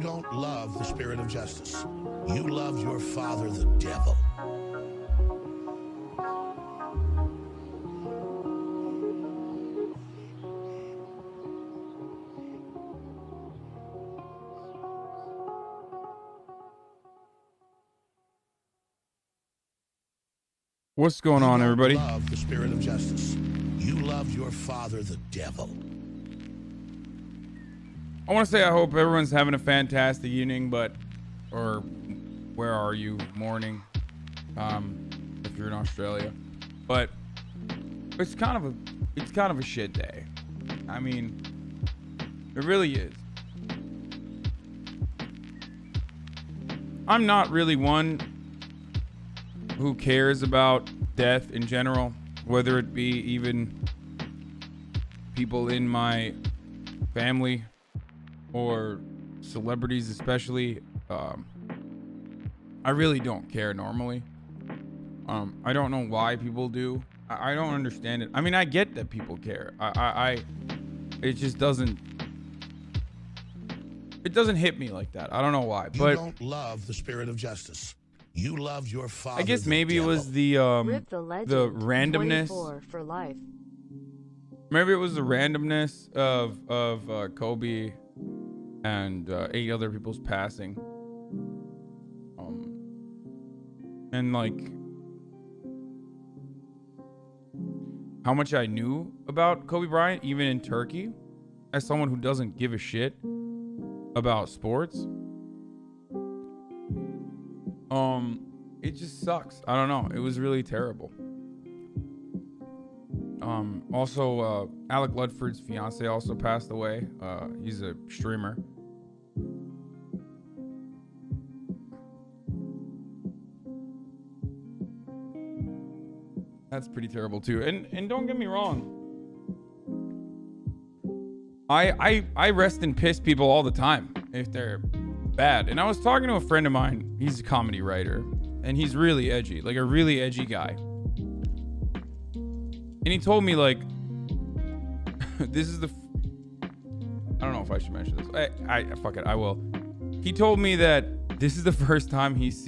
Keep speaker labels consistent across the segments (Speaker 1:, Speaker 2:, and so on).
Speaker 1: don't love the spirit of justice. You love your father, the devil.
Speaker 2: What's going on, everybody?
Speaker 1: You love the spirit of justice. You love your father, the devil.
Speaker 2: I want to say I hope everyone's having a fantastic evening, or where are you? Morning, if you're in Australia. But it's kind of a shit day. I mean, it really is. I'm not really one who cares about death in general, whether it be even people in my family or celebrities especially. I really don't care normally. I don't know why people do. I don't understand it. I mean, I get that people care. It just doesn't hit me like that. I don't know why.
Speaker 1: You
Speaker 2: but
Speaker 1: don't love the spirit of justice. You love your father.
Speaker 2: I guess maybe it was the randomness
Speaker 3: for life.
Speaker 2: Maybe it was the randomness of Kobe and 8 other people's passing. And like how much I knew about Kobe Bryant, even in Turkey, as someone who doesn't give a shit about sports. It just sucks. I don't know. It was really terrible. Also, Alec Ludford's fiance also passed away. He's a streamer. That's pretty terrible too. And don't get me wrong. I rest and piss people all the time if they're bad. And I was talking to a friend of mine. He's a comedy writer, and he's really edgy, like a really edgy guy. And he told me, like, this is the I don't know if I should mention this. I fuck it, I will. He told me that this is the first time he's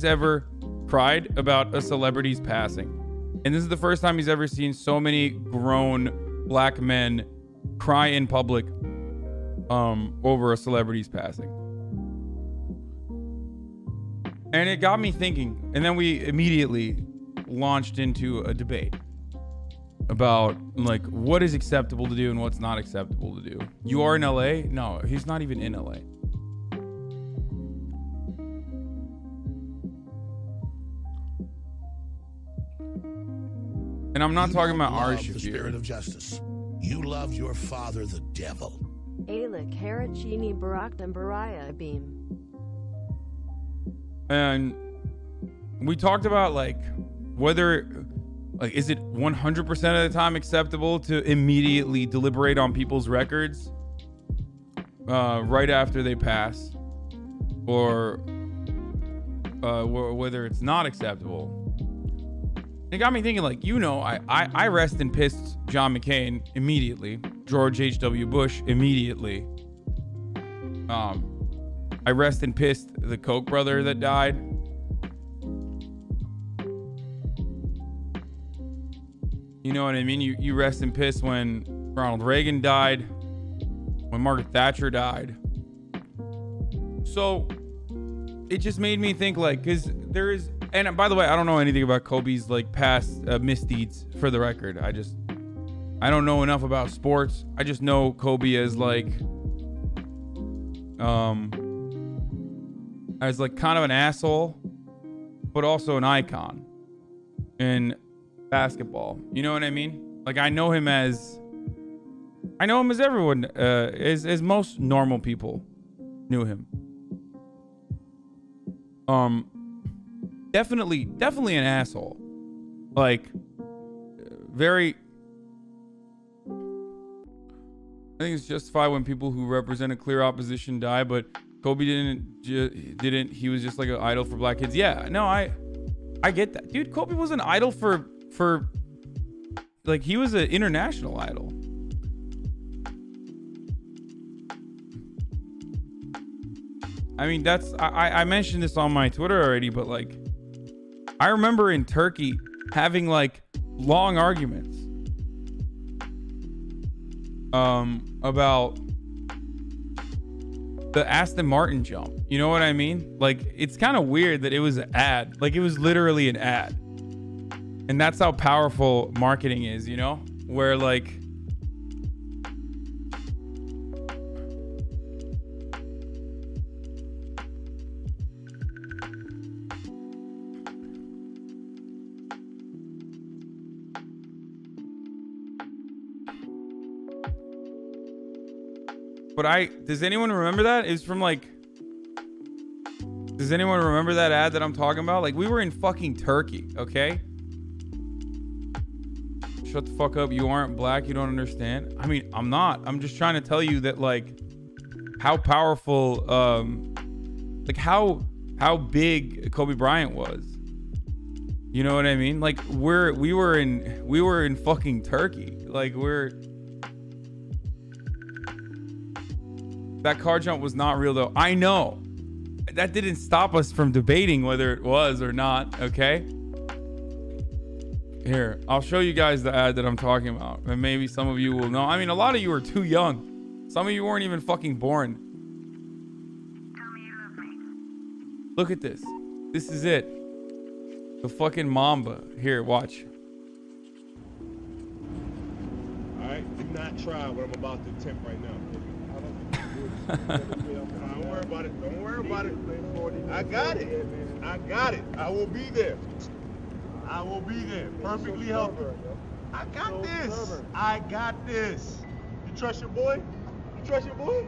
Speaker 2: ever cried about a celebrity's passing. And this is the first time he's ever seen so many grown black men cry in public over a celebrity's passing. And it got me thinking. And then we immediately launched into a debate about like what is acceptable to do and what's not acceptable to do. You are in LA? No, he's not even in LA. And I'm not talking about our
Speaker 1: the spirit of justice. You love your father, the devil.
Speaker 3: Alec Harachini Barakdam Baraya Beam.
Speaker 2: And we talked about like whether, like, is it 100% of the time acceptable to immediately deliberate on people's records right after they pass, or whether it's not acceptable. It got me thinking, like, I rest and pissed John McCain immediately, George H.W. Bush immediately. I rest and pissed the Koch brother that died. You know what I mean? You rest and piss when Ronald Reagan died, when Margaret Thatcher died. So it just made me think, like, because there is, and by the way, I don't know anything about Kobe's like past misdeeds, for the record. I don't know enough about sports. I just know Kobe as like kind of an asshole, but also an icon in basketball. You know what I mean? Like I know him as everyone, as most normal people knew him. Definitely an asshole. Like, very. I think it's justified when people who represent a clear opposition die, but Kobe didn't. He was just like an idol for black kids. Yeah, no, I get that, dude. Kobe was an idol for like, he was an international idol. I mean, I mentioned this on my Twitter already, but like, I remember in Turkey having like long arguments about the Aston Martin jump. You know what I mean? Like, it's kind of weird that it was an ad. Like, it was literally an ad. And that's how powerful marketing is, you know? Where like, but does anyone remember that? It's from like, does anyone remember that ad that I'm talking about? Like, we were in fucking Turkey, okay? Shut the fuck up. You aren't black. You don't understand. I mean, I'm not. I'm just trying to tell you that, like, how powerful, like how big Kobe Bryant was. You know what I mean? Like, we were in fucking Turkey. Like, that car jump was not real though. I know. That didn't stop us from debating whether it was or not, okay? Here, I'll show you guys the ad that I'm talking about. And maybe some of you will know. I mean, a lot of you are too young. Some of you weren't even fucking born.
Speaker 4: Tell me you love me.
Speaker 2: Look at this. This is it. The fucking Mamba. Here, watch.
Speaker 5: Alright, do not try what I'm about to attempt right now. Don't worry about it. Don't worry about it. I got it. I got it. I will be there. I will be there. Perfectly healthy. I got this. I got this. You trust your boy? You trust your boy?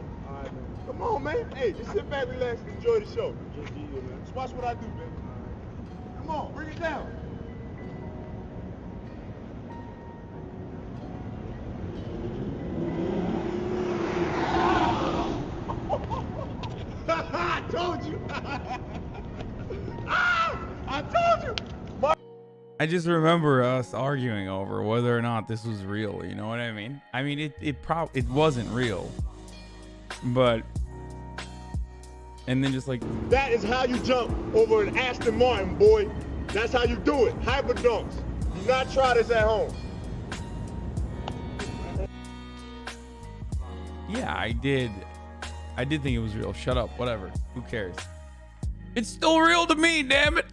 Speaker 5: Come on, man. Hey, just sit back, relax, and enjoy the show. Just watch what I do, man. Come on, bring it down. I told you. I told you.
Speaker 2: I just remember us arguing over whether or not this was real. You know what I mean? I mean, it wasn't real, but, and then just like,
Speaker 5: That is how you jump over an Aston Martin, boy. That's how you do it. Hyper dunks. Do not try this at home.
Speaker 2: yeah, I did think it was real. Shut up. Whatever. Who cares? It's still real to me, damn it.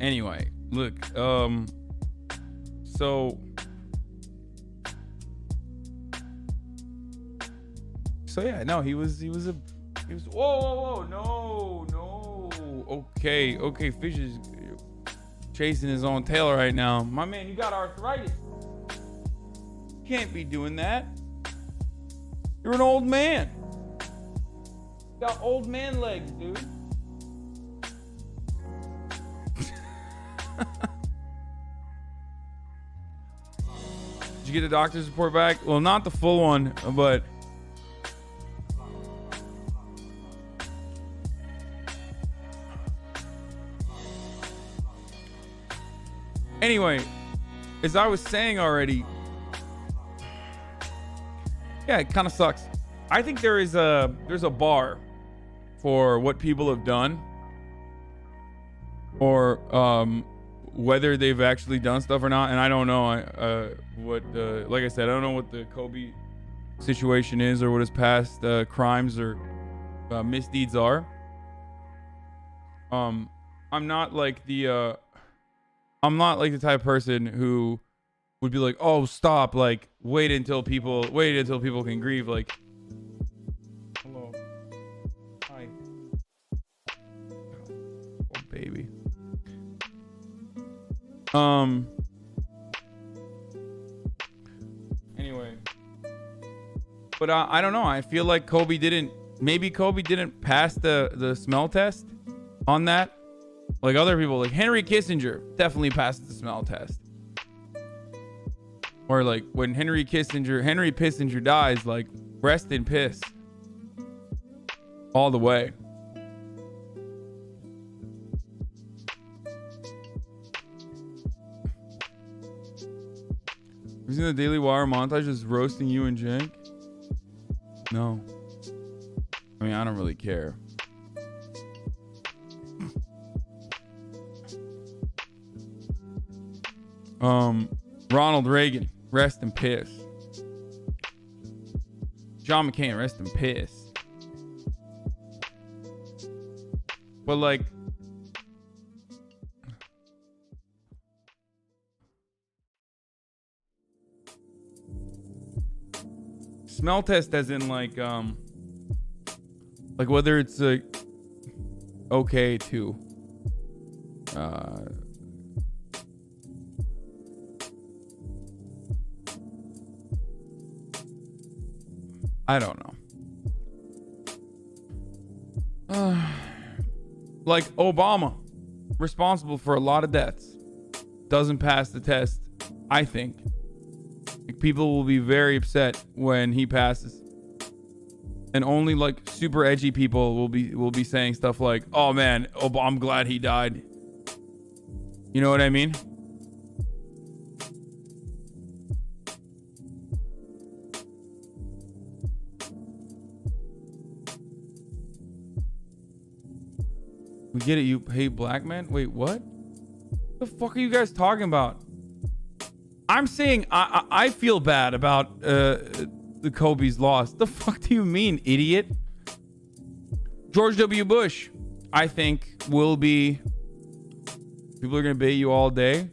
Speaker 2: Anyway, look, so yeah, no, he was whoa, no. Okay, Fish is chasing his own tail right now. My man, you got arthritis. You can't be doing that. You're an old man. You got old man legs, dude. Did you get the doctor's report back? Well, not the full one, but anyway, as I was saying already, yeah, it kind of sucks. I think there's a bar for what people have done, or whether they've actually done stuff or not. And I don't know like I said, I don't know what the Kobe situation is or what his past crimes or misdeeds are. I'm not like the type of person who would be like, oh, stop, like wait until people can grieve. Like, hello, hi, oh baby. Anyway, but I don't know. I feel like Kobe didn't pass the smell test on that. Like other people, like Henry Kissinger definitely passed the smell test. Or like when Henry Kissinger dies, like rest in piss. All the way. Using the Daily Wire montage is roasting you and Jank. No. I mean, I don't really care. Ronald Reagan, rest in piss. John McCain, rest in piss. But like, smell test as in like whether it's okay to I don't know. Like Obama, responsible for a lot of deaths, doesn't pass the test. I think like, people will be very upset when he passes, and only like super edgy people will be saying stuff like, "Oh man, I'm glad he died." You know what I mean? We get it. You hate black men? Wait, what? The fuck are you guys talking about? I'm saying I feel bad about the Kobe's loss. The fuck do you mean, idiot? George W. Bush, I think, will be... People are going to bait you all day.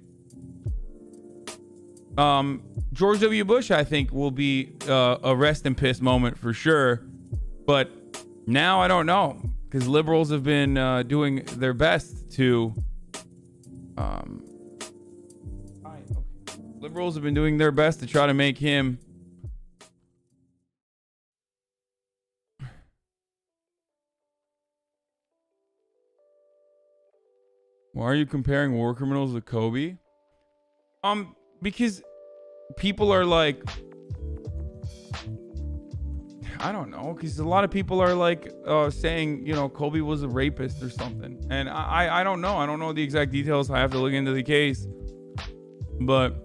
Speaker 2: George W. Bush, I think, will be a rest in piss moment for sure. But now I don't know. Because liberals have been doing their best to... Liberals have been doing their best to try to make him... Why are you comparing war criminals to Kobe? Because people are like... I don't know, because a lot of people are like saying, you know, Kobe was a rapist or something. And I don't know. I don't know the exact details. I have to look into the case. But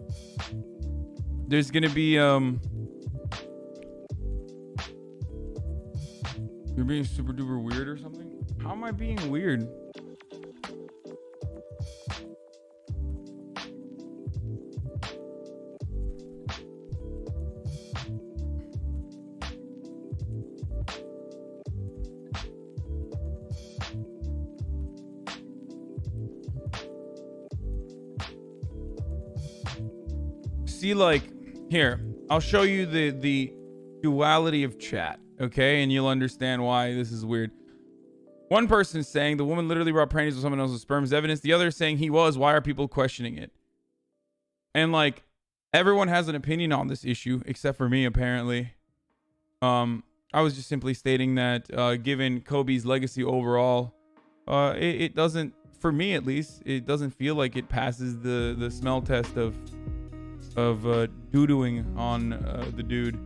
Speaker 2: there's going to be... You're being super duper weird or something? How am I being weird? See, like, here, I'll show you the duality of chat, okay? And you'll understand why this is weird. One person saying the woman literally brought panties with someone else's sperm as evidence. The other is saying he was. Why are people questioning it? And, like, everyone has an opinion on this issue, except for me, apparently. I was just simply stating that given Kobe's legacy overall, it doesn't, for me at least, it doesn't feel like it passes the smell test of doo-dooing on the dude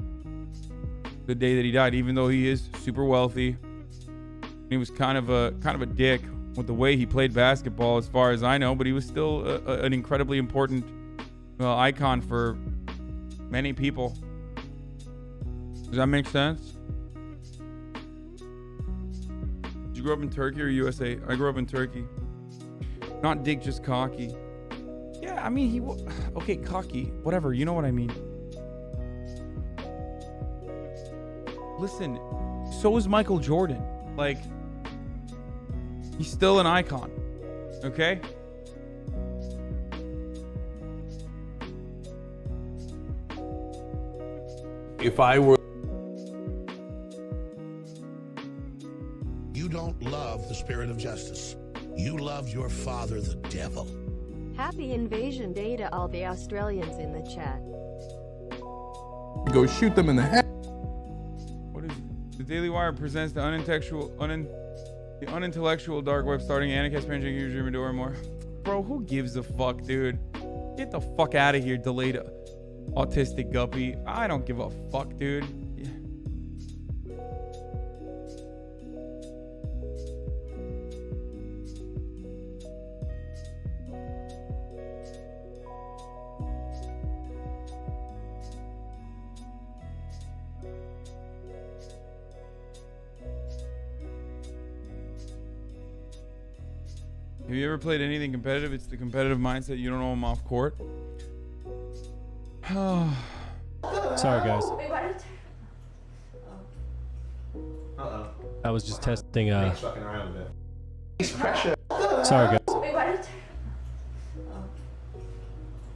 Speaker 2: the day that he died, even though he is super wealthy. He was kind of a dick with the way he played basketball, as far as I know, but he was still an incredibly important icon for many people. Does that make sense? Did you grow up in Turkey or USA? I grew up in Turkey. Not dick, just cocky. Yeah, I mean, okay, cocky, whatever, you know what I mean. Listen, so is Michael Jordan. Like, he's still an icon, okay?
Speaker 6: If I were...
Speaker 1: You don't love the spirit of justice. You love your father, the devil.
Speaker 3: Happy Invasion Day to all the Australians in the chat.
Speaker 6: Go shoot them in the head.
Speaker 2: What is it? The Daily Wire presents the unintellectual dark web starting Anarchist Pancake User Door more. Bro, who gives a fuck, dude? Get the fuck out of here, delayed autistic guppy. I don't give a fuck, dude. Have you ever played anything competitive? It's the competitive mindset. You don't know I'm off court.
Speaker 7: Sorry, guys.
Speaker 8: Wait, why did
Speaker 9: Uh-oh.
Speaker 7: I was just testing.
Speaker 9: He's fucking around a bit. He's pressure.
Speaker 7: Sorry, guys.
Speaker 8: Wait, why did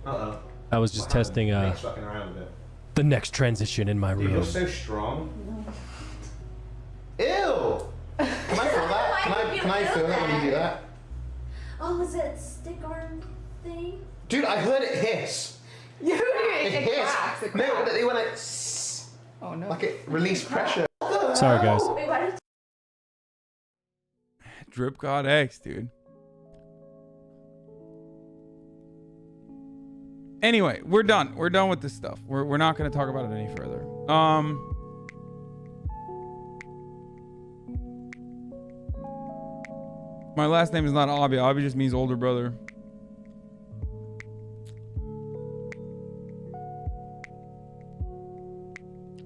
Speaker 9: Uh-oh.
Speaker 7: I was just testing.
Speaker 9: He's fucking around a bit.
Speaker 7: The next transition in my
Speaker 9: Dude,
Speaker 7: room.
Speaker 9: you're so strong. Ew! Can I feel that? Can I feel that when you do that?
Speaker 8: Oh, is it stick arm thing?
Speaker 9: Dude, I heard it hiss.
Speaker 8: You
Speaker 9: It hissed.
Speaker 8: cracks. It
Speaker 9: No,
Speaker 8: cracks.
Speaker 9: it went like...
Speaker 8: Oh no.
Speaker 9: Like it released pressure.
Speaker 7: Sorry, guys.
Speaker 8: Wait, why did
Speaker 2: Drip God X, dude. Anyway, we're done. We're done with this stuff. We're not going to talk about it any further. My last name is not Abi. Abi just means older brother.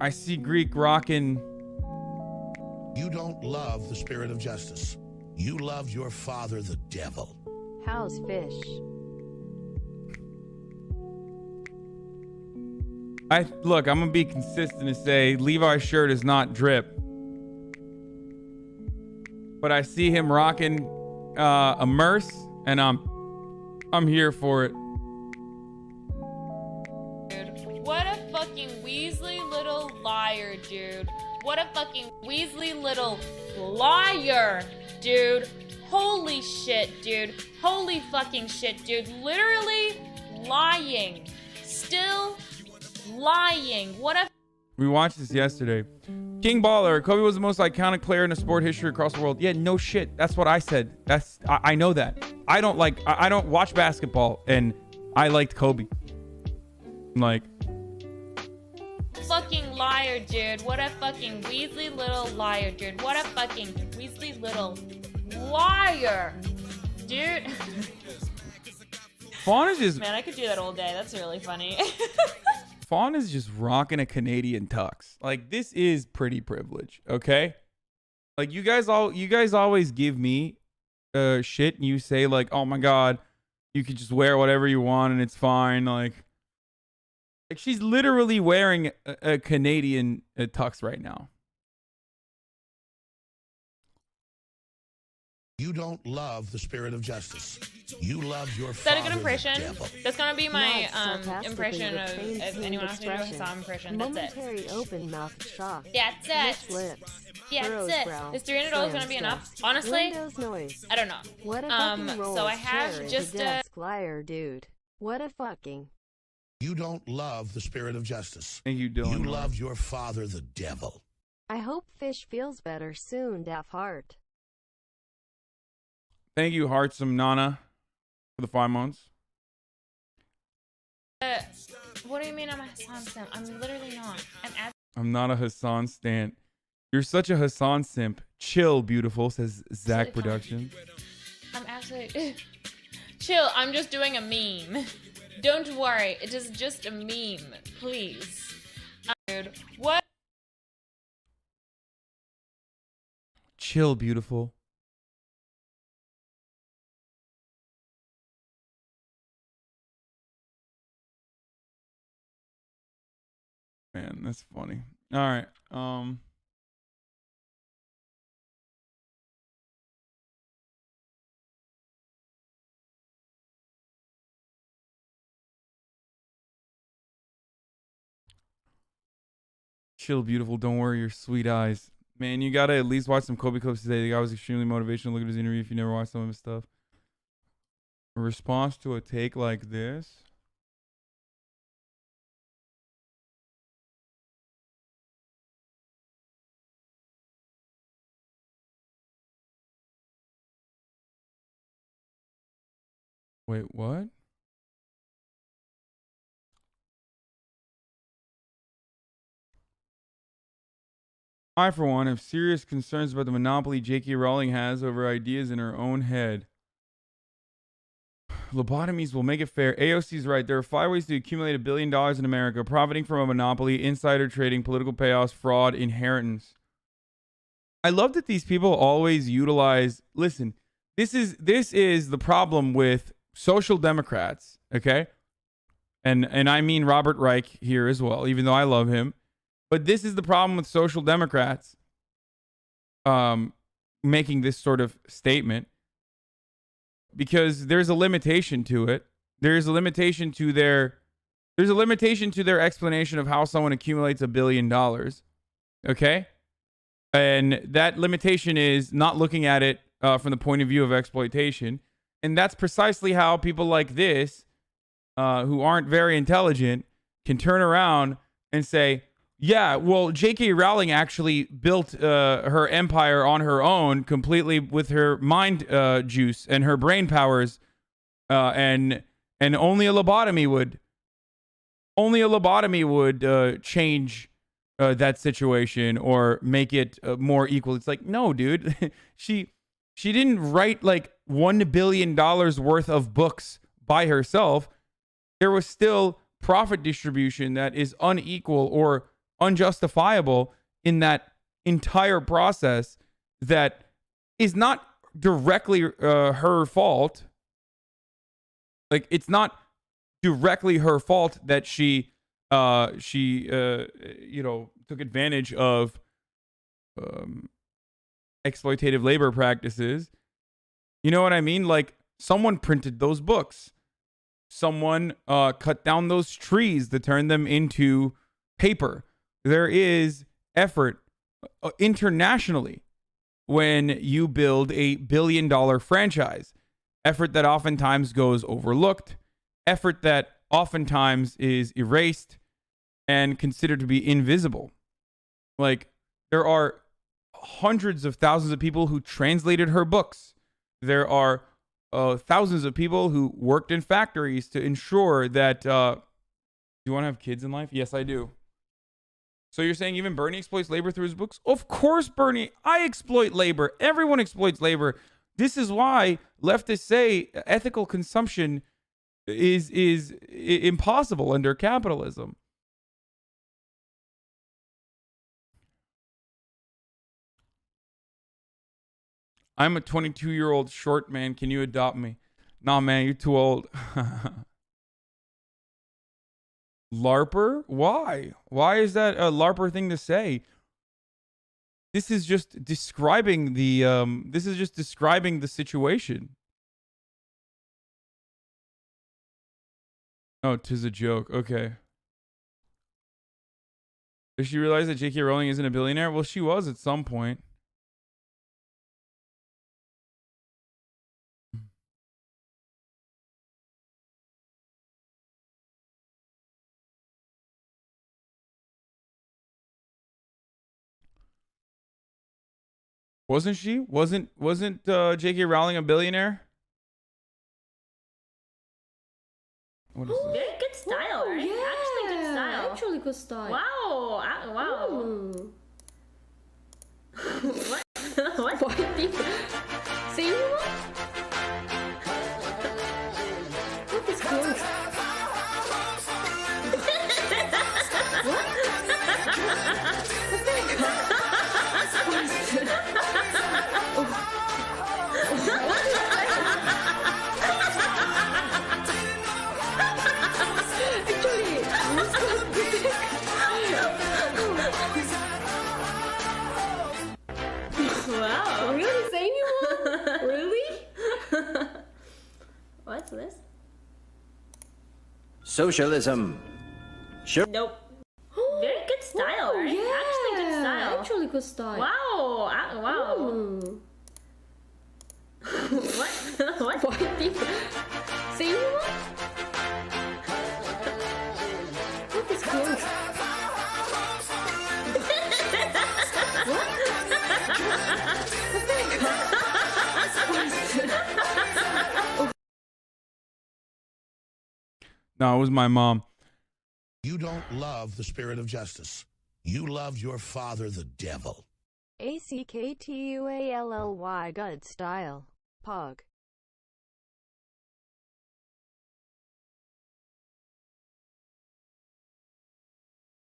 Speaker 2: I see Greek rocking.
Speaker 1: You don't love the spirit of justice. You love your father, the devil.
Speaker 3: How's fish?
Speaker 2: Look, I'm gonna be consistent and say Levi's shirt is not drip, but I see him rocking a Merce, and I'm here for it.
Speaker 10: Dude, what a fucking Weasley little liar, dude. What a fucking Weasley little liar, dude. Holy shit, dude. Holy fucking shit, dude. Literally lying. Still lying. What a...
Speaker 2: We watched this yesterday. King Baller, Kobe was the most iconic player in a sport history across the world. Yeah, no shit. That's what I said. I know that. I don't watch basketball, and I liked Kobe. Like,
Speaker 10: fucking liar, dude. What a fucking Weasley little liar, dude. What a fucking Weasley little liar, dude.
Speaker 2: Fawn is just
Speaker 10: Man, I could do that all day. That's really funny.
Speaker 2: Fawn is just rocking a Canadian tux. Like, this is pretty privilege, okay? Like, you guys always give me shit, and you say like, oh my god, you could just wear whatever you want and it's fine. Like she's literally wearing a Canadian tux right now.
Speaker 1: You don't love the spirit of justice. You love your
Speaker 10: Is that
Speaker 1: father,
Speaker 10: a good
Speaker 1: the
Speaker 10: impression?
Speaker 1: devil.
Speaker 10: That's gonna be my
Speaker 3: Not sarcastically
Speaker 10: impression of
Speaker 3: retained
Speaker 10: if
Speaker 3: smooth
Speaker 10: anyone else to do a
Speaker 3: expression.
Speaker 10: Hasan impression. That's it.
Speaker 3: Momentary open mouth shock.
Speaker 10: That's
Speaker 3: Lips,
Speaker 10: it.
Speaker 3: lips.
Speaker 10: Yeah,
Speaker 3: furrows
Speaker 10: that's it.
Speaker 3: brow,
Speaker 10: Is $300 gonna be enough? Honestly,
Speaker 3: Windows noise.
Speaker 10: I don't know.
Speaker 3: What a fucking roll
Speaker 10: so I have
Speaker 3: chair
Speaker 10: just
Speaker 3: into desk liar, dude. What a fucking.
Speaker 1: You don't love the spirit of justice.
Speaker 2: Thank you, Dylan.
Speaker 1: You love your father, the devil.
Speaker 3: I hope fish feels better soon, Daft Heart.
Speaker 2: Thank you, Heartsome Nana, for the 5 months.
Speaker 10: What do you mean I'm a Hasan simp? I'm literally not.
Speaker 2: I'm not a Hasan stant. You're such a Hasan simp. Chill, beautiful, says Zach Production.
Speaker 10: I'm absolutely chill. I'm just doing a meme. Don't worry. It is just a meme, please. Dude, what?
Speaker 2: Chill, beautiful. Man, that's funny. All right. Chill, beautiful. Don't worry your sweet eyes. Man, you gotta at least watch some Kobe clips today. The guy was extremely motivational. Look at his interview if you never watched some of his stuff. A response to a take like this. Wait, what? I, for one, have serious concerns about the monopoly J.K. Rowling has over ideas in her own head. Lobotomies will make it fair. AOC's right. There are 5 ways to accumulate $1 billion in America: profiting from a monopoly, insider trading, political payoffs, fraud, inheritance. I love that these people always utilize... Listen, this is the problem with social democrats, okay? And I mean Robert Reich here as well, even though I love him. But this is the problem with social democrats making this sort of statement, because there's a limitation to it. There's a limitation to their explanation of how someone accumulates $1 billion. Okay? And that limitation is not looking at it from the point of view of exploitation. And that's precisely how people like this, who aren't very intelligent, can turn around and say, yeah, well, J.K. Rowling actually built her empire on her own completely with her mind juice and her brain powers, and only a lobotomy would change that situation or make it more equal. It's like, no, dude, she didn't write like $1 billion worth of books by herself. There was still profit distribution that is unequal or unjustifiable in that entire process that is not directly her fault. Like, it's not directly her fault that she took advantage of exploitative labor practices. You know what I mean? Like, someone printed those books. Someone cut down those trees to turn them into paper. There is effort internationally when you build a $1 billion franchise. Effort that oftentimes goes overlooked. Effort that oftentimes is erased and considered to be invisible. Like, there are hundreds of thousands of people who translated her books. There are thousands of people who worked in factories to ensure that... do you want to have kids in life? Yes, I do. So you're saying even Bernie exploits labor through his books? Of course, Bernie. I exploit labor. Everyone exploits labor. This is why leftists say ethical consumption is impossible under capitalism. I'm a 22-year-old short man. Can you adopt me? Nah, man, you're too old. LARPer? Why? Why is that a LARPer thing to say? This is just describing the situation. Oh, 'tis a joke. Okay. Does she realize that J.K. Rowling isn't a billionaire? Well, she was at some point. Wasn't she? Wasn't J.K. Rowling a billionaire? What is this?
Speaker 11: Very good style, right?
Speaker 8: Yeah,
Speaker 11: Actually good style.
Speaker 8: Actually good style.
Speaker 11: Wow. Wow. What? What?
Speaker 8: White people. See you? What is close?
Speaker 11: Wow.
Speaker 8: Really? Say anyone? Really?
Speaker 11: What's this?
Speaker 12: Socialism. Sure.
Speaker 11: Nope. Very good style, right?
Speaker 8: Yeah,
Speaker 11: Actually good style.
Speaker 8: Actually good style.
Speaker 11: Wow. Wow. What? What?
Speaker 8: White people. See you? What is close?
Speaker 2: No, it was my mom.
Speaker 1: You don't love the spirit of justice. You love your father, the devil.
Speaker 3: ACKTUALLY good style. Pog.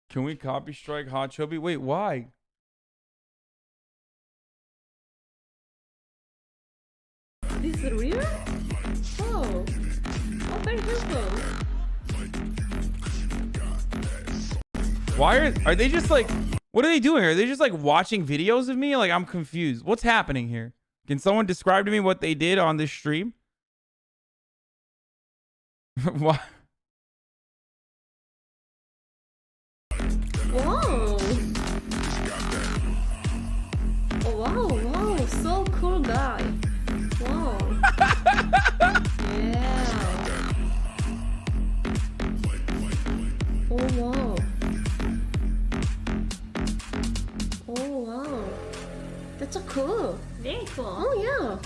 Speaker 2: Can we copy strike Hot Chubby? Wait, why?
Speaker 11: is real? Oh. Oh, very helpful.
Speaker 2: Why are they just like, what are they doing? Are they just like watching videos of me? Like, I'm confused. What's happening here? Can someone describe to me what they did on this stream? What?
Speaker 11: Wow. Oh, wow, wow. So cool guy. Wow. Yeah. Oh, wow. Oh, wow. That's so cool.
Speaker 10: Very cool.
Speaker 11: Oh, yeah.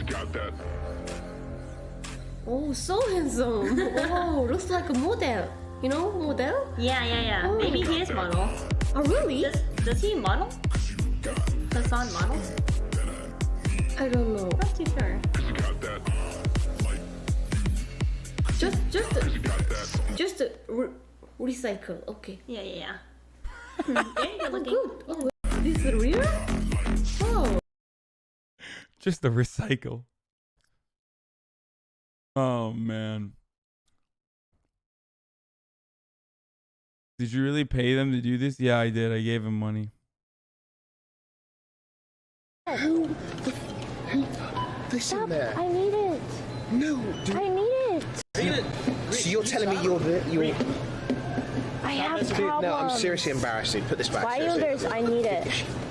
Speaker 5: Got that.
Speaker 11: Oh, so handsome. Oh, looks like a model. You know, model?
Speaker 10: Yeah.
Speaker 11: Oh.
Speaker 10: Maybe he is model.
Speaker 11: Oh, really?
Speaker 10: Does he model? Hasan model?
Speaker 11: I don't know.
Speaker 10: Not too sure.
Speaker 11: Just recycle. Okay.
Speaker 10: Yeah. Very good looking.
Speaker 11: Good. Oh, this is real? Oh.
Speaker 2: Just the recycle. Oh, man. Did you really pay them to do this? Yeah, I did. I gave him money.
Speaker 9: Listen there.
Speaker 8: I need it.
Speaker 9: No, dude.
Speaker 8: I need it.
Speaker 9: So you're telling me you're
Speaker 8: I have problems.
Speaker 9: No, I'm seriously embarrassed, dude. Put this back.
Speaker 8: Why
Speaker 9: seriously.
Speaker 8: others? I need it.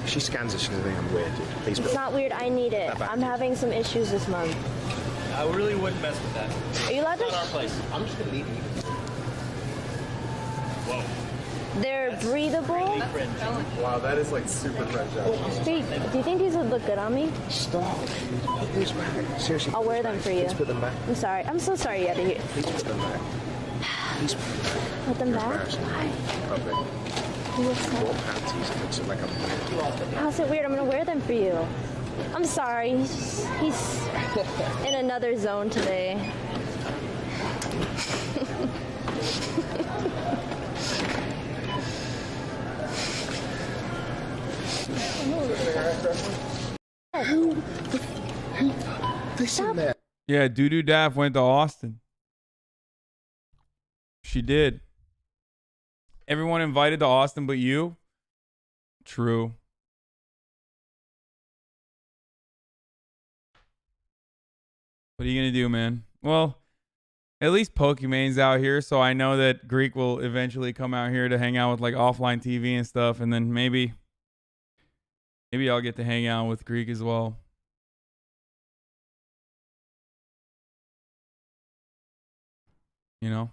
Speaker 9: She scans it. She's gonna think I'm weird, dude. Please.
Speaker 8: It's not weird. I need it. I'm having some issues this month.
Speaker 13: I really wouldn't mess with that.
Speaker 8: Are you allowed to?
Speaker 13: It's not our place.
Speaker 9: I'm just gonna leave you.
Speaker 13: Whoa.
Speaker 8: They're breathable.
Speaker 14: Wow, that is like super French.
Speaker 8: Wait, do you think these would look good on me?
Speaker 9: Stop. Put these back. Seriously.
Speaker 8: I'll wear them for you.
Speaker 9: Please put them back.
Speaker 8: I'm sorry. I'm so sorry you had to hear.
Speaker 9: Please put them back. Please put them back.
Speaker 8: Put them back?
Speaker 9: Why? Public. Wore panties and looks like I'm weird.
Speaker 8: How's it weird? I'm gonna wear them for you. I'm sorry. He's in another zone today.
Speaker 9: Listen there.
Speaker 2: Yeah, Doo-Doo Daff went to Austin. She did. Everyone invited to Austin but you? True. What are you going to do, man? Well, at least Pokemon's out here, so I know that Greek will eventually come out here to hang out with like offline TV and stuff, and then maybe I'll get to hang out with Greek as well. You know?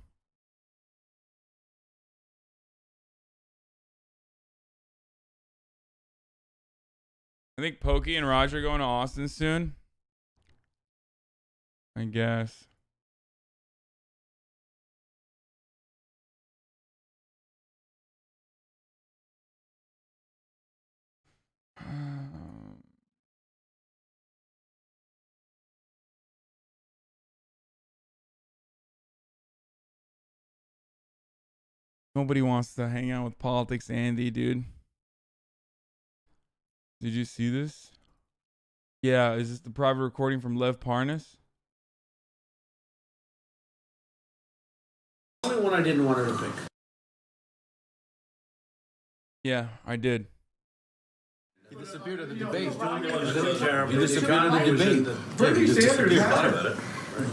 Speaker 2: I think Pokey and Roger are going to Austin soon. I guess. Nobody wants to hang out with Politics Andy, dude. Did you see this? Yeah, is this the private recording from Lev Parnas?
Speaker 15: The only one I didn't want her to pick.
Speaker 14: Yeah, I did.
Speaker 16: He disappeared at the debate.
Speaker 15: He disappeared at the debate.
Speaker 17: Bernie Sanders had it.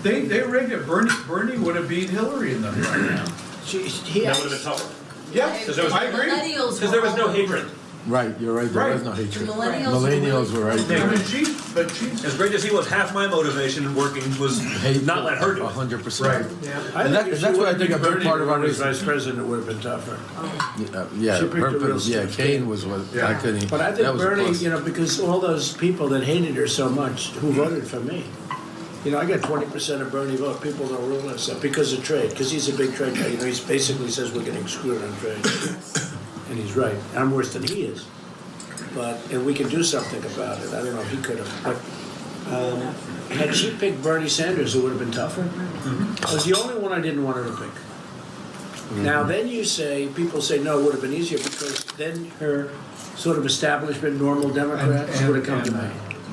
Speaker 17: They rigged it. Bernie would have beat Hillary in the right now.
Speaker 15: He
Speaker 13: that would have been tougher.
Speaker 17: Yeah,
Speaker 13: I agree. Because there was no hatred.
Speaker 16: Right, you're right. There was no hatred. Millennials were right.
Speaker 17: I mean,
Speaker 13: as great as he was, half my motivation in working was not let her do it.
Speaker 16: 100%.
Speaker 17: Right.
Speaker 15: Yeah.
Speaker 16: And that's what I think a big part of our
Speaker 15: reason. Vice president would have been tougher.
Speaker 16: Yeah, purpose. Yeah, Kane was what I couldn't.
Speaker 15: But I think Bernie, because all those people that hated her so much who voted for me. I got 20% of Bernie vote. People don't realize that because of trade, because he's a big trade guy. He basically says we're getting screwed on trade. And he's right. I'm worse than he is. And we can do something about it. I don't know if he could have. But had she picked Bernie Sanders, it would have been tougher. It was the only one I didn't want her to pick. Now, then people say, no, it would have been easier because then her sort of establishment, normal Democrats would have come to me.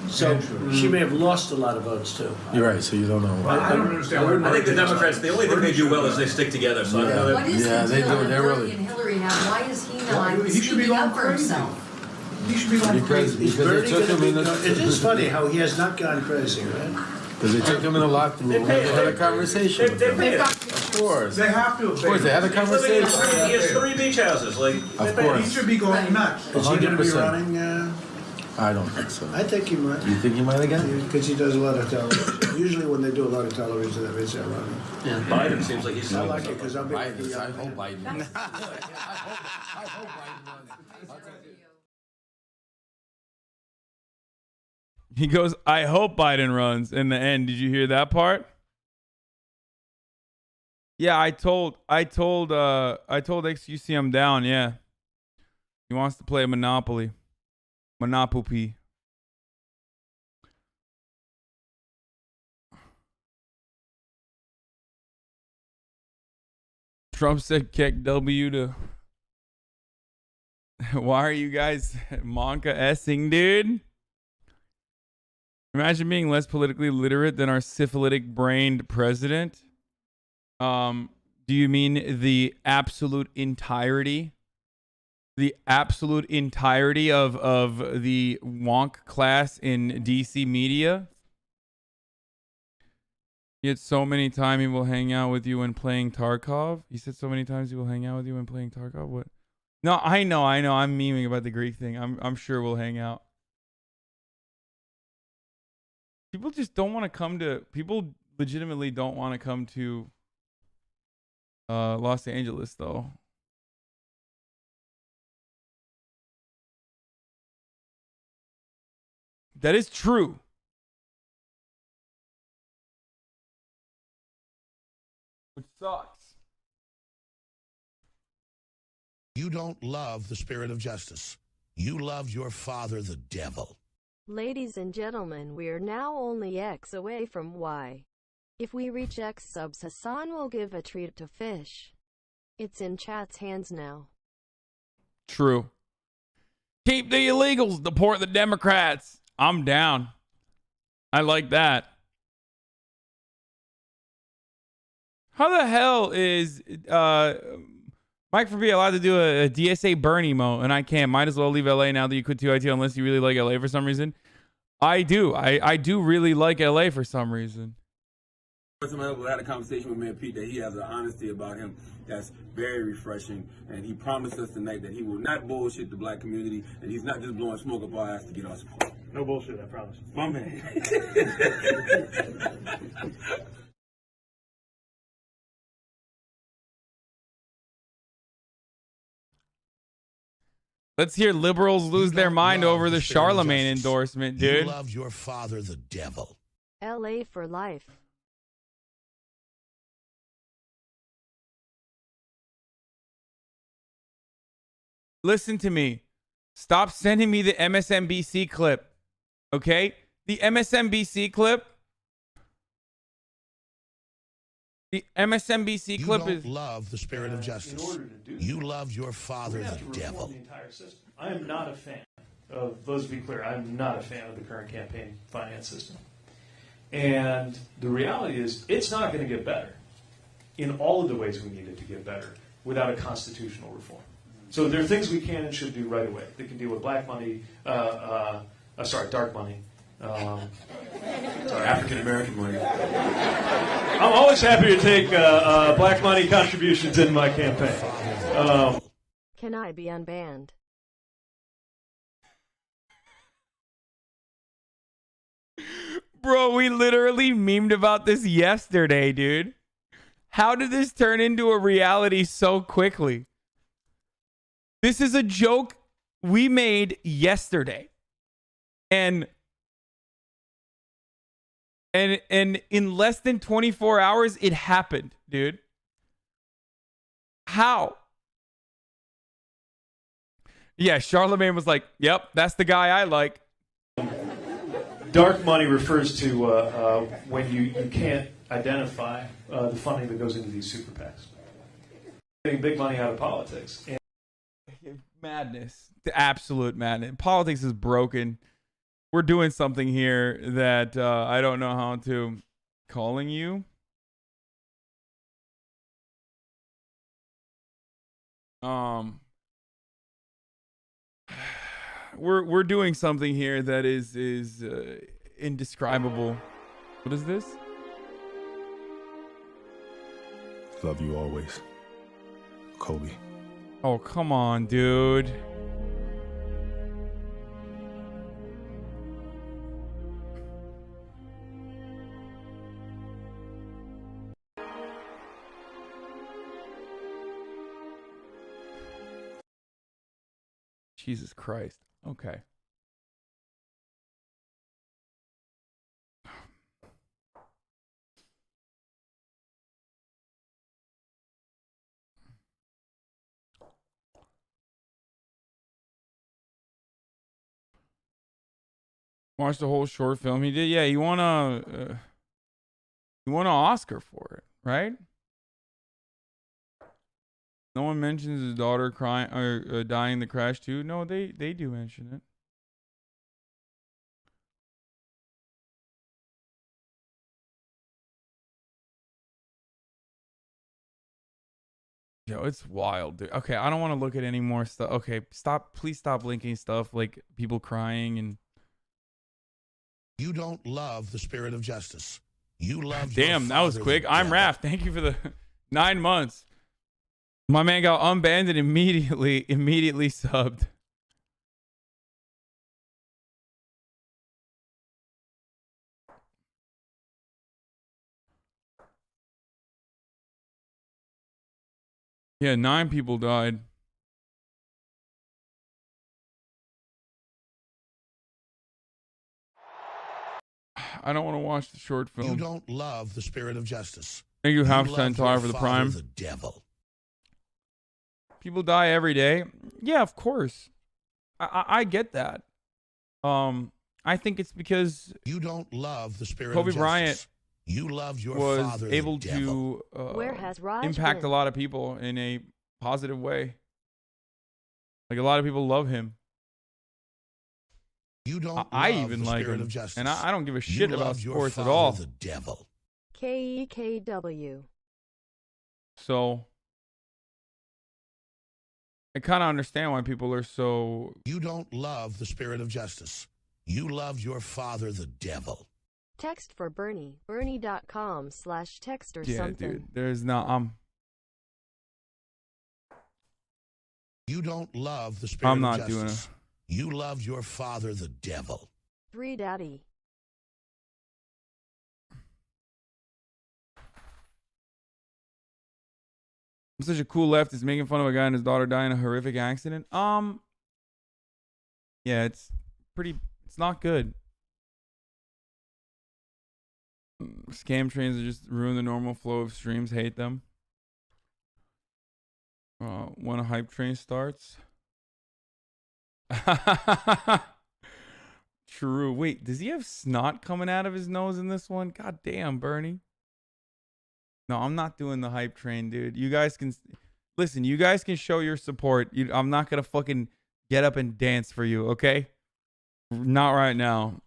Speaker 15: So she may have lost a lot of votes, too.
Speaker 16: You're right, so you don't know.
Speaker 13: I don't understand. I think the Democrats, the only thing they do well is they stick together. So
Speaker 18: What is
Speaker 16: they do. They're really.
Speaker 18: And Hillary have? Why is he not
Speaker 17: He should be
Speaker 18: speaking
Speaker 17: going
Speaker 18: up for
Speaker 17: crazy.
Speaker 18: himself?
Speaker 17: He should be going crazy.
Speaker 15: Is Bernie going to be it is funny how he has not gone crazy, right?
Speaker 16: Because they took him in a locked room and they had a conversation with him. Of course.
Speaker 17: They have to.
Speaker 16: Of course, they had a conversation.
Speaker 13: He has 3 beach houses. Like,
Speaker 16: Of course.
Speaker 17: He should be going nuts.
Speaker 15: Is he going to be
Speaker 16: 100%.
Speaker 15: running?
Speaker 16: I don't think so.
Speaker 15: I think he might.
Speaker 16: You think he might again?
Speaker 15: Because he does a lot of television. Usually when they do a lot of television, that means they're running.
Speaker 13: yeah, Biden seems like he's
Speaker 15: I like it because I'll be
Speaker 16: I hope Biden. I hope Biden.
Speaker 2: He goes, I hope Biden runs in the end. Did you hear that part? Yeah, I told XQC I'm down, yeah. He wants to play Monopoly. Monopoly. Trump said kick W to why are you guys Monka-essing, dude? Imagine being less politically literate than our syphilitic-brained president. Do you mean the absolute entirety? The absolute entirety of the wonk class in DC media? Yet so many times he will hang out with you when playing Tarkov. He said so many times he will hang out with you when playing Tarkov. What? No, I know. I'm memeing about the Greek thing. I'm sure we'll hang out. People just don't want to come to. People legitimately don't want to come to Los Angeles, though. That is true. Which sucks.
Speaker 1: You don't love the spirit of justice. You love your father, the devil.
Speaker 3: Ladies and gentlemen, we're now only X away from Y. If we reach X subs, Hasan will give a treat to Fish. It's in chat's hands now.
Speaker 2: True. Keep the illegals, deport the Democrats. I'm down. I like that. How the hell is Mike for B allowed to do a DSA Bernie emote and I can't? Might as well leave LA now that you quit 2IT unless you really like LA for some reason. I do. I do really like LA for some reason.
Speaker 19: Someone had a conversation with me and Pete that he has an honesty about him that's very refreshing, and he promised us tonight that he will not bullshit the black community, and he's not just blowing smoke up our ass to get our support.
Speaker 17: No bullshit, I promise.
Speaker 19: My man.
Speaker 2: Let's hear liberals lose their mind over the Charlemagne endorsement, dude.
Speaker 1: You love your father, the devil.
Speaker 3: LA for life.
Speaker 2: Listen to me. Stop sending me the MSNBC clip. Okay? The MSNBC clip. The MSNBC clip is.
Speaker 1: You don't love the spirit of justice. You love your father, the devil.
Speaker 7: The entire system. I am not a fan of, let's be clear, I'm not a fan of the current campaign finance system. And the reality is, it's not going to get better in all of the ways we need it to get better without a constitutional reform. So there are things we can and should do right away. They can deal with black money, dark money.
Speaker 19: African American money.
Speaker 7: I'm always happy to take black money contributions in my campaign.
Speaker 3: Can I be unbanned?
Speaker 2: Bro, we literally memed about this yesterday, dude. How did this turn into a reality so quickly? This is a joke we made yesterday. And in less than 24 hours, it happened, dude. How? Yeah, Charlemagne was like, yep, that's the guy I like.
Speaker 7: Dark money refers to when you can't identify the funding that goes into these super PACs. getting big money out of politics. And
Speaker 2: Madness. The absolute madness. Politics is broken. We're doing something here that I don't know how to. Calling you? We're doing something here that is indescribable. What is this?
Speaker 20: Love you always, Kobe.
Speaker 2: Oh, come on, dude. Jesus Christ. Okay. Watched the whole short film. He did. Yeah, he won an Oscar for it, right? No one mentions his daughter crying or dying in the crash too. No, they do mention it. Yo, it's wild, dude. Okay, I don't want to look at any more stuff. Okay, stop. Please stop linking stuff like people crying and.
Speaker 1: You don't love the spirit of justice. You love.
Speaker 2: Damn, that was quick. I'm Raph. Thank you for the 9 months. My man got unbanned and immediately subbed. Yeah, 9 people died. I don't want to watch the short film.
Speaker 1: You don't love the spirit of justice.
Speaker 2: Thank you, Half Centaur, for the prime.
Speaker 1: The devil.
Speaker 2: People die every day. Yeah, of course. I get that. I think it's because
Speaker 1: you don't love the spirit
Speaker 2: Kobe
Speaker 1: of justice.
Speaker 2: Bryant
Speaker 1: you love your
Speaker 2: was
Speaker 1: father,
Speaker 2: able
Speaker 1: the devil.
Speaker 2: to
Speaker 3: Where has Raj
Speaker 2: impact
Speaker 3: been?
Speaker 2: a lot of people in a positive way. Like a lot of people love him.
Speaker 1: You don't.
Speaker 2: I
Speaker 1: love
Speaker 2: even
Speaker 1: the
Speaker 2: like
Speaker 1: spirit
Speaker 2: him,
Speaker 1: of justice.
Speaker 2: and I don't give a shit
Speaker 1: you
Speaker 2: about
Speaker 1: love your
Speaker 2: sports at
Speaker 1: father,
Speaker 2: all.
Speaker 1: The devil.
Speaker 3: KEKW.
Speaker 2: So I kind of understand why people are so.
Speaker 1: You don't love the spirit of justice. You love your father, the devil.
Speaker 3: Text for Bernie. Bernie.com/text or
Speaker 2: Yeah,
Speaker 3: something.
Speaker 2: dude. There's not.
Speaker 1: You don't love the spirit
Speaker 2: I'm
Speaker 1: of
Speaker 2: not
Speaker 1: justice.
Speaker 2: doing it.
Speaker 1: You love your father, the devil.
Speaker 3: 3 Daddy.
Speaker 2: I'm such a cool leftist making fun of a guy and his daughter dying in a horrific accident. Yeah, it's not good. Scam trains are just ruin the normal flow of streams. Hate them. When a hype train starts. True. Wait, does he have snot coming out of his nose in this one? God damn, Bernie. No, I'm not doing the hype train, dude. You guys can listen. You guys can show your support. I'm not gonna fucking get up and dance for you, okay? Not right now.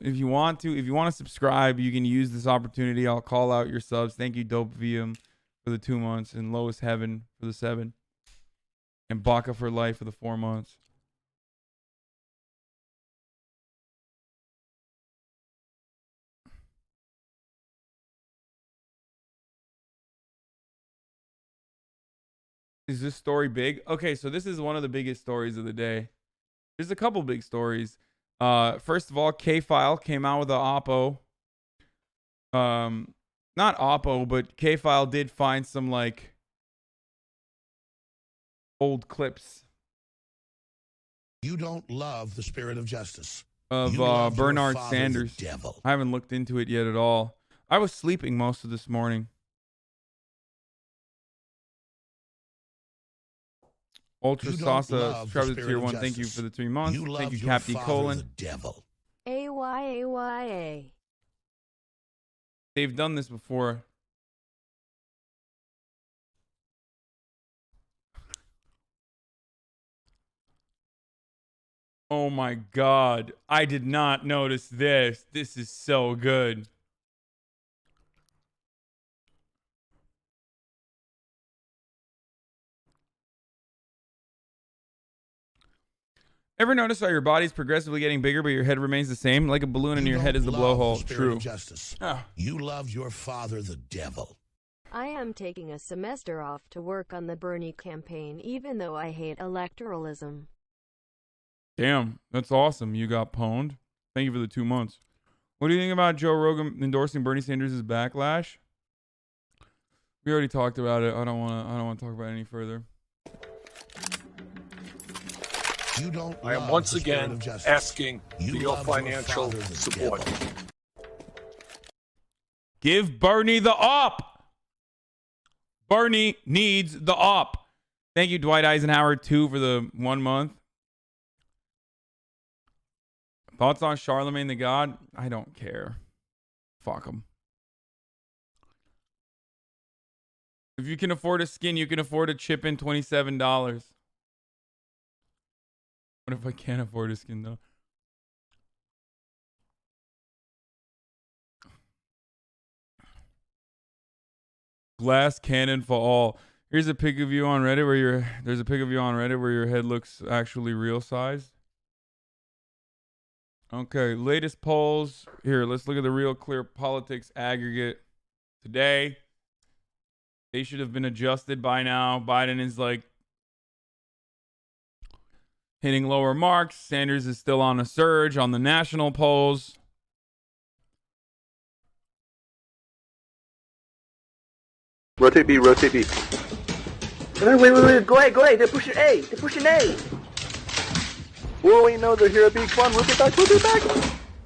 Speaker 2: If you want to subscribe, you can use this opportunity. I'll call out your subs. Thank you, Dope VM, for the 2 months, and Lowest Heaven for the 7, and Baka for Life for the 4 months. Is this story big? Okay, so this is one of the biggest stories of the day. There's a couple big stories. First of all, K-File came out with a Oppo. Not Oppo, but K-File did find some like old clips.
Speaker 1: You don't love the spirit of justice.
Speaker 2: Of Bernard Sanders.
Speaker 1: Devil.
Speaker 2: I haven't looked into it yet at all. I was sleeping most of this morning. Ultra Sasa subscribed to tier 1. Thank you for the 3 months. Thank you, Captain Colon.
Speaker 1: Devil.
Speaker 3: AYAYA.
Speaker 2: They've done this before. my God. I did not notice this. This is so good. Ever notice how your body's progressively getting bigger, but your head remains the same? Like a balloon and your head is the blowhole. True.
Speaker 1: Justice. You love your father, the devil.
Speaker 3: I am taking a semester off to work on the Bernie campaign, even though I hate electoralism.
Speaker 2: Damn, that's awesome. You got pwned. Thank you for the 2 months. What do you think about Joe Rogan endorsing Bernie Sanders' backlash? We already talked about it. I don't want to talk about it any further.
Speaker 21: I am once again asking for your financial support.
Speaker 2: Give Bernie the op. Bernie needs the op. Thank you, Dwight Eisenhower, too, for the 1 month. Thoughts on Charlemagne the God? I don't care. Fuck him. If you can afford a skin, you can afford a chip in $27. What if I can't afford a skin, though? Glass cannon for all. Here's a pic of you on Reddit where there's a pic of you on Reddit where your head looks actually real size. Okay, latest polls. Here, let's look at the Real Clear Politics aggregate today. They should have been adjusted by now. Biden is like hitting lower marks. Sanders is still on a surge on the national polls.
Speaker 22: Rotate B, rotate B.
Speaker 23: Wait. Go ahead. They're pushing A.
Speaker 22: Wait, no, they're here at B. Come on, rotate back.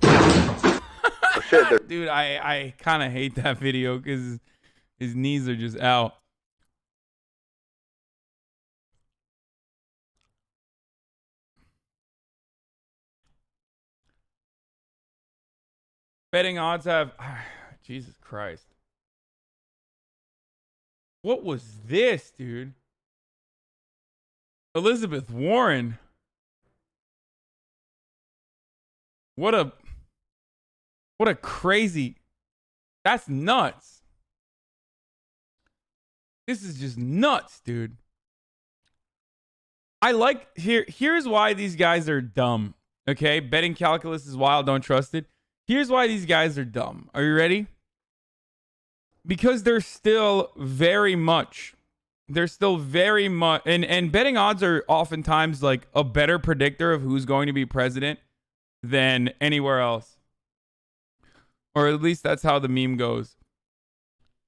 Speaker 22: Oh, shit,
Speaker 2: Dude, I kind of hate that video because his knees are just out. Betting odds have... Jesus Christ. What was this, dude? Elizabeth Warren. What a crazy... That's nuts. This is just nuts, dude. Here's why these guys are dumb. Okay? Betting calculus is wild. Don't trust it. Here's why these guys are dumb. Are you ready? Because they're still very much, and betting odds are oftentimes like a better predictor of who's going to be president than anywhere else. Or at least that's how the meme goes.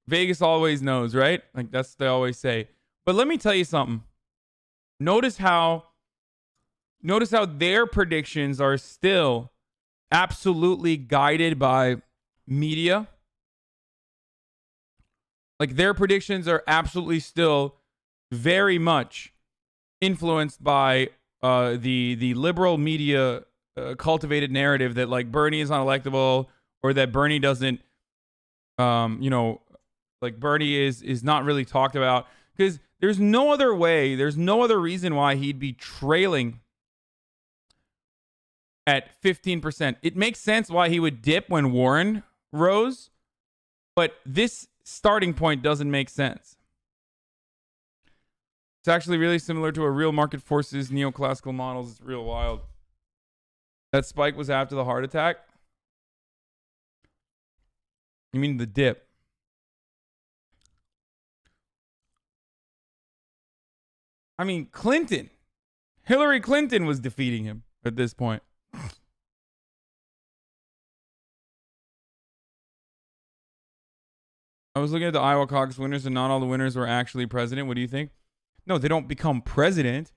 Speaker 2: Vegas always knows, right? Like that's what they always say. But let me tell you something. Notice how their predictions are still absolutely guided by media. Like their predictions are absolutely still very much influenced by the liberal media cultivated narrative that like Bernie is unelectable or that Bernie doesn't, like Bernie is not really talked about because there's no other way, there's no other reason why he'd be trailing at 15%. It makes sense why he would dip when Warren rose, but this starting point doesn't make sense. It's actually really similar to a real market forces neoclassical models. It's real wild. That spike was after the heart attack? You mean the dip? I mean, Hillary Clinton was defeating him at this point. I was looking at the Iowa caucus winners and not all the winners were actually president. What do you think? No, they don't become president.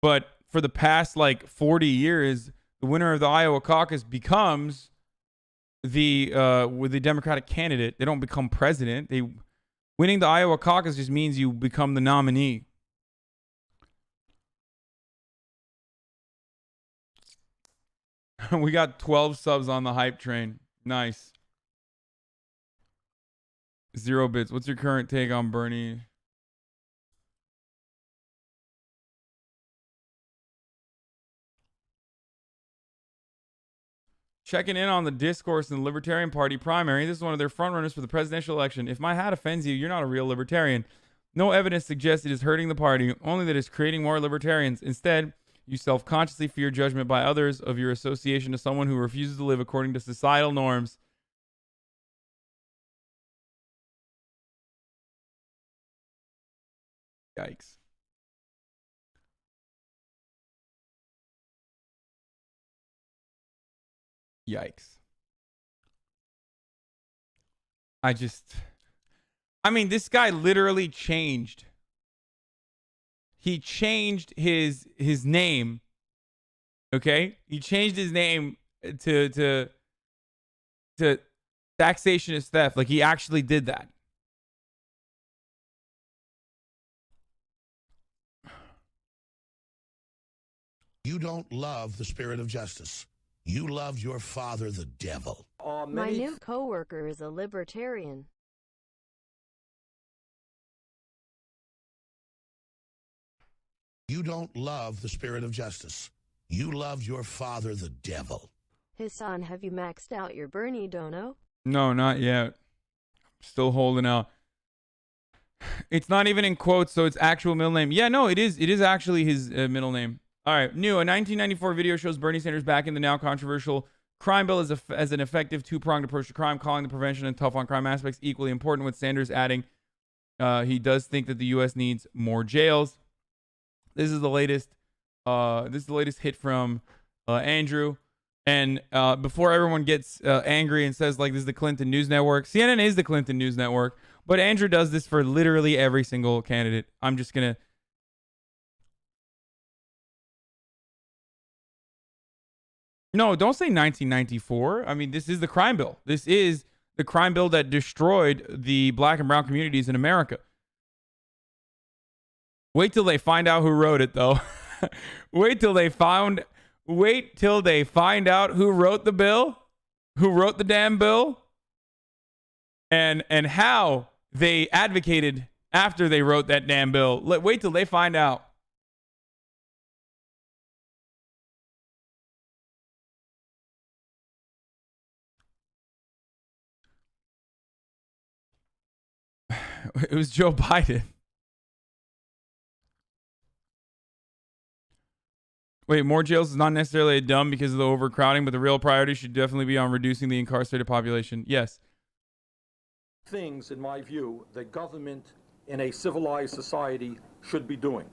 Speaker 2: But for the past like 40 years, the winner of the Iowa caucus becomes with the Democratic candidate. They don't become president. Winning the Iowa caucus just means you become the nominee. We got 12 subs on the hype train. Nice. 0 bits. What's your current take on Bernie? checking in on the discourse in the Libertarian Party primary. This is one of their frontrunners for the presidential election. If my hat offends you, you're not a real libertarian. No evidence suggests it is hurting the party, only that it's creating more libertarians. Instead, you self-consciously fear judgment by others of your association to someone who refuses to live according to societal norms. Yikes. Yikes. I mean, this guy literally changed. He changed his name. Okay? He changed his name to taxation is theft. Like, he actually did that.
Speaker 1: You don't love the spirit of justice. You love your father, the devil.
Speaker 3: My new coworker is a libertarian.
Speaker 1: You don't love the spirit of justice. You love your father, the devil.
Speaker 3: Hasan, have you maxed out your Bernie dono?
Speaker 2: No, not yet. Still holding out. It's not even in quotes, so it's actual middle name. Yeah, no, it is. It is actually his middle name. All right, new. A 1994 video shows Bernie Sanders back in the now controversial crime bill as an effective two-pronged approach to crime, calling the prevention and tough on crime aspects equally important, with Sanders adding he does think that the U.S. needs more jails. This is the latest. This is the latest hit from Andrew. And before everyone gets angry and says, like, this is the Clinton News Network, CNN is the Clinton News Network, but Andrew does this for literally every single candidate. I'm just going to... No, don't say 1994. I mean, this is the crime bill. This is the crime bill that destroyed the black and brown communities in America. Wait till they find out who wrote it, though. Wait till they find out who wrote the bill, who wrote the damn bill, and how they advocated after they wrote that damn bill. Wait till they find out. It was Joe Biden. Wait, more jails is not necessarily dumb because of the overcrowding, but the real priority should definitely be on reducing the incarcerated population. Yes.
Speaker 4: Things, in my view, that government in a civilized society should be doing.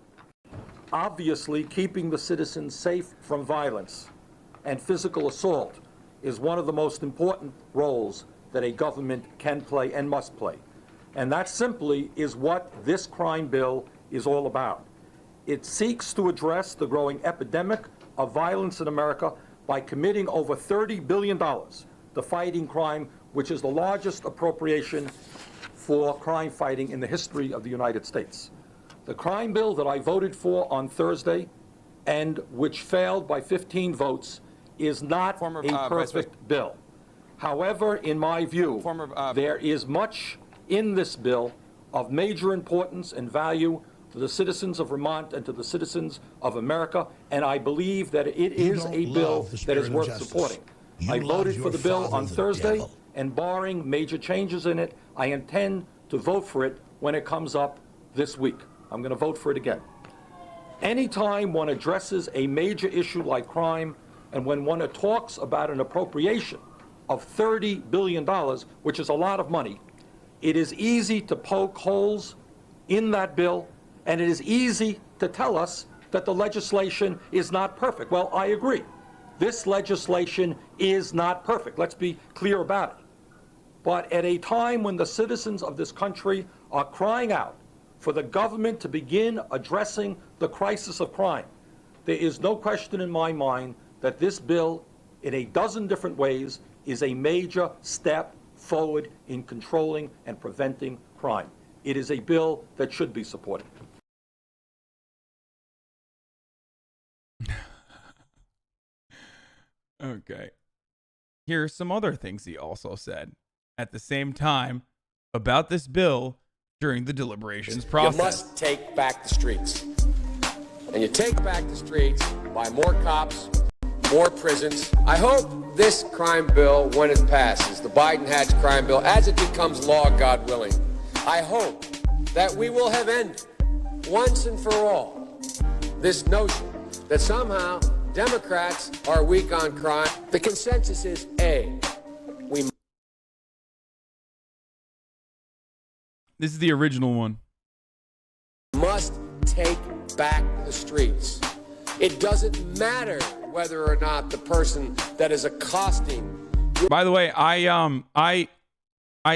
Speaker 4: Obviously, keeping the citizens safe from violence and physical assault is one of the most important roles that a government can play and must play. And that simply is what this crime bill is all about. It seeks to address the growing epidemic of violence in America by committing over $30 billion to fighting crime, which is the largest appropriation for crime fighting in the history of the United States. The crime bill that I voted for on Thursday, and which failed by 15 votes, is not a perfect bill. However, in my view, there is much in this bill of major importance and value to the citizens of Vermont and to the citizens of America, and I believe that it is a bill that is worth supporting. I voted for the bill on Thursday, and barring major changes in it, I intend to vote for it when it comes up this week. I'm going to vote for it again. Anytime one addresses a major issue like crime, and when one talks about an appropriation of $30 billion, which is a lot of money, it is easy to poke holes in that bill, and it is easy to tell us that the legislation is not perfect. Well, I agree. This legislation is not perfect. Let's be clear about it. But at a time when the citizens of this country are crying out for the government to begin addressing the crisis of crime, there is no question in my mind that this bill, in a dozen different ways, is a major step forward in controlling and preventing crime. It is a bill that should be supported.
Speaker 2: Okay. Here are some other things he also said at the same time about this bill during the deliberations process.
Speaker 6: You must take back the streets. And you take back the streets by more cops,
Speaker 5: more prisons. I hope this crime bill, when it passes, the Biden-Hatch crime bill, as it becomes law, God willing, I hope that we will have ended once and for all this notion that somehow Democrats are weak on crime. The consensus is A, we
Speaker 2: This is the original one.
Speaker 5: must take back the streets. It doesn't matter whether or not the person that is accosting.
Speaker 2: By the way, I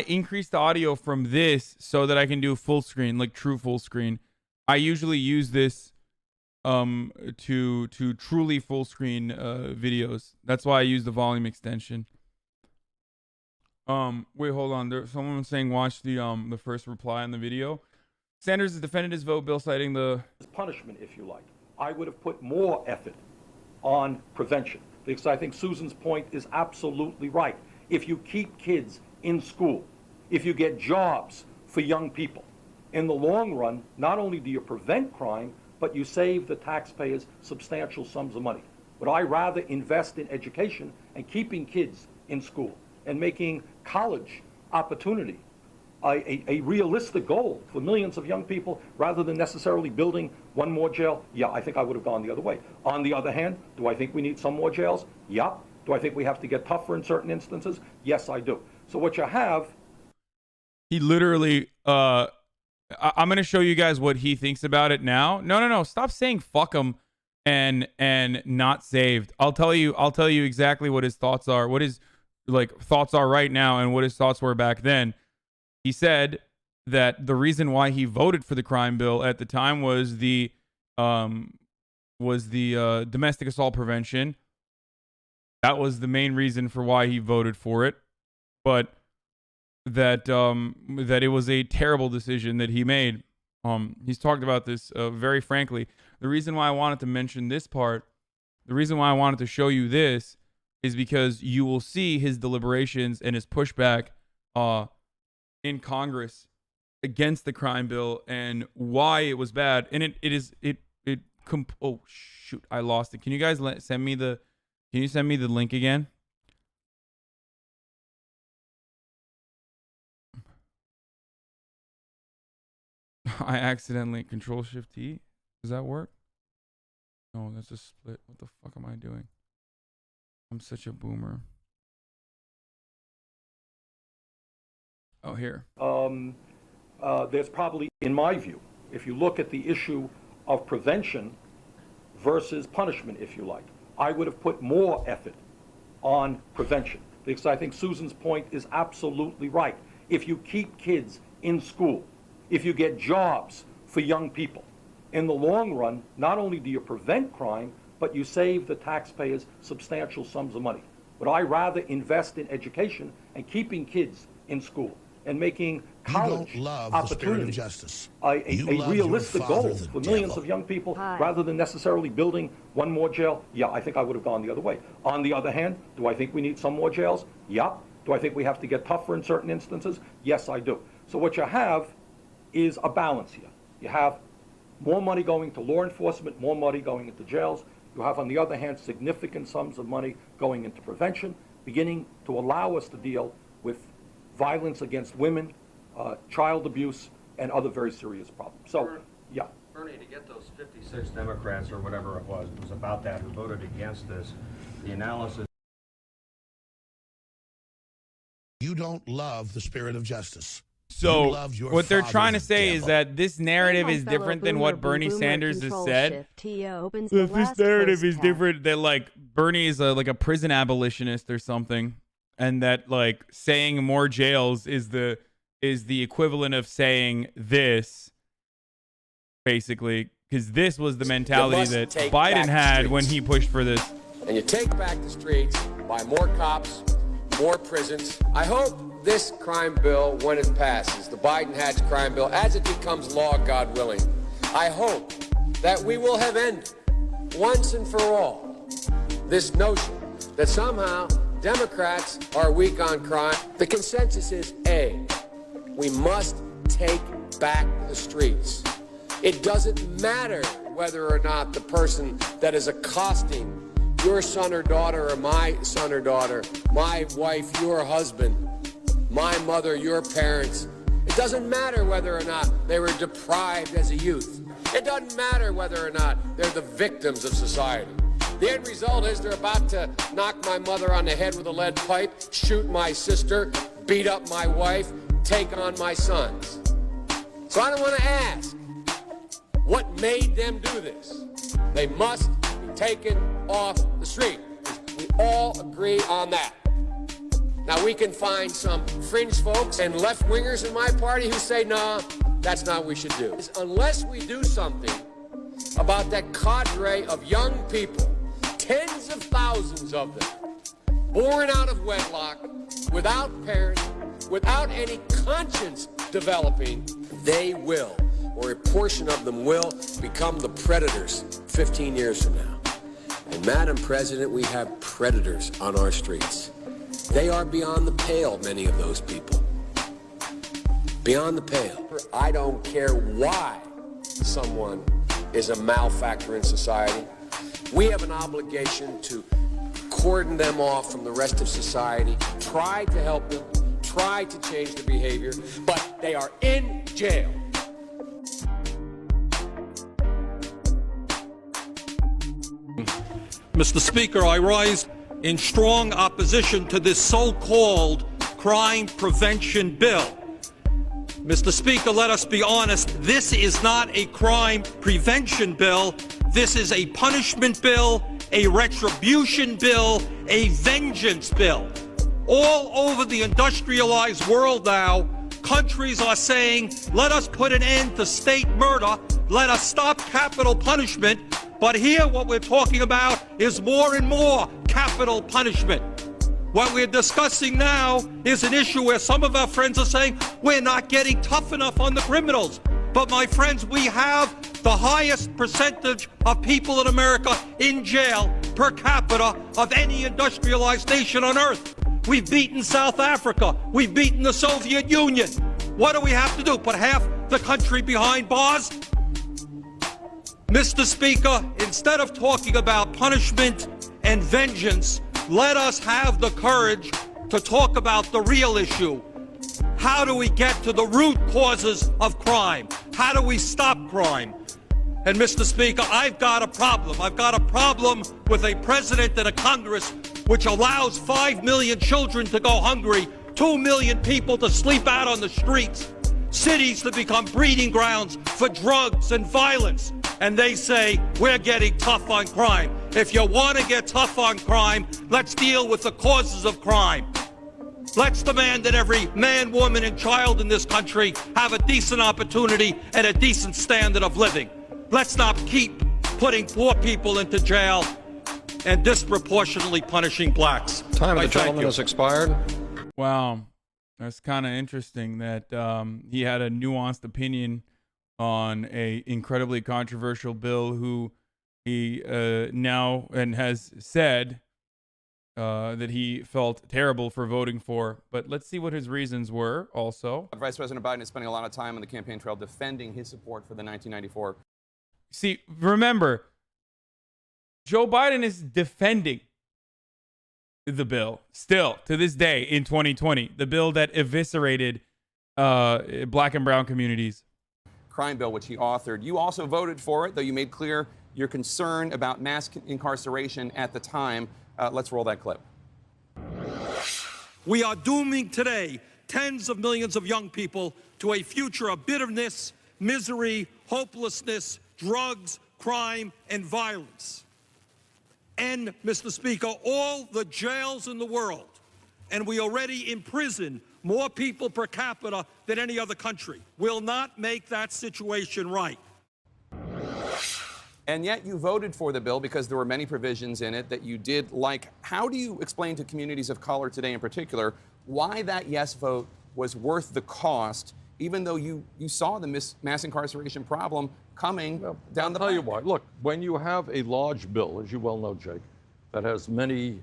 Speaker 2: increased the audio from this so that I can do full screen, like true full screen. I usually use this to truly full screen videos. That's why I use the volume extension. Wait, hold on. There's someone saying watch the first reply on the video. Sanders has defended his vote bill, citing the
Speaker 4: punishment, if you like. I would have put more effort on prevention, because I think Susan's point is absolutely right. If you keep kids in school, if you get jobs for young people, in the long run, not only do you prevent crime, but you save the taxpayers substantial sums of money. Would I rather invest in education and keeping kids in school and making college opportunity a realistic goal for millions of young people rather than necessarily building one more jail? Yeah, I think I would have gone the other way. On the other hand, do I think we need some more jails? Yeah. Do I think we have to get tougher in certain instances? Yes, I do. So what you have...
Speaker 2: He literally... I'm going to show you guys what he thinks about it now. No. Stop saying fuck him and not saved. I'll tell you exactly what his thoughts are. What his thoughts are right now and what his thoughts were back then. He said that the reason why he voted for the crime bill at the time was the domestic assault prevention. That was the main reason for why he voted for it. But that it was a terrible decision that he made. He's talked about this very frankly. The reason why I wanted to mention this part, the reason why I wanted to show you this, is because you will see his deliberations and his pushback in Congress against the crime bill and why it was bad. And oh shoot, I lost it. Can you guys send me the link again? I accidentally Control-Shift-T. Does that work? No, that's a split. What the fuck am I doing? I'm such a boomer. Oh, here.
Speaker 4: There's probably, in my view, if you look at the issue of prevention versus punishment, if you like, I would have put more effort on prevention, because I think Susan's point is absolutely right. If you keep kids in school, if you get jobs for young people, in the long run, not only do you prevent crime, but you save the taxpayers substantial sums of money. Would I rather invest in education and keeping kids in school and making college opportunity a realistic goal for millions of young people rather than necessarily building one more jail? Yeah, I think I would have gone the other way. On the other hand, do I think we need some more jails? Yeah. Do I think we have to get tougher in certain instances? Yes, I do. So what you have is a balance here. You have more money going to law enforcement, more money going into jails. You have, on the other hand, significant sums of money going into prevention, beginning to allow us to deal with violence against women, child abuse, and other very serious problems. So, yeah.
Speaker 6: Bernie, to get those 56 Democrats or whatever it was about that, who voted against this, the analysis.
Speaker 1: You don't love the spirit of justice.
Speaker 2: So what they're trying to say is that this narrative is different than what Bernie Sanders has said. This narrative is different, that like Bernie is like a prison abolitionist or something, and that like saying more jails is the equivalent of saying this, basically, because this was the mentality that Biden had when he pushed for this.
Speaker 5: And you take back the streets by more cops, more prisons. I hope this crime bill, when it passes, the Biden-Hatch crime bill, as it becomes law, God willing, I hope that we will have ended once and for all this notion that somehow Democrats are weak on crime. The consensus is A, we must take back the streets. It doesn't matter whether or not the person that is accosting your son or daughter or my son or daughter, my wife, your husband, my mother, your parents. It doesn't matter whether or not they were deprived as a youth. It doesn't matter whether or not they're the victims of society. The end result is they're about to knock my mother on the head with a lead pipe, shoot my sister, beat up my wife, take on my sons. So I don't want to ask, what made them do this? They must be taken off the street. We all agree on that. Now we can find some fringe folks and left-wingers in my party who say, nah, that's not what we should do. Unless we do something about that cadre of young people, tens of thousands of them, born out of wedlock, without parents, without any conscience developing, they will, or a portion of them will, become the predators 15 years from now. And Madam President, we have predators on our streets. They are beyond the pale, many of those people. Beyond the pale. I don't care why someone is a malefactor in society. We have an obligation to cordon them off from the rest of society, try to help them, try to change their behavior, but they are in jail.
Speaker 10: Mr. Speaker, I rise in strong opposition to this so-called crime prevention bill. Mr. Speaker, let us be honest, this is not a crime prevention bill. This is a punishment bill, a retribution bill, a vengeance bill. All over the industrialized world now, countries are saying, let us put an end to state murder, let us stop capital punishment. But here what we're talking about is more and more capital punishment. What we're discussing now is an issue where some of our friends are saying we're not getting tough enough on the criminals. But my friends, we have the highest percentage of people in America in jail per capita of any industrialized nation on earth. We've beaten South Africa. We've beaten the Soviet Union. What do we have to do? Put half the country behind bars? Mr. Speaker, instead of talking about punishment and vengeance, let us have the courage to talk about the real issue. How do we get to the root causes of crime? How do we stop crime? And Mr. Speaker, I've got a problem. I've got a problem with a president and a Congress which allows 5 million children to go hungry, 2 million people to sleep out on the streets, cities to become breeding grounds for drugs and violence. And they say, we're getting tough on crime. If you want to get tough on crime, let's deal with the causes of crime. Let's demand that every man, woman, and child in this country have a decent opportunity and a decent standard of living. Let's not keep putting poor people into jail and disproportionately punishing blacks.
Speaker 11: Time of the gentleman has expired.
Speaker 2: Wow. That's kind of interesting that he had a nuanced opinion on a incredibly controversial bill who he now and has said that he felt terrible for voting for. But let's see what his reasons were also.
Speaker 12: Vice President Biden is spending a lot of time on the campaign trail defending his support for the 1994.
Speaker 2: See, remember, Joe Biden is defending the bill still to this day in 2020, the bill that eviscerated black and brown communities.
Speaker 12: Crime bill, which he authored. You also voted for it, though you made clear your concern about mass incarceration at the time. Let's roll that clip.
Speaker 10: We are dooming today tens of millions of young people to a future of bitterness, misery, hopelessness, drugs, crime, and violence. And, Mr. Speaker, all the jails in the world, and we already imprison more people per capita than any other country, will not make that situation right.
Speaker 12: And yet you voted for the bill because there were many provisions in it that you did like. How do you explain to communities of color today in particular why that yes vote was worth the cost, even though you saw the mass incarceration problem coming down the pipe?
Speaker 11: I'll tell you what, look, when you have a large bill, as you well know, Jake, that has many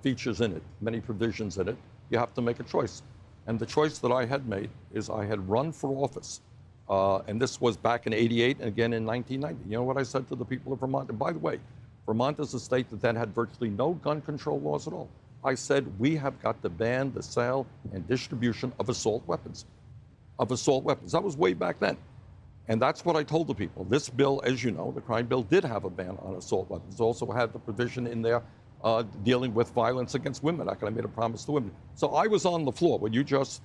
Speaker 11: features in it, many provisions in it, you have to make a choice. And the choice that I had made is I had run for office. And this was back in '88 and again in 1990. You know what I said to the people of Vermont? And by the way, Vermont is a state that then had virtually no gun control laws at all. I said, we have got to ban the sale and distribution of assault weapons. That was way back then. And that's what I told the people. This bill, as you know, the crime bill did have a ban on assault weapons. It also had the provision in there dealing with violence against women. I made a promise to women. So I was on the floor. What you just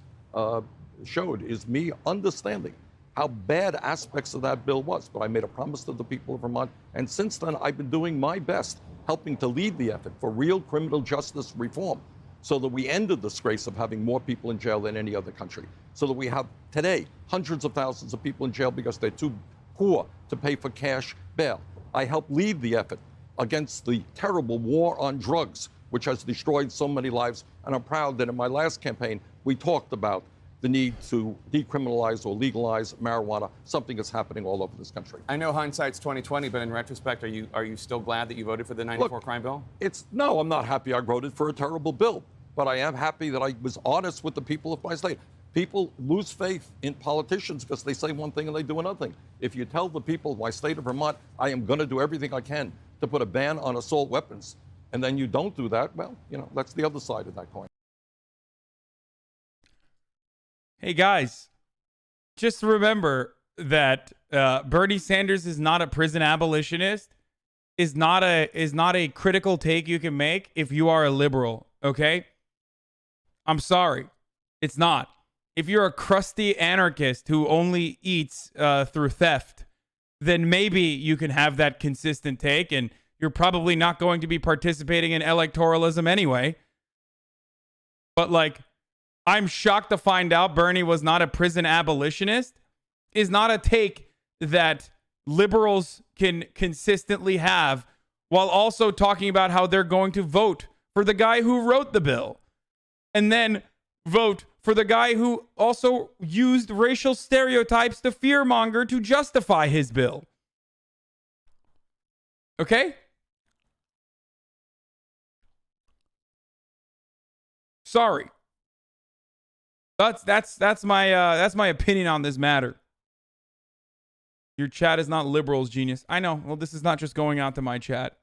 Speaker 11: showed is me understanding how bad aspects of that bill was. But I made a promise to the people of Vermont. And since then, I've been doing my best, helping to lead the effort for real criminal justice reform, so that we end the disgrace of having more people in jail than any other country, so that we have today hundreds of thousands of people in jail because they're too poor to pay for cash bail. I helped lead the effort against the terrible war on drugs, which has destroyed so many lives. And I'm proud that in my last campaign, we talked about the need to decriminalize or legalize marijuana, something that's happening all over this country.
Speaker 12: I know hindsight's 20/20, but in retrospect, are you still glad that you voted for the 94 crime bill?
Speaker 11: No, I'm not happy I voted for a terrible bill, but I am happy that I was honest with the people of my state. People lose faith in politicians because they say one thing and they do another thing. If you tell the people of my state of Vermont, I am going to do everything I can to put a ban on assault weapons, and then you don't do that, well, that's the other side of that coin.
Speaker 2: Hey guys, just remember that Bernie Sanders is not a prison abolitionist, is not a critical take you can make if you are a liberal, okay? I'm sorry. It's not. If you're a crusty anarchist who only eats through theft, then maybe you can have that consistent take, and you're probably not going to be participating in electoralism anyway. But like, I'm shocked to find out Bernie was not a prison abolitionist is not a take that liberals can consistently have, while also talking about how they're going to vote for the guy who wrote the bill and then vote for the guy who also used racial stereotypes to fearmonger to justify his bill. Okay? Sorry. That's my opinion on this matter. Your chat is not liberals, genius. I know. Well, this is not just going out to my chat.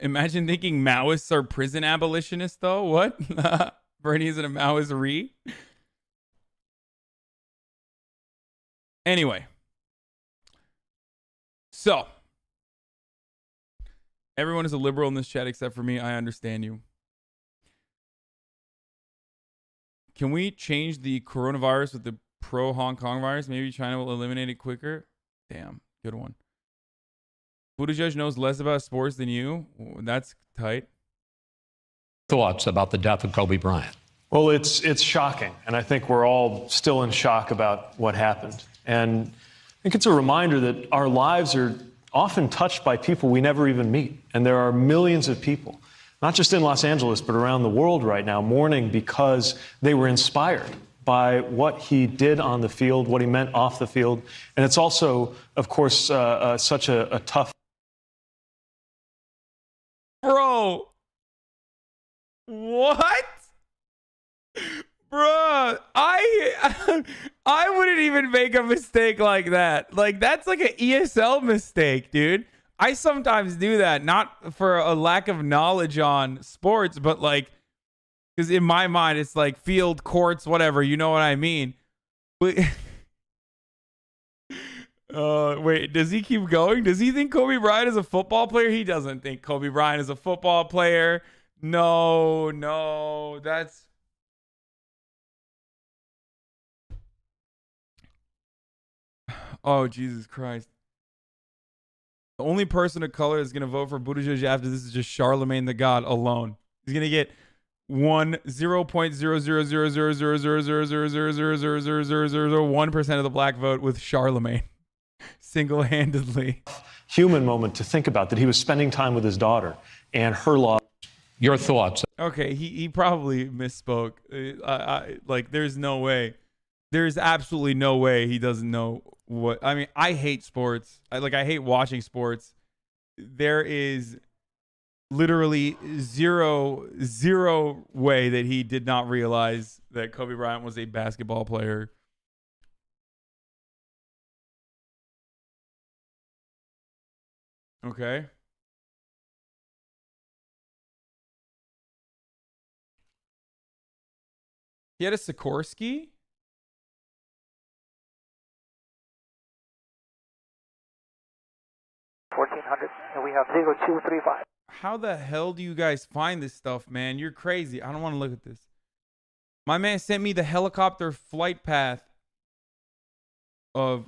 Speaker 2: Imagine thinking Maoists are prison abolitionists, though. What? Bernie isn't a Maoist. Anyway. So. Everyone is a liberal in this chat except for me. I understand you. Can we change the coronavirus with the pro-Hong Kong virus? Maybe China will eliminate it quicker. Damn, good one. Buttigieg knows less about sports than you. That's tight.
Speaker 8: Thoughts about the death of Kobe Bryant?
Speaker 7: Well, it's shocking, and I think we're all still in shock about what happened. And I think it's a reminder that our lives are often touched by people we never even meet. And there are millions of people, not just in Los Angeles, but around the world right now, mourning because they were inspired by what he did on the field, what he meant off the field. And it's also, of course, such a tough...
Speaker 2: Bro. What? Bruh, I wouldn't even make a mistake like that. Like, that's like an ESL mistake, dude. I sometimes do that, not for a lack of knowledge on sports, but like, because in my mind, it's like field, courts, whatever. You know what I mean? Wait, does he keep going? Does he think Kobe Bryant is a football player? He doesn't think Kobe Bryant is a football player. No, that's... Oh, Jesus Christ. The only person of color that's going to vote for Buttigieg after this is just Charlemagne the God alone. He's going to get 0.000000000000001% of the black vote with Charlemagne. Single-handedly.
Speaker 7: Human moment to think about, that he was spending time with his daughter and her loss.
Speaker 8: Your thoughts?
Speaker 2: Okay, he probably misspoke. Like, there's no way. There's absolutely no way he doesn't know what... I mean, I hate sports. I hate watching sports. There is literally zero way that he did not realize that Kobe Bryant was a basketball player. Okay. He had a Sikorsky?
Speaker 23: 1400, and we have 0235.
Speaker 2: How the hell do you guys find this stuff, man? You're crazy. I don't want to look at this. My man sent me the helicopter flight path of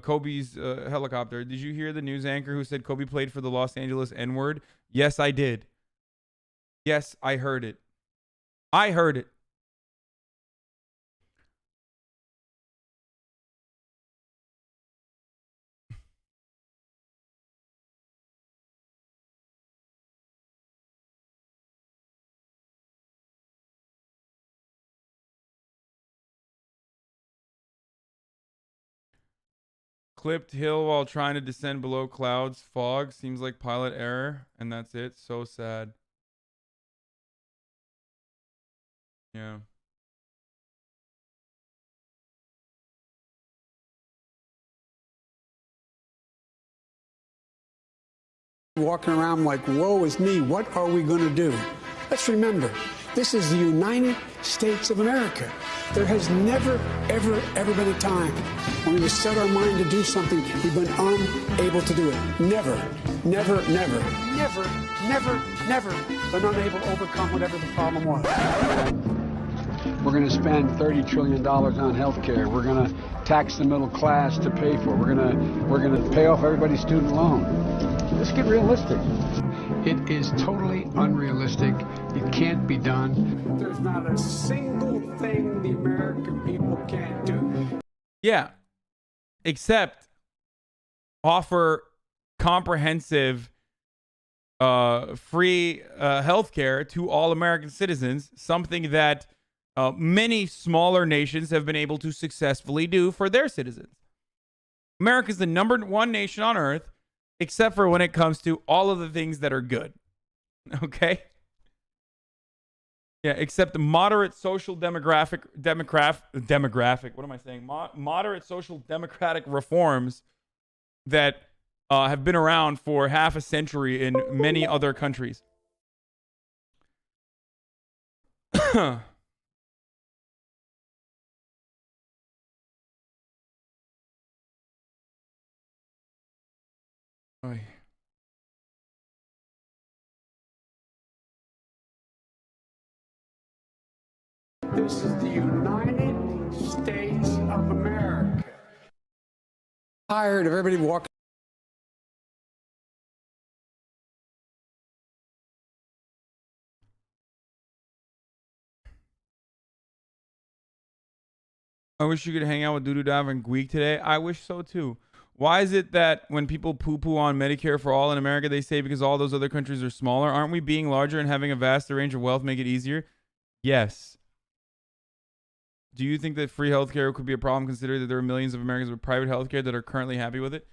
Speaker 2: Kobe's helicopter. Did you hear the news anchor who said Kobe played for the Los Angeles N-word? Yes, I did. Yes, I heard it. I heard it. Clipped hill while trying to descend below clouds. Fog. Seems like pilot error. And that's it. So sad. Yeah.
Speaker 9: Walking around like, woe is me. What are we going to do? Let's remember, this is the United States of America. There has never, ever, ever been a time when we set our mind to do something we've been unable to do it. Never, never, never, never, never, never been unable to overcome whatever the problem was. We're going to spend $30 trillion on health care. We're going to tax the middle class to pay for it. We're going to pay off everybody's student loan. Let's get realistic. It is totally unrealistic. It can't be done. There's not a single thing the American people can't do.
Speaker 2: Yeah. Except offer comprehensive free health care to all American citizens, something that many smaller nations have been able to successfully do for their citizens. America is the #1 nation on earth, except for when it comes to all of the things that are good. Okay? Yeah, except the moderate social demographic, what am I saying? Moderate social democratic reforms that have been around for half a century in many other countries. Oy.
Speaker 9: This is the United States of America. Tired of everybody walking.
Speaker 2: I wish you could hang out with Doodoo Dive and Gweek today. I wish so too. Why is it that when people poo-poo on Medicare for all in America, they say because all those other countries are smaller? Aren't we being larger and having a vaster range of wealth make it easier? Yes. Do you think that free healthcare could be a problem considering that there are millions of Americans with private healthcare that are currently happy with it?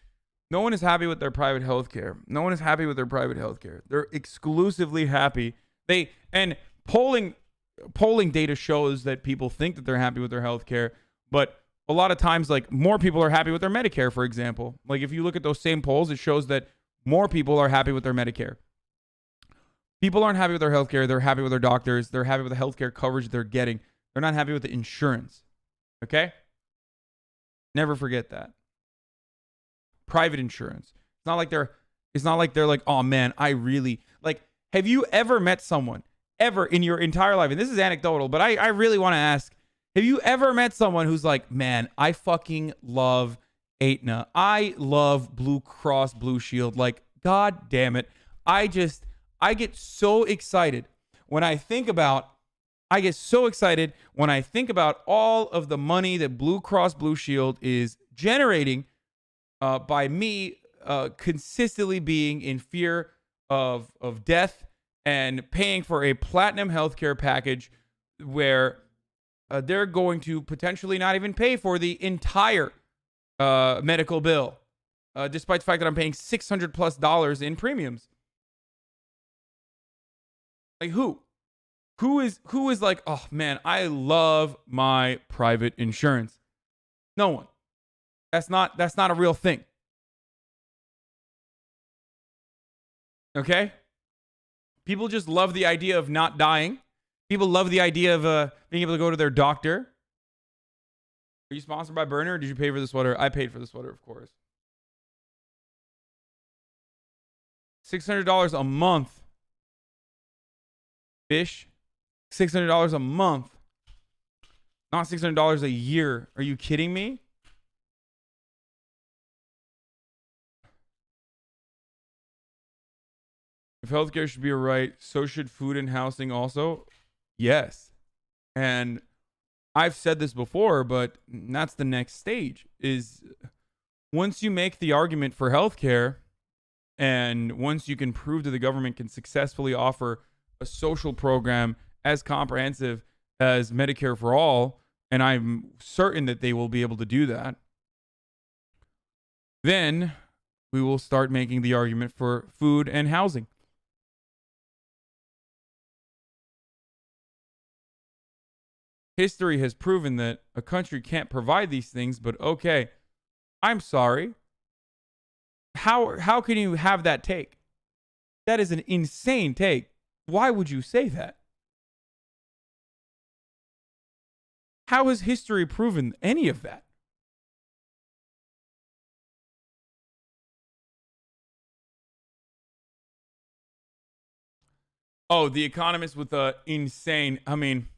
Speaker 2: No one is happy with their private healthcare. No one is happy with their private healthcare. They're exclusively happy. Polling data shows that people think that they're happy with their healthcare, but a lot of times, like, more people are happy with their Medicare, for example. Like, if you look at those same polls, it shows that more people are happy with their Medicare. People aren't happy with their healthcare. They're happy with their doctors. They're happy with the healthcare coverage they're getting. They're not happy with the insurance. Okay? Never forget that. Private insurance. It's not like they're like, oh man, I really like. Have you ever met someone ever in your entire life? And this is anecdotal, but I really want to ask. Have you ever met someone who's like, man, I fucking love Aetna. I love Blue Cross Blue Shield. Like, God damn it. I get so excited when I think about all of the money that Blue Cross Blue Shield is generating by me consistently being in fear of death and paying for a platinum healthcare package where they're going to potentially not even pay for the entire medical bill, despite the fact that I'm paying $600+ in premiums. Like who? Who is like, oh man, I love my private insurance? No one. That's not a real thing. Okay? People just love the idea of not dying. People love the idea of being able to go to their doctor. Are you sponsored by Burner or did you pay for the sweater? I paid for the sweater, of course. $600 a month. Fish. $600 a month. Not $600 a year. Are you kidding me? If healthcare should be a right, so should food and housing also. Yes. And I've said this before, but that's the next stage is once you make the argument for healthcare and once you can prove that the government can successfully offer a social program as comprehensive as Medicare for all, and I'm certain that they will be able to do that, then we will start making the argument for food and housing. History has proven that a country can't provide these things, but okay, I'm sorry. How can you have that take? That is an insane take. Why would you say that? How has history proven any of that? Oh, the Economist with the insane, I mean,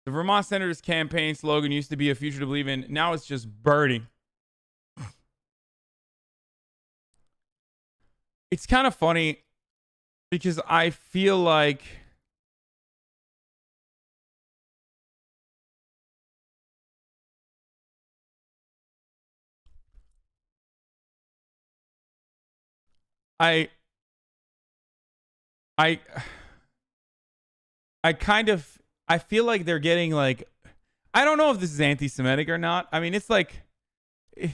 Speaker 2: the Vermont Senator's campaign slogan used to be a future to believe in. Now it's just burning. It's kind of funny because I feel like I feel like they're getting like, I don't know if this is anti-Semitic or not. I mean, it's like, it's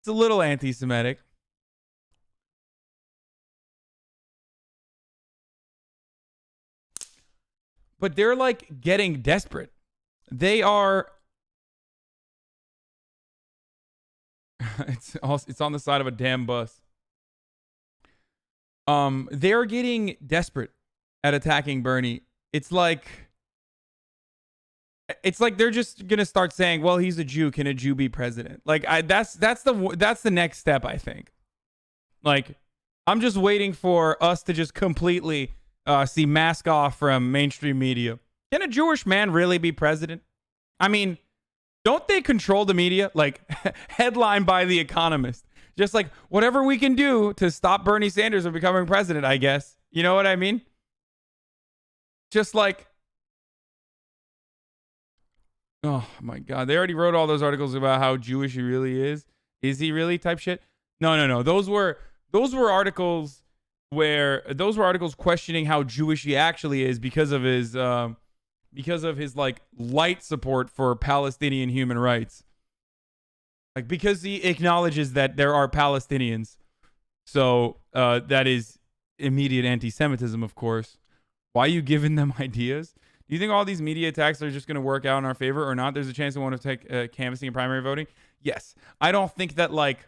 Speaker 2: a little anti-Semitic. But they're like getting desperate. They are. It's on the side of a damn bus. They're getting desperate at attacking Bernie. It's like they're just gonna start saying, "Well, he's a Jew. Can a Jew be president?" Like, that's the next step, I think. Like, I'm just waiting for us to just completely see mask off from mainstream media. Can a Jewish man really be president? I mean, don't they control the media? Like, headline by The Economist. Just like, whatever we can do to stop Bernie Sanders from becoming president, I guess. You know what I mean? Just like, oh my God. They already wrote all those articles about how Jewish he really is. Is he really type shit? No. Those were articles questioning how Jewish he actually is because of his like light support for Palestinian human rights. Like, because he acknowledges that there are Palestinians. So that is immediate anti-Semitism, of course. Why are you giving them ideas? Do you think all these media attacks are just going to work out in our favor or not? There's a chance they want to take canvassing and primary voting. Yes. I don't think that, like,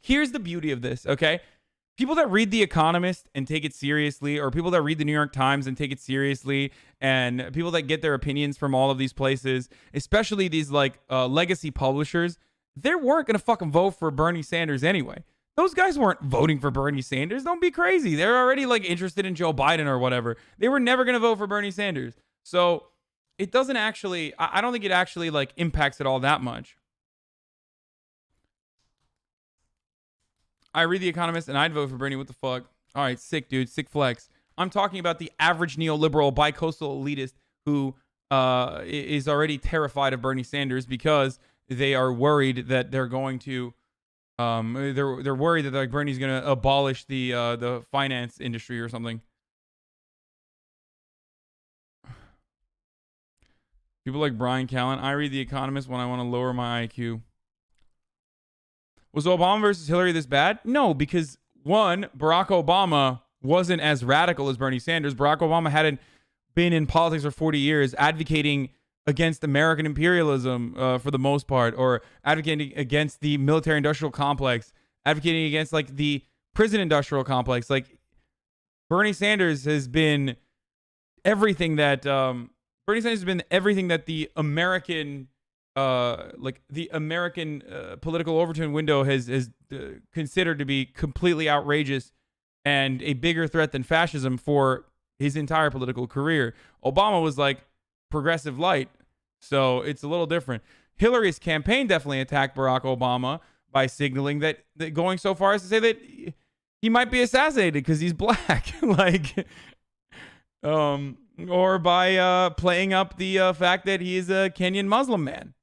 Speaker 2: here's the beauty of this, okay? People that read The Economist and take it seriously, or people that read the New York Times and take it seriously, and people that get their opinions from all of these places, especially these, like, legacy publishers, they weren't going to fucking vote for Bernie Sanders anyway. Those guys weren't voting for Bernie Sanders. Don't be crazy. They're already, like, interested in Joe Biden or whatever. They were never going to vote for Bernie Sanders. So it doesn't actually, I don't think it actually, like, impacts it all that much. I read The Economist and I'd vote for Bernie. What the fuck? All right, sick, dude. Sick flex. I'm talking about the average neoliberal bicoastal elitist who is already terrified of Bernie Sanders because they are worried that they're going to, they're worried that, like, Bernie's going to abolish the finance industry or something. People like Brian Callen. I read The Economist when I want to lower my IQ. Was Obama versus Hillary this bad? No, because one, Barack Obama wasn't as radical as Bernie Sanders. Barack Obama hadn't been in politics for 40 years advocating against American imperialism for the most part, or advocating against the military-industrial complex, advocating against like the prison-industrial complex. Like Bernie Sanders has been everything that the American political Overton window has considered to be completely outrageous and a bigger threat than fascism for his entire political career. Obama was like progressive light, so it's a little different. Hillary's campaign definitely attacked Barack Obama by signaling that going so far as to say that he might be assassinated because he's black, or by playing up the fact that he is a Kenyan Muslim man.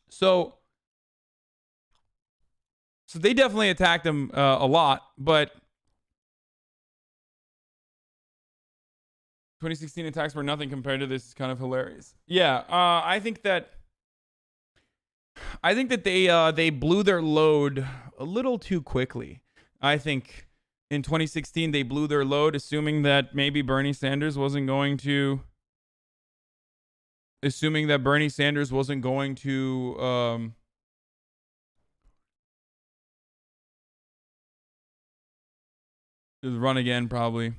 Speaker 2: So they definitely attacked him a lot, but 2016 attacks were nothing compared to this. It's kind of hilarious. Yeah, I think that they blew their load a little too quickly. I think in 2016 they blew their load, assuming that maybe Bernie Sanders wasn't going to run again, probably.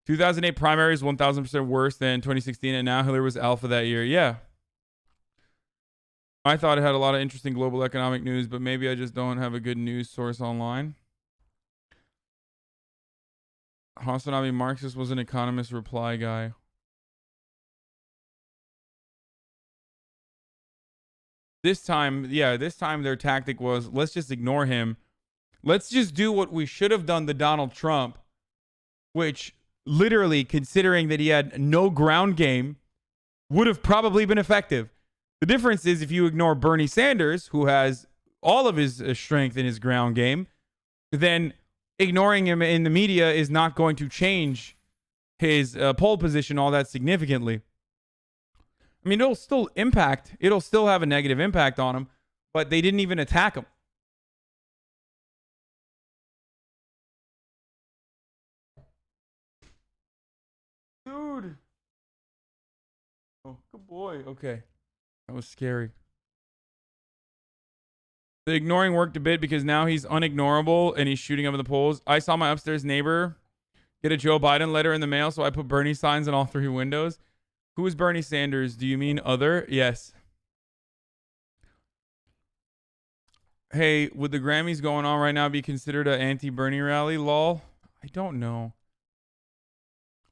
Speaker 2: 2008 primaries 1,000% worse than 2016, and now Hillary was alpha that year. Yeah. I thought it had a lot of interesting global economic news, but maybe I just don't have a good news source online. HasanAbi Marxist was an economist reply guy. This time their tactic was, let's just ignore him. Let's just do what we should have done to Donald Trump, which literally, considering that he had no ground game, would have probably been effective. The difference is if you ignore Bernie Sanders, who has all of his strength in his ground game, then ignoring him in the media is not going to change his poll position all that significantly. I mean, it'll still have a negative impact on him, but they didn't even attack him. Dude. Oh, good boy. Okay. That was scary. The ignoring worked a bit because now he's unignorable and he's shooting up in the polls. I saw my upstairs neighbor get a Joe Biden letter in the mail, so I put Bernie signs on all 3 windows. Who is Bernie Sanders? Do you mean other? Yes. Hey, would the Grammys going on right now be considered an anti-Bernie rally? Lol. I don't know.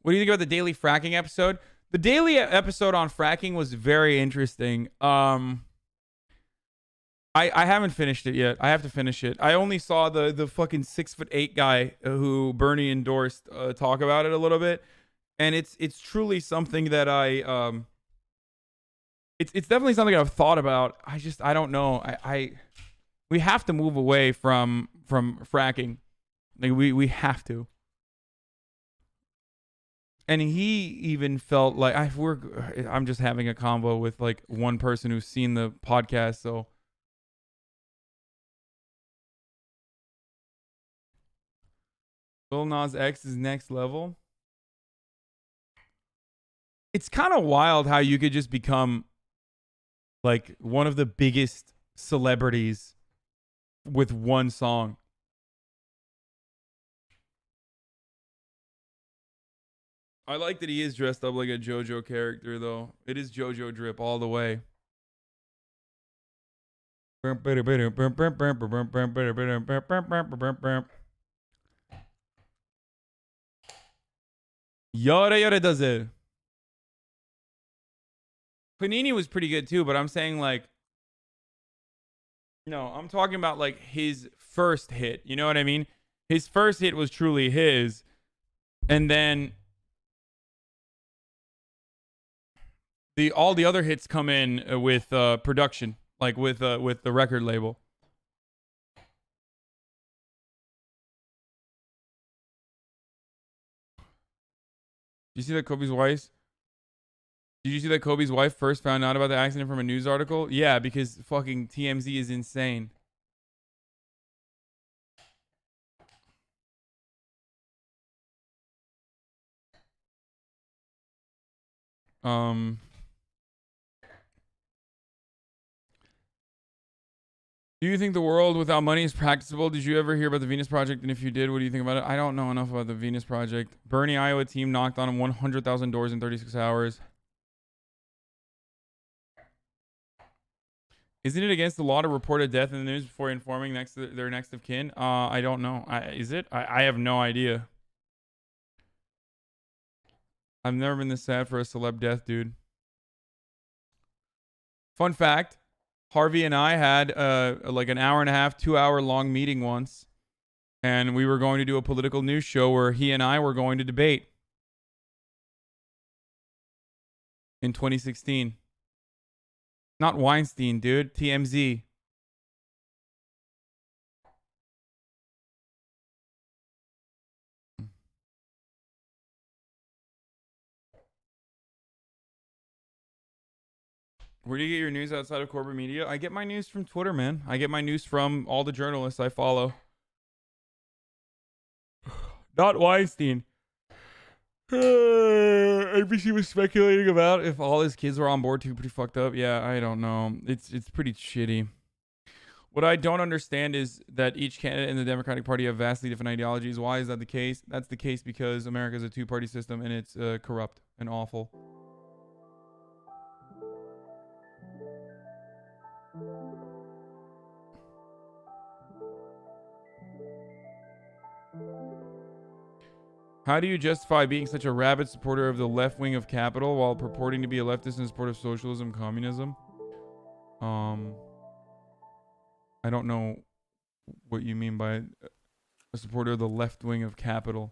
Speaker 2: What do you think about the daily fracking episode? The daily episode on fracking was very interesting. I haven't finished it yet. I have to finish it. I only saw the fucking 6'8" guy who Bernie endorsed talk about it a little bit, and it's truly something that it's definitely something I've thought about. I don't know. We have to move away from fracking. Like we have to. And he even felt like I'm just having a convo with like one person who's seen the podcast, so. Lil Nas X is next level. It's kind of wild how you could just become like one of the biggest celebrities with one song. I like that he is dressed up like a JoJo character, though. It is JoJo drip all the way. Yada does it. Panini was pretty good too, but I'm saying like, no, I'm talking about like his first hit. You know what I mean? His first hit was truly his, and then all the other hits come in with production, like with the record label. Did you see that Kobe's wife? Did you see that Kobe's wife first found out about the accident from a news article? Yeah, because fucking TMZ is insane. Do you think the world without money is practicable? Did you ever hear about the Venus Project? And if you did, what do you think about it? I don't know enough about the Venus Project. Bernie, Iowa team knocked on 100,000 doors in 36 hours. Isn't it against the law to report a death in the news before informing their next of kin? I don't know. Is it? I have no idea. I've never been this sad for a celeb death, dude. Fun fact. Harvey and I had like an hour and a half, 2 hour long meeting once. And we were going to do a political news show where he and I were going to debate. In 2016. Not Weinstein, dude. TMZ. Where do you get your news outside of corporate media? I get my news from Twitter, man. I get my news from all the journalists I follow. Not Weinstein. ABC was speculating about if all his kids were on board too. Pretty fucked up. Yeah, I don't know. It's pretty shitty. What I don't understand is that each candidate in the Democratic Party have vastly different ideologies. Why is that the case? That's the case because America is a two-party system and it's corrupt and awful. How do you justify being such a rabid supporter of the left wing of capital while purporting to be a leftist in support of socialism, communism? I don't know what you mean by a supporter of the left wing of capital.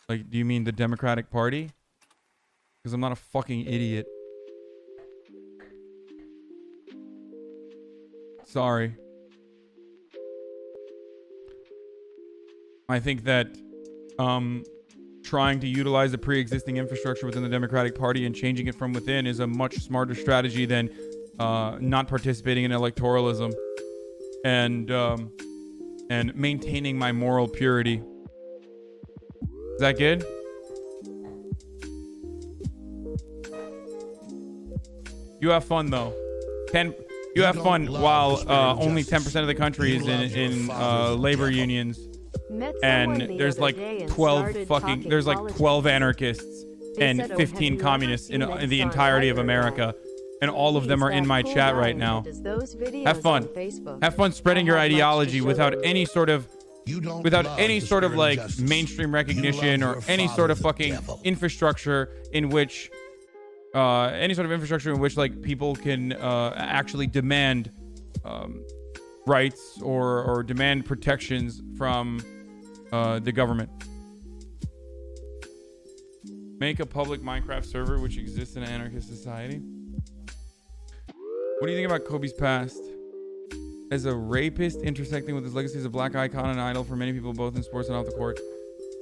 Speaker 2: Like, do you mean the Democratic Party? Because I'm not a fucking idiot. Sorry. I think that trying to utilize the pre-existing infrastructure within the Democratic Party and changing it from within is a much smarter strategy than not participating in electoralism and maintaining my moral purity. Is that good? You have fun though. You have fun while only 10% of the country is in labor unions. And there's like 12 fucking, there's like 12 anarchists and 15 communists in the entirety of America. And all of them are in my chat right now. Have fun. Have fun spreading your ideology without any sort of like mainstream recognition or any sort of fucking infrastructure in which like people can actually demand rights or demand protections from the government. Make a public Minecraft server which exists in an anarchist society. What do you think about Kobe's past? As a rapist intersecting with his legacy as a black icon and idol for many people both in sports and off the court.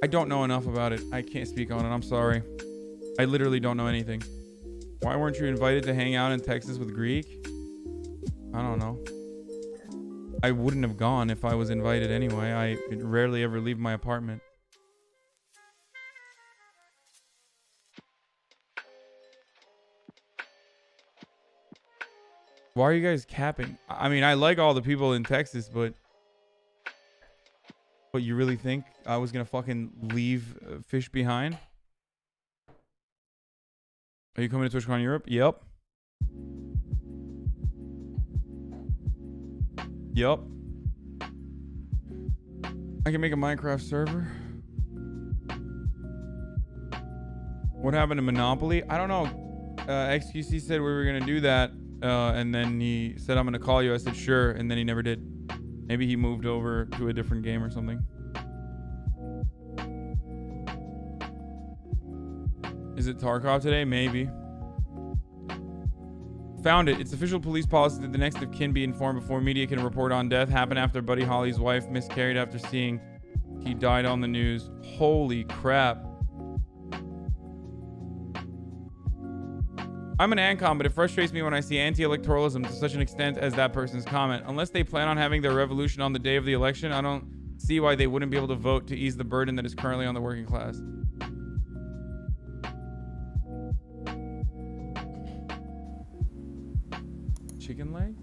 Speaker 2: I don't know enough about it. I can't speak on it. I'm sorry. I literally don't know anything. Why weren't you invited to hang out in Texas with Greek? I don't know. I wouldn't have gone if I was invited anyway. I rarely ever leave my apartment. Why are you guys capping? I mean, I like all the people in Texas, but you really think I was gonna fucking leave fish behind? Are you coming to TwitchCon Europe? Yep. Yup. I can make a Minecraft server. What happened to Monopoly? I don't know. XQC said we were going to do that. And then he said, I'm going to call you. I said, sure. And then he never did. Maybe he moved over to a different game or something. Is it Tarkov today? Maybe. Found it. It's official police policy that the next of kin be informed before media can report on death. Happened after Buddy Holly's wife miscarried after seeing he died on the news. Holy crap. I'm an ANCOM, but it frustrates me when I see anti-electoralism to such an extent as that person's comment. Unless they plan on having their revolution on the day of the election, I don't see why they wouldn't be able to vote to ease the burden that is currently on the working class. chicken leg?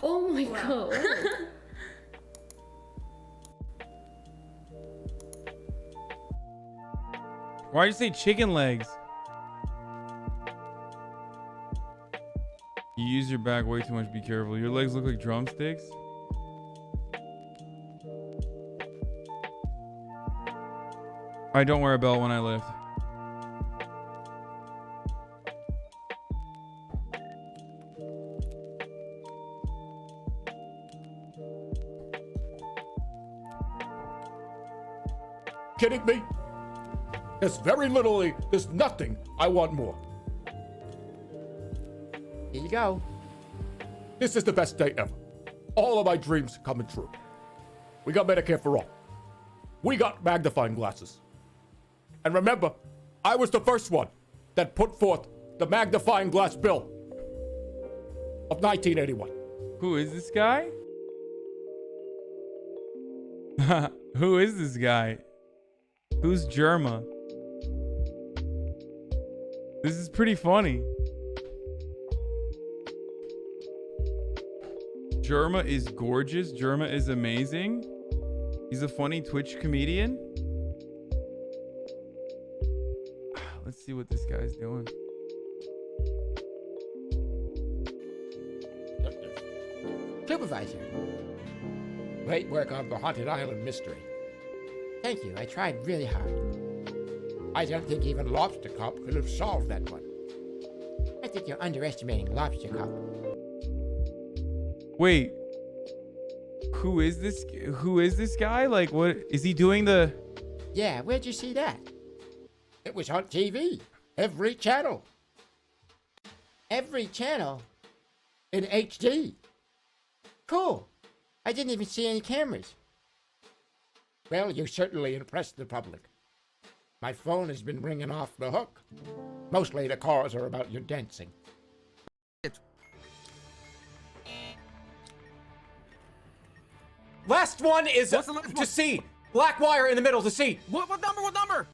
Speaker 13: Oh my god.
Speaker 2: Why'd you say chicken legs? You use your back way too much. Be careful. Your legs look like drumsticks. I don't wear a belt when I lift.
Speaker 14: Kidding me? There's nothing I want more.
Speaker 18: Here you go.
Speaker 14: This is the best day ever. All of my dreams coming true. We got Medicare for all. We got magnifying glasses. And remember, I was the first one that put forth the magnifying glass bill of 1981.
Speaker 2: Who is this guy? Who is this guy? Who's Jerma? This is pretty funny. Jerma is gorgeous. Jerma is amazing. He's a funny Twitch comedian. Let's see what this guy's doing.
Speaker 18: Supervisor. Great work on the Haunted Island mystery. Thank you. I tried really hard. I don't think even Lobster Cop could have solved that one. I think you're underestimating Lobster Cop.
Speaker 2: Wait. Who is this? Who is this guy? Like, what is he doing?
Speaker 18: Yeah, where'd you see that? It was on TV. Every channel. Every channel in HD. Cool. I didn't even see any cameras. Well, you certainly impressed the public. My phone has been ringing off the hook. Mostly the calls are about your dancing.
Speaker 24: Last one is to C. Black wire in the middle to C.
Speaker 12: What number? What number?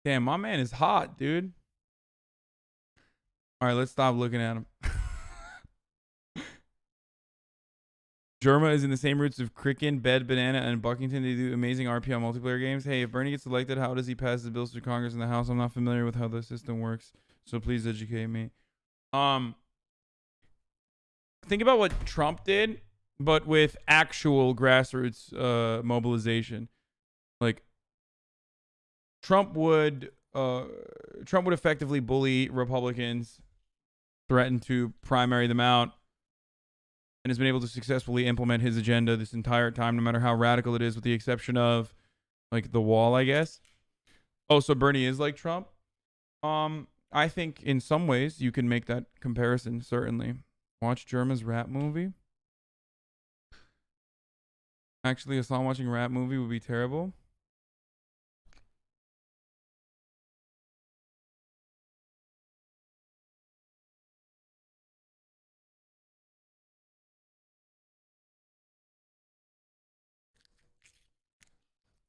Speaker 2: Damn, my man is hot, dude. All right, let's stop looking at him. Jerma is in the same roots of Cricken, Bed, Banana, and Buckington. They do amazing RPL multiplayer games. Hey, if Bernie gets elected, how does he pass the bills through Congress and the House? I'm not familiar with how the system works, so please educate me. Think about what Trump did, but with actual grassroots mobilization. Like Trump would effectively bully Republicans, threaten to primary them out, and has been able to successfully implement his agenda this entire time, no matter how radical it is, with the exception of like the wall, I guess. Oh, so Bernie is like Trump? I think in some ways you can make that comparison, certainly. Watch Jerma's rap movie. Actually, Hasan watching a rap movie would be terrible.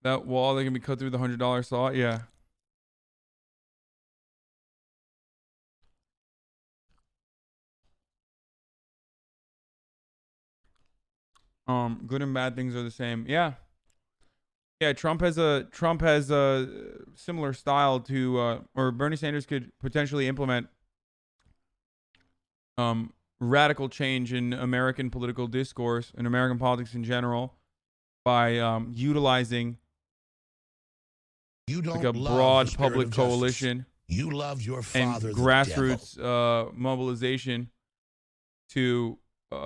Speaker 2: That wall that can be cut through the $100 saw, yeah. Good and bad things are the same. Yeah. Yeah, Trump has a similar style to or Bernie Sanders could potentially implement radical change in American political discourse and American politics in general by utilizing like a broad public coalition.
Speaker 1: You love your father,
Speaker 2: and grassroots mobilization to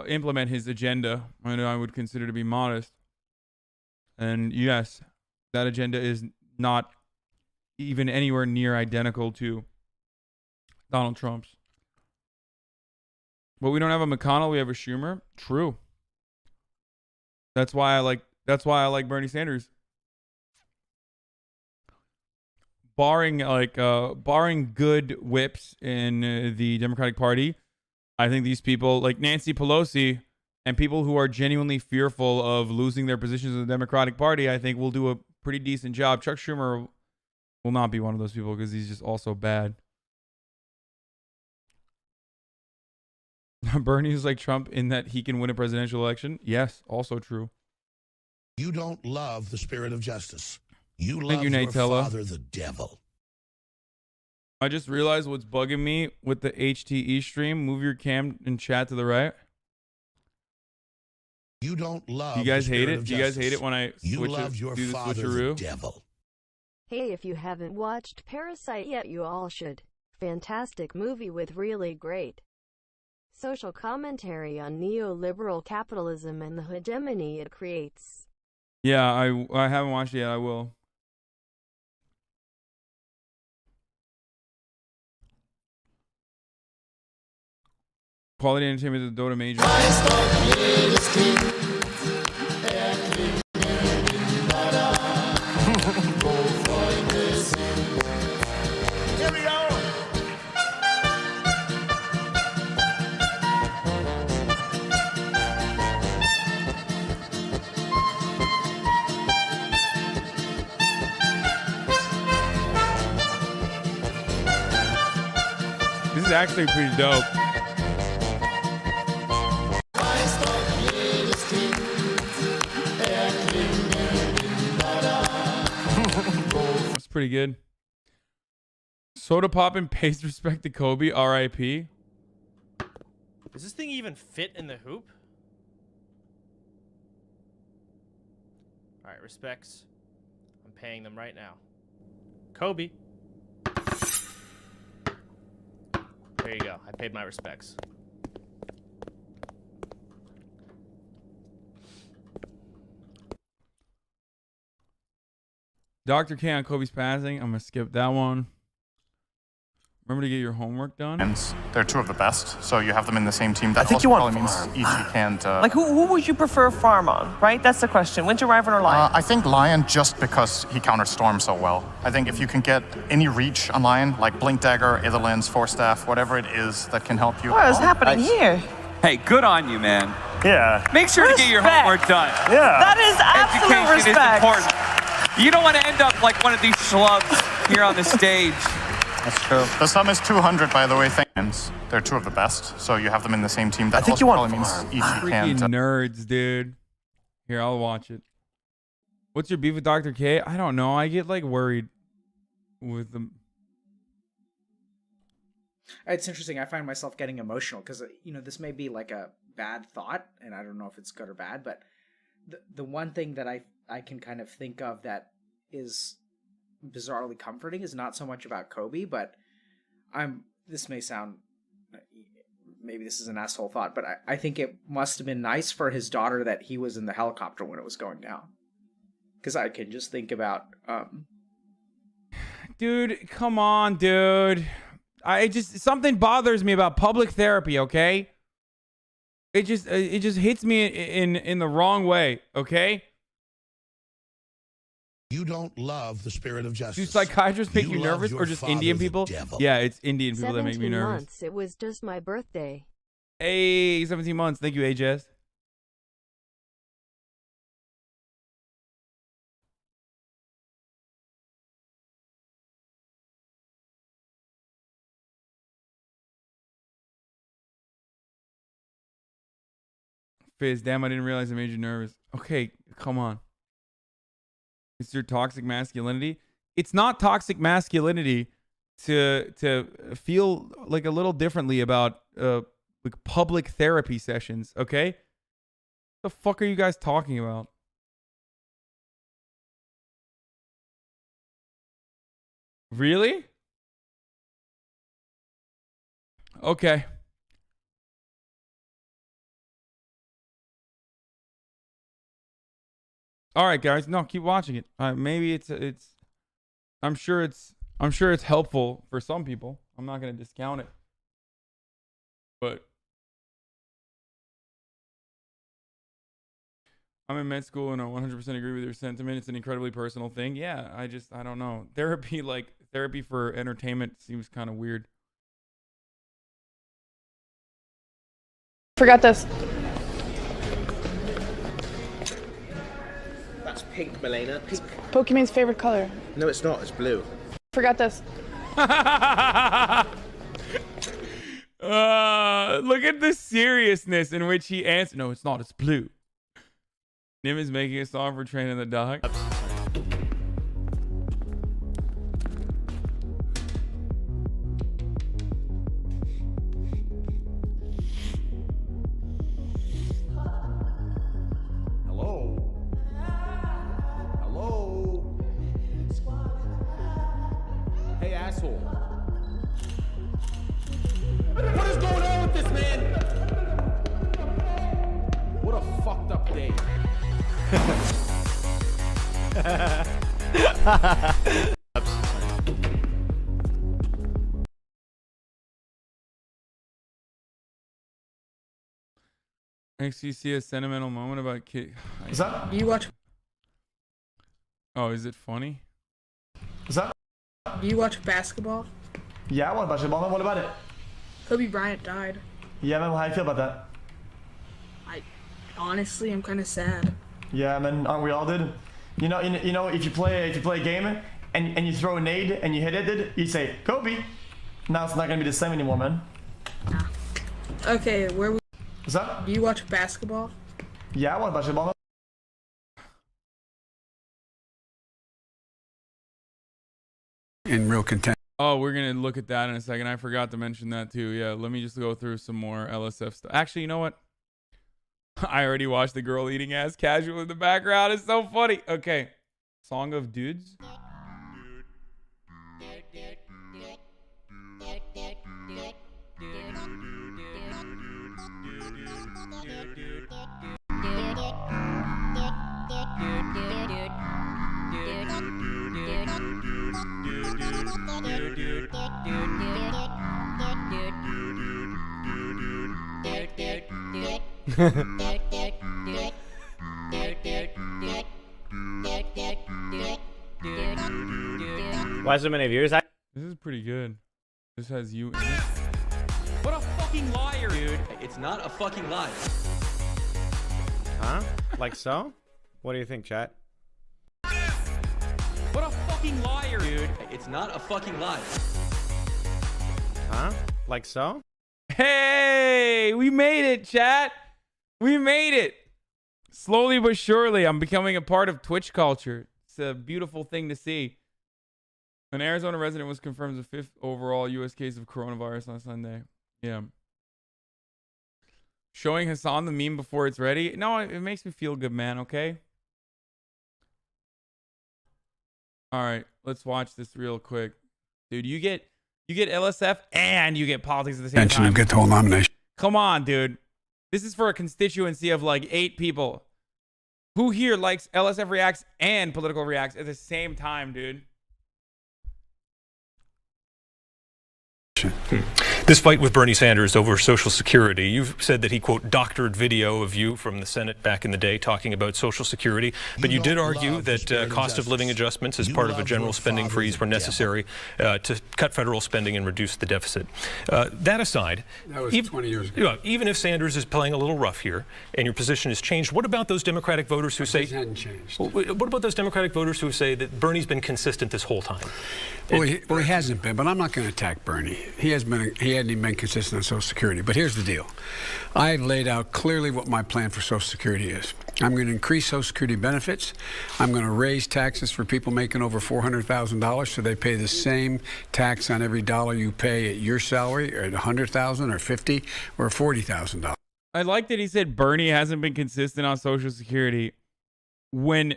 Speaker 2: implement his agenda. I would consider to be modest. And yes, That agenda is not even anywhere near identical to Donald Trump's. But we don't have a McConnell, we have a Schumer. True. That's why I like Bernie Sanders. Barring good whips in the Democratic Party, I think these people like Nancy Pelosi and people who are genuinely fearful of losing their positions in the Democratic Party, I think will do a pretty decent job. Chuck Schumer will not be one of those people because he's just also bad. Bernie is like Trump in that he can win a presidential election. Yes, also true.
Speaker 1: You don't love the spirit of justice. You love
Speaker 2: Thank you,
Speaker 1: your
Speaker 2: Natella.
Speaker 1: father, the devil.
Speaker 2: I just realized what's bugging me with the HTE stream. Move your cam and chat to the right.
Speaker 1: You don't love.
Speaker 2: You guys
Speaker 1: the
Speaker 2: hate
Speaker 1: spirit
Speaker 2: it?
Speaker 1: of
Speaker 2: Do you guys
Speaker 1: justice.
Speaker 2: hate it when I
Speaker 1: You
Speaker 2: switch
Speaker 1: love
Speaker 2: it,
Speaker 1: your
Speaker 2: do the
Speaker 1: father,
Speaker 2: switcheroo?
Speaker 1: the devil.
Speaker 3: Hey, if you haven't watched Parasite yet, you all should. Fantastic movie with really great social commentary on neoliberal capitalism and the hegemony it creates.
Speaker 2: Yeah, I haven't watched it yet. I will. Quality entertainment is a Dota major.
Speaker 13: Here we go.
Speaker 2: This is actually pretty dope. It's pretty good. Soda pop and pays respect to Kobe, R.I.P.
Speaker 15: Does this thing even fit in the hoop? All right, respects. I'm paying them right now. Kobe. There you go. I paid my respects.
Speaker 2: Dr. K on Kobe's passing. I'm going to skip that one. Remember to get your homework done.
Speaker 16: And they're two of the best, so you have them in the same team. That
Speaker 17: I think
Speaker 16: also
Speaker 17: you want
Speaker 16: probably means each can't.
Speaker 17: Like, who would you prefer farm on, right? That's the question. Winter Wyvern or Lion?
Speaker 16: I think Lion just because he counters Storm so well. I think if you can get any reach on Lion, like Blink Dagger, Itherlands, Force Staff, whatever it is that can help you.
Speaker 17: What is happening here?
Speaker 25: Hey, good on you, man.
Speaker 16: Yeah.
Speaker 25: Make sure to get your homework done.
Speaker 17: Yeah. That is absolute
Speaker 25: Education
Speaker 17: respect.
Speaker 25: is important. You don't want to end up like one of these schlubs here on the stage.
Speaker 16: That's true. The sum is 200, by the way. Thanks. They're two of the best, so you have them in the same team. That
Speaker 17: I think
Speaker 16: also
Speaker 17: you want
Speaker 16: probably means each
Speaker 2: Freaking
Speaker 16: can't.
Speaker 2: nerds, dude. Here, I'll watch it. What's your beef with Dr. K? I don't know. I get like worried with them.
Speaker 26: It's interesting. I find myself getting emotional because, you know, this may be like a bad thought, and I don't know if it's good or bad, but the one thing that I can kind of think of that is bizarrely comforting is not so much about Kobe, but this may sound, maybe this is an asshole thought, but I think it must have been nice for his daughter that he was in the helicopter when it was going down. Because I can just think about...
Speaker 2: Dude, come on, dude. Something bothers me about public therapy, okay? It just hits me in the wrong way, okay?
Speaker 1: You don't love the spirit of justice.
Speaker 2: Do psychiatrists make you
Speaker 1: love
Speaker 2: nervous
Speaker 1: your
Speaker 2: or just
Speaker 1: father,
Speaker 2: Indian
Speaker 1: the
Speaker 2: people?
Speaker 1: devil.
Speaker 2: Yeah, it's Indian people that make me
Speaker 3: 17
Speaker 2: nervous.
Speaker 3: months. It was just my birthday.
Speaker 2: Hey, 17 months. Thank you, AJS. Fizz, damn, I didn't realize I made you nervous. Okay, come on. It's your toxic masculinity. It's not toxic masculinity to feel like a little differently about like public therapy sessions, okay? The fuck are you guys talking about? Really? Okay. All right, guys. No, keep watching it. Maybe it's. I'm sure it's helpful for some people. I'm not going to discount it. But I'm in med school and I 100% agree with your sentiment. It's an incredibly personal thing. Yeah, I don't know. Therapy for entertainment seems kind of weird.
Speaker 4: Forgot this.
Speaker 23: That's pink, Milena. Pink.
Speaker 4: Pokemon's favorite color.
Speaker 23: No, it's not. It's blue.
Speaker 4: Forgot this.
Speaker 2: Look at the seriousness in which he answered. No, it's not. It's blue. Nim is making a song for training the dog.
Speaker 24: Hey, asshole. What is going on with this, man? What a fucked up day.
Speaker 2: Makes you see a sentimental moment about kid.
Speaker 6: Is that?
Speaker 4: You watch?
Speaker 2: Oh, is it funny?
Speaker 6: Is that?
Speaker 4: You watch basketball?
Speaker 6: Yeah, I watch basketball, man. What about it?
Speaker 4: Kobe Bryant died.
Speaker 6: Yeah, man. How do you feel about that?
Speaker 4: Honestly, I'm kind of sad.
Speaker 6: Yeah, man. Aren't we all, dude? You know, if you play a game and you throw a nade and you hit it, dude, you say Kobe. Now it's not gonna be the same anymore, man.
Speaker 4: Okay, where?
Speaker 6: Is that?
Speaker 4: Do you watch basketball?
Speaker 6: Yeah, I watch basketball, man.
Speaker 9: In real content.
Speaker 2: Oh, we're going to look at that in a second. I forgot to mention that too. Yeah, let me just go through some more LSF stuff. Actually, you know what? I already watched the girl eating ass casual in the background. It's so funny. Okay. Song of Dudes.
Speaker 19: Why so many viewers?
Speaker 2: This is pretty good. This has you in it.
Speaker 25: What a fucking liar, dude. It's not a fucking lie.
Speaker 19: Huh? Like so? What do you think, chat?
Speaker 25: What a fucking liar, dude. It's not a fucking lie.
Speaker 19: Huh? Like so?
Speaker 2: Hey, we made it, chat. We made it. Slowly but surely, I'm becoming a part of Twitch culture. It's a beautiful thing to see. An Arizona resident was confirmed as the 5th overall U.S. case of coronavirus on Sunday. Yeah. Showing Hasan the meme before it's ready. No, it makes me feel good, man, okay? All right, let's watch this real quick. Dude, you get LSF and you get politics at the same time.
Speaker 9: And get the whole nomination.
Speaker 2: Come on, dude. This is for a constituency of like 8 people. Who here likes LSF Reacts and Political Reacts at the same time, dude?
Speaker 20: This fight with Bernie Sanders over Social Security, you've said that he, quote, doctored video of you from the Senate back in the day talking about Social Security, but you did argue that cost of living adjustments as part of a general spending freeze were necessary to cut federal spending and reduce the deficit. That aside,
Speaker 9: that was 20 years ago.
Speaker 20: Even if Sanders is playing a little rough here and your position has changed, what about those Democratic voters who say...
Speaker 9: It hadn't changed.
Speaker 20: What about those Democratic voters who say that Bernie's been consistent this whole time?
Speaker 9: Well, he hasn't been, but I'm not going to attack Bernie. He hadn't even been consistent on Social Security. But here's the deal. I've laid out clearly what my plan for Social Security is. I'm going to increase Social Security benefits. I'm going to raise taxes for people making over $400,000 so they pay the same tax on every dollar you pay at your salary, or at $100,000 or $50,000 or $40,000.
Speaker 2: I like that he said Bernie hasn't been consistent on Social Security when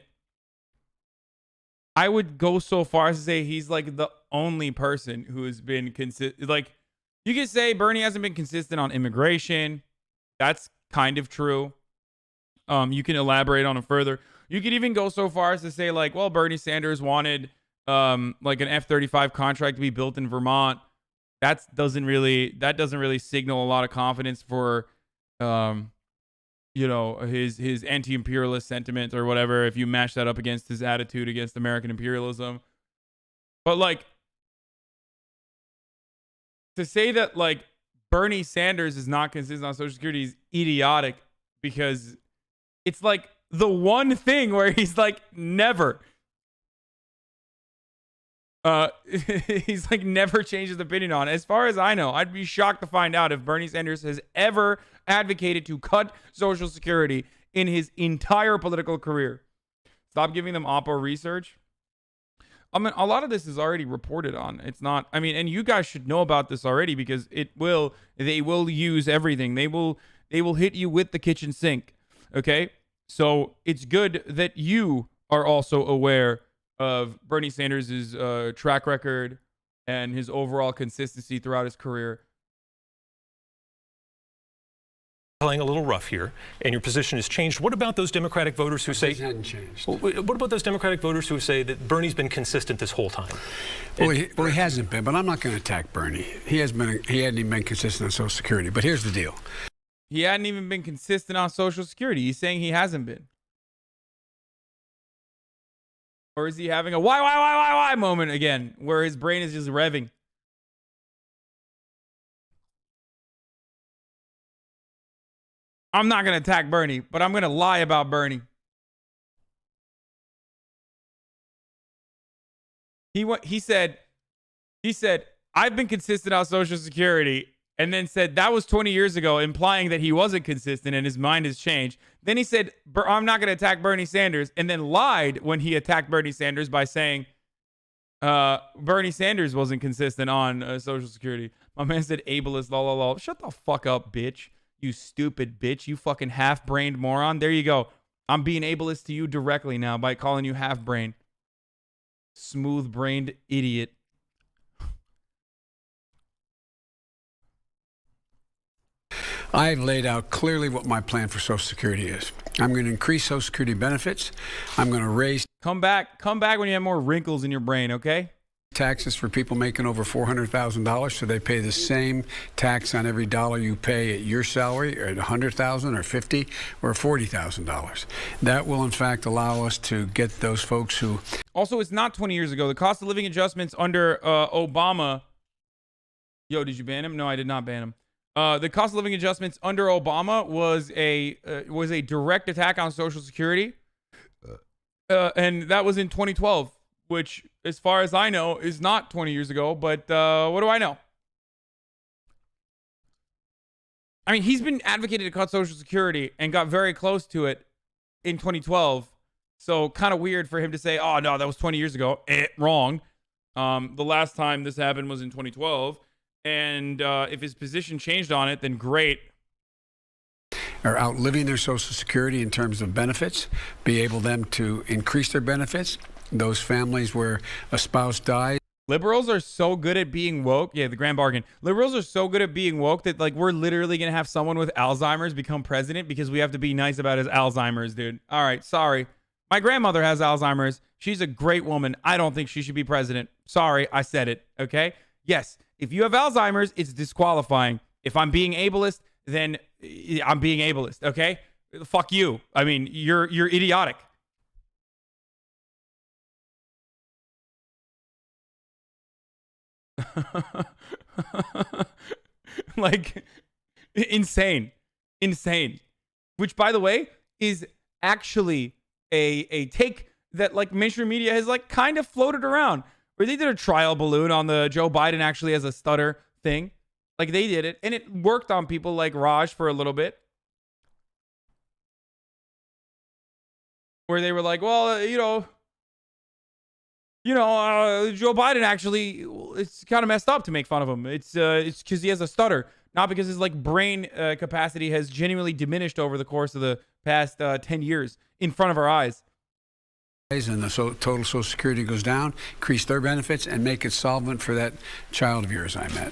Speaker 2: I would go so far as to say he's like the only person who has been consistent. Like, you could say Bernie hasn't been consistent on immigration. That's kind of true. You can elaborate on it further. You could even go so far as to say like, well, Bernie Sanders wanted like an F-35 contract to be built in Vermont. That doesn't really signal a lot of confidence for you know, his anti-imperialist sentiment or whatever, if you mash that up against his attitude against American imperialism. But like, to say that like Bernie Sanders is not consistent on Social Security is idiotic, because it's like the one thing where he's like never he's like never changed his opinion on. As far as I know, I'd be shocked to find out if Bernie Sanders has ever advocated to cut Social Security in his entire political career. Stop giving them Oppo research. I mean, a lot of this is already reported on. It's not, I mean, and you guys should know about this already, because they will use everything. They will hit you with the kitchen sink. Okay. So it's good that you are also aware of Bernie Sanders' track record and his overall consistency throughout his career.
Speaker 20: Playing a little rough here, and your position has changed. What about those Democratic voters who say
Speaker 9: it hadn't changed?
Speaker 20: Well, what about those Democratic voters who say that Bernie's been consistent this whole time?
Speaker 9: Well, he hasn't been, but I'm not going to attack Bernie. He hadn't even been consistent on Social Security. But here's the deal:
Speaker 2: he hadn't even been consistent on Social Security. He's saying he hasn't been. Or is he having a why moment again, where his brain is just revving? I'm not going to attack Bernie, but I'm going to lie about Bernie. He said, I've been consistent on Social Security, and then said that was 20 years ago, implying that he wasn't consistent and his mind has changed. Then he said, I'm not going to attack Bernie Sanders, and then lied when he attacked Bernie Sanders by saying Bernie Sanders wasn't consistent on Social Security. My man said ableist, lol. Shut the fuck up, bitch. You stupid bitch. You fucking half-brained moron. There you go. I'm being ableist to you directly now by calling you half-brained. Smooth-brained idiot.
Speaker 9: I've laid out clearly what my plan for Social Security is. I'm going to increase Social Security benefits. I'm going to raise...
Speaker 2: Come back when you have more wrinkles in your brain, okay?
Speaker 9: Taxes for people making over $400,000, so they pay the same tax on every dollar you pay at your salary, or at $100,000 or $50,000 or $40,000. That will, in fact, allow us to get those folks who...
Speaker 2: Also, it's not 20 years ago. The cost of living adjustments under Obama... Yo, did you ban him? No, I did not ban him. The cost of living adjustments under Obama was a direct attack on Social Security, and that was in 2012, which, as far as I know, is not 20 years ago. But what do I know? I mean, he's been advocating to cut Social Security and got very close to it in 2012. So kind of weird for him to say, "Oh no, that was 20 years ago." Wrong. The last time this happened was in 2012. And if his position changed on it, then great.
Speaker 9: Are outliving their Social Security in terms of benefits, be able them to increase their benefits. Those families where a spouse dies.
Speaker 2: Liberals are so good at being woke. Yeah, the grand bargain. Liberals are so good at being woke that like we're literally going to have someone with Alzheimer's become president because we have to be nice about his Alzheimer's, dude. All right, sorry. My grandmother has Alzheimer's. She's a great woman. I don't think she should be president. Sorry, I said it, okay? Yes. If you have Alzheimer's, it's disqualifying. If I'm being ableist, then I'm being ableist, okay? Fuck you. I mean, you're idiotic. Like, insane. Which, by the way, is actually a take that, like, mainstream media has, like, kind of floated around. Where they did a trial balloon on the Joe Biden actually has a stutter thing. Like, they did it. And it worked on people like Raj for a little bit. Where they were like, well, Joe Biden actually, it's kind of messed up to make fun of him. It's because he has a stutter. Not because his, like, brain capacity has genuinely diminished over the course of the past 10 years in front of our eyes.
Speaker 9: And the total Social Security goes down, increase their benefits, and make it solvent for that child of yours I met.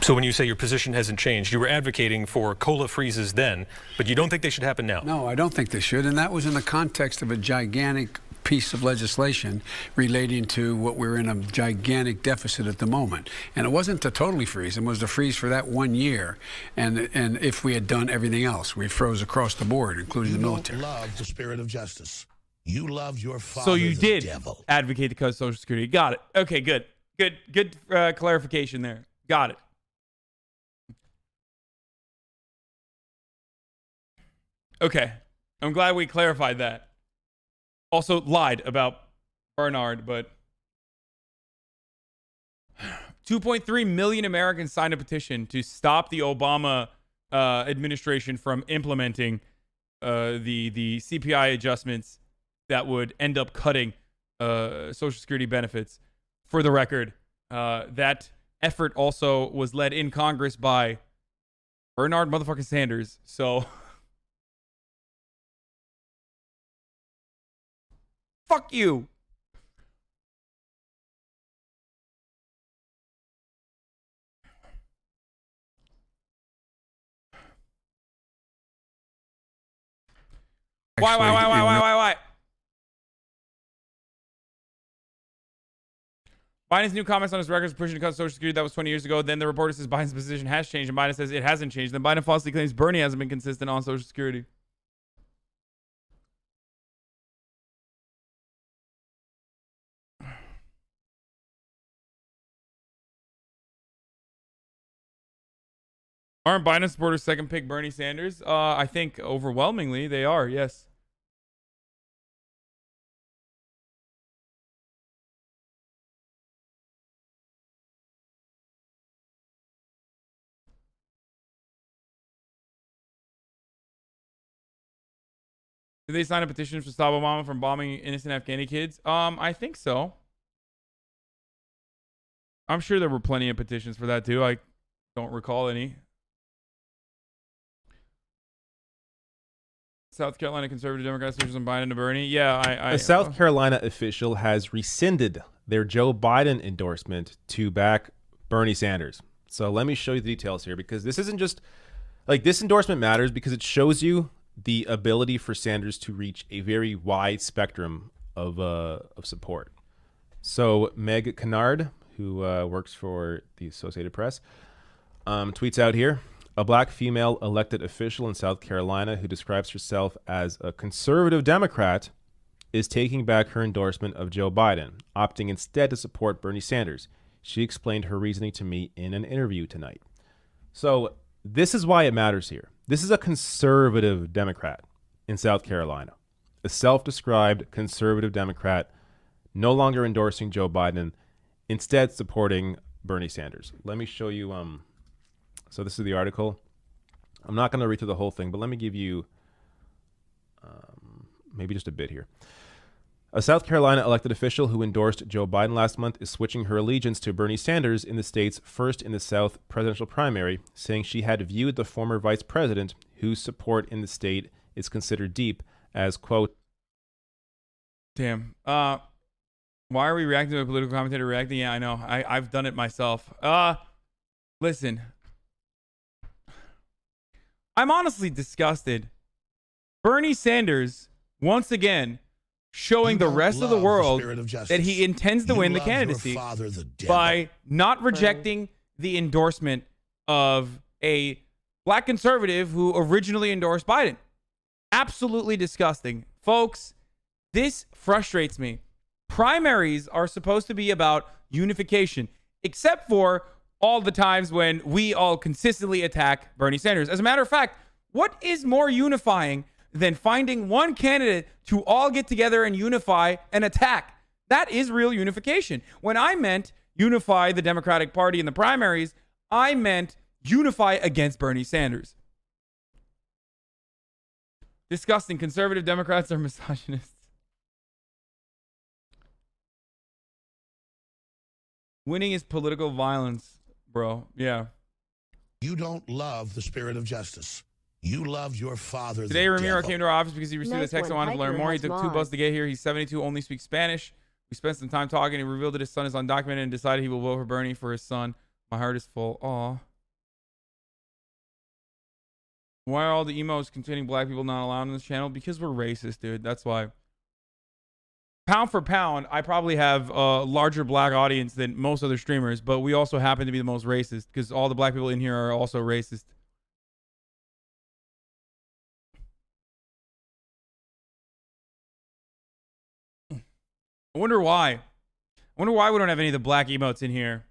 Speaker 20: So when you say your position hasn't changed, you were advocating for COLA freezes then, but you don't think they should happen now?
Speaker 9: No, I don't think they should. And that was in the context of a gigantic piece of legislation relating to what we're in a gigantic deficit at the moment. And it wasn't to totally freeze. It was to freeze for that 1 year. And if we had done everything else, we froze across the board, including the military.
Speaker 1: You love the spirit of justice. You love your father,
Speaker 2: So you
Speaker 1: the
Speaker 2: did
Speaker 1: devil.
Speaker 2: advocate to cut Social Security. Got it. Okay, good. Good clarification there. Got it. Okay. I'm glad we clarified that. Also lied about Bernard, but 2.3 million Americans signed a petition to stop the Obama administration from implementing the CPI adjustments that would end up cutting Social Security benefits. For the record, that effort also was led in Congress by Bernard motherfucking Sanders. So fuck you. Why? Biden's new comments on his records pushing to cut Social Security, that was 20 years ago. Then the reporter says Biden's position has changed, and Biden says it hasn't changed. Then Biden falsely claims Bernie hasn't been consistent on Social Security. Aren't Biden supporters second pick Bernie Sanders? I think overwhelmingly they are, yes. Did they sign a petition to stop Obama from bombing innocent Afghani kids? I think so. I'm sure there were plenty of petitions for that too. I don't recall any. South Carolina conservative Democrats switches on Biden to Bernie. Yeah,
Speaker 5: A South Carolina official has rescinded their Joe Biden endorsement to back Bernie Sanders. So let me show you the details here, because this isn't just like, this endorsement matters because it shows you the ability for Sanders to reach a very wide spectrum of support. So Meg Kennard, who works for the Associated Press, tweets out here: a black female elected official in South Carolina who describes herself as a conservative Democrat is taking back her endorsement of Joe Biden, opting instead to support Bernie Sanders. She explained her reasoning to me in an interview tonight. So this is why it matters here. This is a conservative Democrat in South Carolina, a self-described conservative Democrat, no longer endorsing Joe Biden, instead supporting Bernie Sanders. Let me show you. So this is the article. I'm not going to read through the whole thing, but let me give you maybe just a bit here. A South Carolina elected official who endorsed Joe Biden last month is switching her allegiance to Bernie Sanders in the state's first in the South presidential primary, saying she had viewed the former vice president, whose support in the state is considered deep, as, quote,
Speaker 2: damn. Why are we reacting to a political commentator reacting? Yeah, I know. I've done it myself. Listen. I'm honestly disgusted. Bernie Sanders, once again, showing the rest of the world that he intends to win the candidacy by not rejecting the endorsement of a black conservative who originally endorsed Biden. Absolutely disgusting. Folks, this frustrates me. Primaries are supposed to be about unification, except for all the times when we all consistently attack Bernie Sanders. As a matter of fact, what is more unifying than finding one candidate to all get together and unify and attack? That is real unification. When I meant unify the Democratic Party in the primaries, I meant unify against Bernie Sanders. Disgusting. Conservative Democrats are misogynists. Winning is political violence, bro. Yeah.
Speaker 1: You don't love the spirit of justice. You love your father.
Speaker 2: Today,
Speaker 1: the
Speaker 2: Ramiro
Speaker 1: devil.
Speaker 2: came to our office because he received
Speaker 3: Nice
Speaker 2: a text and
Speaker 3: one,
Speaker 2: wanted to learn
Speaker 3: Hiker
Speaker 2: more. He
Speaker 3: has
Speaker 2: took 2
Speaker 3: mods.
Speaker 2: bucks to get here. He's 72, only speaks Spanish. We spent some time talking. He revealed that his son is undocumented and decided he will vote for Bernie for his son. My heart is full. Aw. Why are all the emotes containing black people not allowed on this channel? Because we're racist, dude. That's why. Pound for pound, I probably have a larger black audience than most other streamers, but we also happen to be the most racist because all the black people in here are also racist. I wonder why. I wonder why we don't have any of the black emotes in here.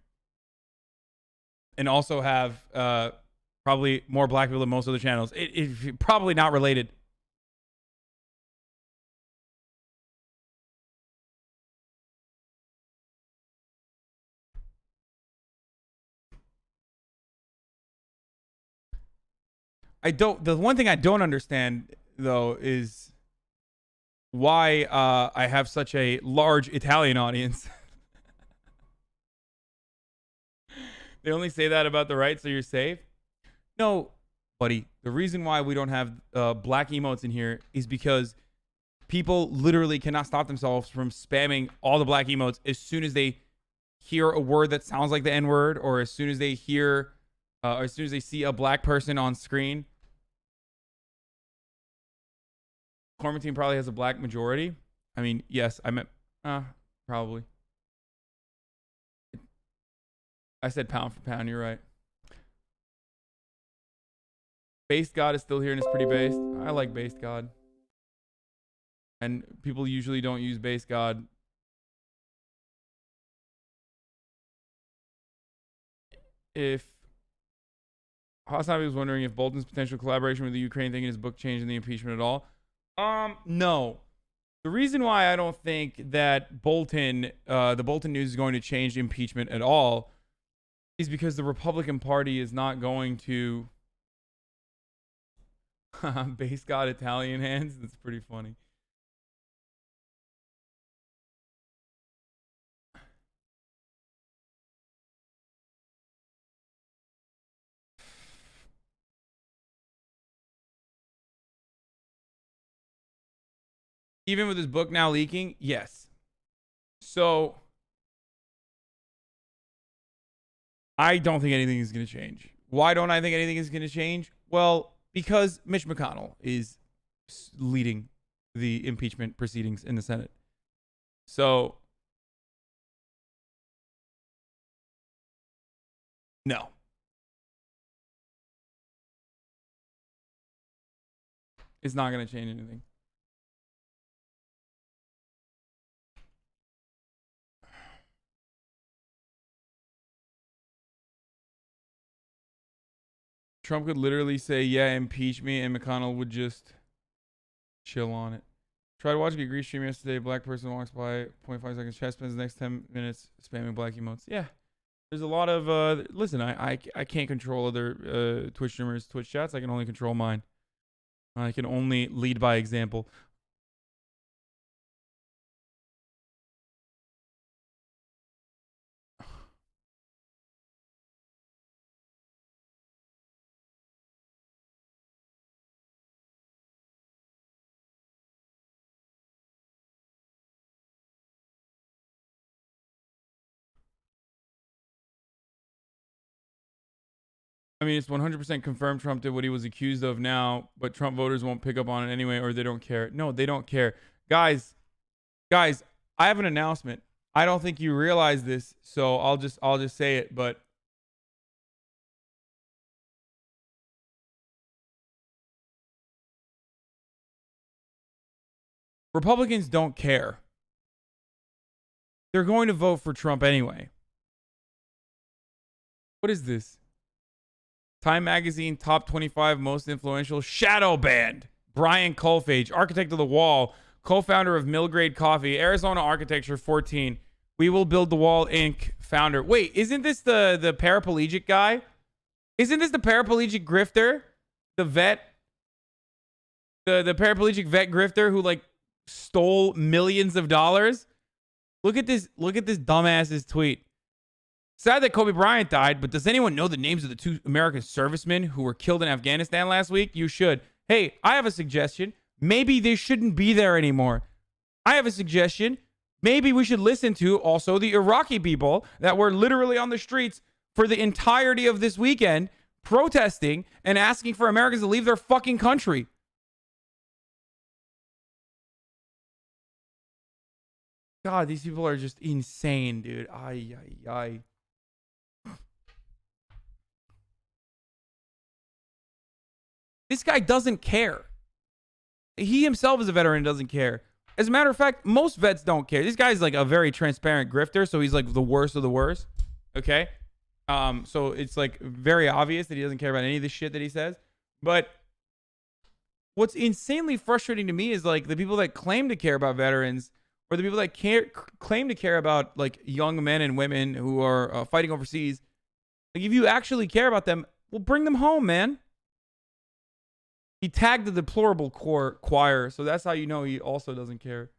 Speaker 2: And also have probably more black people than most other channels. It probably not related. The one thing I don't understand though is why I have such a large Italian audience. They only say that about the right, so you're safe. No, buddy. The reason why we don't have black emotes in here is because people literally cannot stop themselves from spamming all the black emotes as soon as they hear a word that sounds like the N-word, or as soon as they hear, or as soon as they see a black person on screen. Quarantine probably has a black majority. I mean, yes, I meant probably. I said pound for pound. You're right. Based God is still here and it's pretty based. I like based God. And people usually don't use based God. If HasanAbi was wondering if Bolton's potential collaboration with the Ukraine thing in his book changed in the impeachment at all. No. The reason why I don't think that Bolton, the Bolton news is going to change impeachment at all is because the Republican Party is not going to base God Italian hands. That's pretty funny. Even with his book now leaking, yes. So I don't think anything is going to change. Why don't I think anything is going to change? Well, because Mitch McConnell is leading the impeachment proceedings in the Senate. So, no. It's not going to change anything. Trump could literally say, yeah, impeach me, and McConnell would just chill on it. Try to watch a Greece stream yesterday. Black person walks by, 0.5 seconds, chat spends the next 10 minutes spamming black emotes. Yeah. There's a lot of, listen, I can't control other Twitch streamers' Twitch chats. I can only control mine. I can only lead by example. I mean, it's 100% confirmed Trump did what he was accused of now, but Trump voters won't pick up on it anyway, or they don't care. No, they don't care. Guys, I have an announcement. I don't think you realize this, so I'll just say it, but Republicans don't care. They're going to vote for Trump anyway. What is this? Time Magazine top 25 most influential shadow banned. Brian Colfage, architect of the wall, co-founder of Millgrade Coffee, Arizona Architecture 14. We Will Build the Wall Inc. founder. Wait, isn't this the paraplegic guy? Isn't this the paraplegic grifter? The vet? The paraplegic vet grifter who like stole millions of dollars? Look at this dumbass's tweet. Sad that Kobe Bryant died, but does anyone know the names of the 2 American servicemen who were killed in Afghanistan last week? You should. Hey, I have a suggestion. Maybe they shouldn't be there anymore. I have a suggestion. Maybe we should listen to also the Iraqi people that were literally on the streets for the entirety of this weekend, protesting and asking for Americans to leave their fucking country. God, these people are just insane, dude. Ay, ay, ay. This guy doesn't care. He himself is a veteran and doesn't care. As a matter of fact, most vets don't care. This guy's like a very transparent grifter, so he's like the worst of the worst. Okay? So it's like very obvious that he doesn't care about any of the shit that he says. But what's insanely frustrating to me is like the people that claim to care about veterans, or the people that claim to care about like young men and women who are fighting overseas. Like if you actually care about them, well, bring them home, man. He tagged the deplorable choir, so that's how you know he also doesn't care.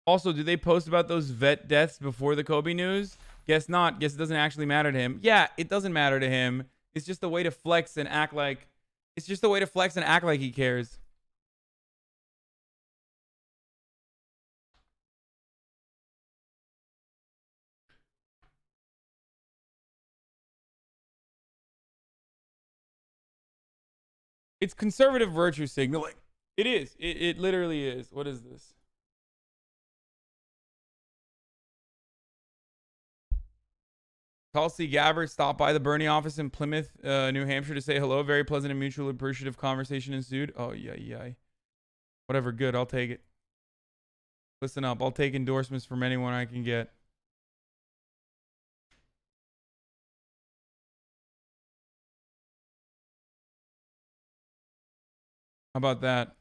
Speaker 2: Also, do they post about those vet deaths before the Kobe news? Guess not. Guess it doesn't actually matter to him. Yeah, it doesn't matter to him. It's just a way to flex and act like he cares. It's conservative virtue signaling. It is. It literally is. What is this? Tulsi Gabbard stopped by the Bernie office in Plymouth, New Hampshire to say hello. Very pleasant and mutually appreciative conversation ensued. Oh, yeah. Whatever, good. I'll take it. Listen up. I'll take endorsements from anyone I can get. How about that?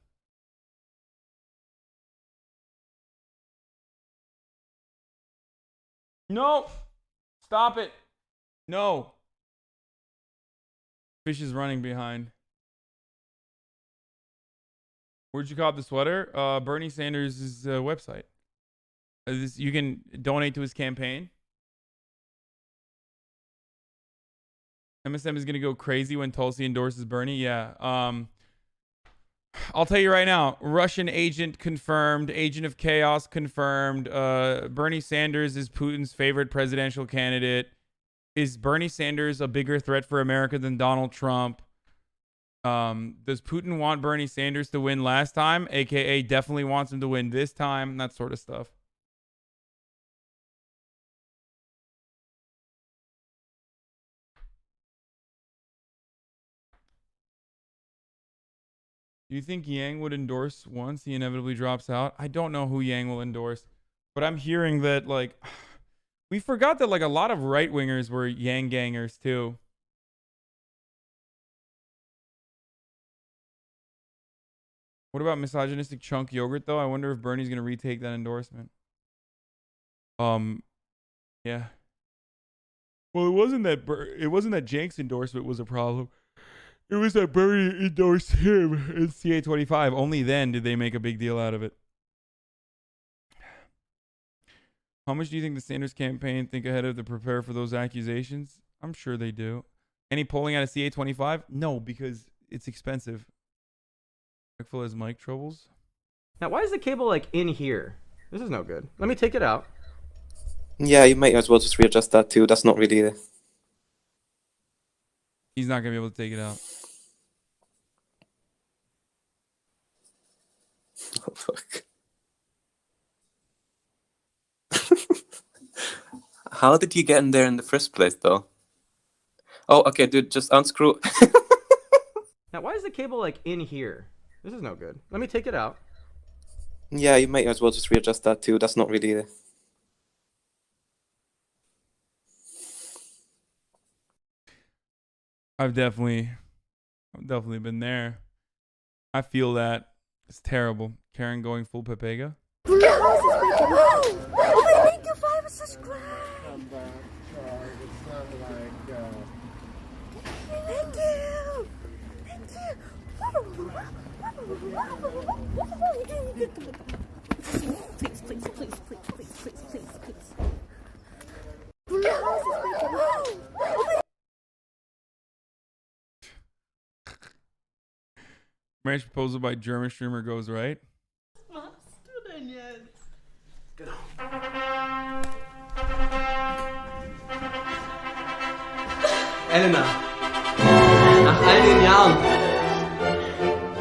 Speaker 2: No! Stop it. No. Fish is running behind. Where'd you cop the sweater? Bernie Sanders' website. You can donate to his campaign. MSM is going to go crazy when Tulsi endorses Bernie. Yeah. I'll tell you right now, Russian agent confirmed, agent of chaos confirmed. Bernie Sanders is Putin's favorite presidential candidate. Is Bernie Sanders a bigger threat for America than Donald Trump? Does Putin want Bernie Sanders to win last time? AKA definitely wants him to win this time. That sort of stuff. Do you think Yang would endorse once he inevitably drops out? I don't know who Yang will endorse, but I'm hearing that, like, we forgot that, like, a lot of right-wingers were Yang gangers, too. What about misogynistic chunk yogurt, though? I wonder if Bernie's going to retake that endorsement. Yeah. Well, it wasn't that Jank's endorsement was a problem. It was that Bernie endorsed him in CA25. Only then did they make a big deal out of it. How much do you think the Sanders campaign think ahead of to prepare for those accusations? I'm sure they do. Any polling out of CA25? No, because it's expensive. Full has mic troubles.
Speaker 7: Now, why is the cable like in here? This is no good. Let me take it out.
Speaker 23: Yeah, you might as well just readjust that too. That's not really...
Speaker 2: He's not going to be able to take it out.
Speaker 23: Oh, fuck. How did you get in there in the first place, though? Oh, okay, dude, just unscrew.
Speaker 7: Now, why is the cable like in here? This is no good. Let me take it out.
Speaker 23: Yeah, you might as well just readjust that too. That's not really...
Speaker 2: I've definitely been there. I feel that. It's terrible. Karen going full Pepega.
Speaker 13: Thank you for subscribe. Thank you. Please, please, please, please, please, please, please.
Speaker 2: Marriage proposal by German streamer goes right.
Speaker 17: Was machst du denn jetzt?
Speaker 7: Genau. Elena, nach all den Jahren.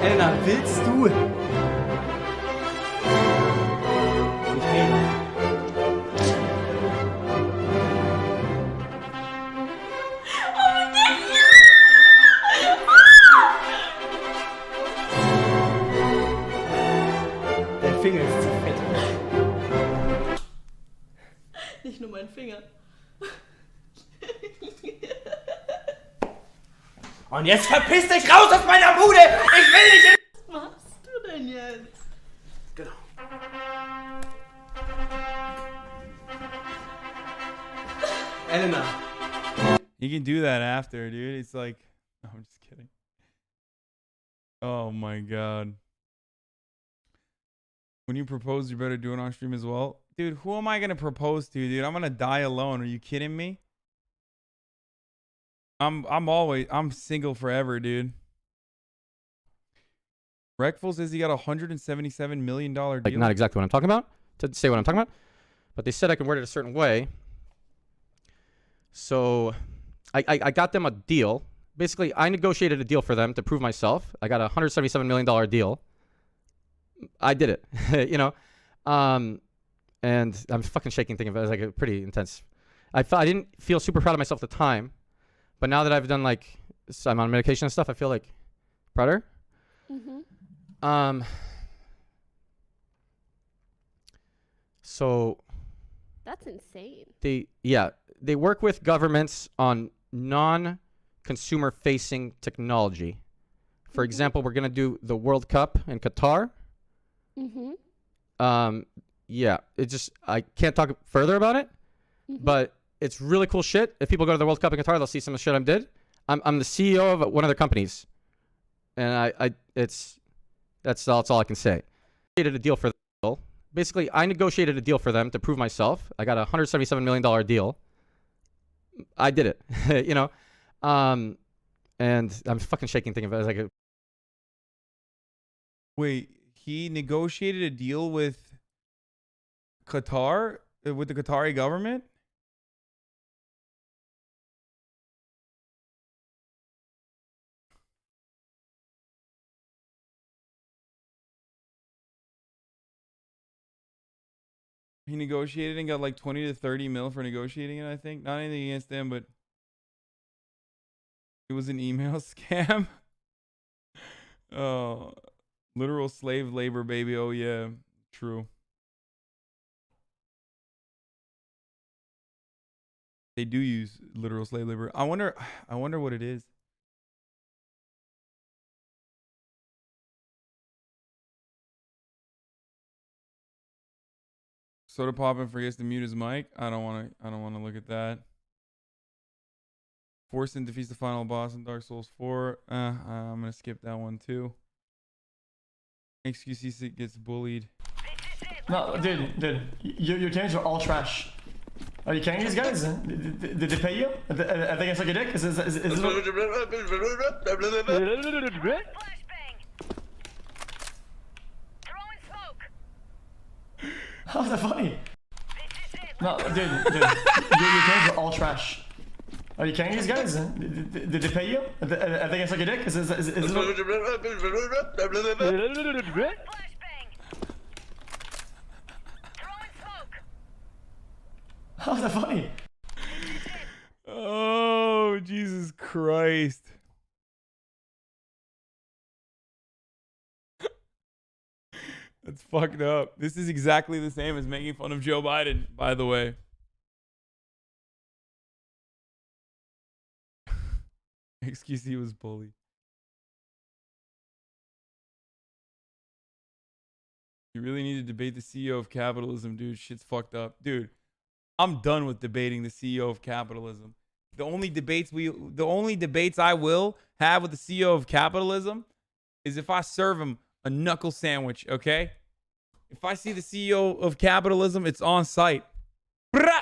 Speaker 7: Elena, willst du nicht reden? Dein Finger ist zu fett.
Speaker 17: Nicht nur mein Finger.
Speaker 7: Und jetzt verpiss dich raus aus meiner Bude! Ich will nicht in...
Speaker 17: Was machst du denn jetzt?
Speaker 7: Genau. Elena.
Speaker 2: You can do that after, dude. It's like, no, I'm just kidding. Oh my god. When you propose, you better do it on stream as well. Dude, who am I gonna propose to, dude? I'm gonna die alone. Are you kidding me? I'm single forever, dude. Reckful says he got a $177 million deal.
Speaker 8: Like, not exactly what I'm talking about, to say what I'm talking about, but they said I can word it a certain way. So I got them a deal. Basically, I negotiated a deal for them to prove myself. I got a $177 million deal. I did it, you know. And I'm fucking shaking thinking about it. It was like a pretty intense. I didn't feel super proud of myself at the time. But now that I've done, like, I'm on medication and stuff, I feel like prouder. So
Speaker 13: That's insane.
Speaker 8: they work with governments on non-consumer facing technology. For example, we're gonna do the World Cup in Qatar. Yeah, it just, I can't talk further about it, but it's really cool shit. If people go to the World Cup in Qatar, they'll see some of the shit I did. I'm the CEO of one of their companies, and that's all I can say. I negotiated a deal for them. Basically, I negotiated a deal for them to prove myself. I got a $177 million deal. I did it, you know, and I'm fucking shaking thinking about it. It's like
Speaker 2: Wait, he negotiated a deal with Qatar, with the Qatari government? He negotiated and got like 20 to 30 mil for negotiating it, I think. Not anything against them, but it was an email scam. Oh, literal slave labor, baby. Oh, yeah. True. They do use literal slave labor. I wonder what it is. Soda Poppin forgets to mute his mic. I don't want to look at that. Forsen defeats the final boss in Dark Souls 4. I'm gonna skip that one too. XQC gets bullied.
Speaker 6: No, dude, your teams are all trash. Are you kidding these guys? Did they pay you? I think it's like a dick. Is how's that funny? No, dude, your teams are all trash. Are you kidding these guys? Did they pay you? I think it's like a dick. How's that funny?
Speaker 2: Oh, Jesus Christ. That's fucked up. This is exactly the same as making fun of Joe Biden, by the way. XQC was bullied. You really need to debate the CEO of capitalism, dude. Shit's fucked up. Dude, I'm done with debating the CEO of capitalism. The only debates I will have with the CEO of capitalism is if I serve him a knuckle sandwich, okay? If I see the CEO of capitalism, it's on site. Brah!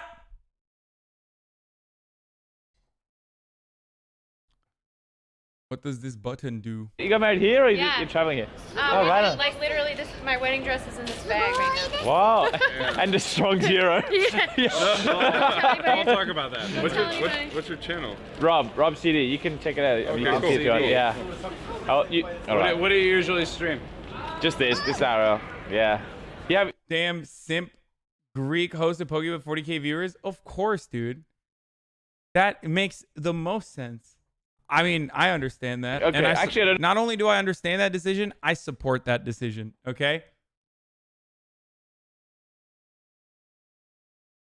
Speaker 2: What does this button do?
Speaker 10: You got married here, or
Speaker 13: Yeah.
Speaker 10: you're traveling here?
Speaker 13: Oh,
Speaker 10: right on.
Speaker 13: like literally, this my wedding dress is in this bag right now.
Speaker 10: Wow. And the strong zero.
Speaker 11: I'll talk about that. What's your channel?
Speaker 10: Rob CD. You can check it out. I mean, you can
Speaker 11: Okay,
Speaker 10: see it
Speaker 11: cool.
Speaker 10: if you want. Yeah. Oh, you. All right.
Speaker 11: What do you usually stream?
Speaker 10: Just this arrow. Yeah. Yeah.
Speaker 2: Damn simp Greek hosted Poke with 40K viewers? Of course, dude. That makes the most sense. I mean, I understand that.
Speaker 10: Okay,
Speaker 2: and
Speaker 10: actually, I don't...
Speaker 2: not only do I understand that decision, I support that decision. Okay?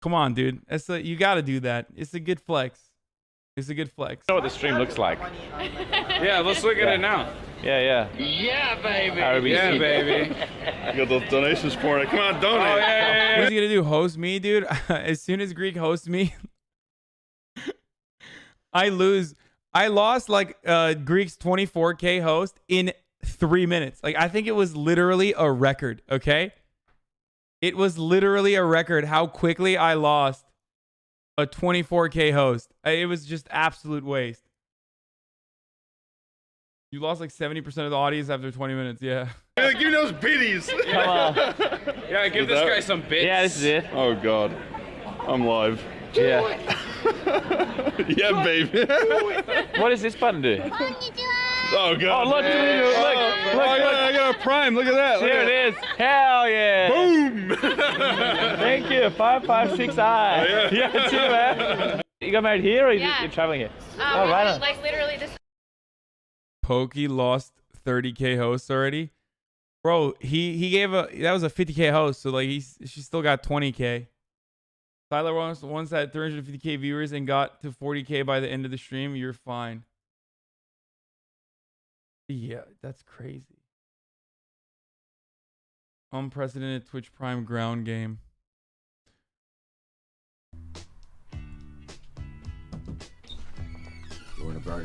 Speaker 2: Come on, dude. You got to do that. It's a good flex. It's a good flex.
Speaker 10: I know what the stream looks like.
Speaker 11: Yeah, let's look at it now.
Speaker 10: Yeah.
Speaker 11: Yeah, baby.
Speaker 10: RBC.
Speaker 11: Yeah, baby. You got those donations for it. Come on, donate. Oh, yeah.
Speaker 2: What's he going to do? Host me, dude? As soon as Greek hosts me, I lose. I lost like Greek's 24K host in 3 minutes. Like, I think it was literally a record, okay? It was literally a record how quickly I lost a 24K host. It was just absolute waste. You lost like 70% of the audience after 20 minutes, yeah.
Speaker 11: Give me those biddies.
Speaker 10: Come on.
Speaker 11: Yeah, give this guy some bits.
Speaker 10: Yeah, this is it.
Speaker 11: Oh, God. I'm live.
Speaker 10: Yeah.
Speaker 11: Yeah, baby.
Speaker 10: What does this button do?
Speaker 11: Oh, God.
Speaker 10: Oh, look. Look.
Speaker 11: I got a prime. Look at that.
Speaker 10: Here it is. Hell yeah.
Speaker 11: Boom.
Speaker 10: Thank you. 556i.
Speaker 11: Oh,
Speaker 10: Yeah, too, man. You got married here, or you're traveling here? Oh, right on.
Speaker 13: Like literally, this.
Speaker 2: Pokey lost 30K hosts already. Bro, he gave that was a 50K host, so like she still got 20K. Tyler once had 350K viewers and got to 40K by the end of the stream. You're fine. Yeah, that's crazy. Unprecedented Twitch Prime ground game.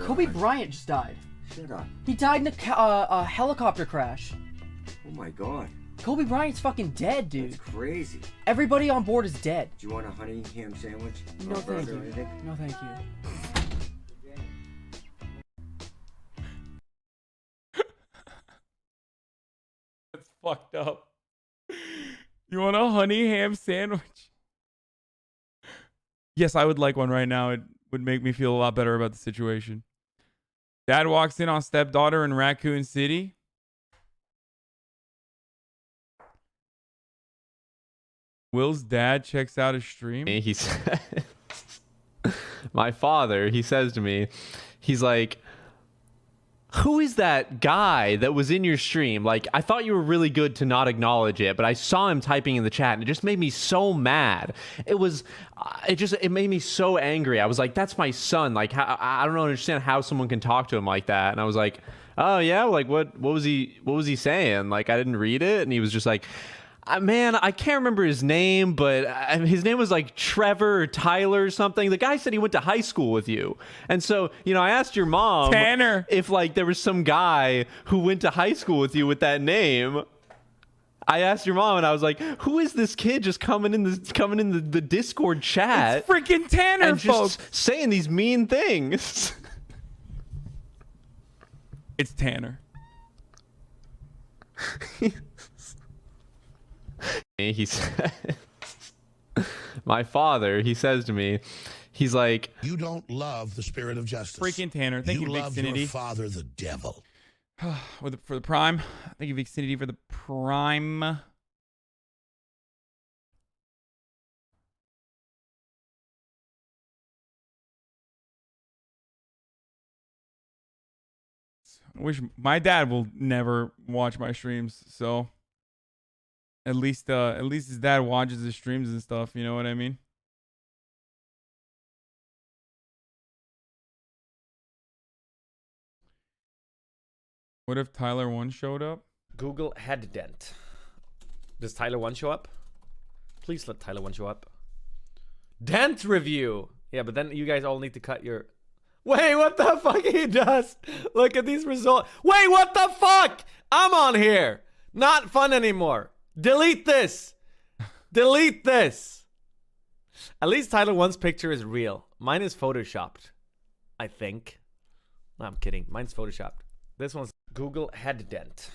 Speaker 14: Kobe Bryant just died.
Speaker 18: Shut up.
Speaker 14: He died in a helicopter crash.
Speaker 18: Oh my god.
Speaker 14: Kobe Bryant's fucking dead, dude.
Speaker 18: That's crazy.
Speaker 14: Everybody on board is dead.
Speaker 18: Do you want a honey ham sandwich?
Speaker 14: No,
Speaker 18: Or a
Speaker 14: thank
Speaker 18: burger or
Speaker 14: you.
Speaker 18: anything?
Speaker 14: No, thank you.
Speaker 2: That's fucked up. You want a honey ham sandwich? Yes, I would like one right now. It would make me feel a lot better about the situation. Dad walks in on stepdaughter in Raccoon City. Will's dad checks out his stream.
Speaker 21: He said, my father, he says to me, he's like, who is that guy that was in your stream? Like, I thought you were really good to not acknowledge it, but I saw him typing in the chat and it just made me so mad. It made me so angry. I was like, that's my son. Like, I don't understand how someone can talk to him like that. And I was like, oh yeah, like what was he saying? Like, I didn't read it. And he was just like, man, I can't remember his name, but his name was like Trevor or Tyler or something. The guy said he went to high school with you. And so, I asked your mom
Speaker 2: Tanner
Speaker 21: if like there was some guy who went to high school with you with that name. I asked your mom and I was like, who is this kid just coming in the Discord chat?
Speaker 2: It's freaking Tanner,
Speaker 21: and
Speaker 2: folks.
Speaker 21: Just saying these mean things.
Speaker 2: It's Tanner.
Speaker 21: He said, my father, he says to me, he's like,
Speaker 1: you don't love the spirit of justice.
Speaker 2: Freaking Tanner. Thank you,
Speaker 1: love
Speaker 2: Vixinity.
Speaker 1: your father, the devil.
Speaker 2: For the prime. Thank you, Vixinity, for the prime. I wish my dad will never watch my streams, so at least his dad watches his streams and stuff, you know what I mean? What if Tyler 1 showed up?
Speaker 19: Google head dent. Does Tyler 1 show up? Please let Tyler 1 show up. Dent review. Yeah, but then you guys all need to cut your... Wait, what the fuck he does? Look at these results. Wait, what the fuck? I'm on here. Not fun anymore. Delete this. Delete this. At least Tyler 1's picture is real. Mine is photoshopped, I think. No, I'm kidding. Mine's photoshopped. This one's Google head dent.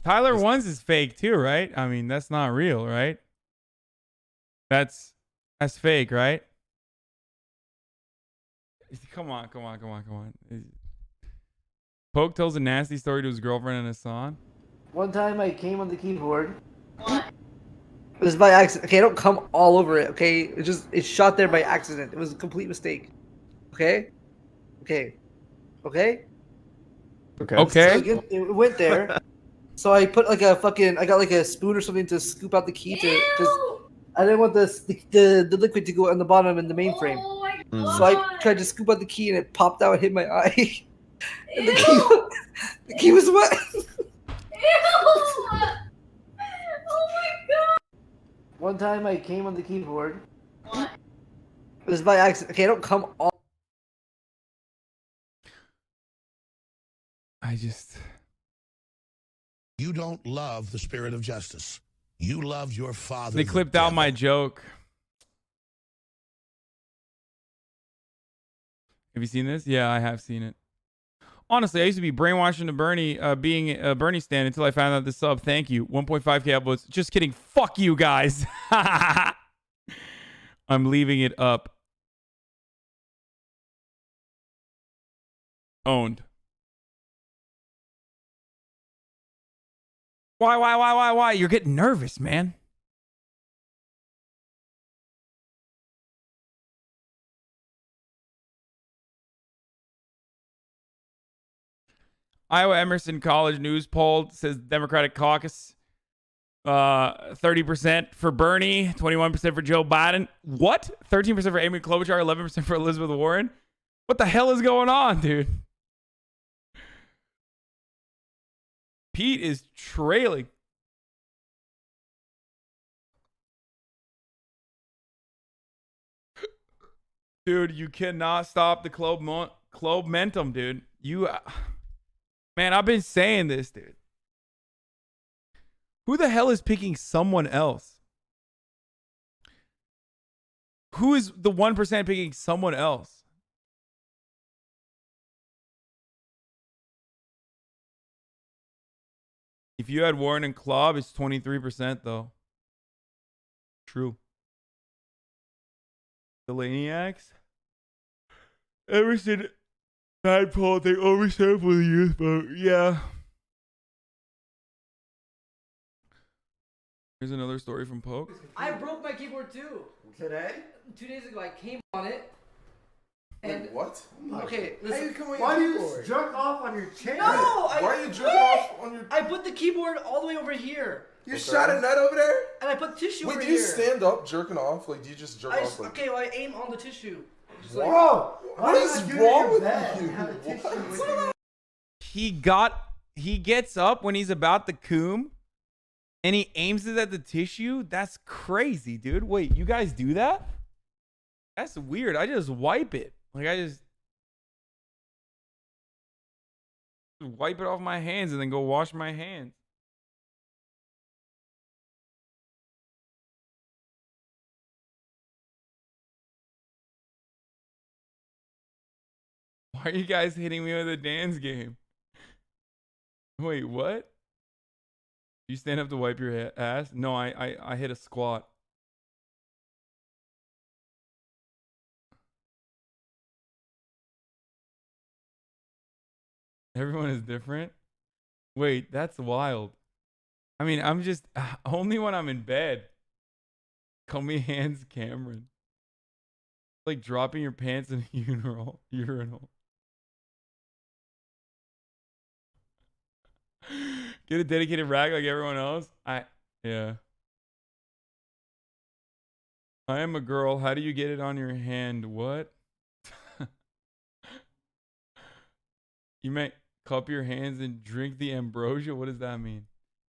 Speaker 2: Tyler One's is fake too, right? I mean, that's not real, right? That's fake, right? Come on. Poke tells a nasty story to his girlfriend and Hasan.
Speaker 12: One time I came on the keyboard. It was by accident. Okay, I don't come all over it. Okay, it shot there by accident. It was a complete mistake. Okay. So it went there. So I put like I got like a spoon or something to scoop out the key because I didn't want the liquid to go on the bottom in the mainframe. So I tried to scoop out the key and it popped out and hit my eye. And the key was wet.
Speaker 13: Oh my god!
Speaker 12: One time I came on the keyboard. It was by accident. Okay, I don't come all.
Speaker 1: You don't love the spirit of justice. You love your father.
Speaker 2: They clipped out my joke. Have you seen this? Yeah, I have seen it. Honestly, I used to be brainwashed into Bernie, being a Bernie stan until I found out this sub. Thank you. 1.5K upvotes. Just kidding. Fuck you guys. I'm leaving it up. Owned. Why? You're getting nervous, man. Iowa Emerson College News poll says Democratic caucus 30% for Bernie, 21% for Joe Biden. What? 13% for Amy Klobuchar, 11% for Elizabeth Warren? What the hell is going on, dude? Pete is trailing. Dude, you cannot stop the momentum, dude. Man, I've been saying this, dude. Who the hell is picking someone else? Who is the 1% picking someone else? If you had Warren and Klob, it's 23% though. True. The Laniacs. Emerson bad poll, they oversample the youth vote. Yeah. Here's another story from Poke.
Speaker 14: I broke my keyboard too.
Speaker 12: Today?
Speaker 14: 2 days ago, I came on it. And
Speaker 15: wait, what?
Speaker 12: Okay,
Speaker 15: listen,
Speaker 12: why do you jerk off on your chair?
Speaker 14: No,
Speaker 15: why are you jerking off on your?
Speaker 14: I put the keyboard all the way over here.
Speaker 15: You shot a nut over there?
Speaker 14: And I put tissue
Speaker 15: Wait,
Speaker 14: over
Speaker 15: do you
Speaker 14: here.
Speaker 15: stand up jerking off? Like, do you just jerk off? Like...
Speaker 14: Okay, well, I aim on the tissue. Just
Speaker 15: Whoa! What is wrong with you?
Speaker 14: What?
Speaker 2: He gets up when he's about to coom and he aims it at the tissue. That's crazy, dude. Wait, you guys do that? That's weird. I just wipe it. Like, I just wipe it off my hands and then go wash my hands. Why are you guys hitting me with a dance game? Wait, what? You stand up to wipe your ass? No, I hit a squat. Everyone is different. Wait, that's wild. I mean, I'm just only when I'm in bed. Call me Hans Cameron. Like dropping your pants in a urinal. Get a dedicated rack like everyone else. Yeah. I am a girl. How do you get it on your hand? What? You may cup your hands and drink the ambrosia? What does that mean?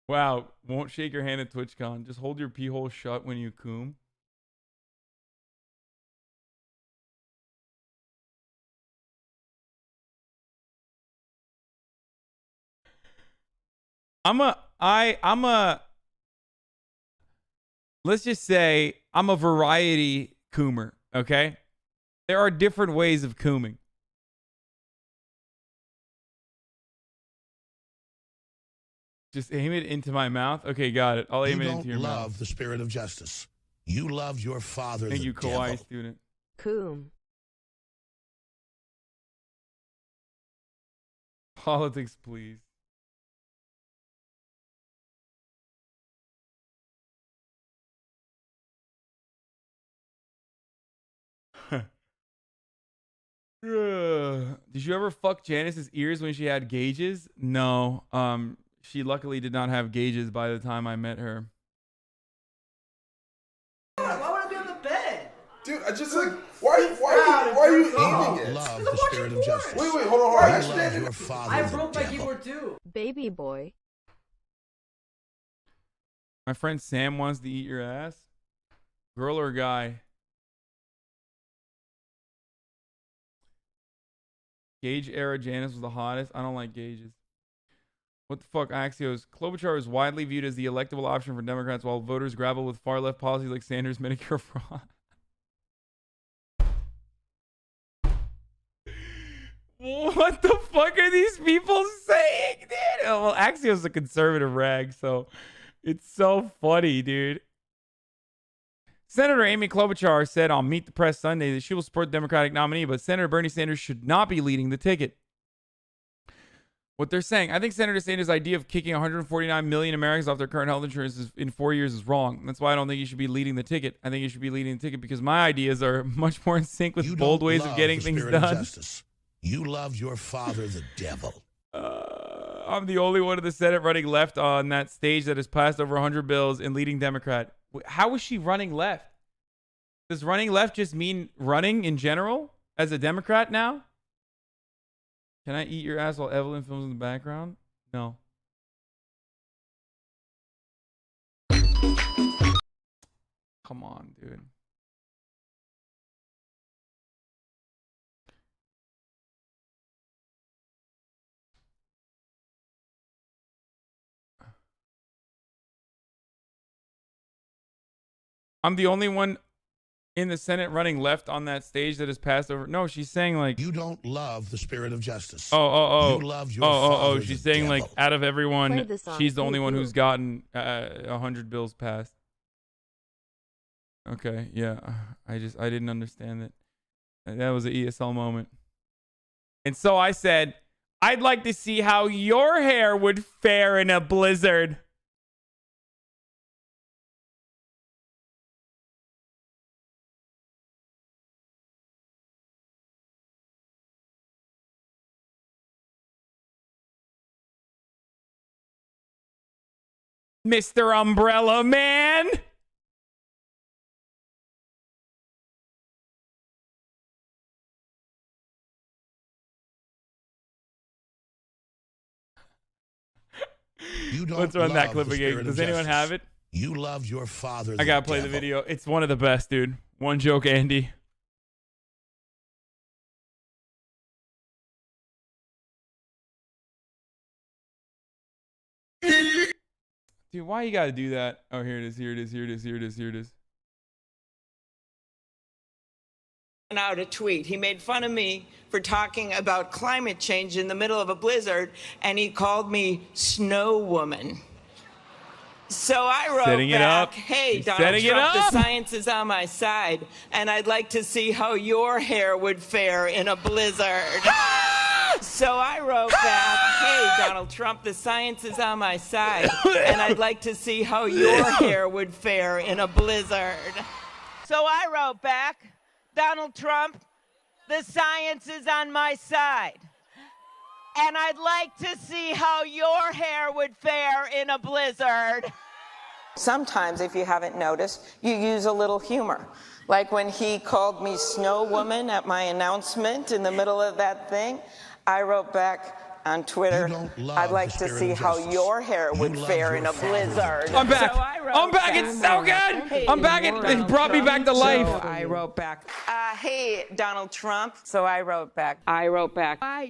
Speaker 2: Wow. Won't shake your hand at TwitchCon. Just hold your pee hole shut when you coom. Let's just say I'm a variety coomer, okay? There are different ways of cooming. Just aim it into my mouth? Okay, got it. I'll aim it into your mouth.
Speaker 1: You don't love the spirit of justice. You love your father,
Speaker 2: Thank
Speaker 1: the
Speaker 2: you, Kawaii
Speaker 1: devil.
Speaker 2: student.
Speaker 3: Coom.
Speaker 2: Politics, please. Did you ever fuck Janice's ears when she had gauges? No. She luckily did not have gauges by the time I met her.
Speaker 14: Why would I be on the bed?
Speaker 15: Dude, I just like, why are you aiming it?
Speaker 1: Love the spirit of justice.
Speaker 15: Wait, hold on.
Speaker 1: You love your father,
Speaker 14: I
Speaker 1: the
Speaker 14: broke my
Speaker 1: devil.
Speaker 14: keyboard too.
Speaker 3: Baby boy.
Speaker 2: My friend Sam wants to eat your ass. Girl or guy? Gauge era Janice was the hottest. I don't like gauges. What the fuck, Axios? Klobuchar is widely viewed as the electable option for Democrats while voters grapple with far left policies like Sanders' Medicare fraud. What the fuck are these people saying, dude? Oh, well, Axios is a conservative rag, so it's so funny, dude. Senator Amy Klobuchar said on Meet the Press Sunday that she will support the Democratic nominee, but Senator Bernie Sanders should not be leading the ticket. What they're saying, I think Senator Sanders' idea of kicking 149 million Americans off their current health insurance in 4 years is wrong. That's why I don't think he should be leading the ticket. I think he should be leading the ticket because my ideas are much more in sync with bold ways of getting things done.
Speaker 1: You love your father, the devil.
Speaker 2: I'm the only one in the Senate running left on that stage that has passed over 100 bills and leading Democrat. How is she running left? Does running left just mean running in general as a Democrat now? Can I eat your ass while Evelyn films in the background? No. Come on, dude. I'm the only one in the Senate running left on that stage that has passed over. No, she's saying like
Speaker 1: you don't love the spirit of justice.
Speaker 2: Oh.
Speaker 1: You love your father,
Speaker 2: She's
Speaker 1: the
Speaker 2: saying
Speaker 1: devil.
Speaker 2: like out of everyone, she's the only one
Speaker 3: Facebook.
Speaker 2: who's gotten 100 bills passed. Okay, yeah. I didn't understand it. That was an ESL moment. And so I said, I'd like to see how your hair would fare in a blizzard. Mr. Umbrella Man.
Speaker 1: You don't
Speaker 2: Let's run that
Speaker 1: love
Speaker 2: clip
Speaker 1: the
Speaker 2: again.
Speaker 1: spirit
Speaker 2: Does
Speaker 1: of
Speaker 2: anyone
Speaker 1: justice.
Speaker 2: have it?
Speaker 1: You love your father,
Speaker 2: I gotta play the video. It's one of the best, dude. One joke, Andy. Dude, why you gotta do that? Oh, here it is, here it is, here it is, here it is, here it is.
Speaker 4: Out a tweet. He made fun of me for talking about climate change in the middle of a blizzard, and he called me Snow Woman. So I wrote
Speaker 2: Setting it
Speaker 4: back,
Speaker 2: up.
Speaker 4: hey,
Speaker 2: He's
Speaker 4: Donald
Speaker 2: setting it
Speaker 4: Trump,
Speaker 2: up.
Speaker 4: the science is on my side, and I'd like to see how your hair would fare in a blizzard. So I wrote back, hey, Donald Trump, the science is on my side, and I'd like to see how your hair would fare in a blizzard. So I wrote back, Donald Trump, the science is on my side, and I'd like to see how your hair would fare in a blizzard. Sometimes, if you haven't noticed, you use a little humor. Like when he called me Snow Woman at my announcement in the middle of that thing, I wrote back on Twitter, I'd like to see how your hair would fare in a blizzard.
Speaker 2: I'm back.
Speaker 4: So I wrote
Speaker 2: I'm back. It's so good. I'm back. It brought me back to life.
Speaker 4: So I wrote back, hey, Donald Trump. So I wrote back. I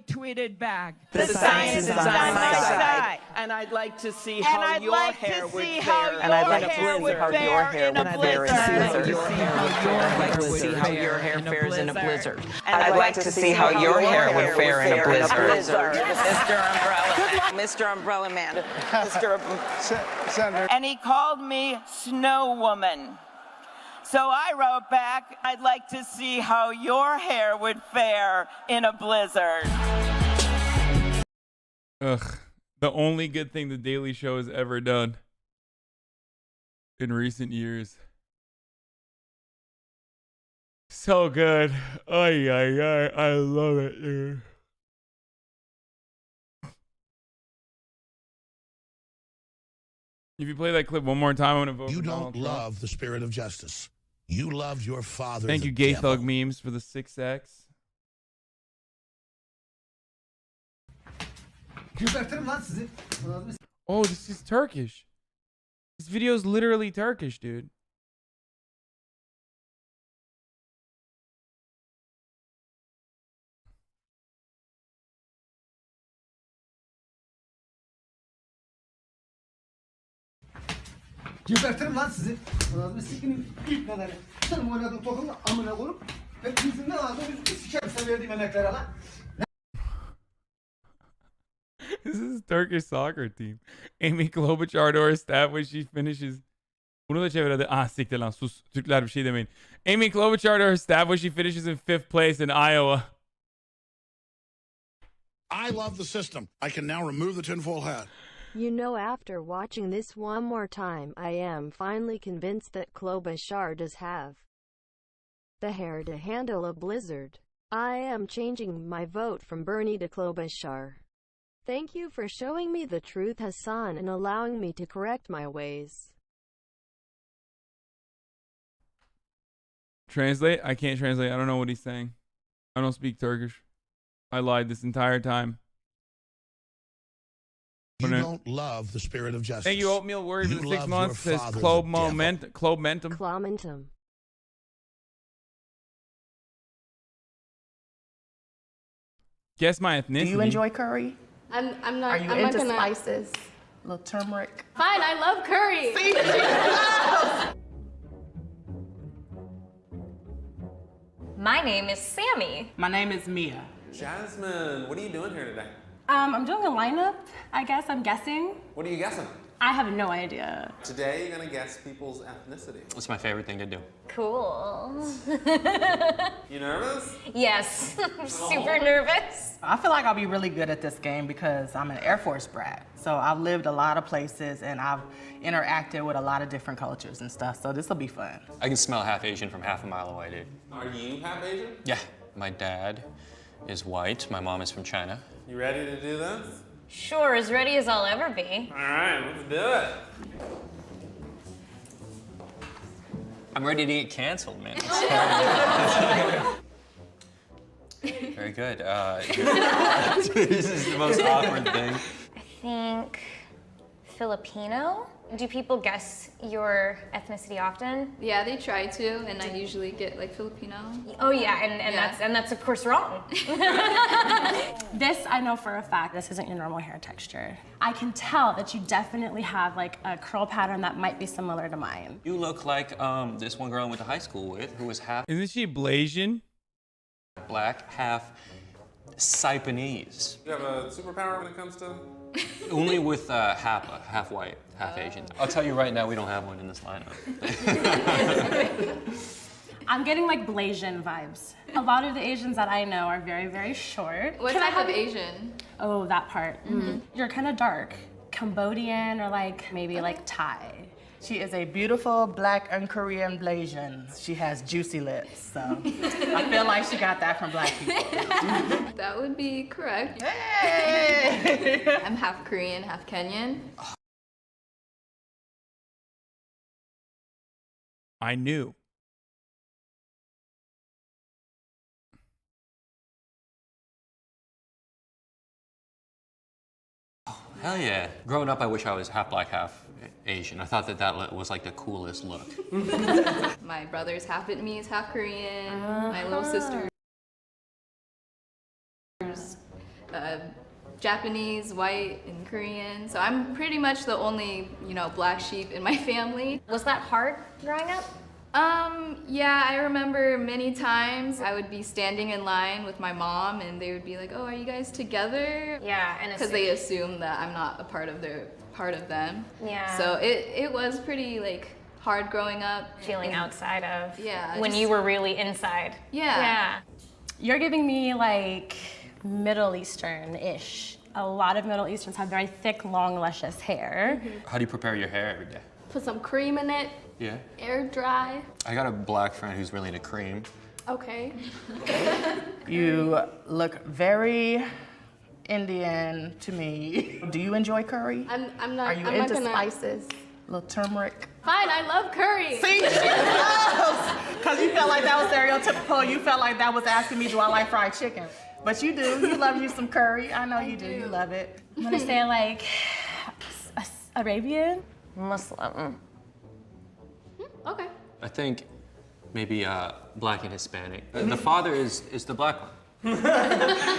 Speaker 4: tweeted back. The science is on my side. And I'd like to see how your hair would fare. And I'd like to see how your hair would fare in a blizzard. I'd like to see how your hair fares in a blizzard. And I'd like to see how your hair would fare in a blizzard. Mr. Umbrella Man. Mr. Umbrella Man. Senator. And he called me Snow Woman. So I wrote back, I'd like to see how your hair would fare in a blizzard.
Speaker 2: Ugh. The only good thing The Daily Show has ever done in recent years. So good. Ay, ay, ay. I love it, dude. If you play that clip one more time, I'm going to vote
Speaker 1: You
Speaker 2: for
Speaker 1: don't
Speaker 2: Donald Trump.
Speaker 1: love the spirit of justice. You love your father.
Speaker 2: Thank
Speaker 1: the
Speaker 2: you, Gay
Speaker 1: devil.
Speaker 2: Thug Memes, for the 6X. Oh, this is Turkish. This video is literally Turkish, dude.
Speaker 15: Gebertirim lan sizi. Ağzını sikinin ipneleri. Senin oynadığın tokumla amına koyup hepinizin de ağzını yüzünü sikerim size verdiğim emeklere lan.
Speaker 2: This is Turkish soccer team. Amy Klobuchar to her staff when she finishes. Bunu da çevirdi. Ah siktir lan sus. Türkler bir şey demeyin. Amy Klobuchar to her staff when she finishes in 5th place in Iowa.
Speaker 1: I love the system. I can now remove the tinfoil hat.
Speaker 3: You know, after watching this one more time, I am finally convinced that Klobuchar does have the hair to handle a blizzard. I am changing my vote from Bernie to Klobuchar. Thank you for showing me the truth, Hasan, and allowing me to correct my ways.
Speaker 2: Translate? I can't translate. I don't know what he's saying. I don't speak Turkish. I lied this entire time.
Speaker 1: You don't love the spirit of justice.
Speaker 2: Thank you, Oatmeal Worry, for
Speaker 1: You
Speaker 2: the 6
Speaker 1: love
Speaker 2: months.
Speaker 1: your
Speaker 2: Says
Speaker 1: father,
Speaker 2: Clob
Speaker 1: the devil.
Speaker 2: Momentum.
Speaker 3: Clomentum.
Speaker 2: Guess my ethnicity.
Speaker 16: Do you enjoy curry?
Speaker 20: I'm not.
Speaker 16: Are you
Speaker 20: I'm
Speaker 16: into
Speaker 20: not gonna...
Speaker 16: spices? A little turmeric.
Speaker 20: Fine, I love curry.
Speaker 22: My name is Sammy.
Speaker 16: My name is Mia.
Speaker 24: Jasmine, what are you doing here today?
Speaker 20: I'm doing a lineup. I guess I'm guessing.
Speaker 24: What are you guessing?
Speaker 20: I have no idea.
Speaker 24: Today, you're gonna guess people's ethnicity.
Speaker 21: It's my favorite thing to do.
Speaker 22: Cool.
Speaker 24: You nervous?
Speaker 22: Yes, I'm super nervous.
Speaker 16: I feel like I'll be really good at this game because I'm an Air Force brat. So I've lived a lot of places and I've interacted with a lot of different cultures and stuff. So this will be fun.
Speaker 21: I can smell half Asian from half a mile away, dude.
Speaker 24: Are you half Asian?
Speaker 21: Yeah, my dad is white. My mom is from China.
Speaker 24: You ready to do this?
Speaker 22: Sure, as ready as I'll ever be.
Speaker 24: All right, let's do it.
Speaker 21: I'm ready to get canceled, man. Very good. This is the most awkward thing.
Speaker 22: I think Filipino. Do people guess your ethnicity often?
Speaker 20: Yeah, they try to, and I usually get like Filipino.
Speaker 22: Oh yeah, and that's of course wrong.
Speaker 20: This I know for a fact. This isn't your normal hair texture. I can tell that you definitely have like a curl pattern that might be similar to mine.
Speaker 21: You look like this one girl I went to high school with, who was half
Speaker 2: Isn't she Blasian?
Speaker 21: black, half Saipanese.
Speaker 24: You have a superpower when it comes to?
Speaker 21: Only with half white, half Asian. I'll tell you right now, we don't have one in this lineup.
Speaker 20: I'm getting like Blasian vibes. A lot of the Asians that I know are very, very short. What type of Asian? Oh, that part. You're kind of dark. Cambodian or like maybe like Thai.
Speaker 16: She is a beautiful black and Korean Blasian. She has juicy lips, so I feel like she got that from black people.
Speaker 20: That would be correct.
Speaker 16: Hey!
Speaker 20: I'm half Korean, half Kenyan.
Speaker 2: I knew.
Speaker 21: Hell yeah. Growing up, I wish I was half black, half Asian. I thought that was like the coolest look.
Speaker 20: My brother's half Vietnamese, half Korean. My little sister's Japanese, white, and Korean. So I'm pretty much the only, black sheep in my family.
Speaker 22: Was that hard growing up?
Speaker 5: Yeah, I remember many times I would be standing in line with my mom and they would be like, oh, are you guys together?
Speaker 22: Yeah, and
Speaker 5: because they assume that I'm not a part of them.
Speaker 22: Yeah.
Speaker 5: So it was pretty like hard growing up.
Speaker 22: Feeling outside of.
Speaker 5: Yeah.
Speaker 22: When you were really inside.
Speaker 5: Yeah.
Speaker 20: You're giving me like Middle Eastern-ish. A lot of Middle Easterns have very thick, long, luscious hair.
Speaker 9: How do you prepare your hair every day?
Speaker 5: Put some cream in it,
Speaker 9: Yeah.
Speaker 5: air dry.
Speaker 9: I got a black friend who's really into cream.
Speaker 5: Okay.
Speaker 16: You look very Indian to me. Do you enjoy curry?
Speaker 5: I'm not.
Speaker 16: Are you
Speaker 5: I'm
Speaker 16: into
Speaker 5: not gonna,
Speaker 16: spices? Little turmeric.
Speaker 5: Fine, I love curry.
Speaker 16: See, because you felt like that was stereotypical. You felt like that was asking me, do I like fried chicken? But you do. You love you some curry. I know you do. You love it.
Speaker 20: I'm gonna say like Arabian,
Speaker 22: Muslim.
Speaker 5: Okay.
Speaker 9: I think maybe black and Hispanic. The father is the black one,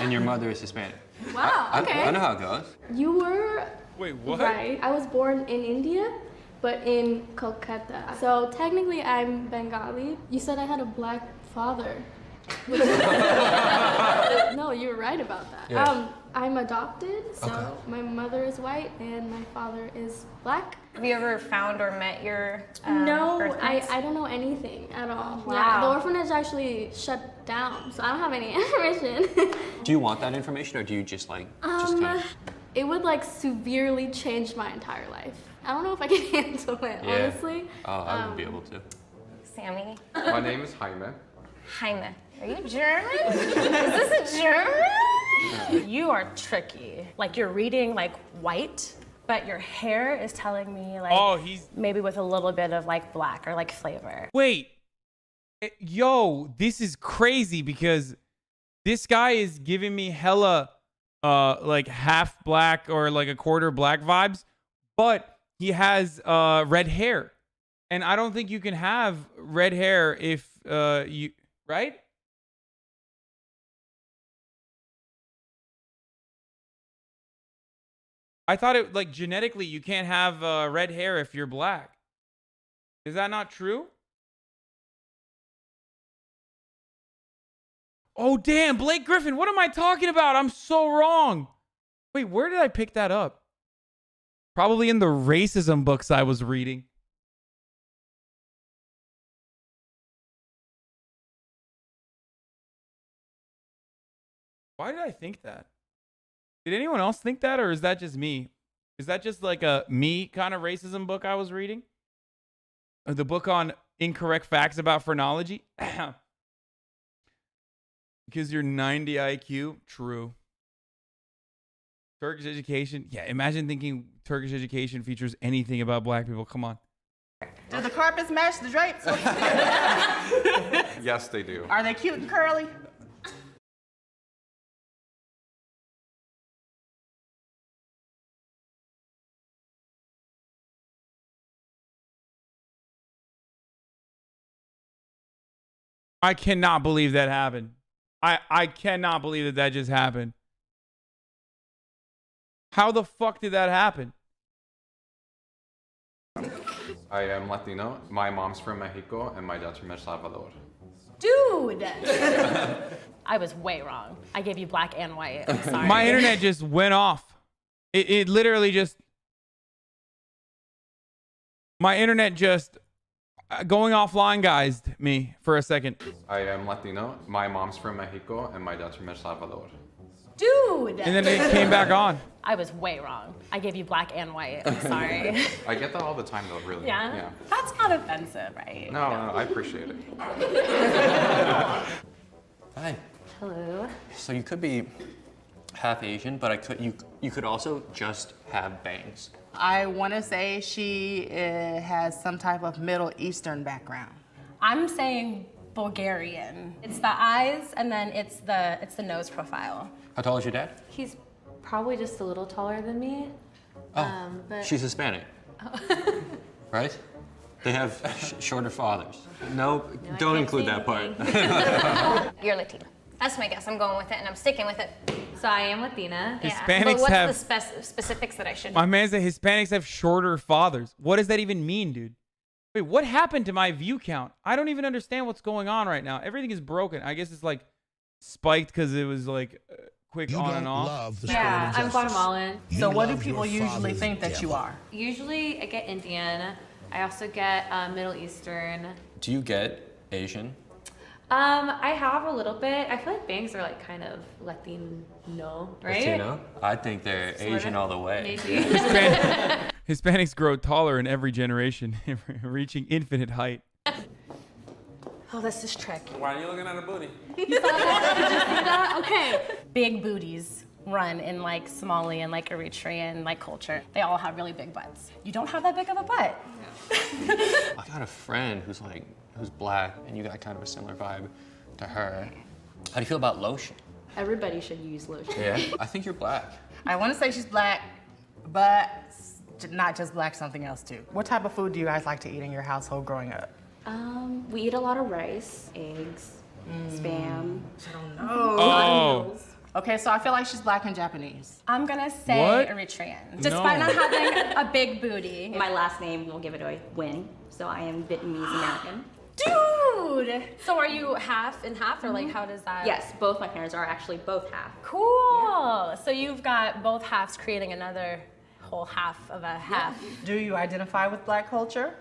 Speaker 9: and your mother is Hispanic.
Speaker 5: Wow. Okay.
Speaker 9: I know how it goes.
Speaker 5: You were
Speaker 2: Wait, what?
Speaker 5: right. I was born in India, but in Kolkata. So technically, I'm Bengali. You said I had a black father. No, you were right about that.
Speaker 9: Yeah.
Speaker 5: I'm adopted, so my mother is white and my father is black.
Speaker 22: Have you ever found or met your
Speaker 5: No,
Speaker 22: birthmates?
Speaker 5: I don't know anything at all.
Speaker 22: Wow.
Speaker 5: Yeah, the orphanage actually shut down, so I don't have any information.
Speaker 9: Do you want that information, or do you just like just kind of?
Speaker 5: It would like severely change my entire life. I don't know if I can handle it,
Speaker 9: Yeah.
Speaker 5: honestly.
Speaker 9: Oh, I would be able to.
Speaker 22: Sammy?
Speaker 21: My name is Jaime.
Speaker 22: Jaime. Are you German? Is this a German?
Speaker 20: you are tricky. Like you're reading like white, but your hair is telling me like maybe with a little bit of like black or like flavor.
Speaker 2: Wait. Yo, this is crazy because this guy is giving me hella like half black or like a quarter black vibes, but he has red hair. And I don't think you can have red hair if you, right? I thought it like genetically you can't have red hair if you're black. Is that not true? Oh, damn, Blake Griffin, what am I talking about? I'm so wrong. Wait, where did I pick that up? Probably in the racism books I was reading. Why did I think that? Did anyone else think that, or is that just me? Is that just like a me kind of racism book I was reading? Or the book on incorrect facts about phrenology? Because you're 90 IQ? True. Turkish education? Yeah, imagine thinking Turkish education features anything about black people. Come on.
Speaker 16: Do the carpets match the drapes?
Speaker 21: Yes, they do.
Speaker 16: Are they cute and curly?
Speaker 2: I cannot believe that happened. I cannot believe that just happened. How the fuck did that happen?
Speaker 21: I am Latino. My mom's from Mexico and my dad's from El Salvador.
Speaker 20: Dude! I was way wrong. I gave you black and white. I'm sorry.
Speaker 2: My internet just went off. It literally just... My internet just... going offline, guys, me for a second.
Speaker 21: I am Latino. My mom's from Mexico and my dad's from El Salvador.
Speaker 20: Dude!
Speaker 2: And then it came back on.
Speaker 20: I was way wrong. I gave you black and white. I'm sorry.
Speaker 21: I get that all the time, though, really.
Speaker 20: Yeah? That's not offensive, right?
Speaker 21: No, I appreciate it.
Speaker 9: Hi.
Speaker 22: Hello.
Speaker 9: So you could be half Asian, but you could also just have bangs.
Speaker 16: I want to say she has some type of Middle Eastern background.
Speaker 20: I'm saying Bulgarian. It's the eyes and then it's the nose profile.
Speaker 9: How tall is your dad?
Speaker 17: He's probably just a little taller than me.
Speaker 9: Oh,
Speaker 17: but
Speaker 9: she's Hispanic. Right? They have shorter fathers. No, don't include that part.
Speaker 22: You're Latina. That's my guess. I'm going with it, and I'm sticking with it.
Speaker 17: So I am Latina.
Speaker 2: Hispanics
Speaker 22: but what's
Speaker 2: have...
Speaker 22: the specifics that I should
Speaker 2: My man said Hispanics have shorter fathers. What does that even mean, dude? Wait, what happened to my view count? I don't even understand what's going on right now. Everything is broken. I guess it's like spiked because it was like quick on and off.
Speaker 17: Yeah, I'm Guatemalan.
Speaker 16: So what do people usually think that you are?
Speaker 17: Usually I get Indian. I also get Middle Eastern.
Speaker 9: Do you get Asian?
Speaker 17: I have a little bit. I feel like bangs are like kind of Latino, right?
Speaker 9: Latino? I think they're
Speaker 17: Sorta.
Speaker 9: Asian all the way.
Speaker 17: Maybe.
Speaker 2: Hispanics grow taller in every generation, reaching infinite height.
Speaker 20: Oh, this is tricky.
Speaker 24: Why are you looking at a booty?
Speaker 20: You saw that? Did you see that? Okay. Big booties run in like Somali and like Eritrean like culture. They all have really big butts. You don't have that big of a butt.
Speaker 9: I got a friend who's black, and you got kind of a similar vibe to her. How do you feel about lotion?
Speaker 17: Everybody should use lotion.
Speaker 9: Yeah, I think you're black.
Speaker 16: I want to say she's black, but not just black, something else too. What type of food do you guys like to eat in your household growing up?
Speaker 17: We eat a lot of rice, eggs, spam.
Speaker 16: I don't
Speaker 2: know.
Speaker 16: Okay, so I feel like she's black and Japanese.
Speaker 20: I'm gonna say
Speaker 2: What?
Speaker 20: Eritrean, despite not having a big booty.
Speaker 6: My last name will give it away, Win. So I am Vietnamese American.
Speaker 20: Dude! So are you half and half, or like how does that?
Speaker 6: Yes, both my parents are actually both half.
Speaker 20: Cool. So you've got both halves creating another whole half of a half.
Speaker 16: Do you identify with black culture?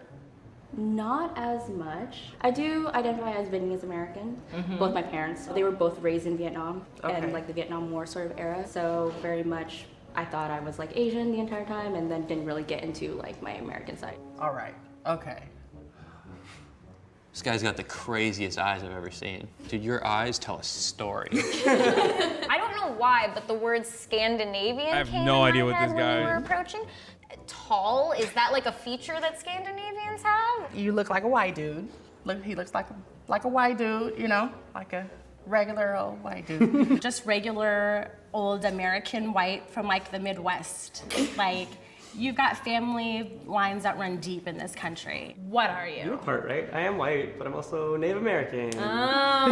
Speaker 6: Not as much. I do identify as Vietnamese American.
Speaker 16: Mhm.
Speaker 6: Both my parents, they were both raised in Vietnam
Speaker 16: Okay.
Speaker 6: and like the Vietnam War sort of era. So very much, I thought I was like Asian the entire time, and then didn't really get into like my American side.
Speaker 16: All right. Okay.
Speaker 9: This guy's got the craziest eyes I've ever seen. Dude, your eyes tell a story.
Speaker 22: I don't know why, but the word Scandinavian
Speaker 2: I have
Speaker 22: came
Speaker 2: no
Speaker 22: in
Speaker 2: idea
Speaker 22: my
Speaker 2: what
Speaker 22: head
Speaker 2: this
Speaker 22: when
Speaker 2: guy
Speaker 22: we were
Speaker 2: is.
Speaker 22: approaching. Tall, is that like a feature that Scandinavians have?
Speaker 16: You look like a white dude. He looks like a white dude, you know, like a regular old white dude.
Speaker 20: Just regular old American white from like the Midwest. Like, you've got family lines that run deep in this country. What are you?
Speaker 10: You're part right. I am white, but I'm also Native American.
Speaker 20: Oh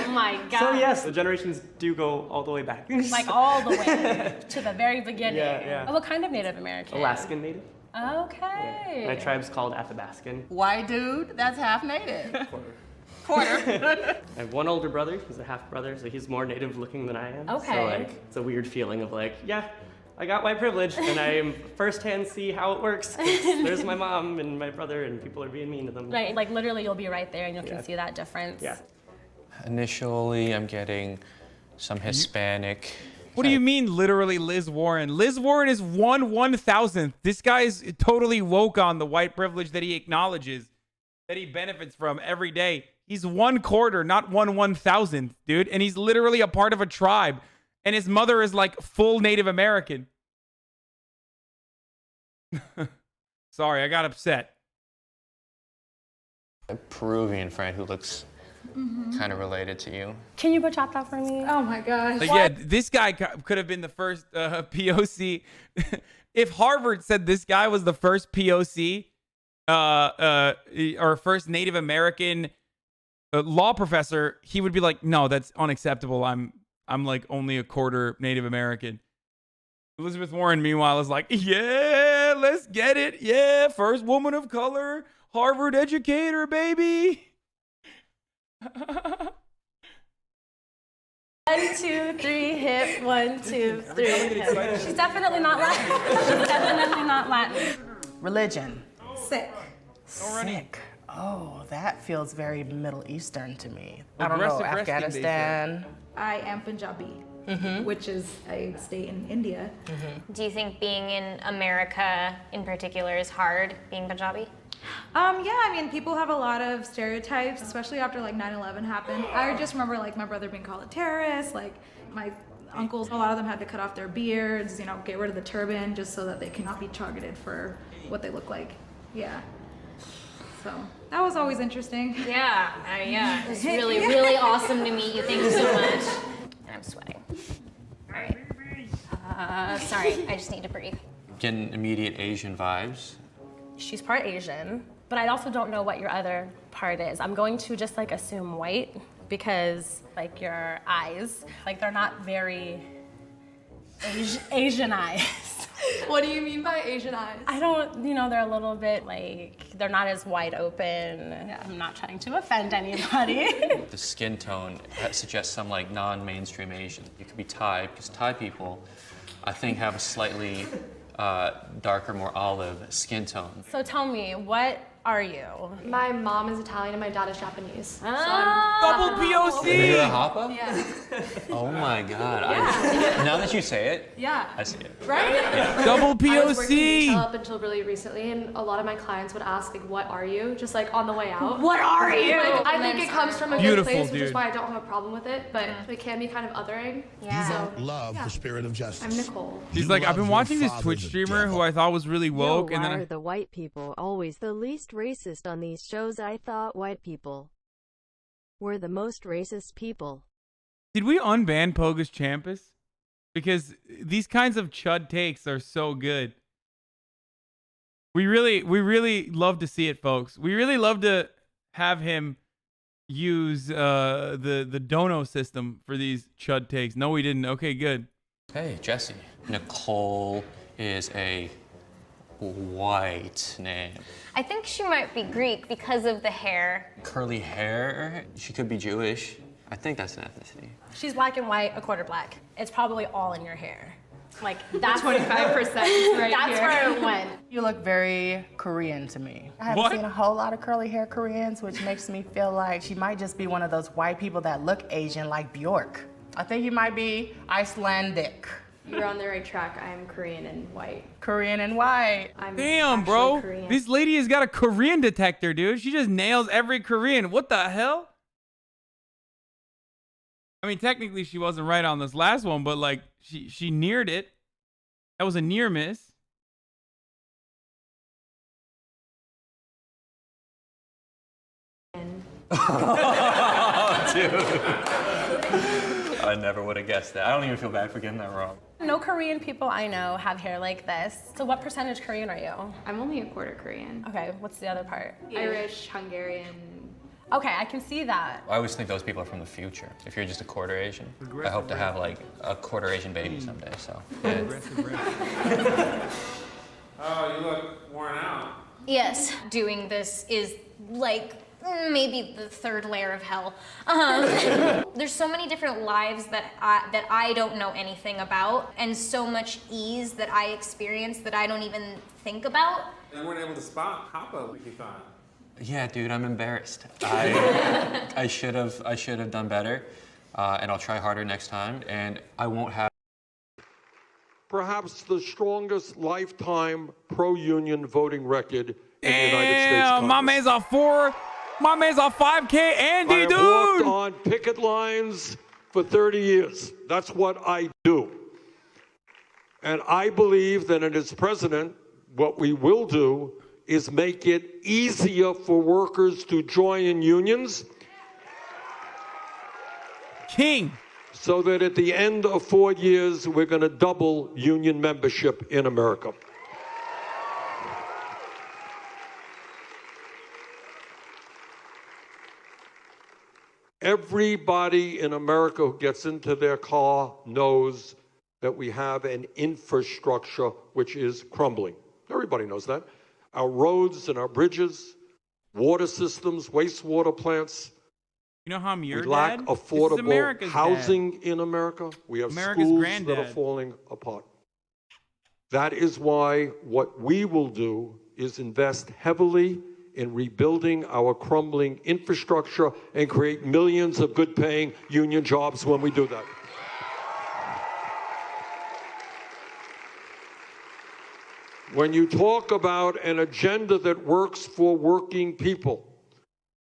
Speaker 20: my God.
Speaker 10: So yes, the generations do go all the way back.
Speaker 20: Like all the way to the very beginning.
Speaker 10: Yeah.
Speaker 20: Oh, what kind of Native American?
Speaker 10: Alaskan Native.
Speaker 20: Okay.
Speaker 10: My tribe's called Athabascan.
Speaker 16: White dude, that's half native.
Speaker 10: I have one older brother, he's a half brother, so he's more native looking than I am.
Speaker 20: Okay.
Speaker 10: So like, it's a weird feeling of like, yeah, I got white privilege, and I firsthand see how it works. 'Cause there's my mom and my brother, and people are being mean to them.
Speaker 20: Right, like literally you'll be right there and you
Speaker 10: Yeah.
Speaker 20: can see that difference.
Speaker 10: Yeah.
Speaker 9: Initially, I'm getting some Hispanic.
Speaker 2: What do you mean, literally, Liz Warren? Liz Warren is 1/1000th. This guy is totally woke on the white privilege that he acknowledges, that he benefits from every day. He's 1/4, not 1/1000th, dude. And he's literally a part of a tribe. And his mother is like full Native American. Sorry, I got upset.
Speaker 9: A Peruvian friend who looks kind of related to you.
Speaker 20: Can you bachata for me?
Speaker 5: Oh my gosh.
Speaker 2: Like, yeah, this guy could have been the first POC. If Harvard said this guy was the first POC or first Native American law professor, he would be like, no, that's unacceptable. I'm like only a quarter Native American. Elizabeth Warren, meanwhile, is like, yeah, let's get it. Yeah, first woman of color, Harvard educator, baby.
Speaker 20: 1, 2, 3, hip. 1, 2, 3, hip. She's definitely not Latin. She's definitely not Latin.
Speaker 16: Religion.
Speaker 5: Sick.
Speaker 16: Sick. Oh, that feels very Middle Eastern to me. I don't know,
Speaker 2: Aggressive resting, they say.
Speaker 16: Afghanistan.
Speaker 5: I am Punjabi,
Speaker 16: Mhm.
Speaker 5: which is a state in India.
Speaker 22: Do you think being in America in particular is hard, being Punjabi?
Speaker 5: Yeah, I mean, people have a lot of stereotypes, especially after like 9/11 happened. I just remember like my brother being called a terrorist, like my uncles, a lot of them had to cut off their beards, you know, get rid of the turban just so that they cannot be targeted for what they look like. Yeah. So that was always interesting.
Speaker 22: Yeah, yeah. It's really, really awesome to meet you. Thank you so much. And I'm sweating. All right. Sorry, I just need to breathe.
Speaker 9: Getting immediate Asian vibes.
Speaker 20: She's part Asian, but I also don't know what your other part is. I'm going to just like assume white because like your eyes, like they're not very Asian eyes.
Speaker 7: What do you mean by Asian eyes?
Speaker 20: I don't, they're a little bit like, they're not as wide open. I'm not trying to offend anybody.
Speaker 9: The skin tone suggests some like non-mainstream Asian. You could be Thai, because Thai people, I think, have a slightly darker, more olive skin tone.
Speaker 20: So tell me, what are you?
Speaker 7: My mom is Italian and my dad is Japanese.
Speaker 2: Double POC!
Speaker 9: You're a Hapa?
Speaker 7: Yeah.
Speaker 9: Oh my God.
Speaker 7: Yeah.
Speaker 9: Now that you say it,
Speaker 7: Yeah.
Speaker 9: I see it.
Speaker 7: Right?
Speaker 9: Yeah.
Speaker 2: Double
Speaker 7: I was working
Speaker 2: POC!
Speaker 7: retail up until really recently, and a lot of my clients would ask, like, what are you? Just like on the way out.
Speaker 20: What are you?
Speaker 7: Like, I think it comes from a good
Speaker 2: Beautiful,
Speaker 7: place, which is
Speaker 2: dude.
Speaker 7: why I don't have a problem with it, but it can be kind of othering.
Speaker 1: You don't love the spirit of justice.
Speaker 7: I'm Nicole.
Speaker 2: She's
Speaker 1: You
Speaker 2: like, I've
Speaker 1: love
Speaker 2: been
Speaker 1: your
Speaker 2: watching this
Speaker 1: father,
Speaker 2: Twitch
Speaker 1: the
Speaker 2: streamer
Speaker 1: devil.
Speaker 2: who I thought was really woke,
Speaker 3: Yo,
Speaker 2: and
Speaker 3: why
Speaker 2: then
Speaker 3: are the white people always the least racist on these shows? I thought white people were the most racist people.
Speaker 2: did we unban Pogus Champus? Because these kinds of chud takes are so good. We really love to see it, folks. We really love to have him use the dono system for these chud takes. No, we didn't. Okay, good.
Speaker 9: Hey, Jesse. Nicole is a white name.
Speaker 22: I think she might be Greek because of the hair.
Speaker 9: Curly hair. She could be Jewish. I think that's an ethnicity.
Speaker 20: She's black and white, a quarter black. It's probably all in your hair. Like, that's
Speaker 7: 25% right
Speaker 20: That's
Speaker 7: here.
Speaker 20: where it went.
Speaker 16: You look very Korean to me. I haven't
Speaker 2: What?
Speaker 16: seen a whole lot of curly hair Koreans, which makes me feel like she might just be one of those white people that look Asian like Bjork. I think you might be Icelandic.
Speaker 7: You're on the right track. I am Korean and white.
Speaker 16: Korean and white.
Speaker 7: I'm
Speaker 2: Damn,
Speaker 7: actually
Speaker 2: bro.
Speaker 7: Korean.
Speaker 2: This lady has got a Korean detector, dude. She just nails every Korean. What the hell? I mean, technically she wasn't right on this last one, but like she neared it. That was a near miss.
Speaker 9: Oh, dude. I never would have guessed that. I don't even feel bad for getting that wrong.
Speaker 20: No Korean people I know have hair like this. So what percentage Korean are you?
Speaker 7: I'm only a quarter Korean.
Speaker 20: Okay, what's the other part?
Speaker 7: Irish, Hungarian.
Speaker 20: Okay, I can see that.
Speaker 9: I always think those people are from the future. If you're just a quarter Asian, I hope to have like a quarter Asian baby someday. So. Yeah.
Speaker 24: Oh, you look worn out.
Speaker 22: Yes, doing this is like maybe the third layer of hell. There's so many different lives that I don't know anything about, and so much ease that I experience that I don't even think about.
Speaker 24: You weren't able to spot Hapa like you thought.
Speaker 9: Yeah, dude, I'm embarrassed. I should have done better, and I'll try harder next time. And I won't have.
Speaker 8: Perhaps the strongest lifetime pro-union voting record in the United States Congress.
Speaker 2: My man's a 5K Andy,
Speaker 8: I have
Speaker 2: dude.
Speaker 8: walked on picket lines for 30 years. That's what I do. And I believe that as president, what we will do is make it easier for workers to join in unions.
Speaker 2: King.
Speaker 8: So that at the end of 4 years, we're going to double union membership in America. Everybody in America who gets into their car knows that we have an infrastructure which is crumbling. Everybody knows that. Our roads and our bridges, water systems, wastewater plants.
Speaker 2: You know how I'm your
Speaker 8: We lack
Speaker 2: dad?
Speaker 8: affordable housing in America. We have
Speaker 2: America's
Speaker 8: schools
Speaker 2: granddad.
Speaker 8: that are falling apart. That is why what we will do is invest heavily in rebuilding our crumbling infrastructure and create millions of good-paying union jobs when we do that. When you talk about an agenda that works for working people,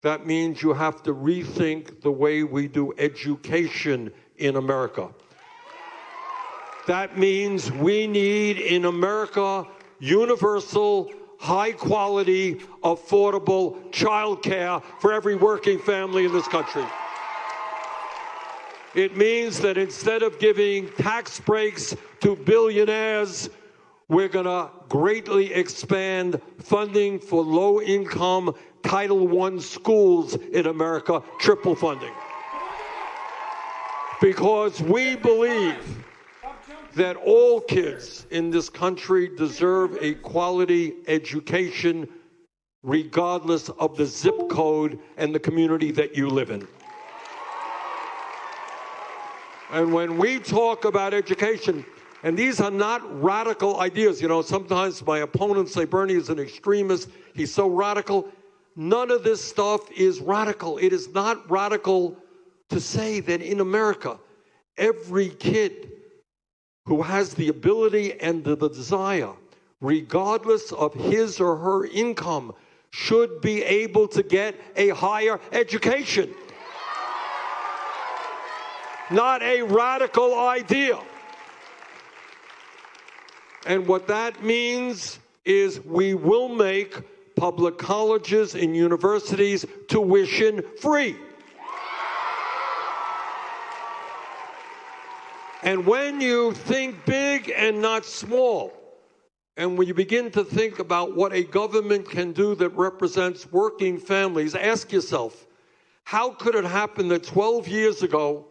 Speaker 8: that means you have to rethink the way we do education in America. That means we need in America universal, high-quality, affordable child care for every working family in this country. It means that instead of giving tax breaks to billionaires, we're going to greatly expand funding for low-income Title I schools in America, triple funding. Because we believe that all kids in this country deserve a quality education regardless of the zip code and the community that you live in. And when we talk about education, and these are not radical ideas, you know, sometimes my opponents say Bernie is an extremist, he's so radical. None of this stuff is radical. It is not radical to say that in America, every kid who has the ability and the desire, regardless of his or her income, should be able to get a higher education. Not a radical idea. And what that means is we will make public colleges and universities tuition free. And when you think big and not small, and when you begin to think about what a government can do that represents working families, ask yourself, how could it happen that 12 years ago,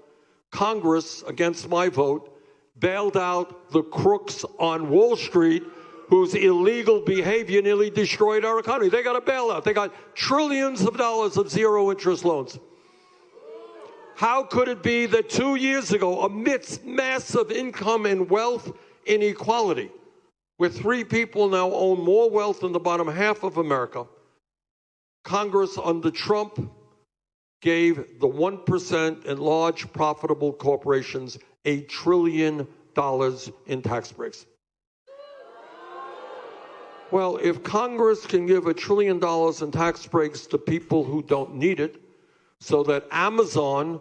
Speaker 8: Congress, against my vote, bailed out the crooks on Wall Street whose illegal behavior nearly destroyed our economy? They got a bailout. They got trillions of dollars of zero-interest loans. How could it be that 2 years ago, amidst massive income and wealth inequality, where 3 people now own more wealth than the bottom half of America, Congress under Trump gave the 1% and large profitable corporations $1 trillion in tax breaks? Well, if Congress can give $1 trillion in tax breaks to people who don't need it, so that Amazon,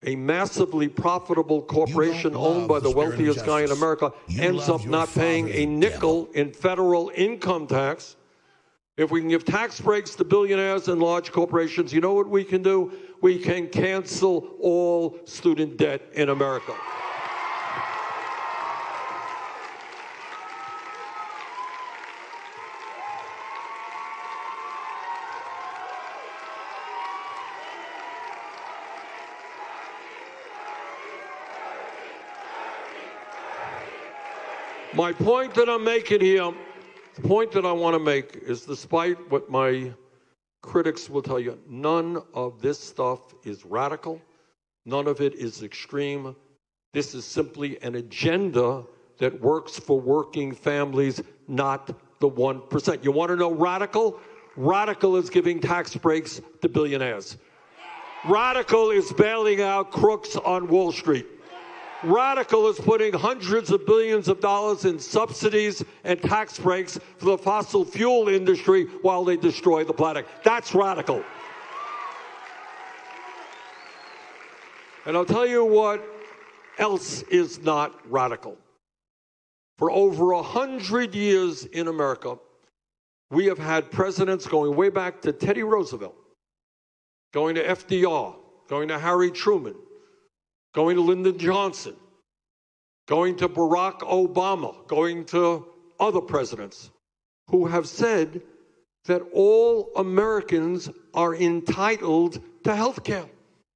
Speaker 8: a massively profitable corporation owned by the wealthiest guy in America, ends up not paying a nickel in federal income tax. If we can give tax breaks to billionaires and large corporations, you know what we can do? We can cancel all student debt in America. My point that I'm making here, the point that I want to make is, despite what my critics will tell you, none of this stuff is radical. None of it is extreme. This is simply an agenda that works for working families, not the 1%. You want to know radical? Radical is giving tax breaks to billionaires. Radical is bailing out crooks on Wall Street. Radical is putting hundreds of billions of dollars in subsidies and tax breaks for the fossil fuel industry while they destroy the planet. That's radical. And I'll tell you what else is not radical. For over 100 years in America, we have had presidents going way back to Teddy Roosevelt, going to FDR, going to Harry Truman, going to Lyndon Johnson, going to Barack Obama, going to other presidents who have said that all Americans are entitled to health care.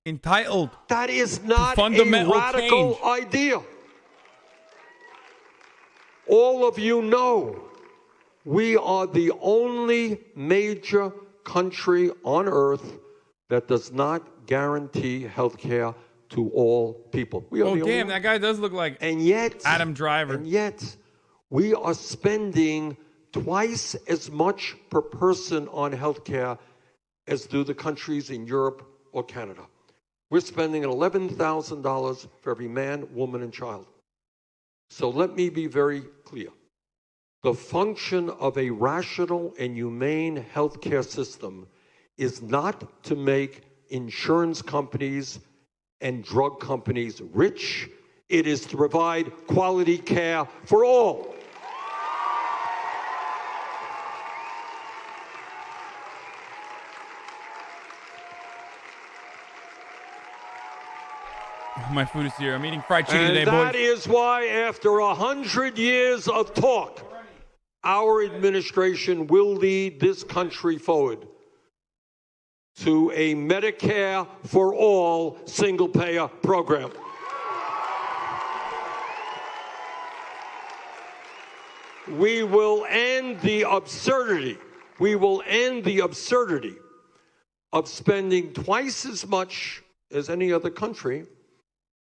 Speaker 2: Entitled.
Speaker 8: That is not
Speaker 2: fundamental
Speaker 8: a radical idea. All of you know we are the only major country on earth that does not guarantee health care to all people. We are
Speaker 2: oh,
Speaker 8: the
Speaker 2: damn,
Speaker 8: only...
Speaker 2: that guy does look like
Speaker 8: and yet,
Speaker 2: Adam Driver.
Speaker 8: And yet, we are spending twice as much per person on health care as do the countries in Europe or Canada. We're spending $11,000 for every man, woman, and child. So let me be very clear. The function of a rational and humane healthcare system is not to make insurance companies and drug companies rich. It is to provide quality care for all.
Speaker 2: My food is here. I'm eating fried chicken today,
Speaker 8: boys. And that
Speaker 2: boys.
Speaker 8: is why, after 100 years of talk, our administration will lead this country forward to a Medicare for all single-payer program. We will end the absurdity. We will end the absurdity of spending twice as much as any other country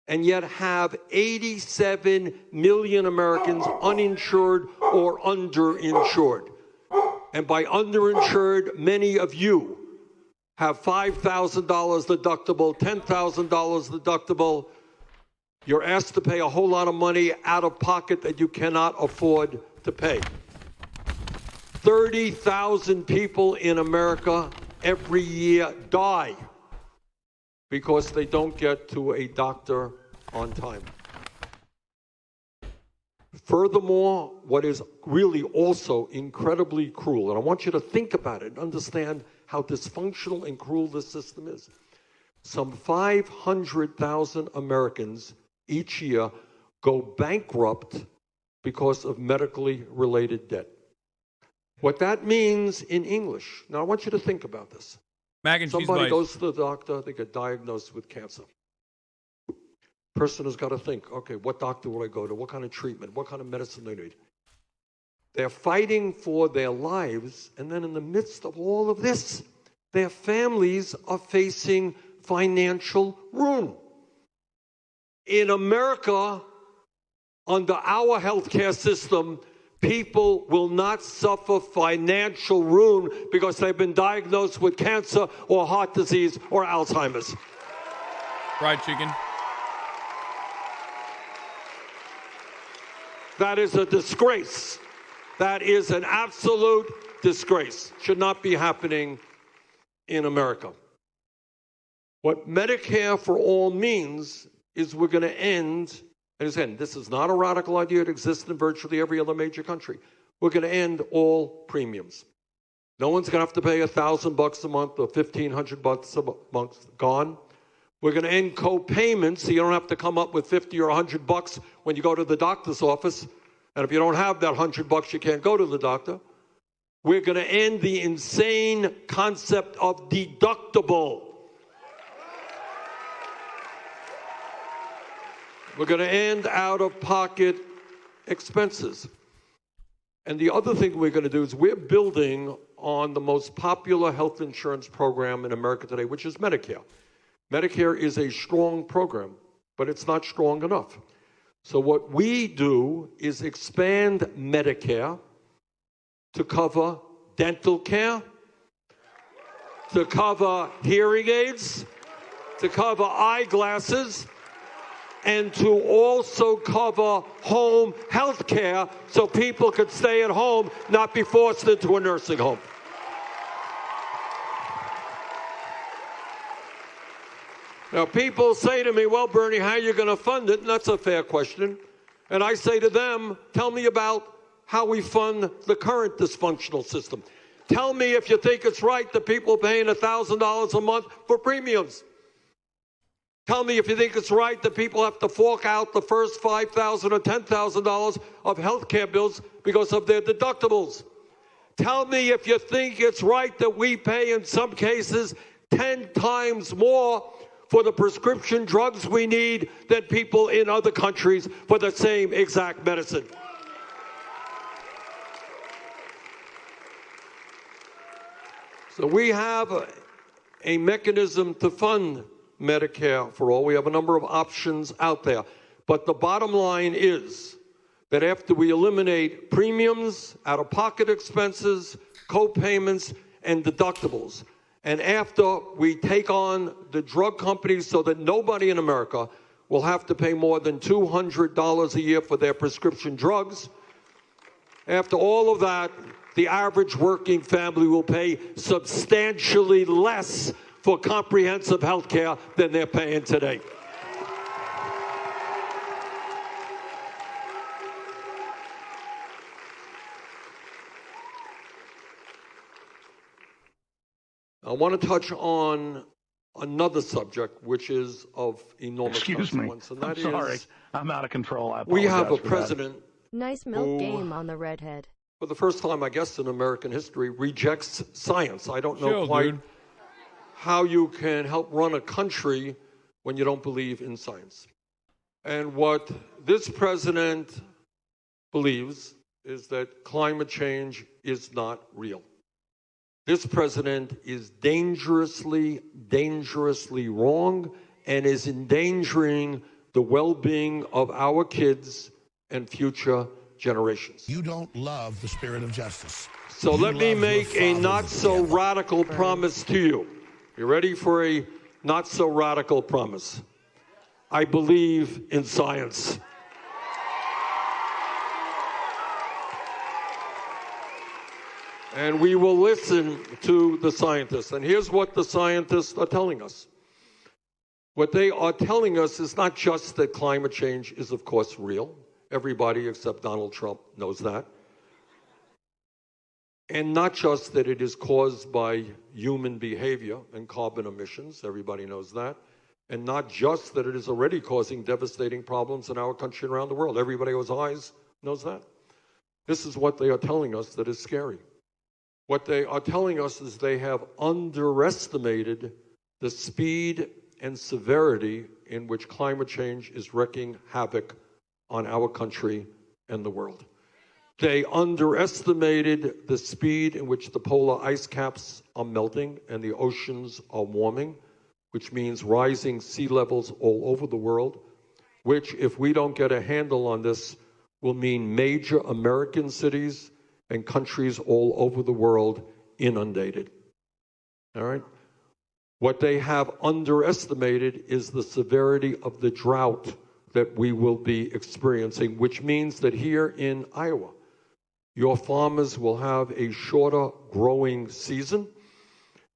Speaker 8: and yet have 87 million Americans uninsured or underinsured. And by underinsured, many of you have $5,000 deductible, $10,000 deductible. You're asked to pay a whole lot of money out of pocket that you cannot afford to pay. 30,000 people in America every year die because they don't get to a doctor on time. Furthermore, what is really also incredibly cruel, and I want you to think about it and understand how dysfunctional and cruel this system is. Some 500,000 Americans each year go bankrupt because of medically related debt. What that means in English, now I want you to think about this.
Speaker 2: Mac and cheese
Speaker 8: Somebody
Speaker 2: bites.
Speaker 8: goes to the doctor, they get diagnosed with cancer. Person has got to think, okay, what doctor will I go to? What kind of treatment? What kind of medicine do they need? They're fighting for their lives, and then in the midst of all of this, their families are facing financial ruin. In America, under our healthcare system, people will not suffer financial ruin because they've been diagnosed with cancer or heart disease or Alzheimer's.
Speaker 2: Fried chicken.
Speaker 8: That is a disgrace. That is an absolute disgrace. Should not be happening in America. What Medicare for All means is we're going to end, and again, this is not a radical idea. It exists in virtually every other major country. We're going to end all premiums. No one's going to have to pay $1,000 a month or $1,500 a month. Gone. We're going to end co-payments, so you don't have to come up with $50 or $100 when you go to the doctor's office. And if you don't have that $100, you can't go to the doctor. We're going to end the insane concept of deductible. We're going to end out-of-pocket expenses. And the other thing we're going to do is we're building on the most popular health insurance program in America today, which is Medicare. Medicare is a strong program, but it's not strong enough. So what we do is expand Medicare to cover dental care, to cover hearing aids, to cover eyeglasses, and to also cover home health care so people could stay at home, not be forced into a nursing home. Now, people say to me, well, Bernie, how are you going to fund it? And that's a fair question. And I say to them, tell me about how we fund the current dysfunctional system. Tell me if you think it's right that people are paying $1,000 a month for premiums. Tell me if you think it's right that people have to fork out the first $5,000 or $10,000 of health care bills because of their deductibles. Tell me if you think it's right that we pay, in some cases, 10 times more for the prescription drugs we need than people in other countries for the same exact medicine. So we have a mechanism to fund Medicare for all. We have a number of options out there. But the bottom line is that after we eliminate premiums, out-of-pocket expenses, co-payments, and deductibles, and after we take on the drug companies so that nobody in America will have to pay more than $200 a year for their prescription drugs, after all of that, the average working family will pay substantially less for comprehensive health care than they're paying today. I want to touch on another subject, which is of enormous consequence, and that is,
Speaker 11: I'm out of control. I
Speaker 8: we have a
Speaker 11: apologize for that.
Speaker 8: president
Speaker 3: Nice milk game on the redhead.
Speaker 8: for the first time, I guess, in American history, rejects science. I don't know
Speaker 2: Chill,
Speaker 8: quite
Speaker 2: dude.
Speaker 8: how you can help run a country when you don't believe in science. And what this president believes is that climate change is not real. This president is dangerously wrong and is endangering the well-being of our kids and future generations.
Speaker 1: You don't love the spirit of justice.
Speaker 8: So let me make a not-so-radical promise to you. You ready for a not-so-radical promise? I believe in science. And we will listen to the scientists. And here's what the scientists are telling us. What they are telling us is not just that climate change is, of course, real. Everybody except Donald Trump knows that. And not just that it is caused by human behavior and carbon emissions. Everybody knows that. And not just that it is already causing devastating problems in our country and around the world. Everybody who has eyes knows that. This is what they are telling us that is scary. What they are telling us is they have underestimated the speed and severity in which climate change is wreaking havoc on our country and the world. They underestimated the speed in which the polar ice caps are melting and the oceans are warming, which means rising sea levels all over the world, which, if we don't get a handle on this, will mean major American cities and countries all over the world inundated. All right? What they have underestimated is the severity of the drought that we will be experiencing, which means that here in Iowa, your farmers will have a shorter growing season,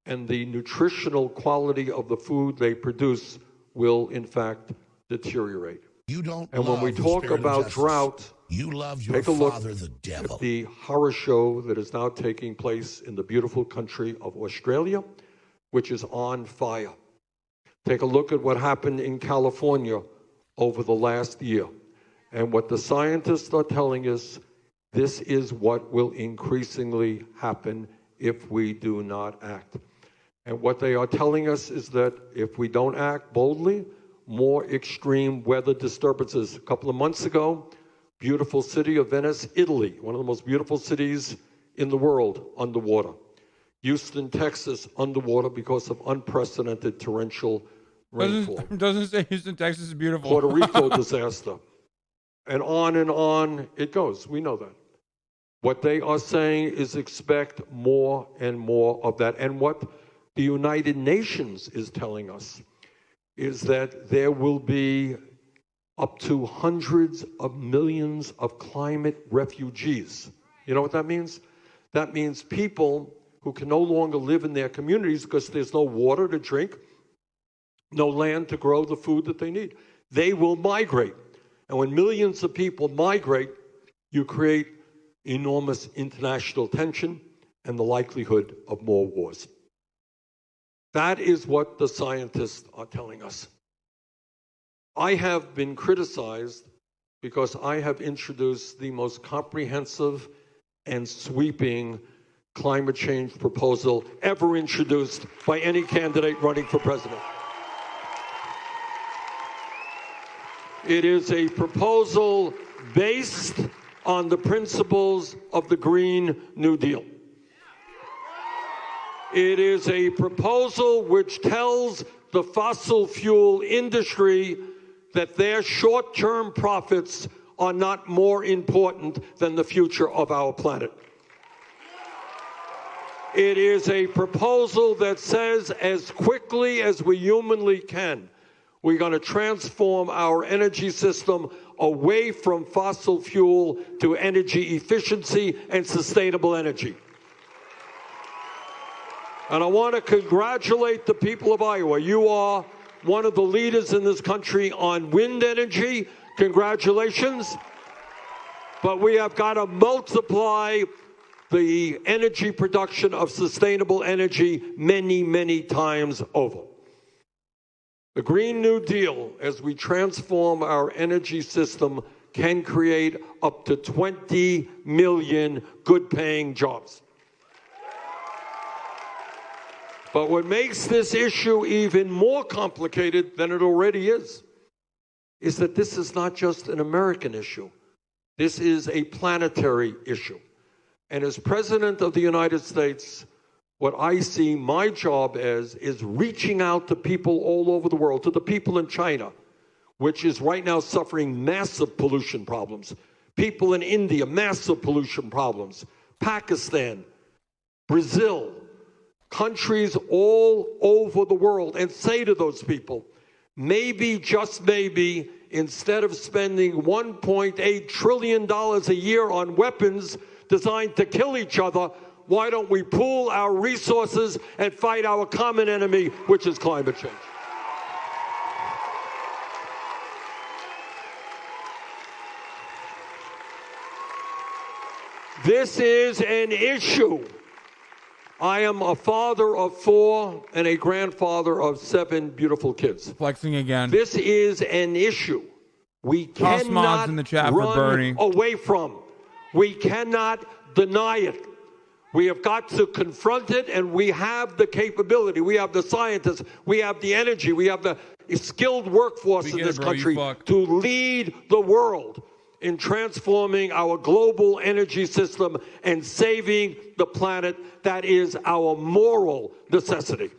Speaker 8: and the nutritional quality of the food they produce will, in fact, deteriorate.
Speaker 1: You don't
Speaker 8: and when we talk about drought,
Speaker 1: you love your
Speaker 8: take a look
Speaker 1: father, the devil.
Speaker 8: at the horror show that is now taking place in the beautiful country of Australia, which is on fire. Take a look at what happened in California over the last year. And what the scientists are telling us, this is what will increasingly happen if we do not act. And what they are telling us is that if we don't act boldly, more extreme weather disturbances. A couple of months ago, beautiful city of Venice, Italy, one of the most beautiful cities in the world, underwater. Houston, Texas, underwater because of unprecedented torrential rainfall.
Speaker 2: Doesn't say Houston, Texas is beautiful.
Speaker 8: Puerto Rico disaster. And on it goes. We know that. What they are saying is expect more and more of that. And what the United Nations is telling us is that there will be up to hundreds of millions of climate refugees. You know what that means? That means people who can no longer live in their communities because there's no water to drink, no land to grow the food that they need. They will migrate. And when millions of people migrate, you create enormous international tension and the likelihood of more wars. That is what the scientists are telling us. I have been criticized because I have introduced the most comprehensive and sweeping climate change proposal ever introduced by any candidate running for president. It is a proposal based on the principles of the Green New Deal. It is a proposal which tells the fossil fuel industry that their short-term profits are not more important than the future of our planet. It is a proposal that says as quickly as we humanly can, we're going to transform our energy system away from fossil fuel to energy efficiency and sustainable energy. And I want to congratulate the people of Iowa. You are one of the leaders in this country on wind energy. Congratulations. But we have got to multiply the energy production of sustainable energy many, many times over. The Green New Deal, as we transform our energy system, can create up to 20 million good-paying jobs. But what makes this issue even more complicated than it already is that this is not just an American issue. This is a planetary issue. And as President of the United States, what I see my job as is reaching out to people all over the world, to the people in China, which is right now suffering massive pollution problems. People in India, massive pollution problems. Pakistan, Brazil, countries all over the world, and say to those people, maybe, just maybe, instead of spending $1.8 trillion a year on weapons designed to kill each other, why don't we pool our resources and fight our common enemy, which is climate change? This is an issue. I am a father of 4 and a grandfather of 7 beautiful kids.
Speaker 2: Flexing again.
Speaker 8: This is an issue we
Speaker 2: Toss mods in the chat for Bernie.
Speaker 8: run away from. We cannot deny it. We have got to confront it, and we have the capability. We have the scientists. We have the energy. We have the skilled workforce in this country to lead the world in transforming our global energy system and saving the planet. That is our moral necessity.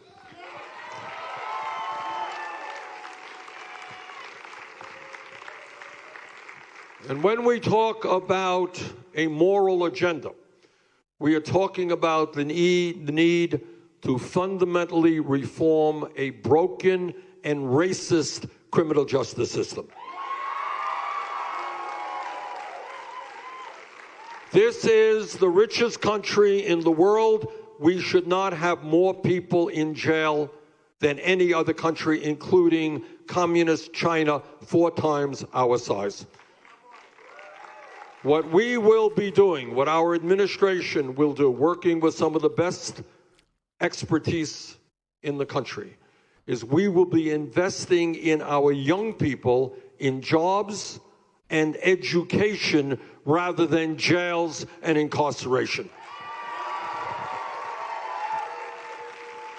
Speaker 8: And when we talk about a moral agenda, we are talking about the need to fundamentally reform a broken and racist criminal justice system. This is the richest country in the world. We should not have more people in jail than any other country, including communist China, 4 times our size. What we will be doing, what our administration will do, working with some of the best expertise in the country, is we will be investing in our young people in jobs and education rather than jails and incarceration.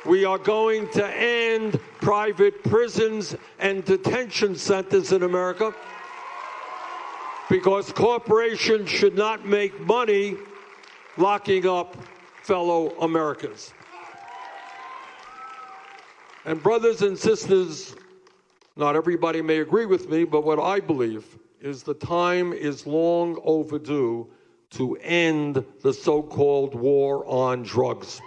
Speaker 8: We are going to end private prisons and detention centers in America, because corporations should not make money locking up fellow Americans. And brothers and sisters, not everybody may agree with me, but what I believe is the time is long overdue to end the so-called war on drugs.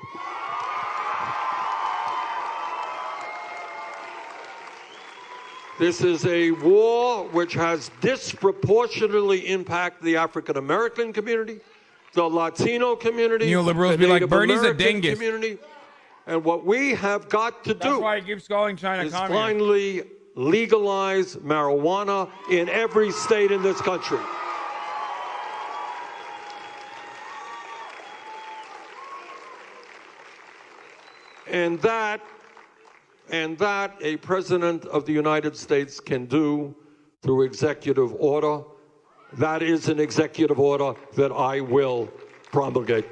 Speaker 8: This is a war which has disproportionately impacted the African American community, the Latino community,
Speaker 2: neoliberals
Speaker 8: the
Speaker 2: be like,
Speaker 8: Native
Speaker 2: Bernie's a
Speaker 8: American
Speaker 2: dingus.
Speaker 8: community. And what we have got to
Speaker 2: That's
Speaker 8: do
Speaker 2: why he keeps calling China
Speaker 8: is
Speaker 2: communist.
Speaker 8: finally legalize marijuana in every state in this country. And that a president of the United States can do through executive order. That is an executive order that I will promulgate.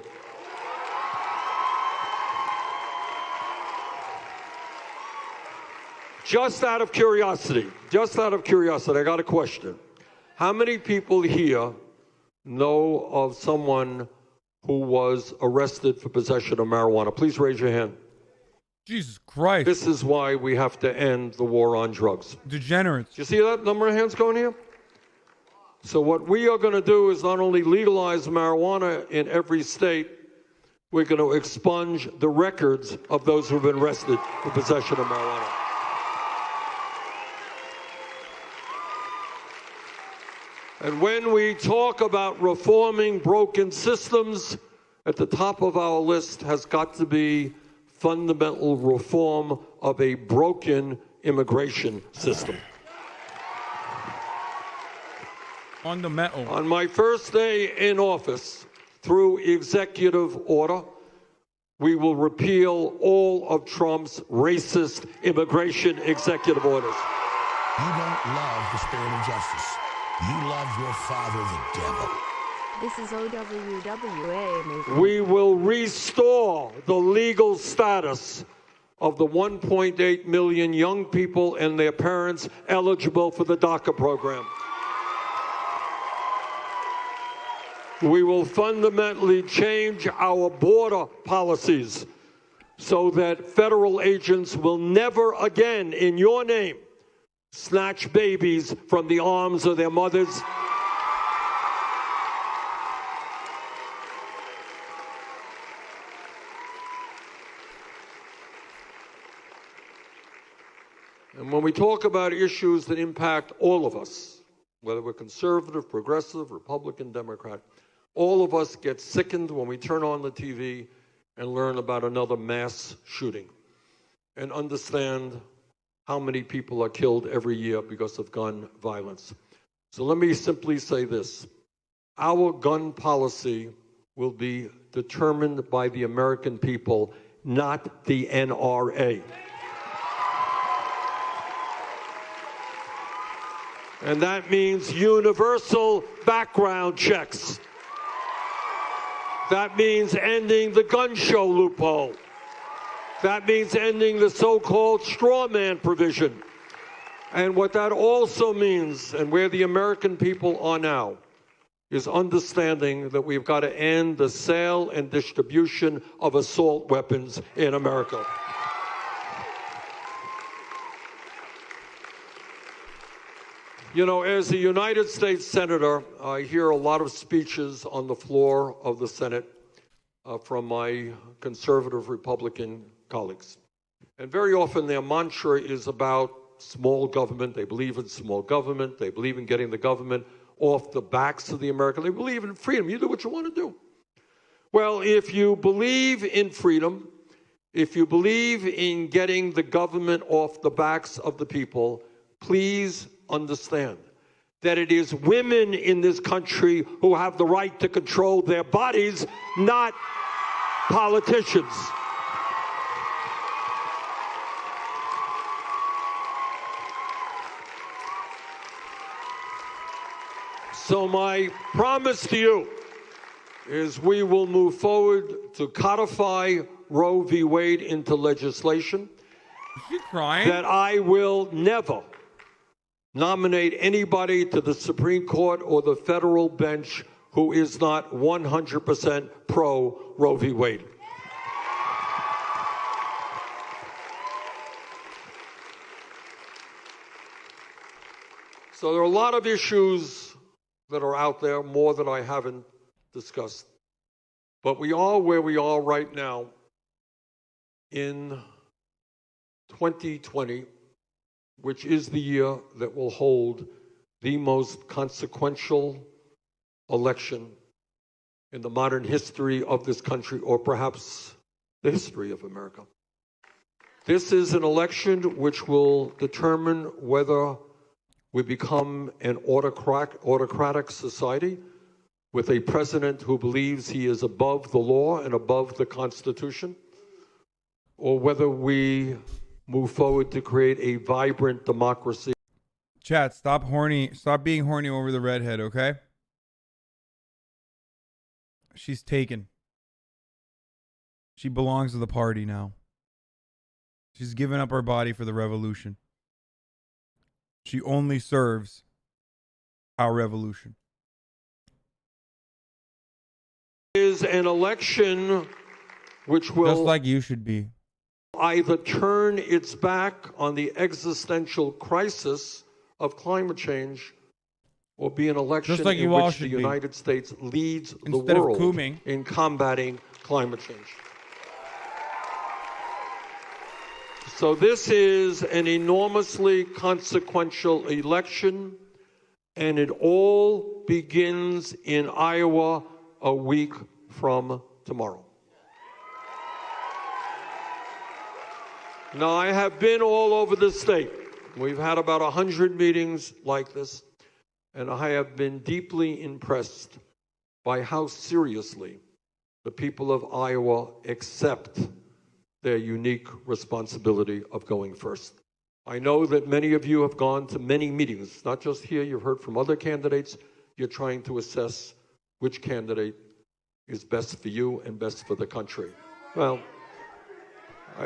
Speaker 8: Just out of curiosity, I got a question. How many people here know of someone who was arrested for possession of marijuana? Please raise your hand.
Speaker 2: Jesus Christ.
Speaker 8: This is why we have to end the war on drugs.
Speaker 2: Degenerates.
Speaker 8: Do you see that number of hands going here? So what we are going to do is not only legalize marijuana in every state, we're going to expunge the records of those who have been arrested for possession of marijuana. And when we talk about reforming broken systems, at the top of our list has got to be fundamental reform of a broken immigration system.
Speaker 2: Fundamental.
Speaker 8: On my first day in office, through executive order, we will repeal all of Trump's racist immigration executive orders.
Speaker 1: You don't love the spirit of justice. You love your father, the devil.
Speaker 3: This is OWWA movie.
Speaker 8: We will restore the legal status of the 1.8 million young people and their parents eligible for the DACA program. We will fundamentally change our border policies so that federal agents will never again, in your name, snatch babies from the arms of their mothers. And when we talk about issues that impact all of us, whether we're conservative, progressive, Republican, Democrat, all of us get sickened when we turn on the TV and learn about another mass shooting and understand how many people are killed every year because of gun violence. So let me simply say this. Our gun policy will be determined by the American people, not the NRA. And that means universal background checks. That means ending the gun show loophole. That means ending the so-called straw man provision. And what that also means, and where the American people are now, is understanding that we've got to end the sale and distribution of assault weapons in America. You know, as a United States Senator, I hear a lot of speeches on the floor of the Senate from my conservative Republican colleagues. And very often their mantra is about small government. They believe in small government. They believe in getting the government off the backs of the American. They believe in freedom. You do what you want to do. Well, if you believe in freedom, if you believe in getting the government off the backs of the people, please understand that it is women in this country who have the right to control their bodies, not politicians. So my promise to you is we will move forward to codify Roe v. Wade into legislation.
Speaker 2: Is she crying?
Speaker 8: That I will never nominate anybody to the Supreme Court or the federal bench who is not 100% pro Roe v. Wade. So there are a lot of issues that are out there, more that I haven't discussed. But we are where we are right now in 2020, which is the year that will hold the most consequential election in the modern history of this country, or perhaps the history of America. This is an election which will determine whether we become an autocratic society with a president who believes he is above the law and above the Constitution, or whether we move forward to create a vibrant democracy.
Speaker 2: Chat, stop being horny over the redhead, okay? She's taken. She belongs to the party now. She's given up her body for the revolution. She only serves our revolution.
Speaker 8: Is an election which will,
Speaker 2: just like you should be,
Speaker 8: either turn its back on the existential crisis of climate change or be an election
Speaker 2: just like
Speaker 8: in which the United States leads the world in combating climate change. So this is an enormously consequential election, and it all begins in Iowa a week from tomorrow. Now, I have been all over the state. We've had about 100 meetings like this, and I have been deeply impressed by how seriously the people of Iowa accept their unique responsibility of going first. I know that many of you have gone to many meetings, not just here, you've heard from other candidates. You're trying to assess which candidate is best for you and best for the country. Well,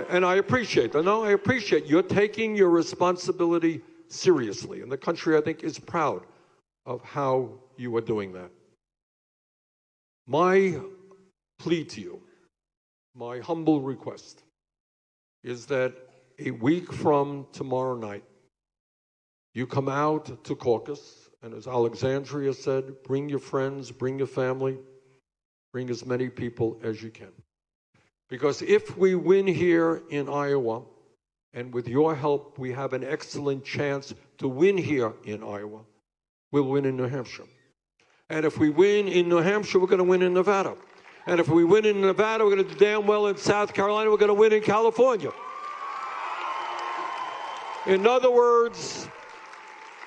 Speaker 8: and I appreciate that. No, I appreciate you're taking your responsibility seriously. And the country, I think, is proud of how you are doing that. My plea to you, my humble request, is that a week from tomorrow night, you come out to caucus, and as Alexandria said, bring your friends, bring your family, bring as many people as you can. Because if we win here in Iowa, and with your help, we have an excellent chance to win here in Iowa, we'll win in New Hampshire. And if we win in New Hampshire, we're going to win in Nevada. And if we win in Nevada, we're going to do damn well in South Carolina, we're going to win in California. In other words,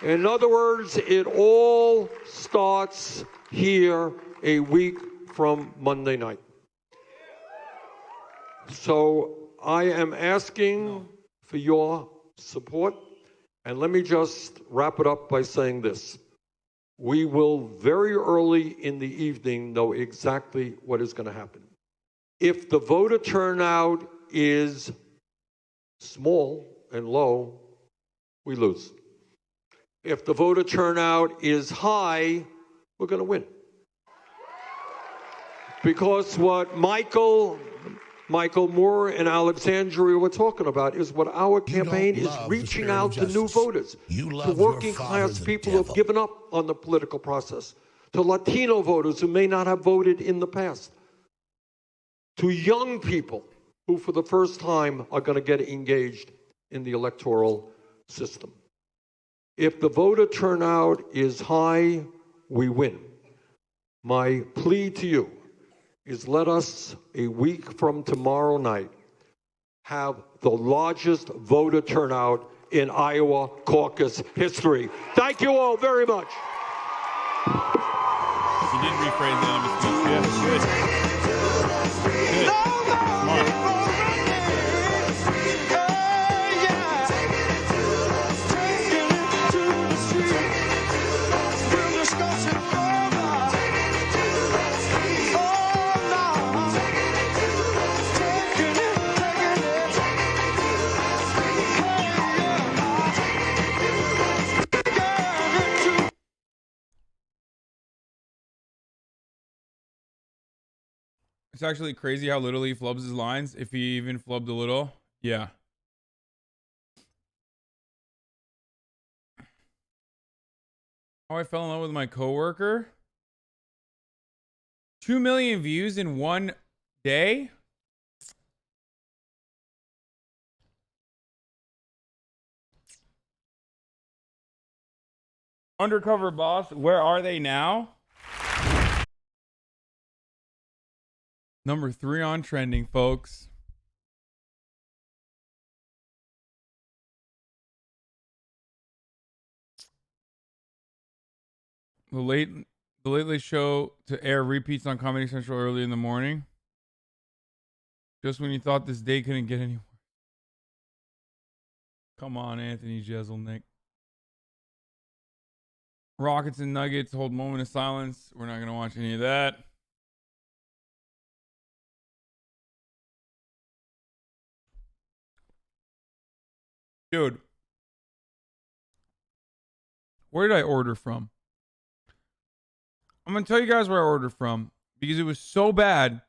Speaker 8: it all starts here a week from Monday night. So I am asking for your support. And let me just wrap it up by saying this. We will very early in the evening know exactly what is going to happen. If the voter turnout is small and low, we lose. If the voter turnout is high, we're going to win. Because what Michael Moore and Alexandria were talking about is what our campaign is reaching out to new voters, to working class people who have given up on the political process, to Latino voters who may not have voted in the past, to young people who for the first time are going to get engaged in the electoral system. If the voter turnout is high, we win. My plea to you is let us, a week from tomorrow night, have the largest voter turnout in Iowa caucus history. Thank you all very much.
Speaker 2: You did rephrase the end of his speech. Yeah, good. Good. Smart. It's actually crazy how little he flubs his lines, if he even flubbed a little. Yeah. How I fell in love with my coworker. 2 million views in one day. Undercover Boss, where are they now? Number 3 on trending, folks. The Late Late Show to air repeats on Comedy Central early in the morning. Just when you thought this day couldn't get any worse. Come on, Anthony Jeselnik. Rockets and Nuggets hold moment of silence. We're not going to watch any of that. Dude, where did I order from? I'm going to tell you guys where I ordered from because it was so bad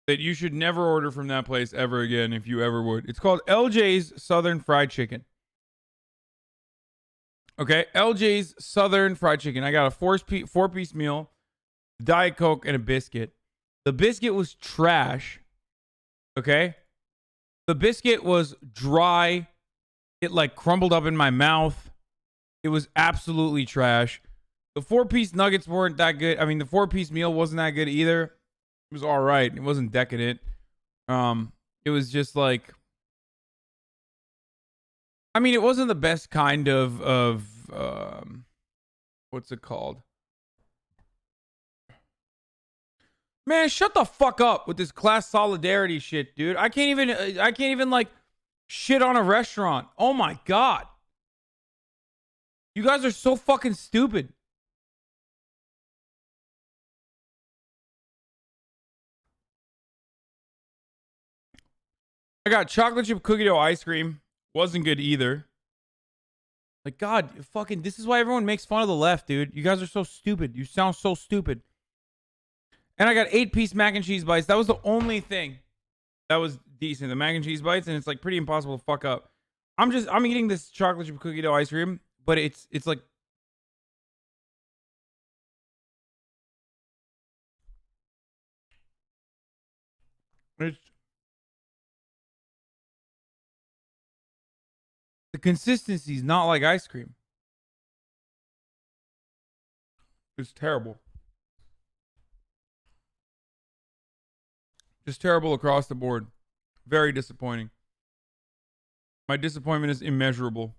Speaker 2: that you should never order from that place ever again if you ever would. It's called LJ's Southern Fried Chicken. Okay, LJ's Southern Fried Chicken. I got a four-piece meal, Diet Coke, and a biscuit. The biscuit was trash. Okay? The biscuit was dry. It like crumbled up in my mouth. It was absolutely trash. The 4-piece nuggets weren't that good. I mean, the 4-piece meal wasn't that good either. It was all right. It wasn't decadent. It was just like, I mean, it wasn't the best kind of what's it called? Man, shut the fuck up with this class solidarity shit, dude. I can't even like shit on a restaurant. Oh my God. You guys are so fucking stupid. I got chocolate chip cookie dough ice cream. Wasn't good either. Like, God, fucking, this is why everyone makes fun of the left, dude. You guys are so stupid. You sound so stupid. And I got 8-piece mac and cheese bites. That was the only thing that was decent. The mac and cheese bites, and it's like pretty impossible to fuck up. I'm eating this chocolate chip cookie dough ice cream, but it's like the consistency is not like ice cream. It's terrible. Just terrible across the board. Very disappointing. My disappointment is immeasurable.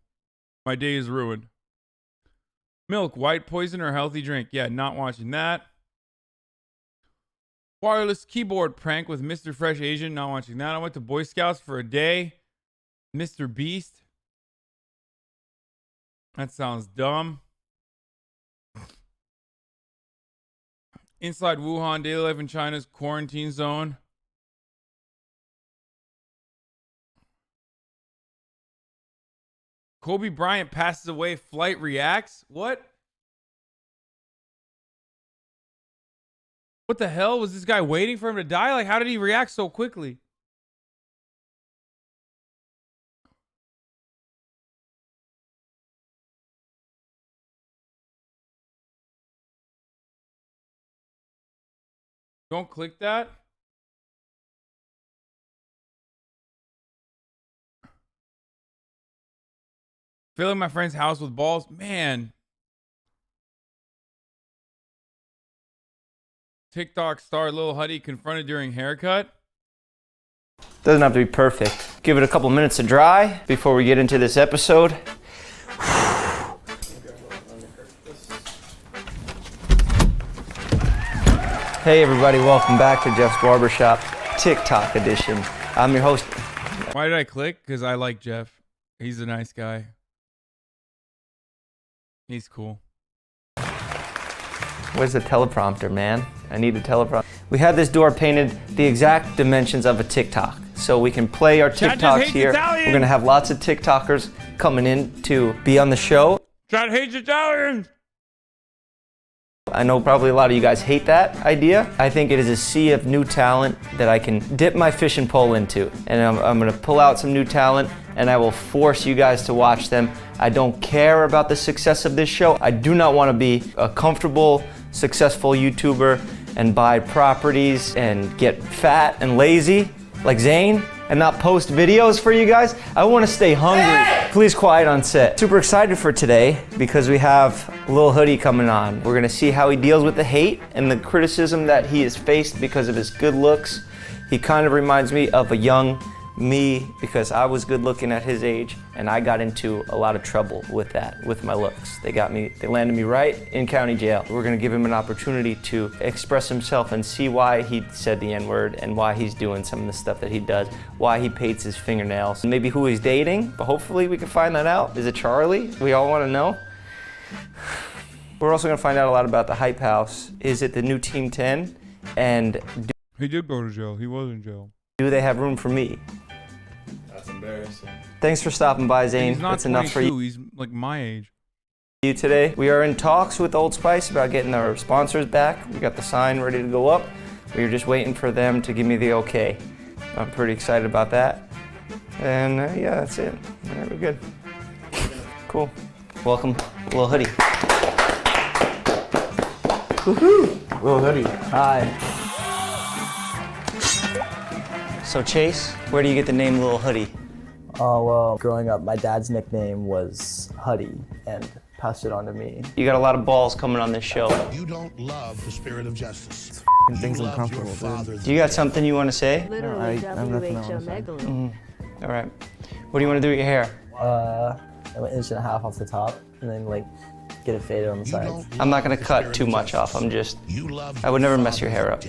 Speaker 2: My day is ruined. Milk, white poison or healthy drink? Yeah, not watching that. Wireless keyboard prank with Mr. Fresh Asian. Not watching that. I went to Boy Scouts for a day. Mr. Beast. That sounds dumb. Inside Wuhan, daily life in China's quarantine zone. Kobe Bryant passes away, flight reacts. What? What the hell? Was this guy waiting for him to die? Like, how did he react so quickly? Don't click that. Filling my friend's house with balls. Man. TikTok star Lil Huddy confronted during haircut.
Speaker 11: Doesn't have to be perfect. Give it a couple minutes to dry before we get into this episode. Hey everybody, welcome back to Jeff's Barbershop TikTok edition. I'm your host.
Speaker 2: Why did I click? Because I like Jeff. He's a nice guy. He's cool.
Speaker 11: Where's the teleprompter, man? I need a teleprompter. We had this door painted the exact dimensions of a TikTok. So we can play our TikToks here.
Speaker 2: Italian.
Speaker 11: We're gonna have lots of TikTokers coming in to be on the show.
Speaker 2: Chad hates Italians.
Speaker 11: I know probably a lot of you guys hate that idea. I think it is a sea of new talent that I can dip my fishing pole into. And I'm gonna pull out some new talent and I will force you guys to watch them. I don't care about the success of this show. I do not wanna be a comfortable, successful YouTuber and buy properties and get fat and lazy like Zane and not post videos for you guys. I wanna stay hungry. Please quiet on set. Super excited for today because we have Lil Hoodie coming on. We're gonna see how he deals with the hate and the criticism that he has faced because of his good looks. He kind of reminds me of a young me because I was good looking at his age and I got into a lot of trouble with that, with my looks. They landed me right in county jail. We're gonna give him an opportunity to express himself and see why he said the N-word and why he's doing some of the stuff that he does, why he paints his fingernails, maybe who he's dating, but hopefully we can find that out. Is it Charlie? We all wanna know. We're also gonna find out a lot about the Hype House. Is it the new Team 10? And
Speaker 2: he did go to jail. He was in jail.
Speaker 11: Do they have room for me?
Speaker 18: That's embarrassing.
Speaker 11: Thanks for stopping by, Zane.
Speaker 2: He's not
Speaker 11: That's
Speaker 2: 22,
Speaker 11: enough for you.
Speaker 2: He's like my age.
Speaker 11: Today, we are in talks with Old Spice about getting our sponsors back. We got the sign ready to go up. We were just waiting for them to give me the okay. I'm pretty excited about that. And yeah, that's it. All right, we're good. Cool. Welcome, Lil Hoodie. Woohoo! Lil Hoodie. Hi. So Chase, where do you get the name Lil Hoodie?
Speaker 19: Oh, well, growing up, my dad's nickname was Huddy and passed it on to me.
Speaker 11: You got a lot of balls coming on this show.
Speaker 1: You don't love the spirit of justice.
Speaker 19: Things uncomfortable, dude.
Speaker 11: Do you got something you want to say?
Speaker 3: Literally
Speaker 19: I'm nothing I wanna say.
Speaker 3: WHO
Speaker 11: All right. What do you want to do with your hair?
Speaker 19: An inch and a half off the top and then like get it faded on the sides.
Speaker 11: I'm not going to cut too much off. I would never mess your hair up.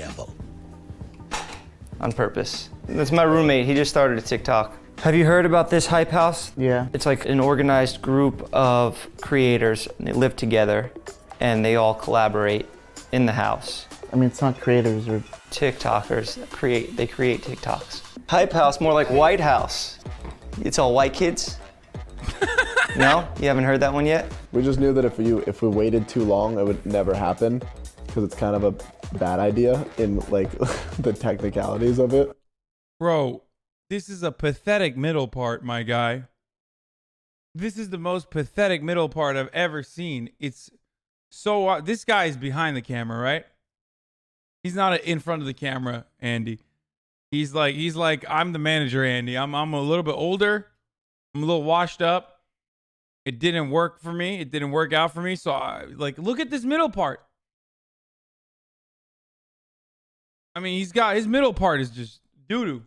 Speaker 11: On purpose. That's my roommate. He just started a TikTok. Have you heard about this Hype House?
Speaker 19: Yeah.
Speaker 11: It's like an organized group of creators. They live together and they all collaborate in the house.
Speaker 19: I mean, it's not creators or
Speaker 11: TikTokers. They create TikToks. Hype House, more like White House. It's all white kids. No? You haven't heard that one yet?
Speaker 23: We just knew that if we waited too long, it would never happen.
Speaker 12: because it's kind of a bad idea in like the technicalities of it.
Speaker 2: Bro, this is a pathetic middle part, my guy. This is the most pathetic middle part I've ever seen. It's so this guy is behind the camera, right? He's not in front of the camera, Andy. He's like I'm the manager, Andy. I'm a little bit older. I'm a little washed up. It didn't work for me. It didn't work out for me. So look at this middle part. I mean, he's got his middle part is just doo-doo.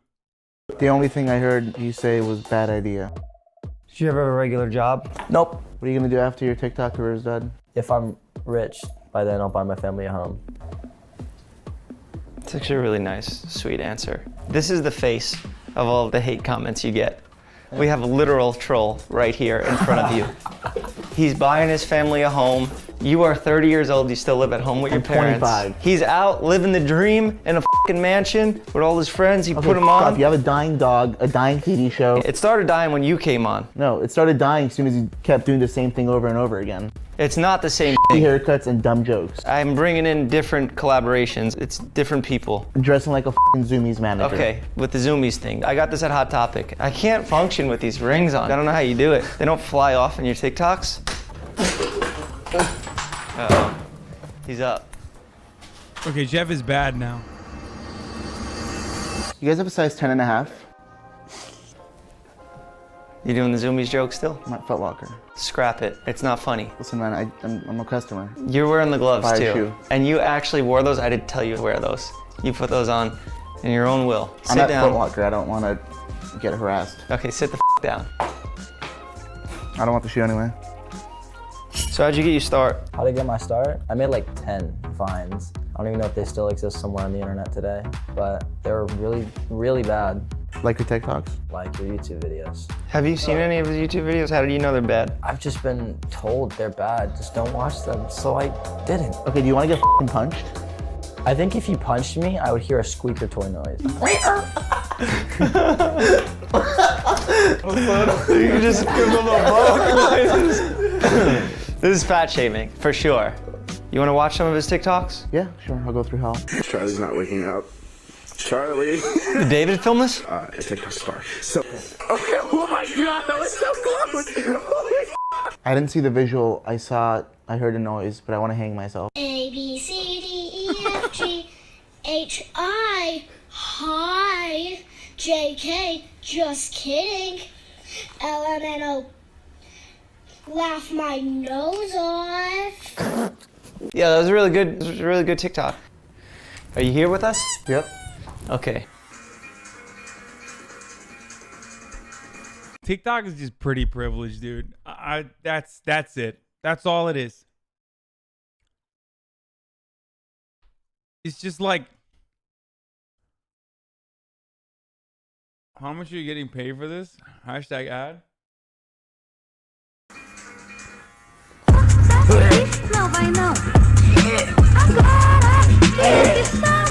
Speaker 13: The only thing I heard you say was bad idea.
Speaker 11: Did you ever have a regular job?
Speaker 13: Nope. What are you gonna do after your TikTok career is done?
Speaker 19: If I'm rich, by then I'll buy my family a home.
Speaker 11: It's actually a really nice, sweet answer. This is the face of all the hate comments you get. We have a literal troll right here in front of you. He's buying his family a home. You are 30 years old, you still live at home with your parents.
Speaker 13: 25.
Speaker 11: He's out living the dream in a fucking mansion with all his friends. He put them
Speaker 13: stop.
Speaker 11: on.
Speaker 13: You have a dying dog, a dying TV show.
Speaker 11: It started dying when you came on.
Speaker 13: No, it started dying as soon as you kept doing the same thing over and over again.
Speaker 11: It's not the same thing.
Speaker 13: Haircuts and dumb jokes.
Speaker 11: I'm bringing in different collaborations. It's different people.
Speaker 13: Dressing like a fucking Zoomies manager.
Speaker 11: Okay, with the Zoomies thing. I got this at Hot Topic. I can't function with these rings on. I don't know how you do it. They don't fly off in your TikToks. Uh-oh. He's up.
Speaker 2: Okay, Jeff is bad now.
Speaker 13: You guys have a size 10 and a half?
Speaker 11: You doing the Zoomies joke still?
Speaker 13: I'm at Foot Locker.
Speaker 11: Scrap it. It's not funny.
Speaker 13: Listen, man, I'm a customer.
Speaker 11: You're wearing the gloves
Speaker 13: Buy a
Speaker 11: too.
Speaker 13: shoe.
Speaker 11: And you actually wore those. I didn't tell you to wear those. You put those on in your own will.
Speaker 13: I'm
Speaker 11: Sit
Speaker 13: at
Speaker 11: down.
Speaker 13: Foot Locker. I don't want to get harassed.
Speaker 11: Okay, sit the down.
Speaker 13: I don't want the shoe anyway.
Speaker 11: So how'd you get your start?
Speaker 19: How'd I get my start? I made like 10 finds. I don't even know if they still exist somewhere on the internet today, but they were really, really bad.
Speaker 13: Like your TikToks?
Speaker 19: Like your YouTube videos.
Speaker 11: Have you seen any of his YouTube videos? How did you know they're bad?
Speaker 19: I've just been told they're bad. Just don't watch them. So I didn't.
Speaker 13: Okay, do you want to get f***ing punched?
Speaker 19: I think if you punched me, I would hear a squeaker toy noise.
Speaker 11: You just give them a bug. This is fat shaming, for sure. You want to watch some of his TikToks?
Speaker 13: Yeah, sure. I'll go through hell.
Speaker 18: Charlie's not waking up. Charlie.
Speaker 11: Did David film this?
Speaker 18: A TikTok star. So. Okay. Oh my God, that was so close.
Speaker 13: I didn't see the visual. I heard a noise, but I want to hang myself.
Speaker 14: A, B, C, D, E, F, G, H, I, hi, J, K, just kidding, L, M, N, O, laugh my nose off.
Speaker 11: Yeah, that was really good. It was a really good TikTok. Are you here with us?
Speaker 13: Yep.
Speaker 11: Okay.
Speaker 2: TikTok is just pretty privileged, dude. That's it. That's all it is. It's just like, how much are you getting paid for this? Hashtag ad.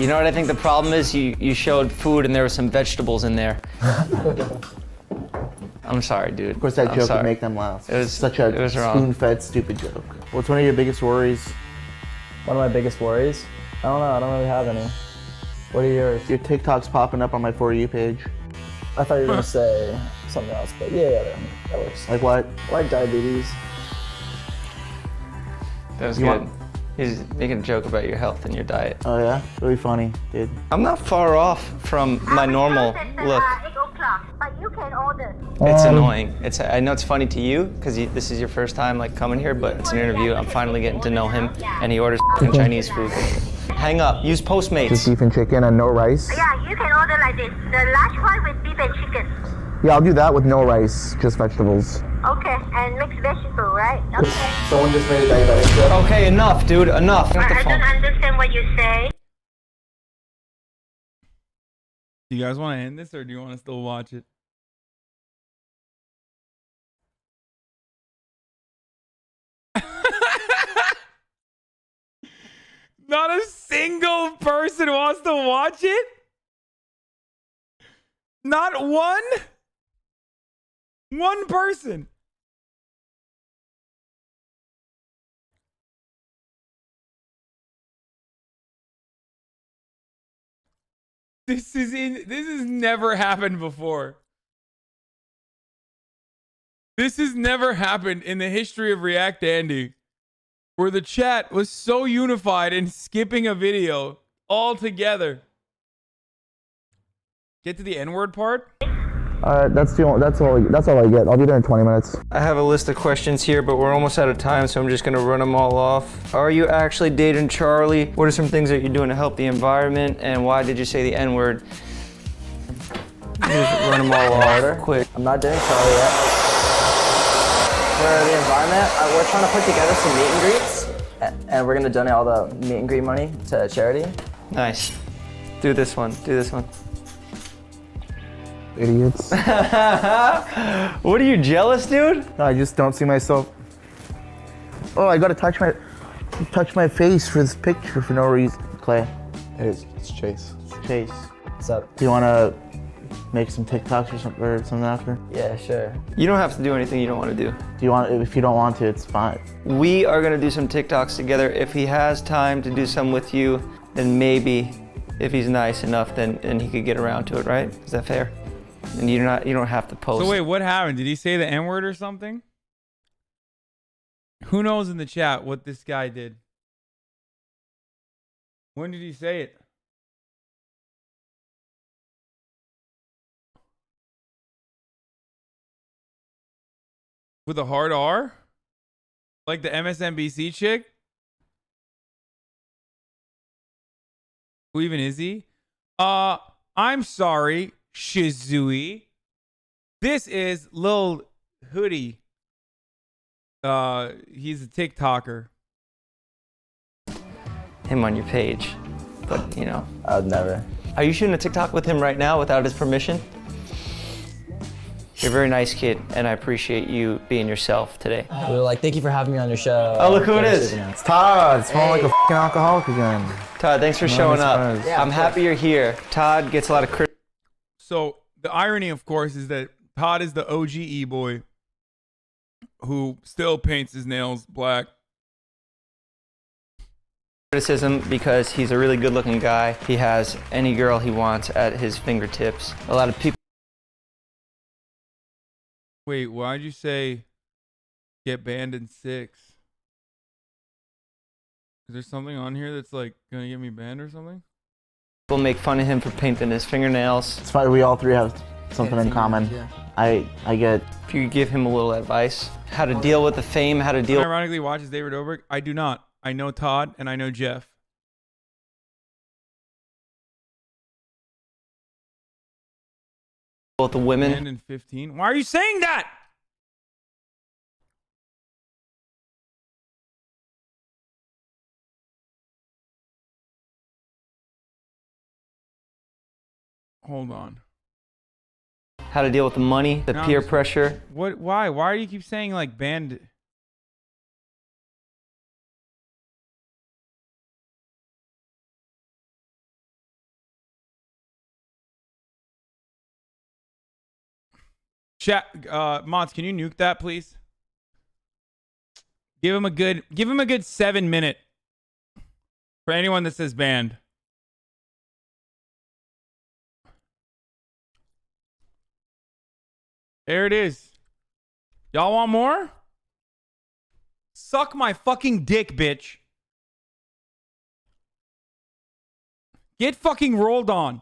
Speaker 11: You know what I think the problem is? You showed food and there were some vegetables in there. I'm sorry, dude.
Speaker 13: Of course, that joke would make them laugh.
Speaker 11: It was
Speaker 13: such a spoon-fed, stupid joke. What's one of your biggest worries?
Speaker 19: One of my biggest worries? I don't know. I don't really have any. What are yours?
Speaker 13: Your TikTok's popping up on my For You page.
Speaker 19: I thought you were gonna say something else, but yeah, that works.
Speaker 13: Like what?
Speaker 19: Like diabetes.
Speaker 11: That was good. He's making a joke about your health and your diet.
Speaker 13: Oh yeah? Really funny, dude.
Speaker 11: I'm not far off from my normal look.
Speaker 14: But you can order.
Speaker 11: It's annoying. I know it's funny to you because this is your first time like coming here, but it's an interview. I'm finally getting to know him, and he orders Chinese food. Hang up. Use Postmates.
Speaker 13: Just beef and chicken and no rice?
Speaker 14: Yeah, you can order like this. The large one with beef and chicken.
Speaker 13: Yeah, I'll do that with no rice, just vegetables.
Speaker 14: Okay, and mixed vegetable, right? Okay.
Speaker 13: Someone just made a diabetic joke.
Speaker 11: Okay, enough, dude. Enough.
Speaker 14: I don't understand what you say.
Speaker 2: Do you guys want to end this or do you want to still watch it? Not a single person wants to watch it? Not one? One person. This has never happened before. This has never happened in the history of React Andy, where the chat was so unified in skipping a video altogether. Get to the N-word part.
Speaker 13: That's all I get. I'll be there in 20 minutes.
Speaker 11: I have a list of questions here, but we're almost out of time, so I'm just gonna run them all off. Are you actually dating Charlie? What are some things that you're doing to help the environment? And why did you say the N-word? Just run them all off quick.
Speaker 19: I'm not dating Charlie yet. For the environment, we're trying to put together some meet and greets, and we're gonna donate all the meet and greet money to charity.
Speaker 11: Nice. Do this one.
Speaker 13: Idiots.
Speaker 11: What are you, jealous, dude?
Speaker 13: No, I just don't see myself. Oh, I gotta touch my face for this picture for no reason. Clay.
Speaker 12: It's Chase.
Speaker 13: Chase.
Speaker 19: What's up?
Speaker 13: Do you wanna make some TikToks or something after?
Speaker 19: Yeah, sure.
Speaker 11: You don't have to do anything you don't want to do.
Speaker 13: Do you want? If you don't want to, it's fine.
Speaker 11: We are gonna do some TikToks together. If he has time to do some with you, then maybe, if he's nice enough, then he could get around to it, right? Is that fair? And you don't have to post.
Speaker 2: So wait, what happened? Did he say the N-word or something? Who knows in the chat what this guy did? When did he say it? With a hard R? Like the MSNBC chick? Who even is he? I'm sorry, Shizui. This is Lil Hoodie. He's a TikToker.
Speaker 11: Him on your page, but you know.
Speaker 19: I would never.
Speaker 11: Are you shooting a TikTok with him right now without his permission? You're a very nice kid, and I appreciate you being yourself today.
Speaker 19: We were like, thank you for having me on your show.
Speaker 11: Oh, look who it is.
Speaker 13: It's Todd. It's smelling like a f***ing alcoholic again.
Speaker 11: Todd, thanks for showing up.
Speaker 19: Yeah,
Speaker 11: I'm happy you're here. Todd gets a lot of credit.
Speaker 2: So the irony, of course, is that Todd is the OG E-boy who still paints his nails black.
Speaker 11: Criticism because he's a really good-looking guy. He has any girl he wants at his fingertips. A lot of people.
Speaker 2: Wait, why'd you say get banned in 6? Is there something on here that's like gonna get me banned or something?
Speaker 11: People make fun of him for painting his fingernails.
Speaker 13: It's fine. We all three have something in common.
Speaker 11: Yeah.
Speaker 13: I get.
Speaker 11: If you could give him a little advice, how to deal with the fame, how to deal.
Speaker 2: Ironically, watches David Dobrik. I do not. I know Todd and I know Jeff.
Speaker 11: With the women.
Speaker 2: Banned in 15. Why are you saying that? Hold on.
Speaker 11: How to deal with the money, the peer pressure.
Speaker 2: What? Why? Why do you keep saying like banned? Chat, mods, can you nuke that, please? Give him a good 7 minute for anyone that says banned. There it is. Y'all want more? Suck my fucking dick, bitch. Get fucking rolled on.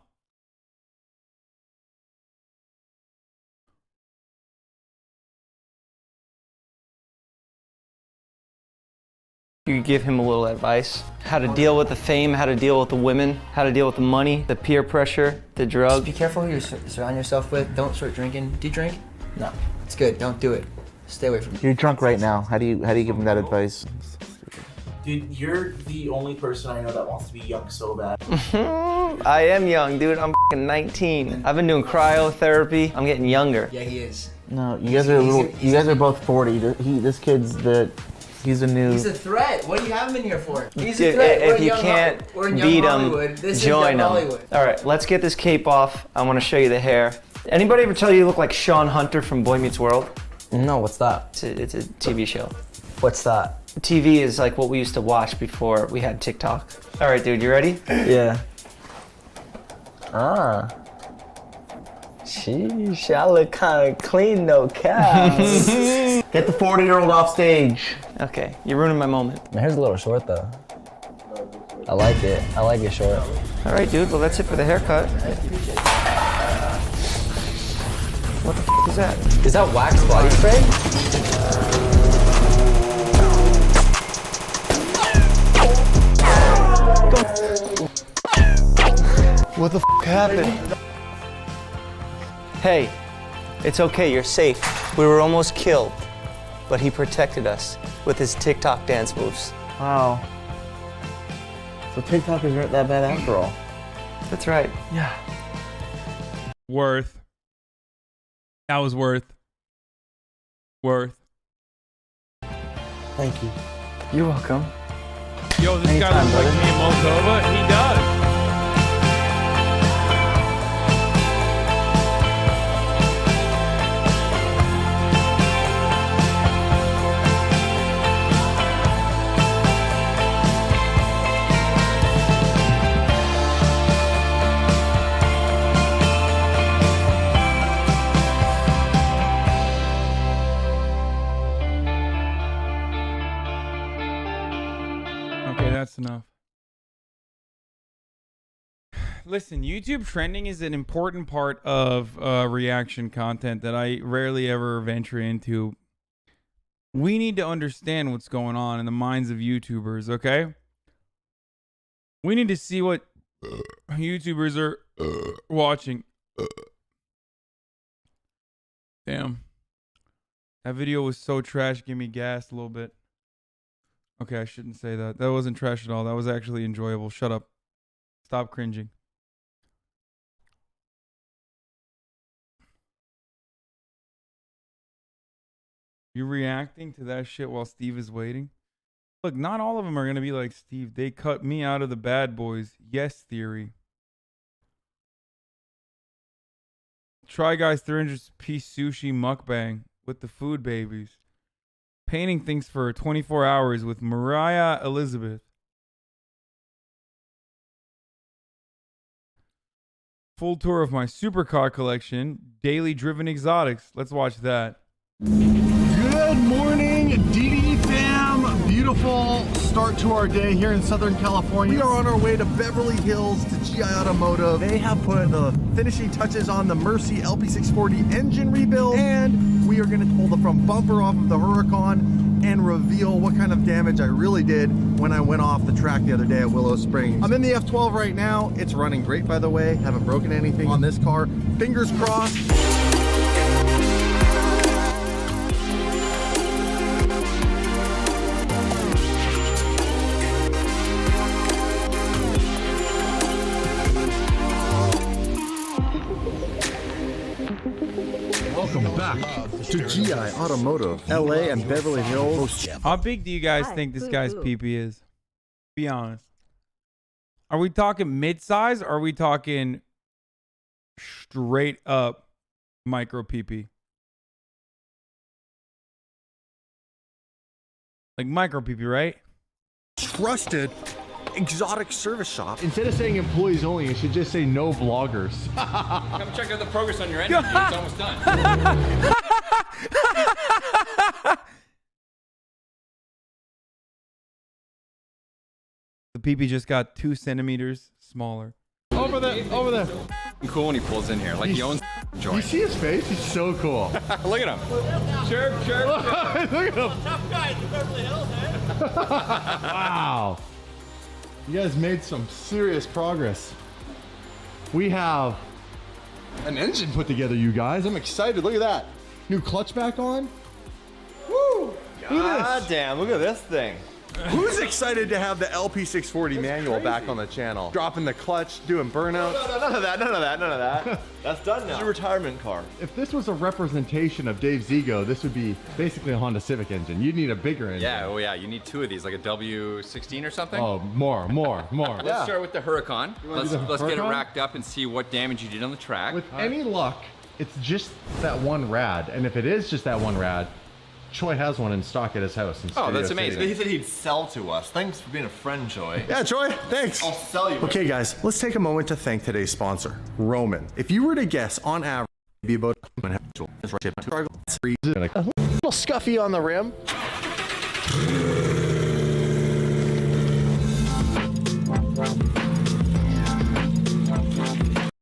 Speaker 11: You could give him a little advice. How to deal with the fame, how to deal with the women, how to deal with the money, the peer pressure, the drugs.
Speaker 4: Just be careful who you surround yourself with. Don't start drinking. Do you drink? No. It's good. Don't do it. Stay away from it.
Speaker 13: You're drunk right now. How do you give him that advice?
Speaker 15: Dude, you're the only person I know that wants to be young so bad.
Speaker 11: I am young, dude. I'm 19. I've been doing cryotherapy. I'm getting younger.
Speaker 4: Yeah, he is.
Speaker 13: No, you guys are a little. You guys are both 40. This kid's he's a new.
Speaker 4: He's a threat. What do you have him in here for? He's
Speaker 11: a threat. If you can't beat him, join him. All right, let's get this cape off. I want to show you the hair. Anybody ever tell you you look like Sean Hunter from Boy Meets World?
Speaker 19: No, what's that?
Speaker 11: It's a TV show.
Speaker 19: What's that?
Speaker 11: TV is like what we used to watch before we had TikTok. All right, dude, you ready?
Speaker 19: Yeah. Sheesh, I look kind of clean, no cap.
Speaker 13: Get the 40-year-old off stage.
Speaker 11: Okay, you're ruining my moment.
Speaker 19: My hair's a little short though. I like it. I like it short.
Speaker 11: All right, dude. Well, that's it for the haircut. What the f is that?
Speaker 19: Is that wax body spray?
Speaker 11: What the f happened? Hey, it's okay. You're safe. We were almost killed, but he protected us with his TikTok dance moves.
Speaker 13: Wow. So TikTokers aren't that bad after all.
Speaker 11: That's right.
Speaker 13: Yeah.
Speaker 2: Worth. That was worth.
Speaker 13: Thank you.
Speaker 11: You're welcome.
Speaker 2: Yo, this
Speaker 11: Anytime,
Speaker 2: guy looks like
Speaker 11: brother.
Speaker 2: me in Moldova. He does. Okay, that's enough. Listen, YouTube trending is an important part of reaction content that I rarely ever venture into. We need to understand what's going on in the minds of YouTubers, okay? We need to see what YouTubers are watching. Damn. That video was so trash, give me gas a little bit. Okay, I shouldn't say that. That wasn't trash at all. That was actually enjoyable. Shut up. Stop cringing. You reacting to that shit while Steve is waiting? Look, not all of them are going to be like Steve. They cut me out of the Bad Boys. Yes theory. Try Guys 300-piece sushi mukbang with the food babies. Painting things for 24 hours with Mariah Elizabeth. Full tour of my supercar collection. Daily driven exotics. Let's watch that.
Speaker 6: Good morning, DD fam. Beautiful start to our day here in Southern California. We are on our way to Beverly Hills to GI Automotive. They have put the finishing touches on the Mercy LP640 engine rebuild, and we are going to pull the front bumper off of the Huracan and reveal what kind of damage I really did when I went off the track the other day at Willow Springs. I'm in the F12 right now. It's running great, by the way. Haven't broken anything on this car. Fingers crossed. Welcome back to GI Automotive, LA and Beverly Hills.
Speaker 2: How big do you guys think this guy's pee-pee is? Be honest. Are we talking mid-size or are we talking straight up micro pee-pee? Like micro pee-pee, right?
Speaker 6: Trusted exotic service shop. Instead of saying employees only, you should just say no bloggers.
Speaker 17: Come check out the progress on your engine. It's almost done.
Speaker 2: The pee-pee just got 2 centimeters smaller.
Speaker 6: Over there.
Speaker 17: Cool when he pulls in here, like he owns joint.
Speaker 6: You see his face? He's so cool.
Speaker 17: Look at him. Chirp.
Speaker 6: Look at him.
Speaker 17: Tough guy in Beverly Hills, man.
Speaker 6: Wow. You guys made some serious progress. We have an engine put together, you guys. I'm excited. Look at that. New clutch back on. Woo!
Speaker 21: God damn, look at this thing.
Speaker 6: Who's excited to have the LP640 manual back on the channel? Dropping the clutch, doing burnouts.
Speaker 21: No, none of that. That's done now. It's a retirement car.
Speaker 6: If this was a representation of Dave Zigo, this would be basically a Honda Civic engine. You'd need a bigger engine.
Speaker 17: Yeah, oh yeah, you need 2 of these, like a W16 or something.
Speaker 6: Oh, more.
Speaker 17: Let's start with the Huracan. Let's get it
Speaker 6: Huracan?
Speaker 17: racked up and see what damage you did on the track.
Speaker 6: With any luck, it's just that one rad. And if it is just that one rad, Troy has one in stock at his house.
Speaker 21: Oh, that's amazing. He said he'd sell to us. Thanks for being a friend, Troy.
Speaker 6: Yeah, Troy, thanks.
Speaker 21: I'll sell you.
Speaker 6: Okay, guys, let's take a moment to thank today's sponsor, Roman. If you were to guess, on average, it'd be about a little scuffy on the rim.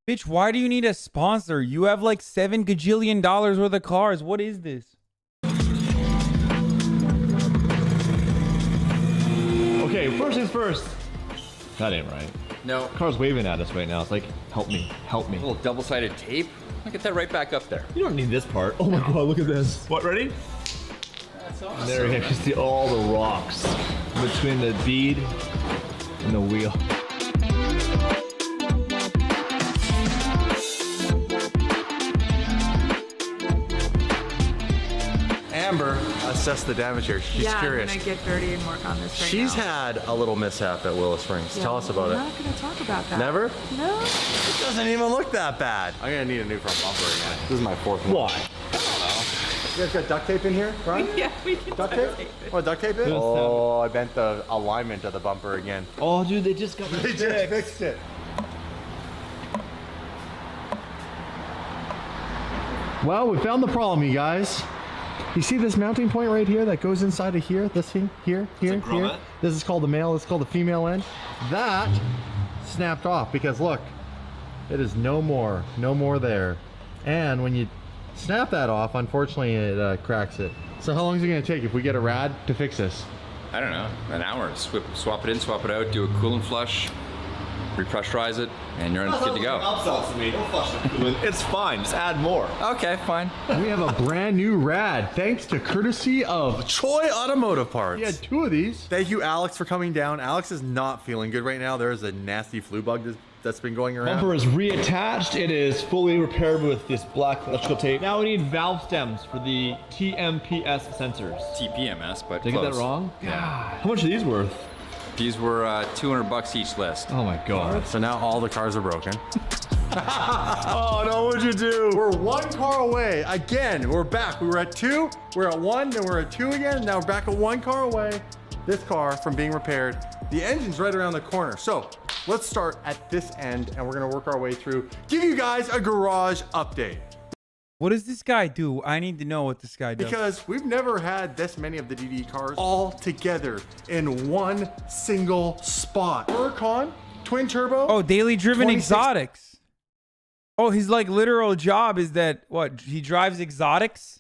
Speaker 2: Bitch, why do you need a sponsor? You have like $7 gajillion worth of cars. What is this?
Speaker 21: Okay, first things first. That ain't right.
Speaker 17: No.
Speaker 21: Car's waving at us right now. It's like, help me, help me.
Speaker 17: A little double-sided tape. I'll get that right back up there.
Speaker 21: You don't need this part. Oh my God, look at this. What, ready?
Speaker 17: That's awesome.
Speaker 21: And there you can see all the rocks between the bead and the wheel.
Speaker 6: Amber assess the damage here. She's curious.
Speaker 5: I'm gonna get dirty and work on this right
Speaker 6: She's
Speaker 5: now.
Speaker 6: had a little mishap at Willow Springs.
Speaker 5: Yeah,
Speaker 6: Tell us about
Speaker 5: I'm
Speaker 6: it.
Speaker 5: not gonna talk about that.
Speaker 6: Never?
Speaker 5: No.
Speaker 6: It doesn't even look that bad. I'm gonna need a new front bumper again. This is my fourth one.
Speaker 21: Why?
Speaker 6: You guys got duct tape in here, Brian?
Speaker 5: Yeah, we can
Speaker 6: Duct tape? Oh, duct tape it? Oh, I bent the alignment of the bumper again.
Speaker 21: Oh, dude, they just got
Speaker 6: They just fixed it. Well, we found the problem, you guys. You see this mounting point right here that goes inside of here? This thing here. This is called the male, this is called the female end. That snapped off because look, it is no more there. And when you snap that off, unfortunately it cracks it. So how long is it gonna take if we get a rad to fix this?
Speaker 17: I don't know, an hour. Swap it in, swap it out, do a coolant flush, repressurize it, and you're good to go.
Speaker 21: It's fine, just add more.
Speaker 17: Okay, fine.
Speaker 6: We have a brand new rad, thanks to courtesy of Troy Automotive Parts. He had 2 of these. Thank you, Alex, for coming down. Alex is not feeling good right now. There's a nasty flu bug that's been going around.
Speaker 21: Bumper is reattached. It is fully repaired with this black electrical tape. Now we need valve stems for the TMPS sensors.
Speaker 17: TPMS, but
Speaker 21: Did I get that wrong?
Speaker 17: Yeah.
Speaker 21: How much are these worth?
Speaker 17: These were $200 each list.
Speaker 21: Oh my God.
Speaker 6: So now all the cars are broken. Oh no, what'd you do? We're 1 car away. Again, we're back. We were at 2, we're at 1, then we're at 2 again. Now we're back at 1 car away. This car from being repaired. The engine's right around the corner. So let's start at this end and we're gonna work our way through, give you guys a garage update.
Speaker 2: What does this guy do? I need to know what this guy does.
Speaker 6: Because we've never had this many of the DD cars all together in one single spot. Huracan, twin turbo.
Speaker 2: Oh, daily driven
Speaker 6: 26
Speaker 2: exotics. Oh, his like literal job is that what? He drives exotics?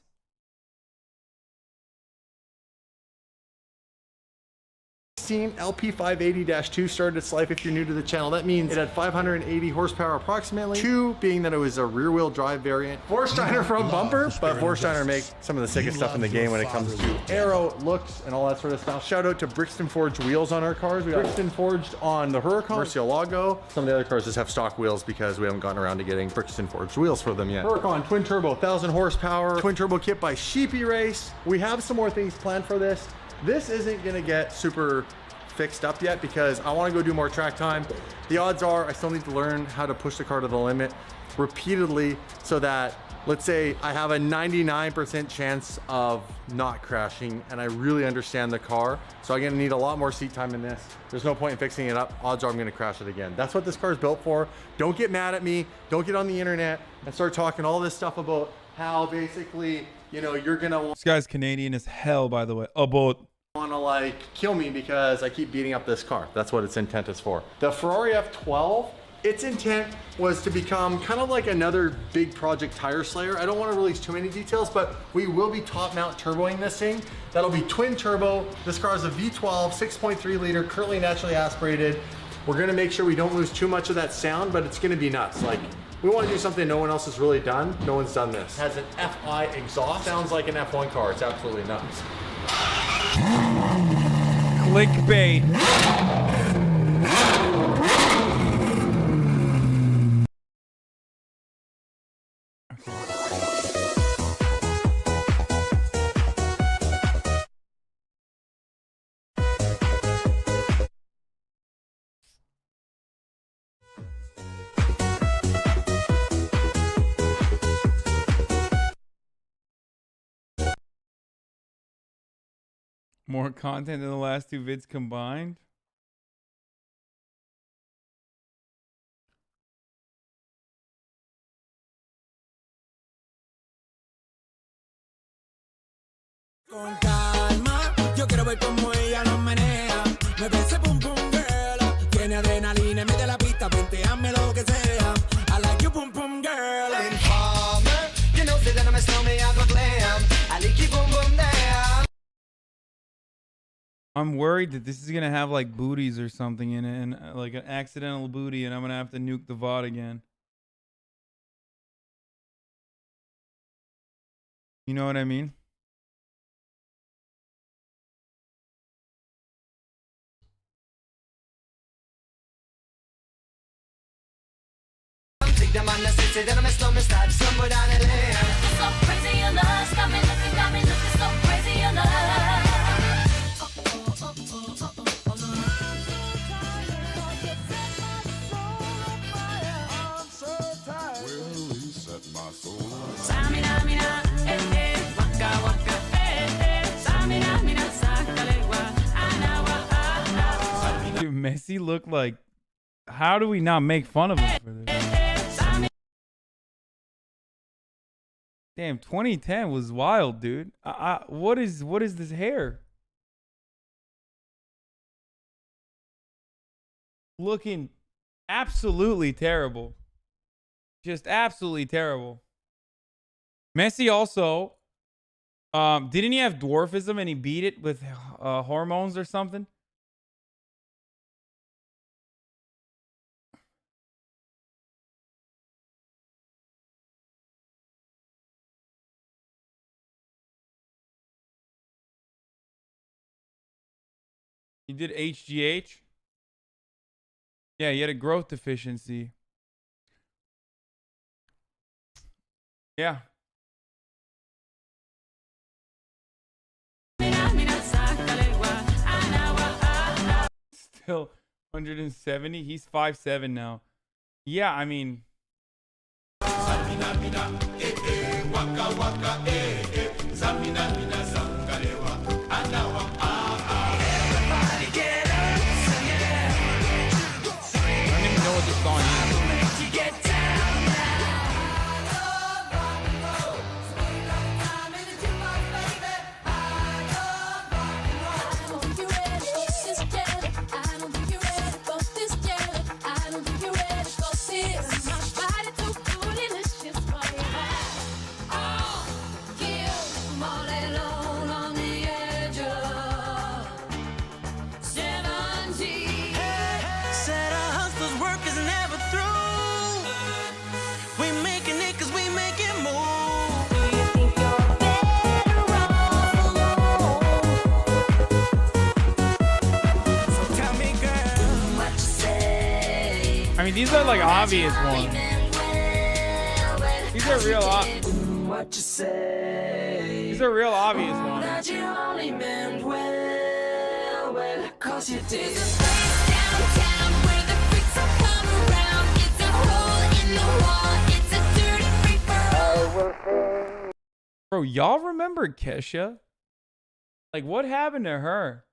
Speaker 6: LP580-2 started its life. If you're new to the channel, that means it had 580 horsepower approximately. 2 being that it was a rear-wheel drive variant. Forsteiner front bumper, but Forsteiner make some of the sickest stuff in the game when it comes to aero, looks, and all that sort of stuff. Shout out to Brixton Forged wheels on our cars. We got Brixton Forged on the Huracan, Murcielago. Some of the other cars just have stock wheels because we haven't gotten around to getting Brixton Forged wheels for them yet. Huracan twin turbo, 1,000 horsepower, twin turbo kit by Sheepy Race. We have some more things planned for this. This isn't gonna get super fixed up yet because I want to go do more track time. The odds are I still need to learn how to push the car to the limit repeatedly so that, let's say I have a 99% chance of not crashing and I really understand the car. So I'm gonna need a lot more seat time in this. There's no point in fixing it up. Odds are I'm gonna crash it again. That's what this car is built for. Don't get mad at me. Don't get on the internet and start talking all this stuff about how basically, you know, you're gonna
Speaker 2: This guy's Canadian as hell, by the way.
Speaker 6: want to like kill me because I keep beating up this car. That's what its intent is for. The Ferrari F12, its intent was to become kind of like another big project tire slayer. I don't want to release too many details, but we will be top mount turboing this thing. That'll be twin turbo. This car is a V12, 6.3 liter, currently naturally aspirated. We're gonna make sure we don't lose too much of that sound, but it's gonna be nuts. Like, we want to do something no one else has really done. No one's done this. It has an FI exhaust. Sounds like an F1 car. It's absolutely nuts.
Speaker 2: Clickbait. More content than the last 2 vids combined.
Speaker 7: Con calma, yo quiero ver cómo ella lo menea. Me ese pum pum girl. Tiene adrenalina, mete la pista, venteame lo que sea. I like you pum pum girl. Informer, you know say that I'm a snowman, I go glam. I like you boom boom there.
Speaker 2: I'm worried that this is gonna have like booties or something in it, and like an accidental booty, and I'm gonna have to nuke the VOD again. You know what I mean?
Speaker 7: Take them on the city, then I'm a snowman, start somewhere down the lane.
Speaker 10: So crazy your love, got me looking so crazy your love.
Speaker 2: Dude, Messi looked like. How do we not make fun of him for this? Damn, 2010 was wild, dude. What is this hair? Looking absolutely terrible. Just absolutely terrible. Messi also, didn't he have dwarfism and he beat it with hormones or something? He did HGH? Yeah, he had a growth deficiency. Yeah. Still 170. He's 5'7" now. Yeah, I mean. I mean, these are like obvious ones. These are real These are real obvious ones. Bro, y'all remember Kesha? Like, what happened to her?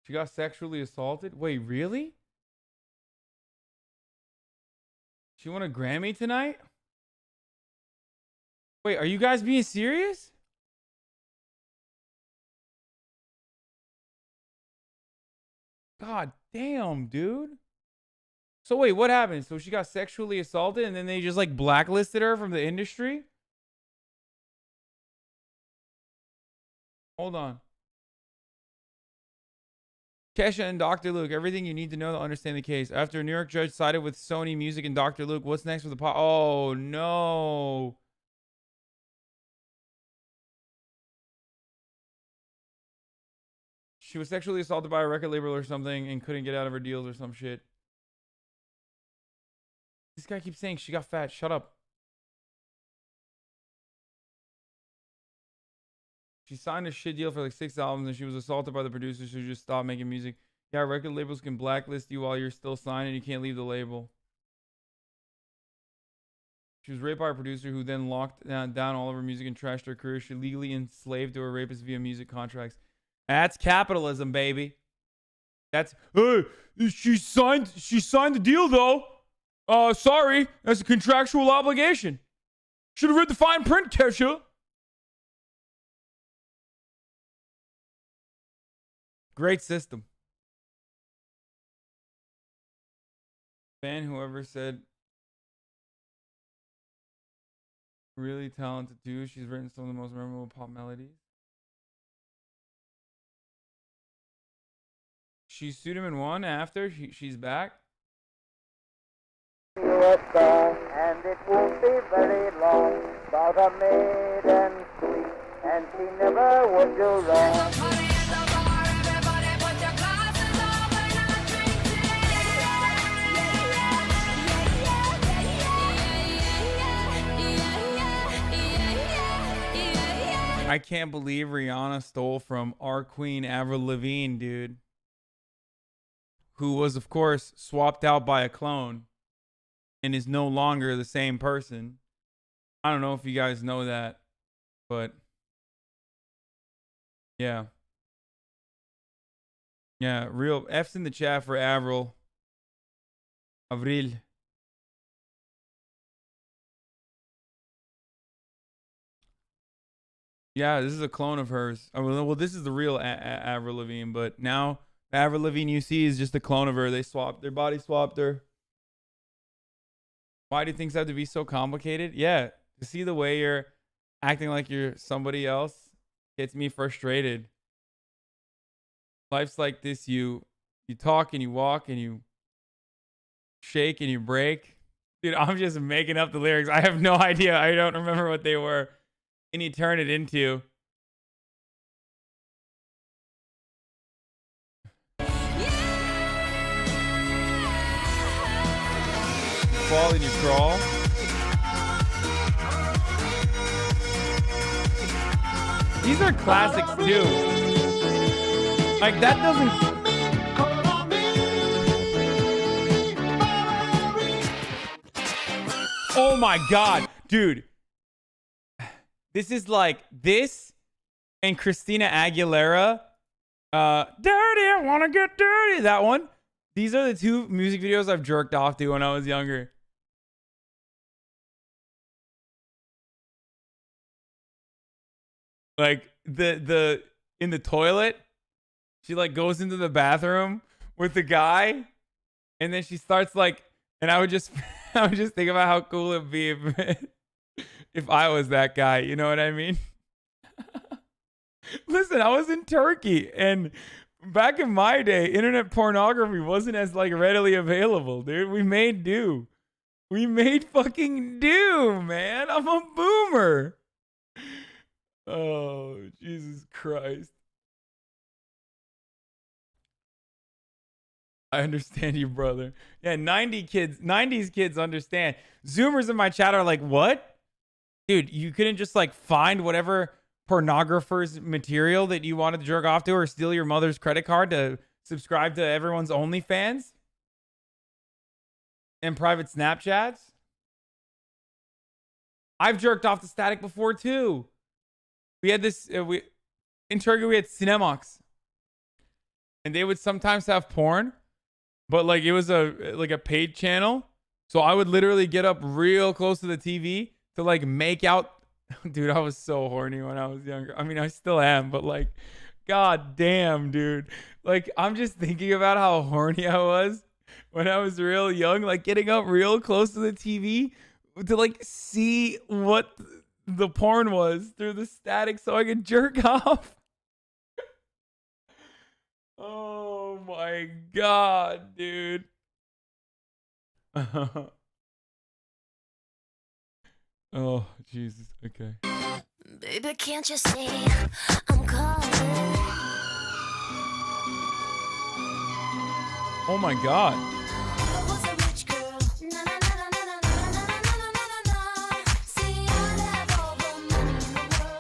Speaker 2: She got sexually assaulted? Wait, really? She won a Grammy tonight? Wait, are you guys being serious? God damn, dude. So wait, what happened? So she got sexually assaulted and then they just like blacklisted her from the industry? Hold on. Kesha and Dr. Luke, everything you need to know to understand the case. After a New York judge sided with Sony Music and Dr. Luke, what's next for the pot? Oh, no. She was sexually assaulted by a record label or something and couldn't get out of her deals or some shit. This guy keeps saying she got fat. Shut up. She signed a shit deal for like 6 albums and she was assaulted by the producers who just stopped making music. Yeah, record labels can blacklist you while you're still signed and you can't leave the label. She was raped by a producer who then locked down all of her music and trashed her career. She legally enslaved to a rapist via music contracts. That's capitalism, baby. That's she signed the deal though. Sorry, that's a contractual obligation. Should have read the fine print, Kesha. Great system. Fan, whoever said really talented too. She's written some of the most memorable pop melodies. She sued him and won after. She's back.
Speaker 16: A song, and it won't be very long, about a maiden sweet, and she never would do wrong.
Speaker 2: I can't believe Rihanna stole from our queen Avril Lavigne, dude. Who was, of course, swapped out by a clone and is no longer the same person. I don't know if you guys know that, but yeah. Yeah, real F's in the chat for Avril. Avril. Yeah, this is a clone of hers. Well, this is the real Avril Lavigne, but now Avril Lavigne you see is just a clone of her. They swapped, their body swapped her. Why do things have to be so complicated? Yeah, to see the way you're acting like you're somebody else gets me frustrated. Life's like this. You talk and you walk and you shake and you break. Dude, I'm just making up the lyrics. I have no idea. I don't remember what they were. And you turn it into. Fall and you crawl. These are classics too. Like that doesn't. Oh my God, dude. This is like this and Christina Aguilera. Dirty, I wanna get dirty. That one. These are the two music videos I've jerked off to when I was younger. Like the in the toilet, she like goes into the bathroom with the guy, and then she starts like, and I would just think about how cool it'd be if I was that guy, you know what I mean? Listen, I was in Turkey, and back in my day, internet pornography wasn't as like readily available, dude. We made do. We made fucking do, man. I'm a boomer. Oh, Jesus Christ. I understand you, brother. Yeah, 90s kids understand. Zoomers in my chat are like, what? Dude, you couldn't just like find whatever pornographer's material that you wanted to jerk off to or steal your mother's credit card to subscribe to everyone's OnlyFans and private Snapchats? I've jerked off to static before too. We had this, in Turkey we had Cinemox. And they would sometimes have porn, but like it was a paid channel. So I would literally get up real close to the TV to like make out. Dude, I was so horny when I was younger. I mean, I still am, but like, god damn, dude. Like, I'm just thinking about how horny I was when I was real young, like getting up real close to the TV to like see what the porn was through the static so I could jerk off. Oh my god, dude. Oh, Jesus. Okay.
Speaker 10: Baby, can't you see I'm calling?
Speaker 2: Oh my god.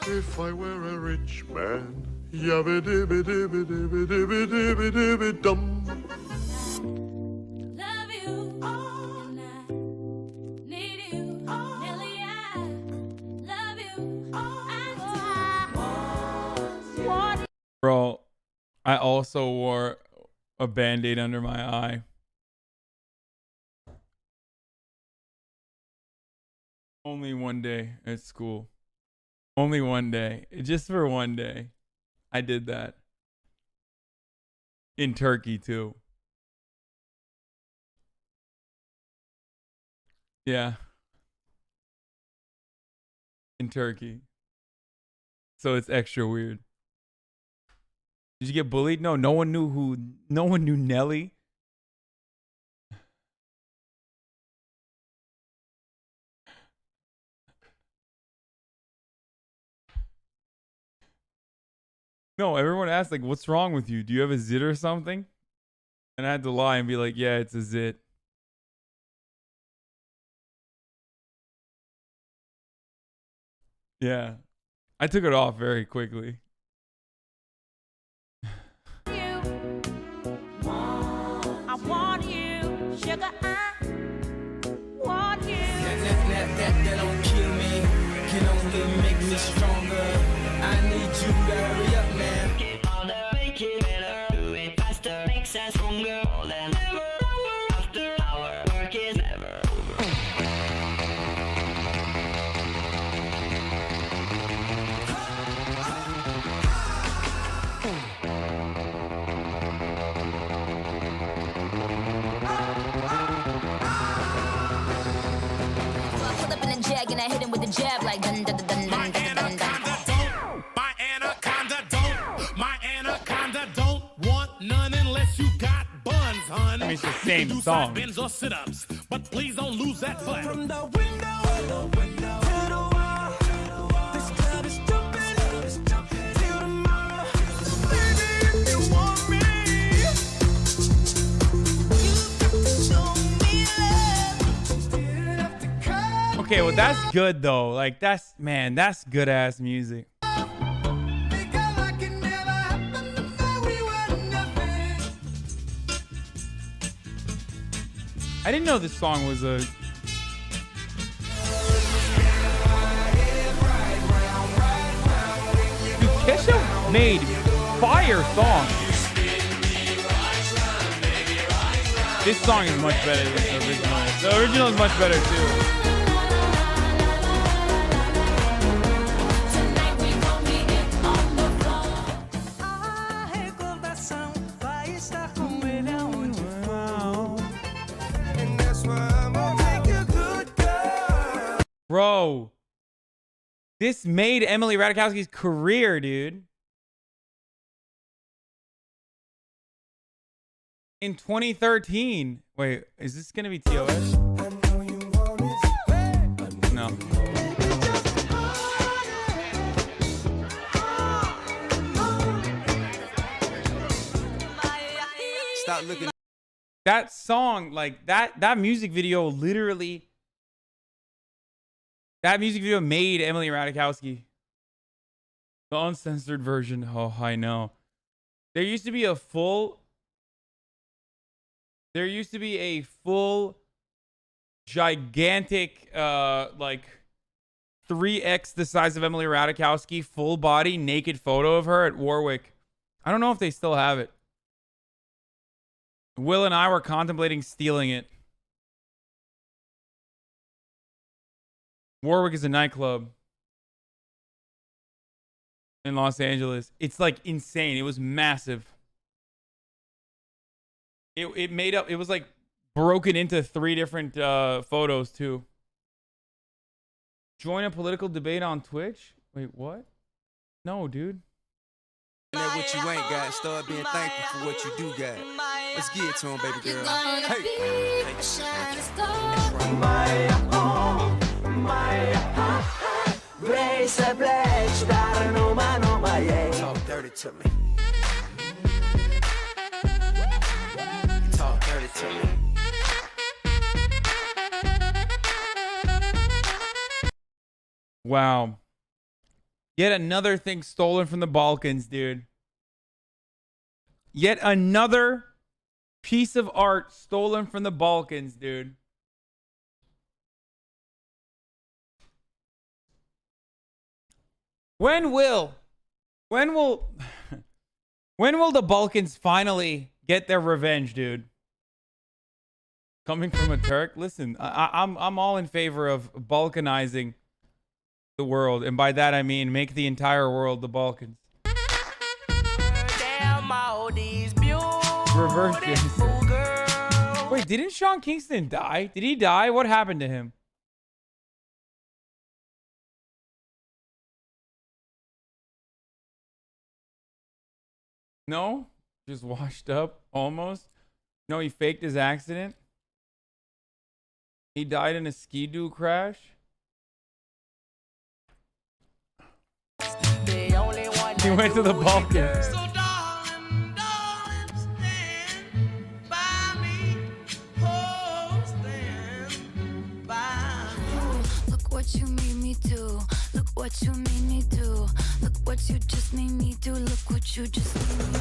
Speaker 1: If I were a rich
Speaker 18: man. Yabba dibba dibba dibba dibba dibba dibba dum.
Speaker 2: Bro, I also wore a Band-Aid under my eye. Only one day at school. Only one day. Just for one day. I did that. In Turkey, too. Yeah. In Turkey. So it's extra weird. Did you get bullied? No, no one knew Nelly. No, everyone asked, like, what's wrong with you? Do you have a zit or something? And I had to lie and be like, yeah, it's a zit. Yeah. I took it off very quickly.
Speaker 10: I want you, sugar. I want you.
Speaker 7: That don't kill me, can only make me stronger. I need you to hurry up, man. Get all the make it better, do it faster, makes us stronger. More than ever, after our work is never over.
Speaker 10: And I hit him with a jab like dun dun dun dun dun dun dun.
Speaker 7: My anaconda don't want none unless you got buns, hun.
Speaker 2: I mean, it's the same song.
Speaker 7: Bends or sit-ups, but please don't lose that butt. From the window to the wall, this club is jumping till tomorrow. Baby, if you want me, you got to show me love. Still have to come.
Speaker 2: Okay, well, that's good, though. Like, that's good-ass music. I didn't know this song was a... Dude, Kesha made fire songs. This song is much better than the original. The original is much better, too. Bro, this made Emily Ratajkowski's career, dude. In 2013. Wait, is this gonna be TOS? No.
Speaker 7: Stop looking.
Speaker 2: That song, like that music video literally. That music video made Emily Ratajkowski. The uncensored version. Oh, I know. There used to be a full gigantic, like 3x the size of Emily Ratajkowski, full body, naked photo of her at Warwick. I don't know if they still have it. Will and I were contemplating stealing it. Warwick is a nightclub in Los Angeles. It's like insane. It was massive. It made up. It was like broken into 3 different photos too. Join a political debate on Twitch? Wait, what? No, dude.
Speaker 7: What you ain't got, start being thankful for what you do got. Let's get it to him, baby girl. Talk dirty to me. Talk dirty to me.
Speaker 2: Wow. Yet another thing stolen from the Balkans, dude. Yet another piece of art stolen from the Balkans, dude. When will the Balkans finally get their revenge, dude? Coming from a Turk, listen, I'm all in favor of Balkanizing the world, and by that I mean make the entire world the Balkans.
Speaker 7: Damn, all these beautiful
Speaker 2: Reverse genocide.
Speaker 7: girls.
Speaker 2: Wait, didn't Sean Kingston die? Did he die? What happened to him? No? Just washed up? Almost? No, he faked his accident? He died in a ski-doo crash?
Speaker 7: They only want
Speaker 2: He went to the Balkans.
Speaker 7: So darling, stand by me. Oh, stand by me.
Speaker 10: Look what you made me do. Look what you made me do. Look what you just made me do. Look what you just made me do.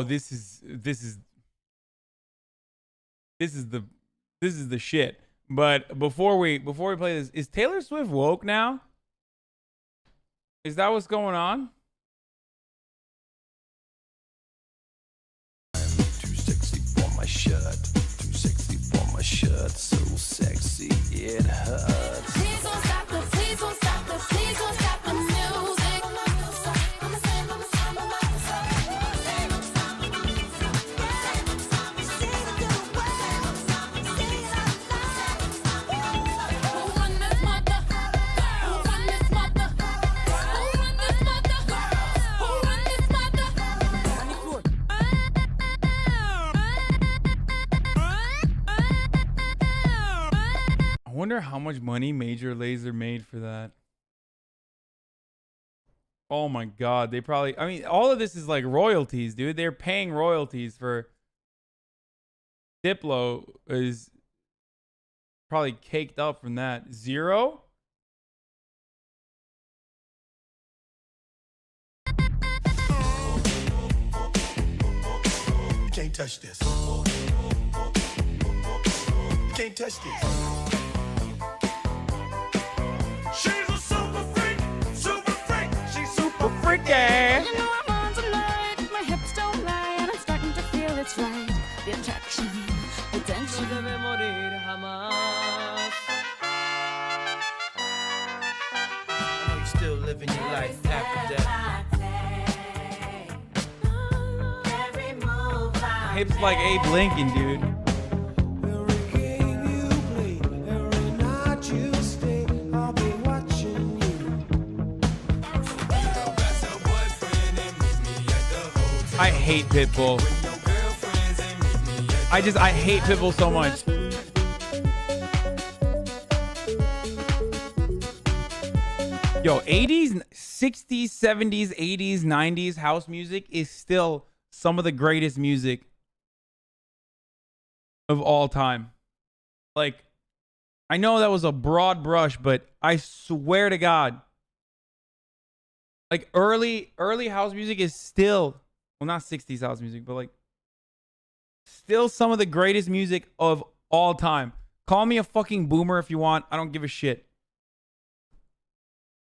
Speaker 2: This is the shit. But before we play this, is Taylor Swift woke now? Is that what's going on?
Speaker 20: Too sexy for my shirt. Too sexy for my shirt. So sexy it hurts.
Speaker 10: Please don't stop the, please don't stop the, please don't stop the music.
Speaker 2: I wonder how much money Major Lazer made for that. Oh my God. They probably, I mean, all of this is like royalties, dude. They're paying royalties for Diplo is probably caked up from that. Zero?
Speaker 20: You can't touch this. You can't touch this.
Speaker 7: She's a super freak, super freak. She's
Speaker 2: super freaky.
Speaker 10: You know I'm on tonight. My hips don't lie, and I'm starting to feel it's right. The attraction, the tension.
Speaker 7: No debe morir jamás.
Speaker 20: I know you're still living your life after death.
Speaker 2: Hips like Abe Lincoln, dude. I hate Pitbull. I hate Pitbull so much. Yo, 80s, 60s, 70s, 80s, 90s house music is still some of the greatest music of all time. Like, I know that was a broad brush, but I swear to God, like early house music is still, well, not 60s house music, but like still some of the greatest music of all time. Call me a fucking boomer if you want. I don't give a shit.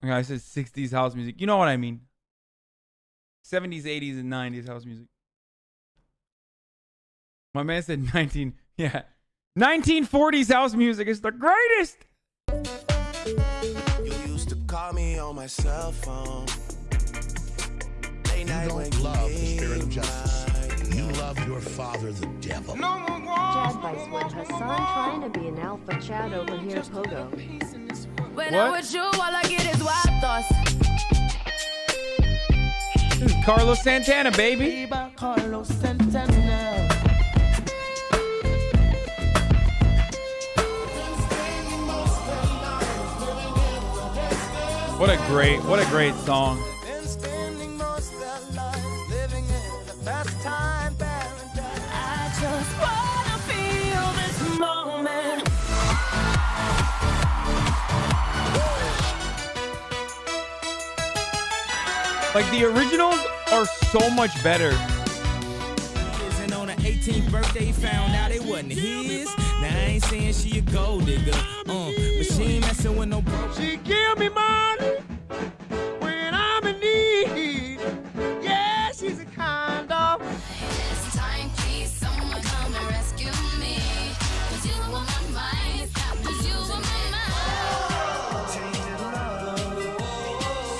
Speaker 2: Okay, I said 60s house music. You know what I mean. 70s, 80s, and 90s house music. My man said 1940s house music is the greatest.
Speaker 20: You used to call me on my cell phone.
Speaker 1: You don't love the spirit of justice. You love your father, the devil.
Speaker 3: Chad Vice when Hasan trying to be an alpha Chad over here, Pogo.
Speaker 10: When I'm with you, all I get is wild thoughts.
Speaker 2: This is Carlos Santana, baby.
Speaker 7: Carlos Santana.
Speaker 2: What a great song.
Speaker 7: I just wanna feel this moment.
Speaker 2: Like the originals are so much better.
Speaker 7: And on her 18th birthday, found out it wasn't his. Now I ain't saying she a gold digger, but she ain't messing with no broke. She give me money when I'm in need. Yeah, she's a kind of.
Speaker 10: This time, please, someone come and rescue me. 'Cause you on my mind, 'cause you on my mind.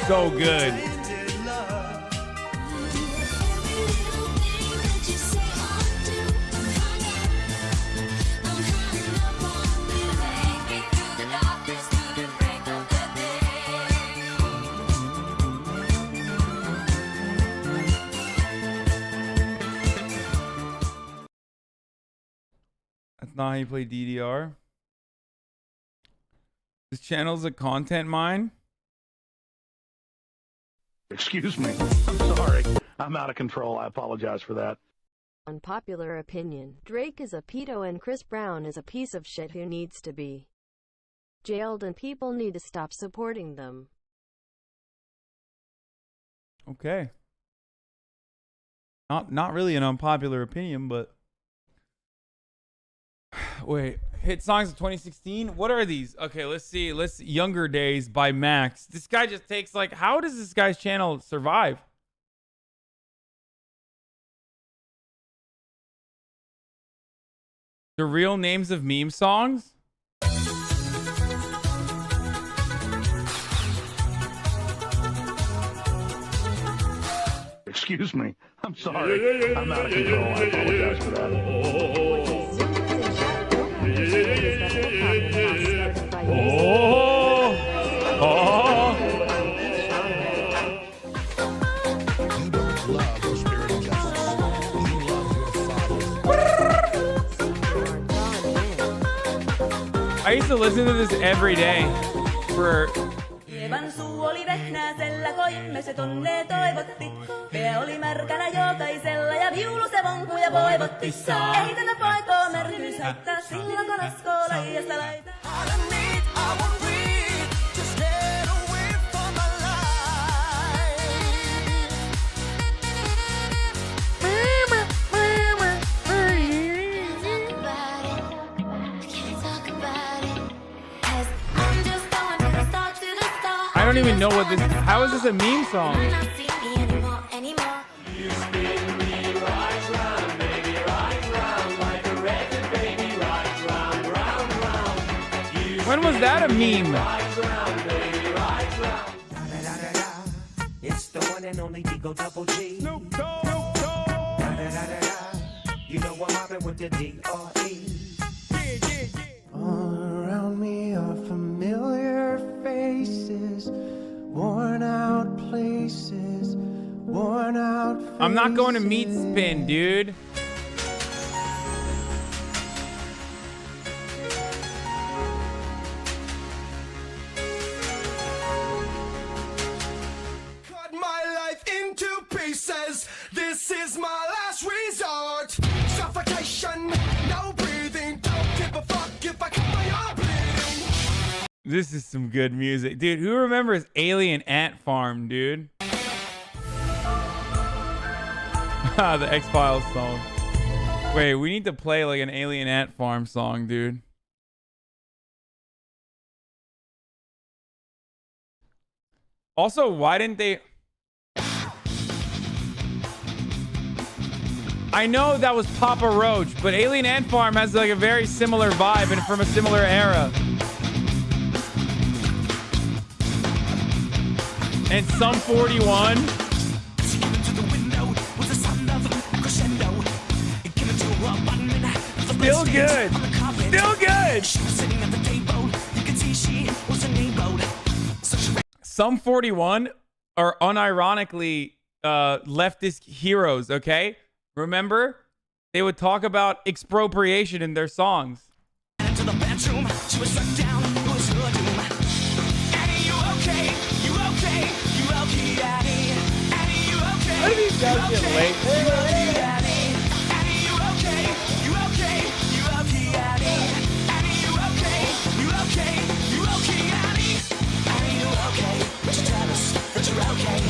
Speaker 2: So good. That's not how you play DDR. This channel's a content mine.
Speaker 9: Excuse me. I'm sorry. I'm out of control. I apologize for that.
Speaker 3: Unpopular opinion. Drake is a pedo and Chris Brown is a piece of shit who needs to be jailed, and people need to stop supporting them.
Speaker 2: Okay. Not really an unpopular opinion, but wait, hit songs of 2016. What are these? Okay, let's see. Younger Days by Max. This guy just takes like, how does this guy's channel survive? The real names of meme songs?
Speaker 9: Excuse me. I'm sorry. I'm out of control. I apologize for that.
Speaker 1: You don't love the spirit of justice. You love your father.
Speaker 2: I used to listen to this every day for...
Speaker 22: Vaan suu oli vehnäisellä, koimme se tonne toivotti. Pää oli märkänä jokaisella ja viulu se vonkuja voivotti. Ei tätä poikoo märkyys haittaa, silloin kun askoo laijasta laita.
Speaker 2: I don't even know what this... How is this a meme song? When was that a meme?
Speaker 7: It's the one and only Digo Double G. Snoop Dogg. You know I'm mobbing with the D.R.E.
Speaker 16: All around me are familiar faces, worn out places, worn out faces.
Speaker 2: I'm not going to meat spin, dude.
Speaker 7: Cut my life into pieces. This is my last resort. Suffocation, no breathing. Don't give a fuck if I cut my arm bleeding.
Speaker 2: This is some good music. Dude, who remembers Alien Ant Farm, dude? The X-Files song. Wait, we need to play like an Alien Ant Farm song, dude. Also, why didn't they... I know that was Papa Roach, but Alien Ant Farm has like a very similar vibe and from a similar era. And Sum 41. Still good. Still good. Sum 41 are unironically leftist heroes, okay? Remember? They would talk about expropriation in their songs.
Speaker 7: Into the bedroom, she was struck down, it was her doom. Annie, you okay? You okay? You okay, Annie? Annie, you okay?
Speaker 2: Why do these guys get late?
Speaker 7: You okay, Annie? Annie, you okay? You okay? You okay, Annie? Annie, you okay? You okay? You okay, Annie? Annie, you okay? Would you tell us that you're okay?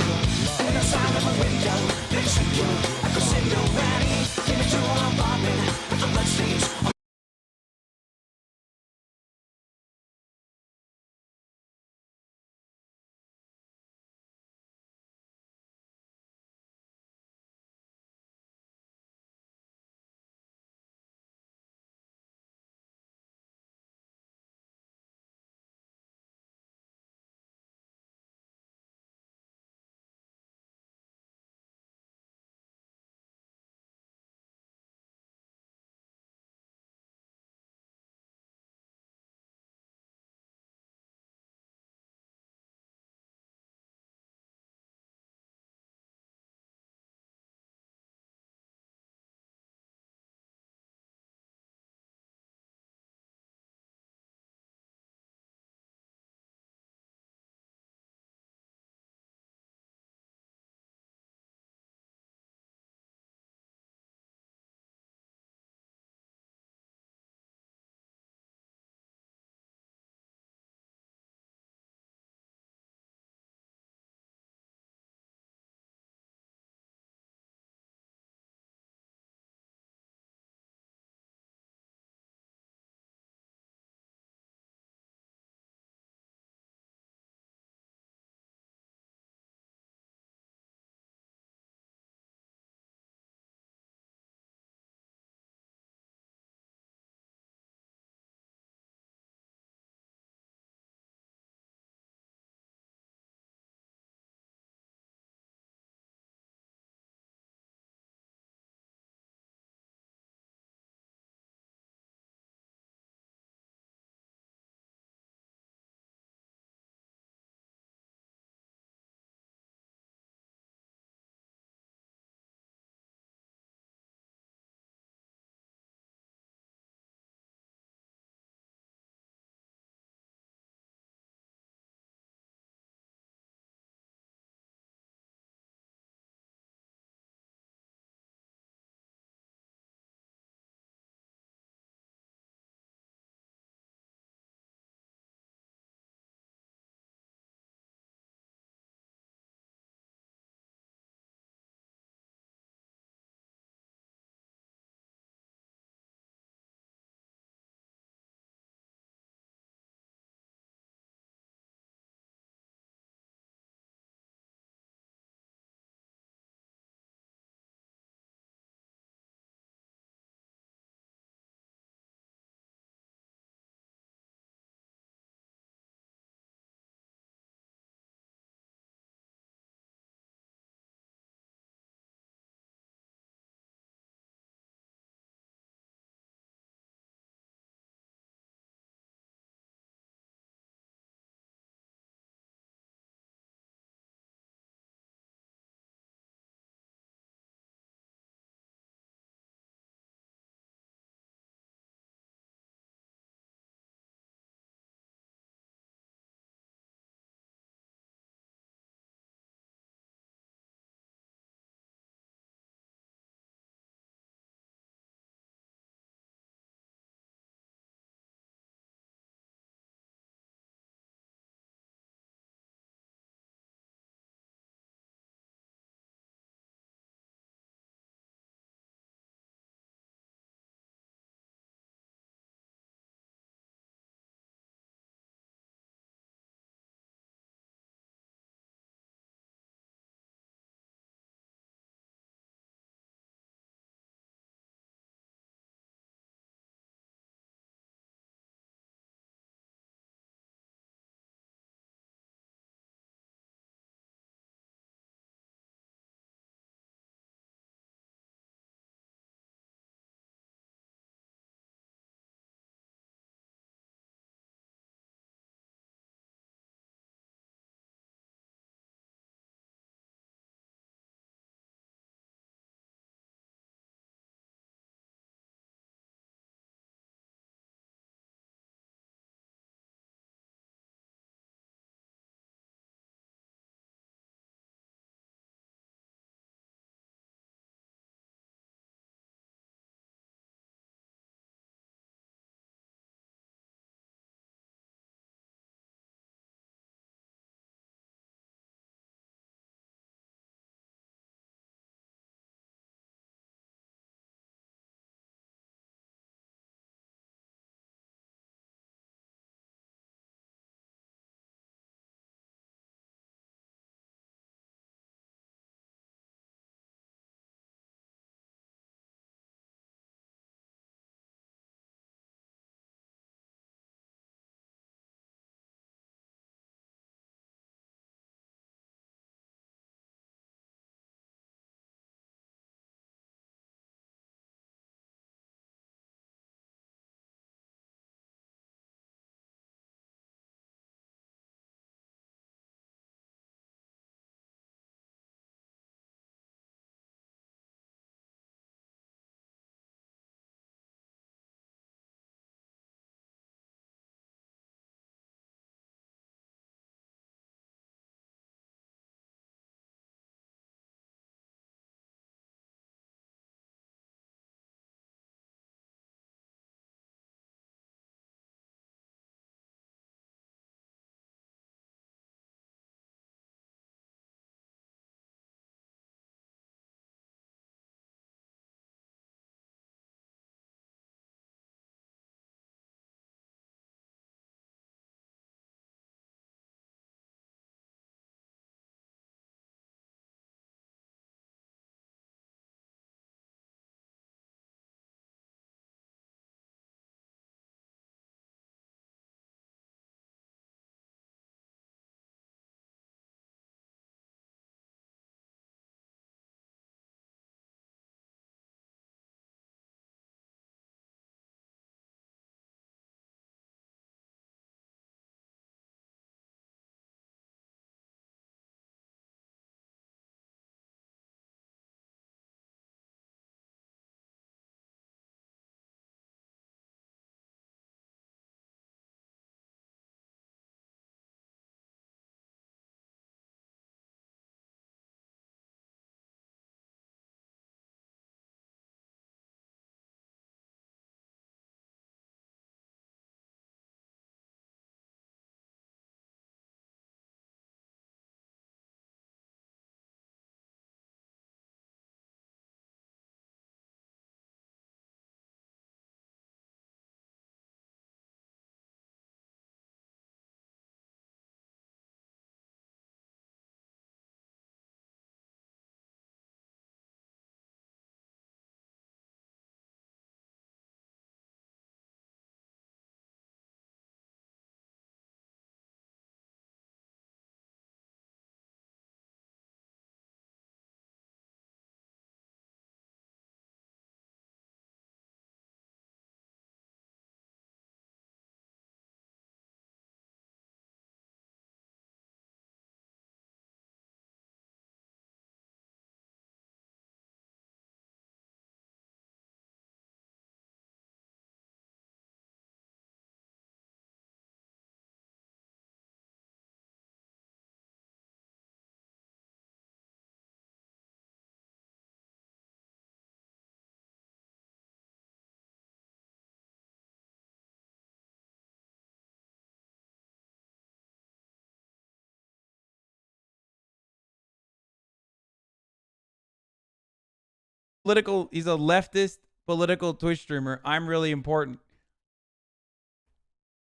Speaker 2: He's a leftist political Twitch streamer. I'm really important.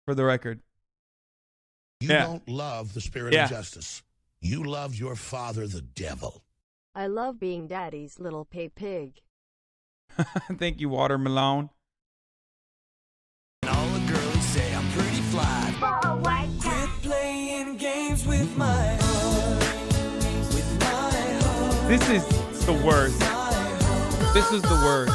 Speaker 2: For the record.
Speaker 1: You don't love the spirit of justice. You love your father, the devil.
Speaker 3: I love being daddy's little pig.
Speaker 2: Thank you, Watermelon.
Speaker 7: All the girls say I'm pretty fly. Quit playing games with my heart.
Speaker 2: This is the worst. This is the worst.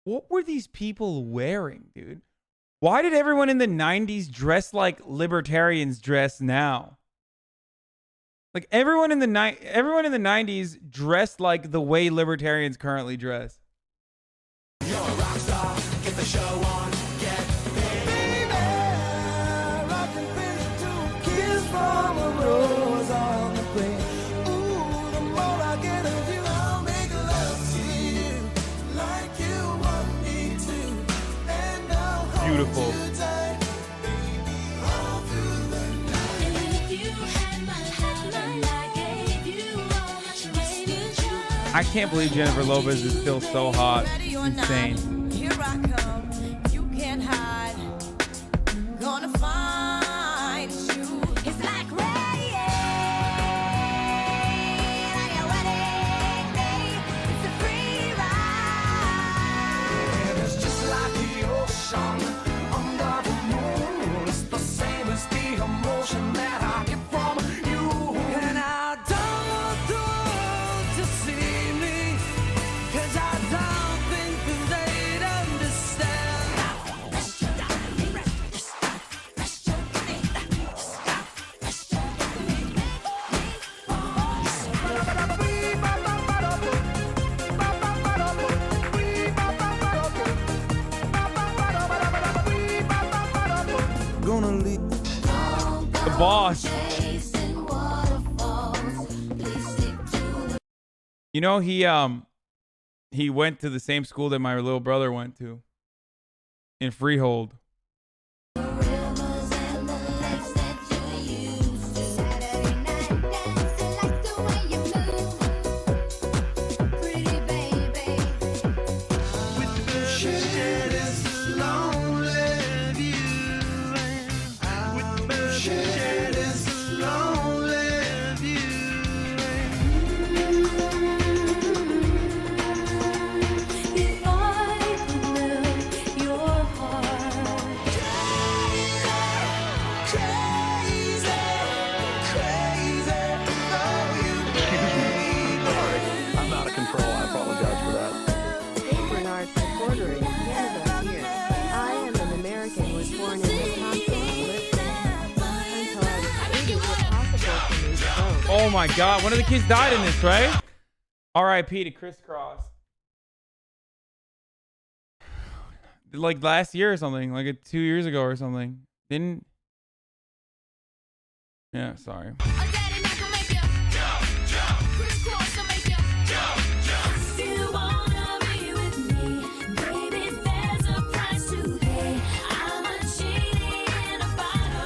Speaker 2: What were these people wearing, dude? Why did everyone in the 90s dress like libertarians dress now? Like everyone in the 90s dressed like the way libertarians currently dress.
Speaker 7: You're a rock star, get the show on, get paid. Baby, I can finish 2 kiss from a rose on the plane. Ooh, the more I get of you, I'll make love to you like you want me to. And I'll hold
Speaker 2: Beautiful.
Speaker 7: you tight, baby, all through the night. And if you had my love like I gave you all my trust.
Speaker 2: I can't believe Jennifer Lopez is still so hot. Insane.
Speaker 7: Here I come, you can't hide. Gonna find you. It's like rain on your wedding day. It's a free ride. It's just like the ocean under the moon. It's the same as the emotion that I get from you. And I don't want those to see me, 'cause I don't think that they'd understand. Gonna leave.
Speaker 2: The boss. You know, he went to the same school that my little brother went to in Freehold.
Speaker 9: I'm out of control. I apologize for that.
Speaker 3: Hey Bernard supporter in Canada here. I am an American, was born in Wisconsin and lived there until I was 8. Is it possible for me to vote?
Speaker 2: Oh my God, one of the kids died in this, right? R.I.P. to Crisscross. Like last year or something, like 2 years ago or something. Didn't? Yeah, sorry.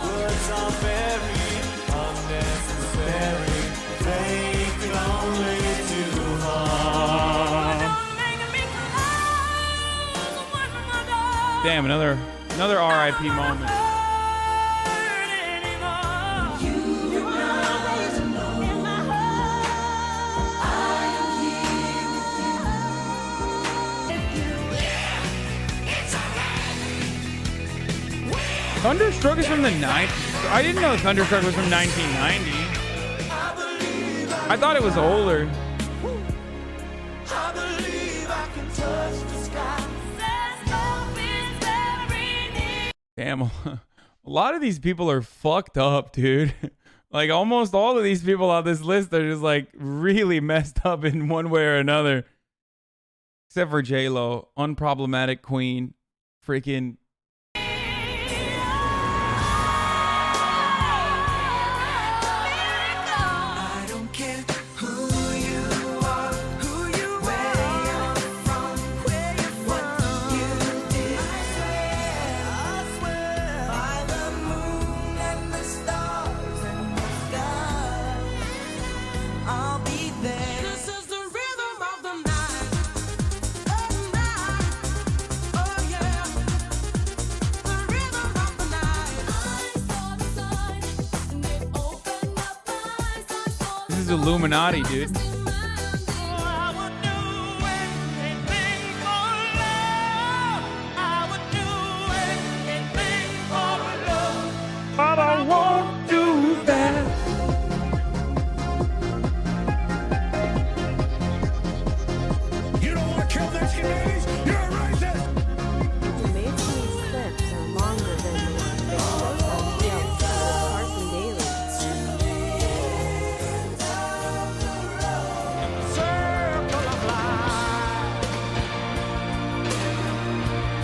Speaker 7: Words are very unnecessary. Taken only too hard.
Speaker 2: Damn, another R.I.P. moment. Thunderstruck is from the 90s. I didn't know Thunderstruck was from 1990. I thought it was older.
Speaker 7: I believe I can touch the sky.
Speaker 2: Damn, a lot of these people are fucked up, dude. Like almost all of these people on this list are just like really messed up in one way or another. Except for J-Lo, unproblematic queen, freaking. is Illuminati, dude. But I won't do that.
Speaker 1: You don't want to kill Mexican babies? You're a racist!
Speaker 3: Maybe these clips are longer than the ones they showed on TLC with Carson Daly.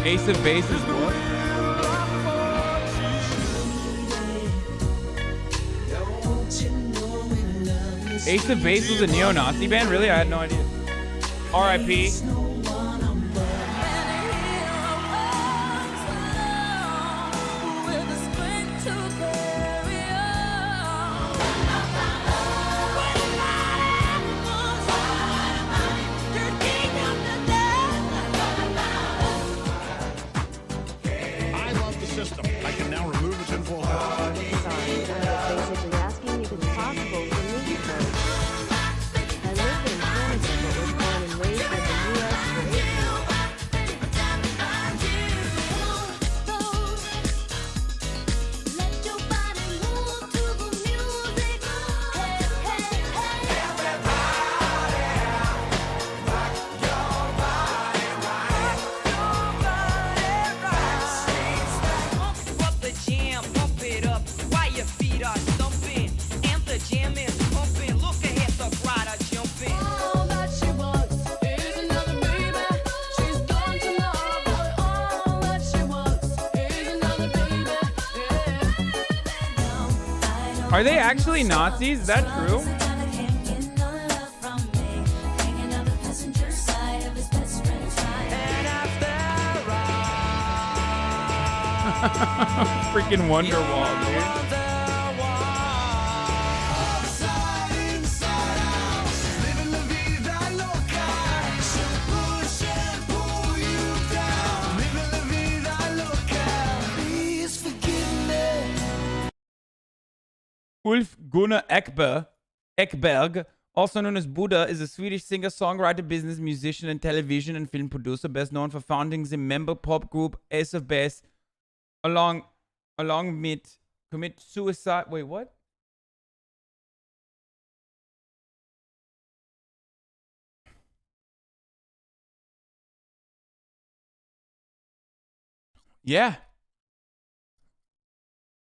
Speaker 2: Ace of Base is what? Ace of Base was a neo-Nazi band? Really? I had no idea. R.I.P.
Speaker 1: I love the system. I can now remove its influence.
Speaker 3: Sorry, I was basically asking if it's possible for me to vote. I live in Canada but was born and raised in the U.S.
Speaker 2: Are they actually Nazis? Is that true? Freaking Wonderwall, dude. Ulf Gunnar Ekberg, also known as Buddha, is a Swedish singer, songwriter, business musician, and television and film producer, best known for founding the member pop group Ace of Base, along with commit suicide. Wait, what? Yeah.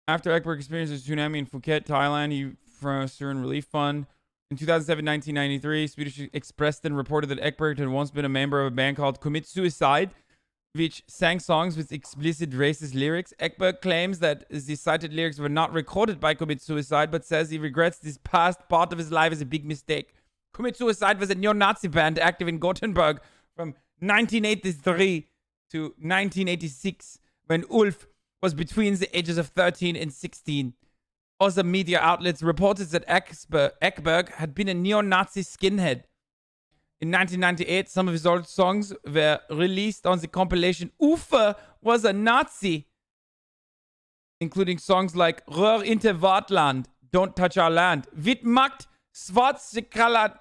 Speaker 2: After Ekberg experienced a tsunami in Phuket, Thailand, he from a Syrian Relief Fund. In 2007-1993, Swedish Expressen reported that Ekberg had once been a member of a band called Commit Suicide, which sang songs with explicit racist lyrics. Ekberg claims that the cited lyrics were not recorded by Commit Suicide, but says he regrets this past part of his life as a big mistake. Commit Suicide was a neo-Nazi band active in Gothenburg from 1983 to 1986, when Ulf was between the ages of 13 and 16. Other media outlets reported that Ekberg had been a neo-Nazi skinhead. In 1998, some of his old songs were released on the compilation Ufer Was a Nazi, including songs like Rör inte vårt land, Don't Touch Our Land, Vit Makt, Svartsekallat,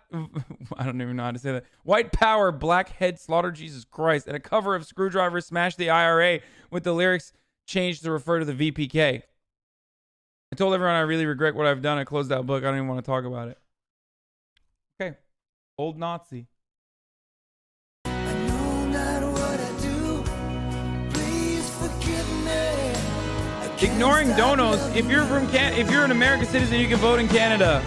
Speaker 2: I don't even know how to say that, White Power, Black Head, Slaughter Jesus Christ, and a cover of Screwdriver Smash the IRA with the lyrics changed to refer to the VPK. I told everyone I really regret what I've done. I closed that book. I don't even want to talk about it. Okay. Old Nazi. Ignoring donos. If you're an American citizen, you can vote in Canada.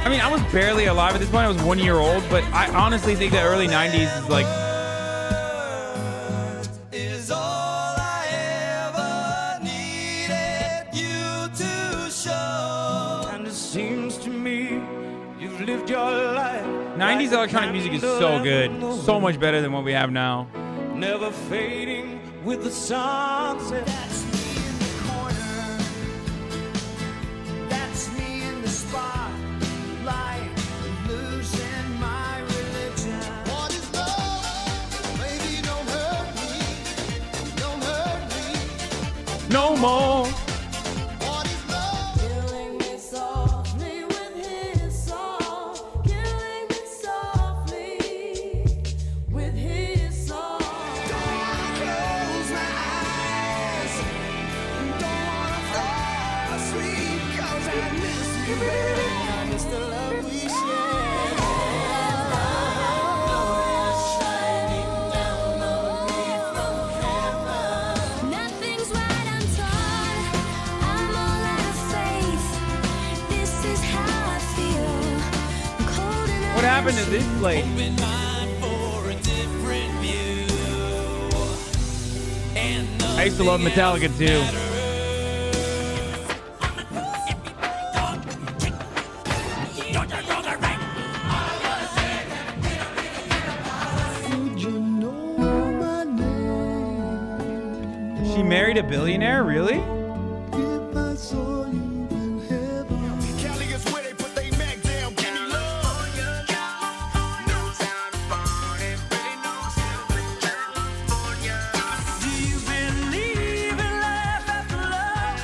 Speaker 2: I mean, I was barely alive at this point. I was 1 year old, but I honestly think the early 90s is like...
Speaker 7: Is all I ever needed you to show. And it seems to me you've lived your life.
Speaker 2: 90s electronic music is so good. So much better than what we have now.
Speaker 7: Never fading with the sunset. That's me in the corner. That's me in the spot. Like losing my religion.
Speaker 2: no more.
Speaker 22: Killing me softly with his song. Killing me softly with his song.
Speaker 7: Don't close my eyes. Don't wanna fall asleep 'cause I miss you, baby. I miss the love we shared. Shining down on me from heaven.
Speaker 10: Nothing's right, I'm torn. I'm all out of faith. This is how I feel. I'm cold and
Speaker 2: What happened to this lady?
Speaker 7: Open mind for a different view. And
Speaker 2: I used to love Metallica too. She married a billionaire? Really?
Speaker 7: Cali is where they put they Mac down. Give me love. No time for it. Really no time for California. Do you believe in life after love?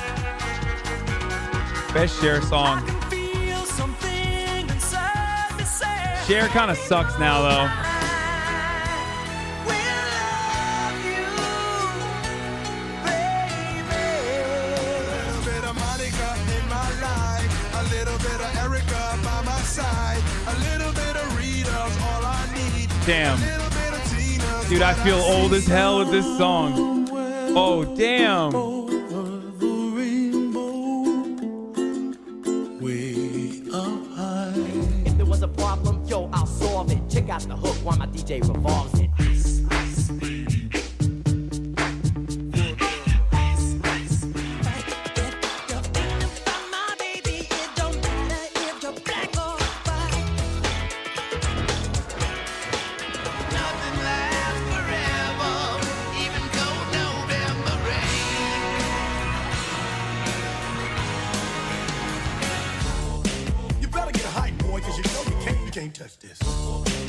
Speaker 2: Best Cher song.
Speaker 7: Feel something inside me say.
Speaker 2: Cher kind of sucks now though.
Speaker 7: Little bit of Monica in my life, a little bit of Erica by my side, a little bit of Rita's all I need.
Speaker 2: Damn.
Speaker 7: A little bit of Tina's
Speaker 2: Dude, I
Speaker 7: what
Speaker 2: feel old as
Speaker 7: see.
Speaker 2: hell with this song. Oh, damn.
Speaker 8: If there was a problem, yo, I'll solve it. Check out the hook while my DJ revolves it.
Speaker 7: Nothing lasts forever, even cold November rain. You better get hype, boy, cause you know you can't touch this.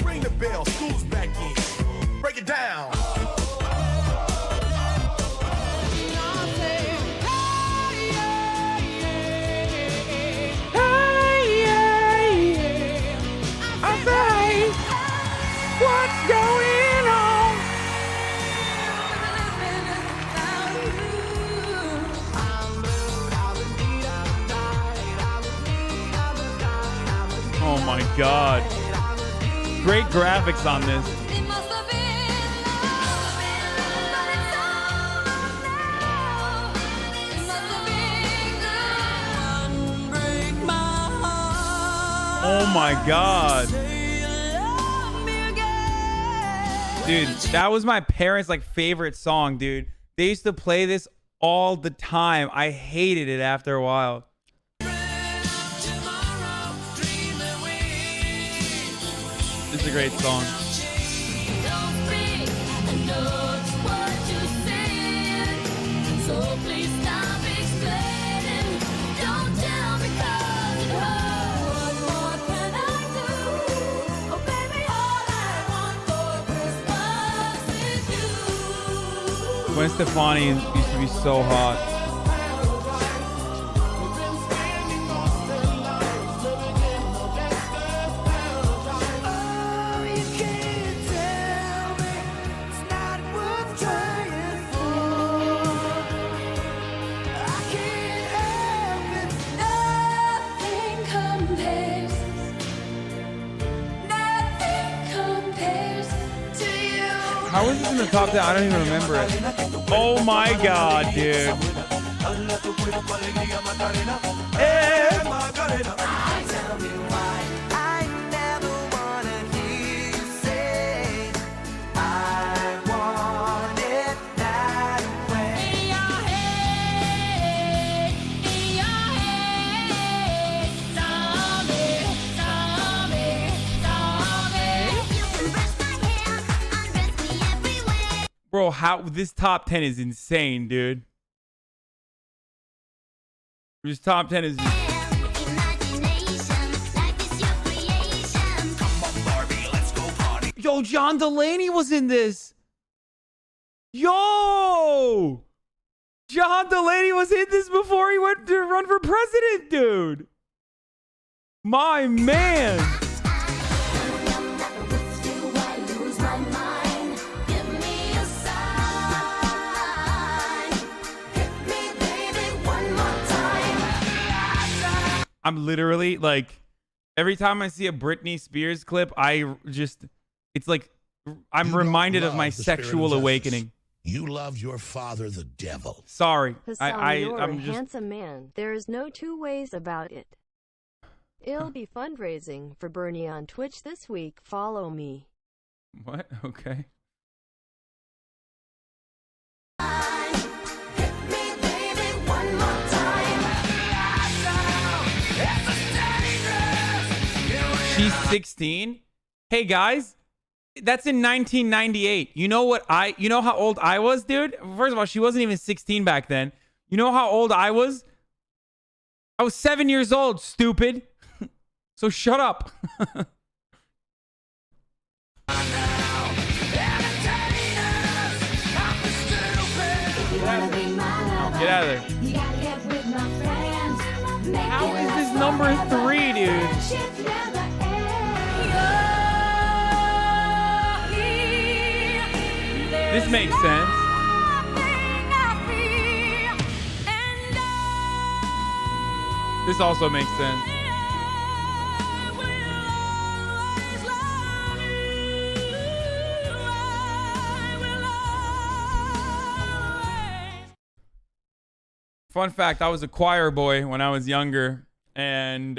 Speaker 7: Ring the bell, school's back in. Break it down.
Speaker 2: What's going on? Oh my god. Great graphics on this. Oh my god. Dude, that was my parents' like favorite song, dude. They used to play this all the time. I hated it after a while. This is a great song.
Speaker 22: So please stop explaining. Don't tell me 'cause it hurts. What more can I do? Oh baby, all I want for Christmas is you.
Speaker 2: Gwen Stefani used to be so hot.
Speaker 7: Oh, you can't tell me it's not worth trying for. I can't help it.
Speaker 22: Nothing compares. Nothing compares to you.
Speaker 2: How is this in the top 10? I don't even remember it. Oh my god, dude.
Speaker 7: Tell me why I never wanna hear you say I want it that way.
Speaker 22: In your head, zombie, zombie, zombie.
Speaker 2: Bro, how this top 10 is insane, dude. This top 10 is Yo, John Delaney was in this. Yo! John Delaney was in this before he went to run for president, dude. My man. I'm literally like, every time I see a Britney Spears clip, it's like I'm reminded of my sexual awakening.
Speaker 1: You love your father, the devil.
Speaker 2: Sorry,
Speaker 3: Hasan, you're
Speaker 2: I'm
Speaker 3: a
Speaker 2: just
Speaker 3: handsome man. There's no two ways about it. It'll be fundraising for Bernie on Twitch this week. Follow me.
Speaker 2: what? Okay. She's 16. Hey guys, that's in 1998. You know how old I was, dude? First of all, she wasn't even 16 back then. You know how old I was? I was 7 years old, stupid. So shut up. Get out of there. How is this number 3, dude? This makes sense. This also makes sense. Fun fact, I was a choir boy when I was younger, and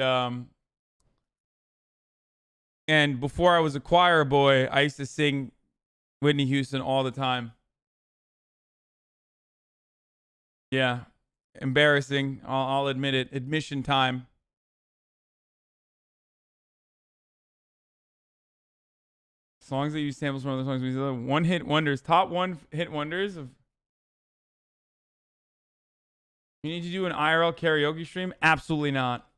Speaker 2: before I was a choir boy, I used to sing Whitney Houston all the time. Yeah, embarrassing. I'll admit it. Admission time. Songs that use samples from other songs. One hit wonders. Top one hit wonders of. You need to do an IRL karaoke stream? Absolutely not.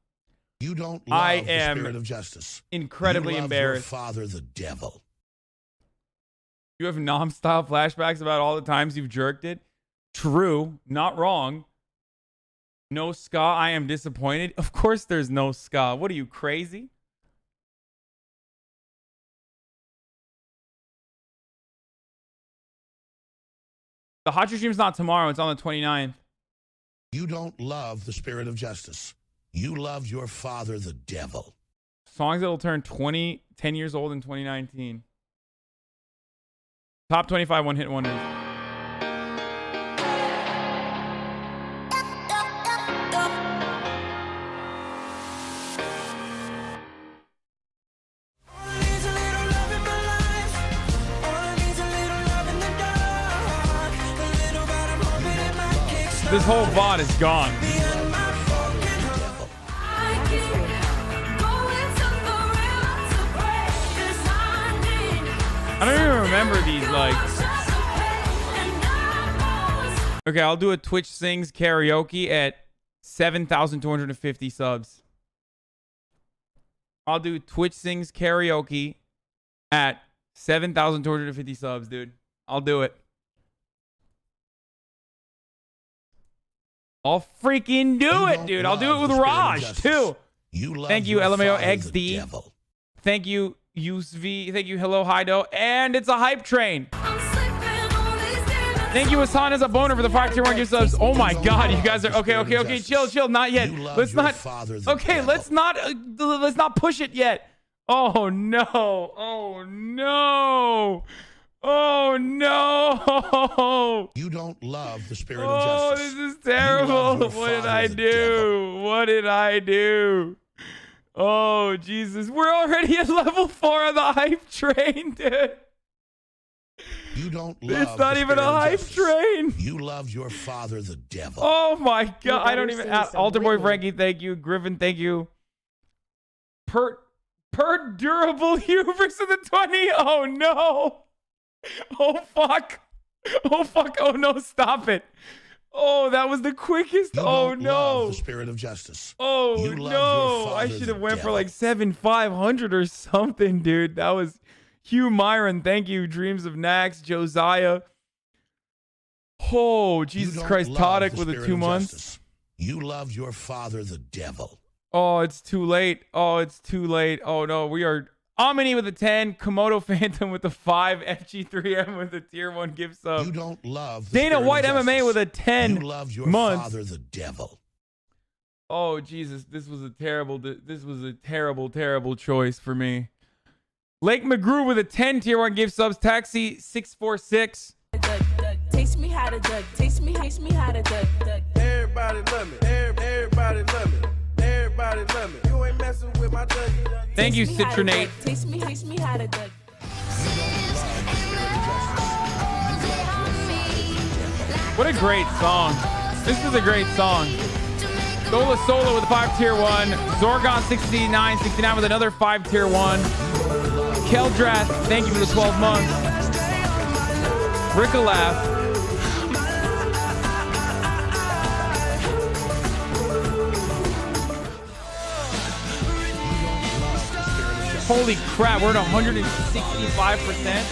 Speaker 1: You don't love the spirit of justice.
Speaker 2: Incredibly
Speaker 1: you love
Speaker 2: embarrassed.
Speaker 1: Your father, the devil.
Speaker 2: You have non-stop flashbacks about all the times you've jerked it. True, not wrong. No ska, I am disappointed. Of course there's no ska. What are you, crazy? The Hot Stream's not tomorrow. It's on the 29th.
Speaker 1: You don't love the spirit of justice. You love your father, the devil.
Speaker 2: Songs that'll turn 10 years old in 2019. Top 25 one-hit wonders. This whole VOD is gone. I don't even remember these, like. Okay, I'll do a Twitch Sings karaoke at 7,250 subs. I'll do Twitch Sings karaoke at 7,250 subs, dude. I'll do it. I'll freaking do it, dude. I'll do it with Raj, too. Thank you, LMAO XD. Thank you, USV. Thank you, Hello Hido. And it's a hype train. Thank you, Hasan as a boner for the 5 tier 1 gift subs. Oh my God, you guys are okay. Chill. Not yet. Let's not. Okay, let's not push it yet. Oh no.
Speaker 1: You don't love the spirit of justice.
Speaker 2: Oh, this is terrible. What did I do? Oh, Jesus. We're already at level 4 of the hype train, dude.
Speaker 1: You don't love
Speaker 2: It's not even a hype train.
Speaker 1: You love your father, the devil.
Speaker 2: Oh my God. I don't even. Alter Boy Frankie, thank you. Griffin, thank you. Per durable hubris of the 20. Oh no. Oh fuck. Oh no, stop it. Oh, that was the quickest. Oh no.
Speaker 1: Love the spirit of justice.
Speaker 2: Oh no. I should have went for like 7,500 or something, dude. That was Hugh Myron. Thank you. Dreams of Nax, Josiah. Oh, Jesus Christ. Todic with a 2 months.
Speaker 1: You love your father, the devil.
Speaker 2: Oh, it's too late. Oh, it's too late. Oh, no. We are Amini with a 10. Komodo Phantom with a 5. FG3M with a tier 1 gift sub.
Speaker 1: You don't love
Speaker 2: Dana White MMA with a 10
Speaker 1: You love your
Speaker 2: months.
Speaker 1: father, the devil.
Speaker 2: Oh, Jesus. This was a terrible choice for me. Lake McGrew with a 10 tier 1 gift subs. Taxi 646.
Speaker 22: Taste me how to duck. Taste me how to duck.
Speaker 18: Everybody love me. Everybody love me. Everybody love me. You ain't messing with my duck.
Speaker 2: Thank you, Citronate.
Speaker 22: Taste me how to duck.
Speaker 2: What a great song. This is a great song. Sola Sola with a 5 tier 1. Zorgon 69 with another 5 tier 1. Keldrath, thank you for the 12 months. Rickalaf. Holy crap, we're at 165%.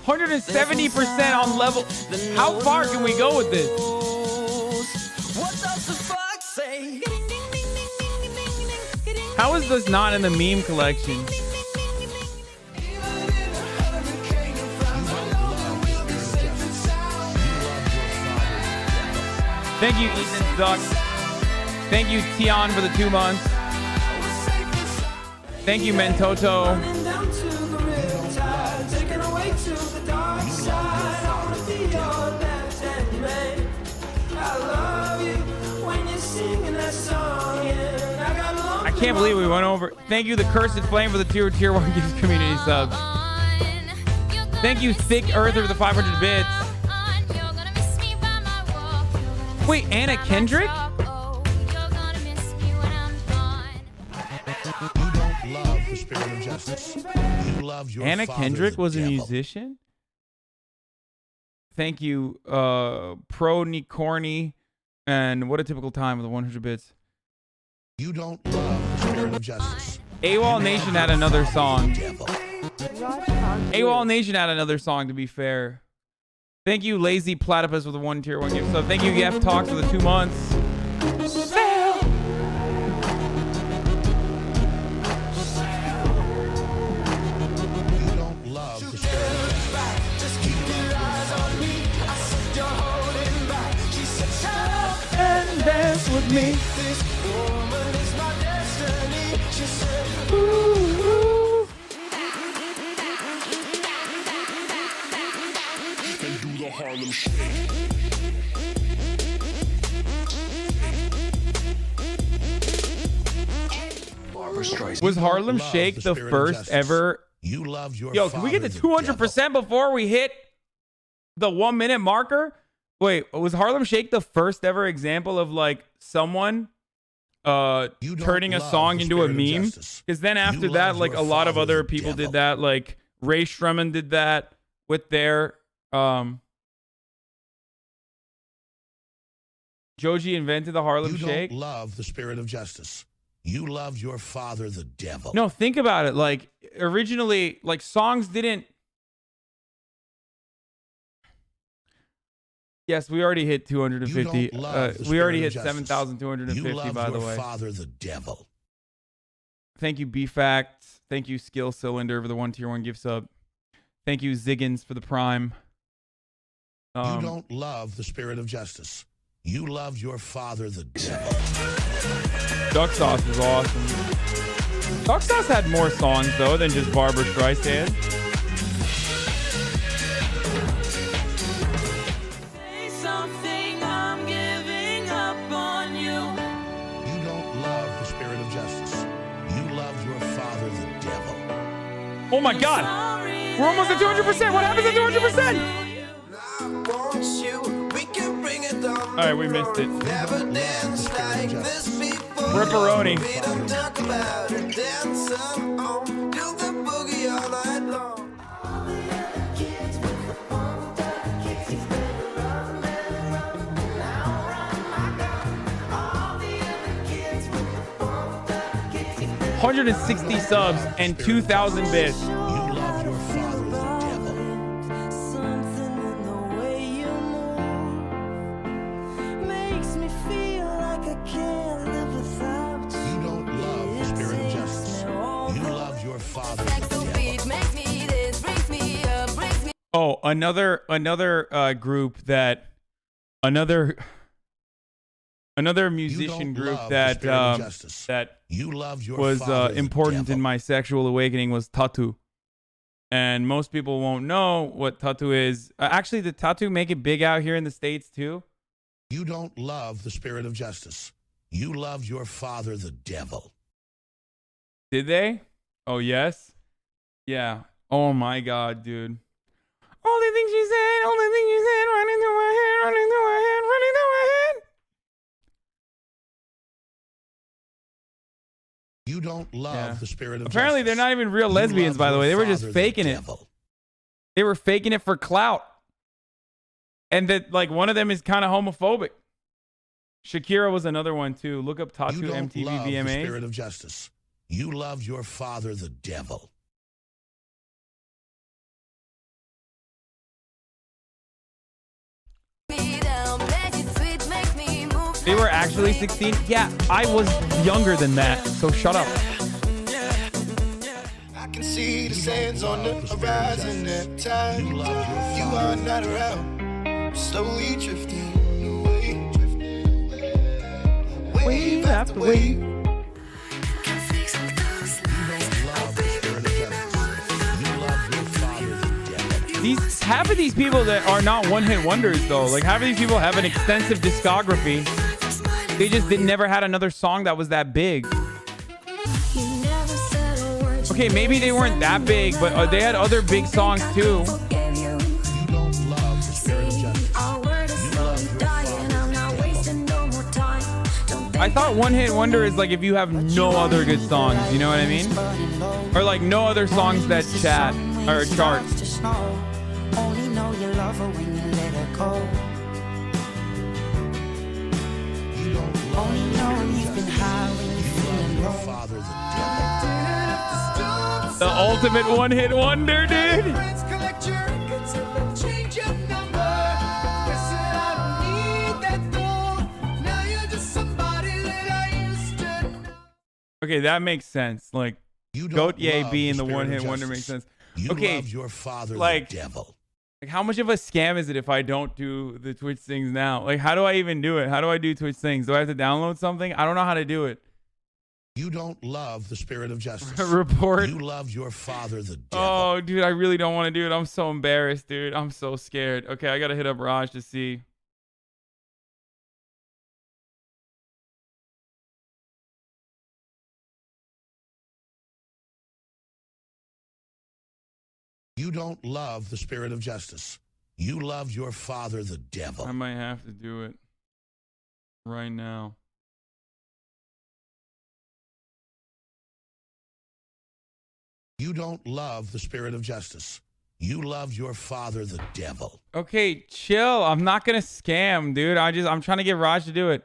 Speaker 2: 170% on level. How far can we go with this? How is this not in the meme collection? Thank you, Ethan Duck. Thank you, Tion, for the 2 months. Thank you, Mentoto. I can't believe we went over. Thank you, the Cursed Flame, for the tier 1 gift community subs. Thank you, Thick Earther, for the 500 bits. Wait, Anna Kendrick?
Speaker 1: You don't love the spirit of justice. You love your
Speaker 2: Anna
Speaker 1: father,
Speaker 2: Kendrick
Speaker 1: the
Speaker 2: was a
Speaker 1: devil.
Speaker 2: musician? Thank you, Pro Nicorny, and What a Typical Time with the 100 bits.
Speaker 1: You don't love the spirit of justice.
Speaker 2: AWOL Nation had another song. AWOL Nation had another song, to be fair. Thank you, Lazy Platypus, with a 1 tier 1 gift. So thank you, Yef Talks, for the 2 months.
Speaker 1: You don't love the spirit of justice.
Speaker 2: And dance with me.
Speaker 18: This woman is my destiny. She said,
Speaker 2: ooh.
Speaker 18: And do the Harlem Shake.
Speaker 2: Was Harlem Shake the first ever?
Speaker 1: You love your
Speaker 2: Yo, can we get to 200% before we hit the 1 minute marker? Wait, was Harlem Shake the first ever example of like someone turning a song into a meme? Because then after that, like a lot of other people did that. Like Ray Shremmen did that with their Joji invented the Harlem Shake.
Speaker 1: You don't love the spirit of justice. You love your father, the devil.
Speaker 2: No, think about it. Like originally, like songs didn't. Yes, we already hit 250. We already hit 7,250, by the way.
Speaker 1: You love your father, the devil.
Speaker 2: Thank you, B-Fact. Thank you, Skill Cylinder, for the 1 tier 1 gift sub. Thank you, Ziggins, for the Prime.
Speaker 1: You don't love the spirit of justice. You love your father, the devil.
Speaker 2: Duck Sauce is awesome. Duck Sauce had more songs, though, than just Barbra Streisand.
Speaker 22: Say something, I'm giving up on you.
Speaker 1: You don't love the spirit of justice. You love your father, the devil.
Speaker 2: Oh my God. We're almost at 200%. What happens at 200%? All right, we missed it. Ripperoni. 160 subs and 2,000 bits.
Speaker 1: You love your father, the devil.
Speaker 7: Something in the way you move makes me feel like I can't live without you.
Speaker 1: You don't love the spirit of justice. You love your father, the devil.
Speaker 2: Oh, another group that another musician group that that
Speaker 1: you love your
Speaker 2: was
Speaker 1: father, the
Speaker 2: important
Speaker 1: devil.
Speaker 2: in my sexual awakening was tattoo. And most people won't know what tattoo is. Actually, did tattoo make it big out here in the States too?
Speaker 1: You don't love the spirit of justice. You love your father, the devil.
Speaker 2: Did they? Oh, yes? Yeah. Oh, my God, dude. All the things you said, all the things you said, running through my head, running through my head, running through my head.
Speaker 1: You don't love the spirit of
Speaker 2: Apparently,
Speaker 1: justice.
Speaker 2: they're not even real
Speaker 1: You
Speaker 2: lesbians,
Speaker 1: love
Speaker 2: by the
Speaker 1: your
Speaker 2: way. They were just
Speaker 1: father, the
Speaker 2: faking it.
Speaker 1: devil.
Speaker 2: They were faking it for clout. And that, like, one of them is kind of homophobic. Shakira was another one, too. Look up Tattoo
Speaker 1: You don't
Speaker 2: MTV
Speaker 1: love the
Speaker 2: VMAs.
Speaker 1: spirit of justice. You love your father, the devil.
Speaker 2: They were actually 16? Yeah, I was younger than that, so shut up.
Speaker 18: I can see the sands on the horizon at times. You are not around, slowly drifting away. Wave after wave.
Speaker 2: Half of these people that are not one-hit wonders, though. Like, half of these people have an extensive discography. They just never had another song that was that big. Okay, maybe they weren't that big, but they had other big songs, too. I thought one-hit wonder is like if you have no other good songs, you know what I mean? Or like no other songs that chat or chart.
Speaker 7: Only know you love her when you let her go. Only know you've been high when you're feeling low.
Speaker 2: The ultimate one-hit wonder, dude. Okay, that makes sense. Like, Goat Ye being the one-hit wonder makes sense. Okay,
Speaker 1: love your father,
Speaker 2: like,
Speaker 1: the devil.
Speaker 2: Like, how much of a scam is it if I don't do the Twitch things now? Like, how do I even do it? How do I do Twitch things? Do I have to download something? I don't know how to do it.
Speaker 1: You don't love the spirit of justice.
Speaker 2: Report.
Speaker 1: You love your father, the devil.
Speaker 2: Oh, dude, I really don't want to do it. I'm so embarrassed, dude. I'm so scared. Okay, I got to hit up Raj to see.
Speaker 1: You don't love the spirit of justice. You love your father, the devil.
Speaker 2: I might have to do it right now.
Speaker 1: You don't love the spirit of justice. You love your father, the devil.
Speaker 2: Okay, chill. I'm not gonna scam, dude. I'm trying to get Raj to do it.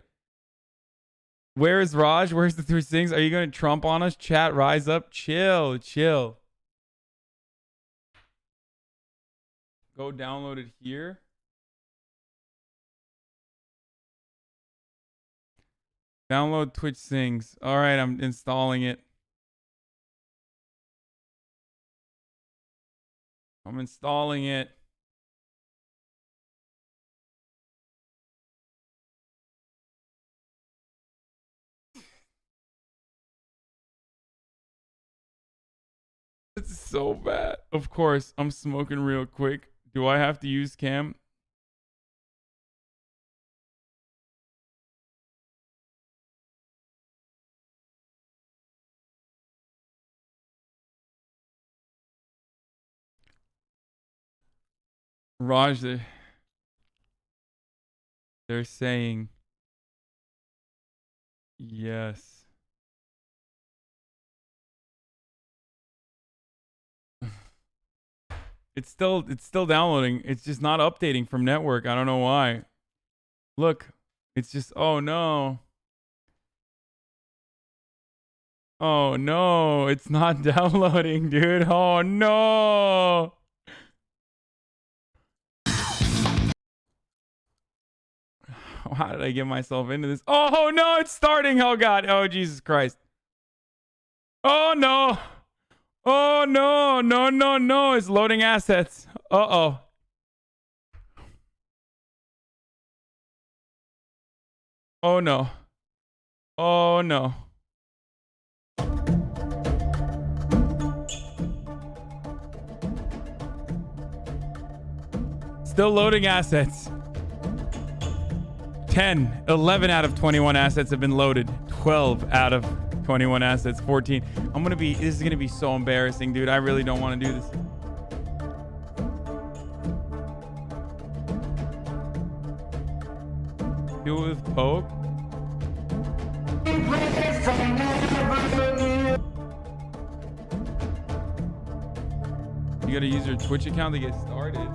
Speaker 2: Where is Raj? Where's the three things? Are you gonna Trump on us? Chat, rise up. Chill. Go download it here. Download Twitch Sings. All right, I'm installing it. I'm installing it. It's so bad. Of course, I'm smoking real quick. Do I have to use cam? Raj, they're saying yes. It's still downloading. It's just not updating from network. I don't know why. Look, it's just, oh no. Oh no, it's not downloading, dude. Oh no. How did I get myself into this? Oh no, it's starting. Oh God. Oh Jesus Christ. Oh no. Oh no. No, no, no. It's loading assets. Uh-oh. Oh no. Oh no. Still loading assets. 10, 11 out of 21 assets have been loaded. 12 out of 21 assets. 14. This is gonna be so embarrassing, dude. I really don't want to do this. Do it with Poke. You gotta use your Twitch account to get started.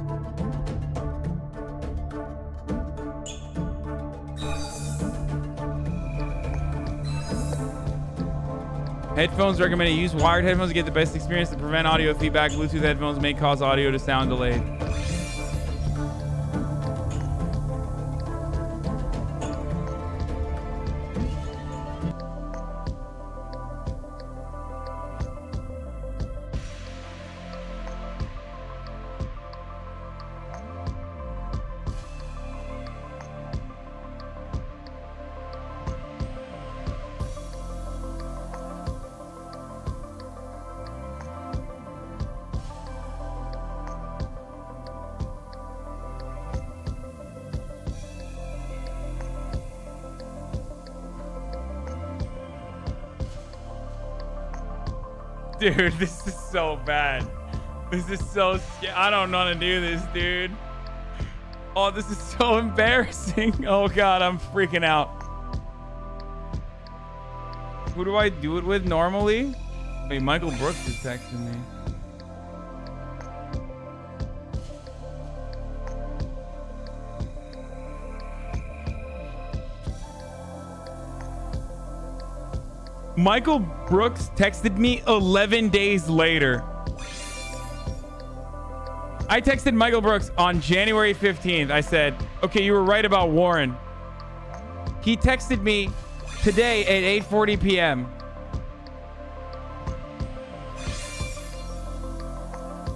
Speaker 2: Headphones recommended. Use wired headphones to get the best experience to prevent audio feedback. Bluetooth headphones may cause audio to sound delayed. Dude, this is so bad. This is so scary. I don't want to do this, dude. Oh, this is so embarrassing. Oh, God, I'm freaking out. Who do I do it with normally? Wait, Michael Brooks is texting me. Michael Brooks texted me 11 days later. I texted Michael Brooks on January 15th. I said, okay, you were right about Warren. He texted me today at 8:40 p.m.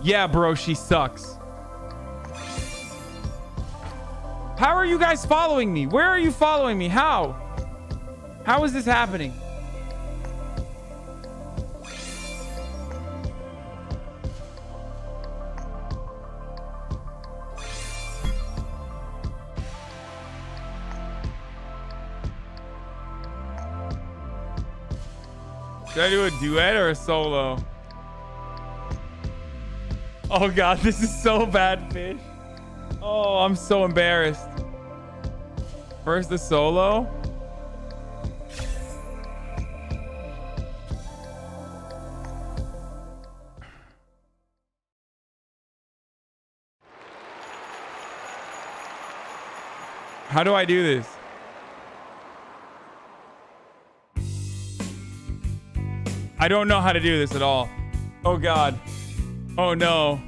Speaker 2: Yeah, bro, she sucks. How are you guys following me? Where are you following me? How? How is this happening? Should I do a duet or a solo? Oh God, this is so bad, fish. Oh, I'm so embarrassed. First the solo. How do I do this? I don't know how to do this at all. Oh God. Oh no.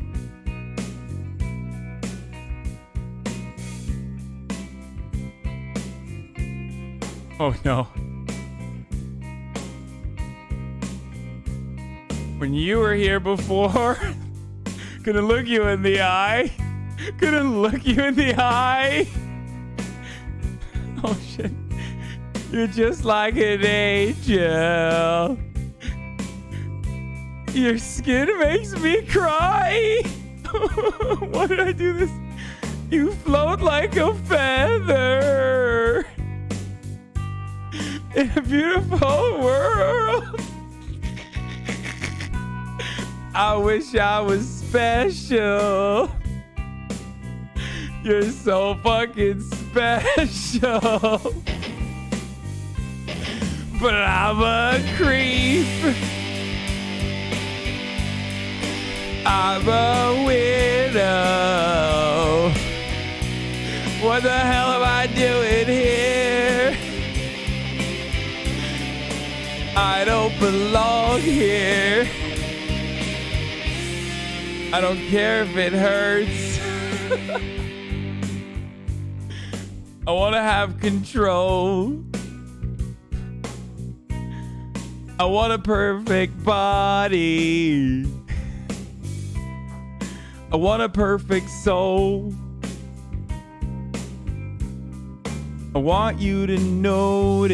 Speaker 2: Oh no. When you were here before, couldn't look you in the eye. Couldn't look you in the eye. Oh shit. You're just like an angel. Your skin makes me cry. Why did I do this? You float like a feather in a beautiful world. I wish I was special. You're so fucking special. But I'm a creep. I'm a widow. What the hell am I doing here? I don't don't belong here. I don't care if it hurts. I want to have control. I want a perfect body. I want a perfect soul. I want you to notice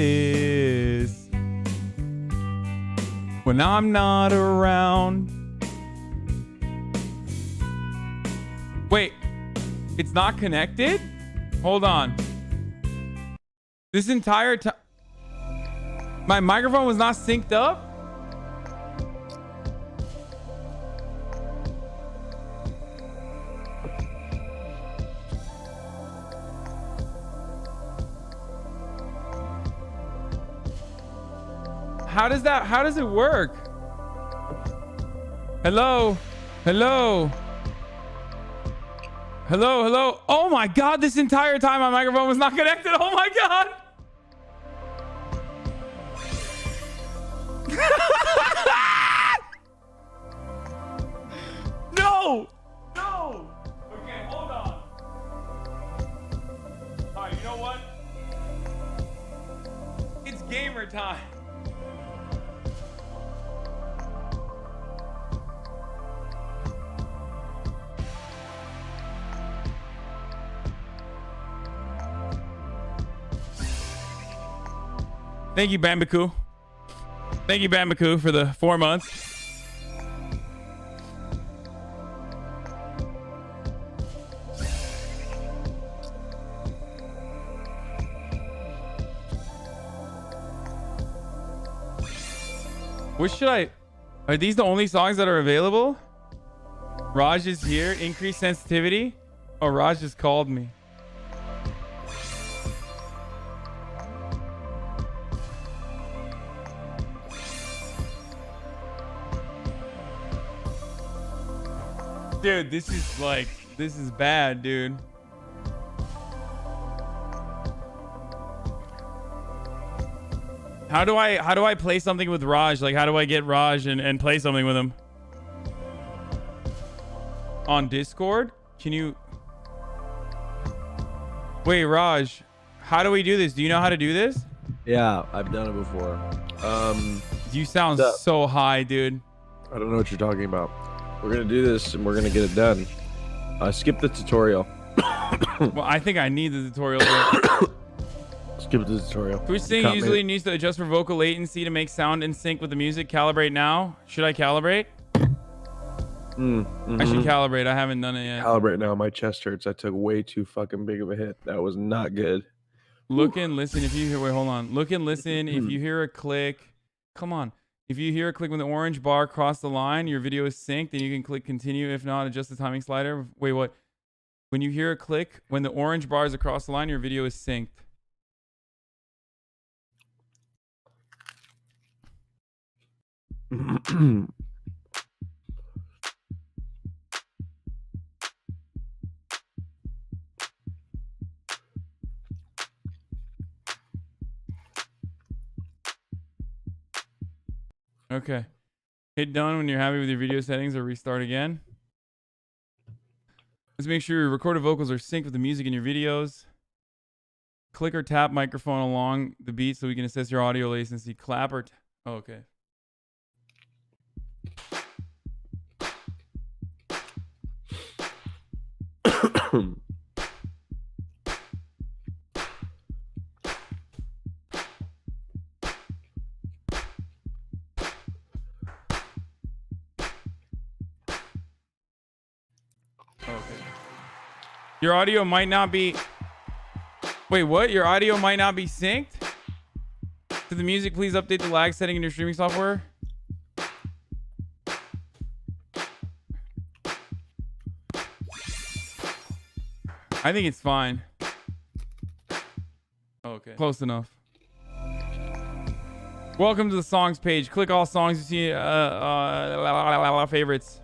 Speaker 2: when I'm not around. Wait, it's not connected? Hold on. This entire time, my microphone was not synced up? How does it work? Hello? Hello? Hello? Hello? Oh my God, this entire time my microphone was not connected. Oh my God. No! No! Okay, hold on. All right, you know what? It's gamer time. Thank you, Bambaku. Thank you, Bambaku, for the 4 months. What should I... Are these the only songs that are available? Raj is here. Increased sensitivity. Oh, Raj just called me. Dude, this is bad, dude. How do I play something with Raj? Like, how do I get Raj and play something with him? On Discord? Can you... Wait, Raj, how do we do this? Do you know how to do this?
Speaker 12: Yeah, I've done it before.
Speaker 2: You sound so high, dude.
Speaker 12: I don't know what you're talking about. We're gonna do this and we're gonna get it done. Skip the tutorial.
Speaker 2: Well, I think I need the tutorial.
Speaker 12: Skip the tutorial.
Speaker 2: Twitch Sing usually needs to adjust for vocal latency to make sound in sync with the music. Calibrate now. Should I calibrate? I should calibrate. I haven't done it yet.
Speaker 12: Calibrate now. My chest hurts. I took way too fucking big of a hit. That was not good.
Speaker 2: Look and listen. If you hear, wait, hold on. Look and listen. If you hear a click, come on. If you hear a click when the orange bar crossed the line, your video is synced, then you can click continue. If not, adjust the timing slider. Wait, what? When you hear a click, when the orange bar is across the line, your video is synced. Okay. Hit done when you're happy with your video settings or restart again. Let's make sure your recorded vocals are synced with the music in your videos. Click or tap microphone along the beat so we can assess your audio latency. Clap or... Oh, okay. Your audio might not be... Wait, what? Your audio might not be synced? To the music, please update the lag setting in your streaming software. I think it's fine. Okay. Close enough. Welcome to the songs page. Click all songs you see favorites.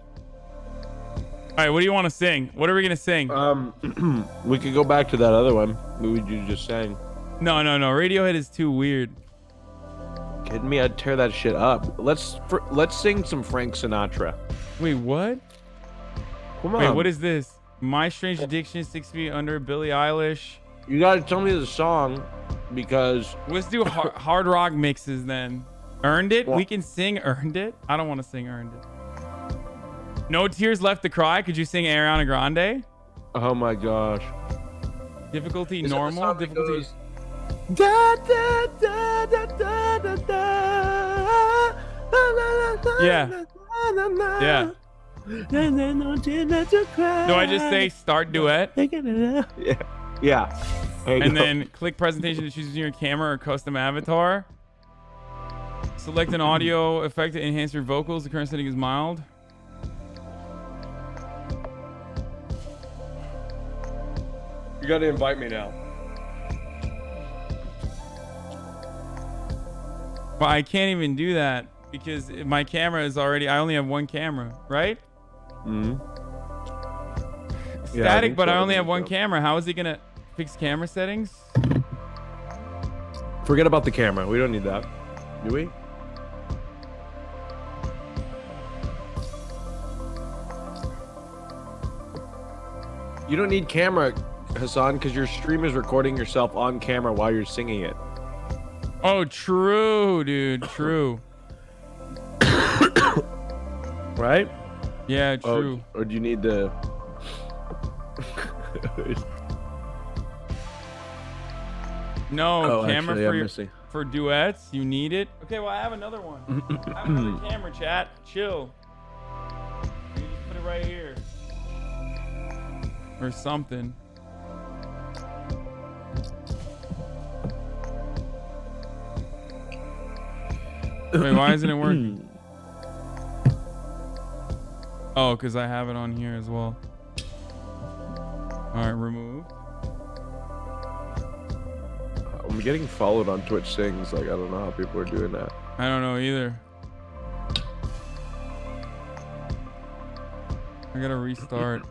Speaker 2: All right, what do you want to sing? What are we going to sing?
Speaker 12: We could go back to that other one. What you just sang?
Speaker 2: No. Radiohead is too weird.
Speaker 12: Kidding me? I'd tear that shit up. Let's sing some Frank Sinatra.
Speaker 2: Wait, what?
Speaker 12: Come on.
Speaker 2: Wait, what is this? My Strange Addiction, 6 Feet Under, Billie Eilish.
Speaker 12: You gotta tell me the song because
Speaker 2: let's do hard rock mixes then. Earned It?
Speaker 12: Well,
Speaker 2: we can sing Earned It? I don't want to sing Earned It. No Tears Left to Cry. Could you sing Ariana Grande?
Speaker 12: Oh my gosh.
Speaker 2: Difficulty normal. Difficulty.
Speaker 12: Da, da, da, da, da, da, da.
Speaker 2: Yeah. Yeah. Do I just say start duet?
Speaker 12: Yeah.
Speaker 2: And then click presentation to choose your camera or custom avatar. Select an audio effect to enhance your vocals. The current setting is mild.
Speaker 12: You gotta invite me now.
Speaker 2: But I can't even do that because my camera is already, I only have one camera, right?
Speaker 12: Mm-hmm.
Speaker 2: Static, but I only have one camera. How is he gonna fix camera settings?
Speaker 12: Forget about the camera. We don't need that. Do we? You don't need camera, Hasan, because your stream is recording yourself on camera while you're singing it.
Speaker 2: Oh, true, dude. True.
Speaker 12: Right?
Speaker 2: Yeah, true.
Speaker 12: Or do you need the...
Speaker 2: No, camera
Speaker 12: actually,
Speaker 2: for duets. You need it. Okay, well, I have another one. I have another camera, chat. Chill. You just put it right here. Or something. Wait, why isn't it working? Oh, because I have it on here as well. All right, remove.
Speaker 12: I'm getting followed on Twitch Sings. Like, I don't know how people are doing that.
Speaker 2: I don't know either. I gotta restart.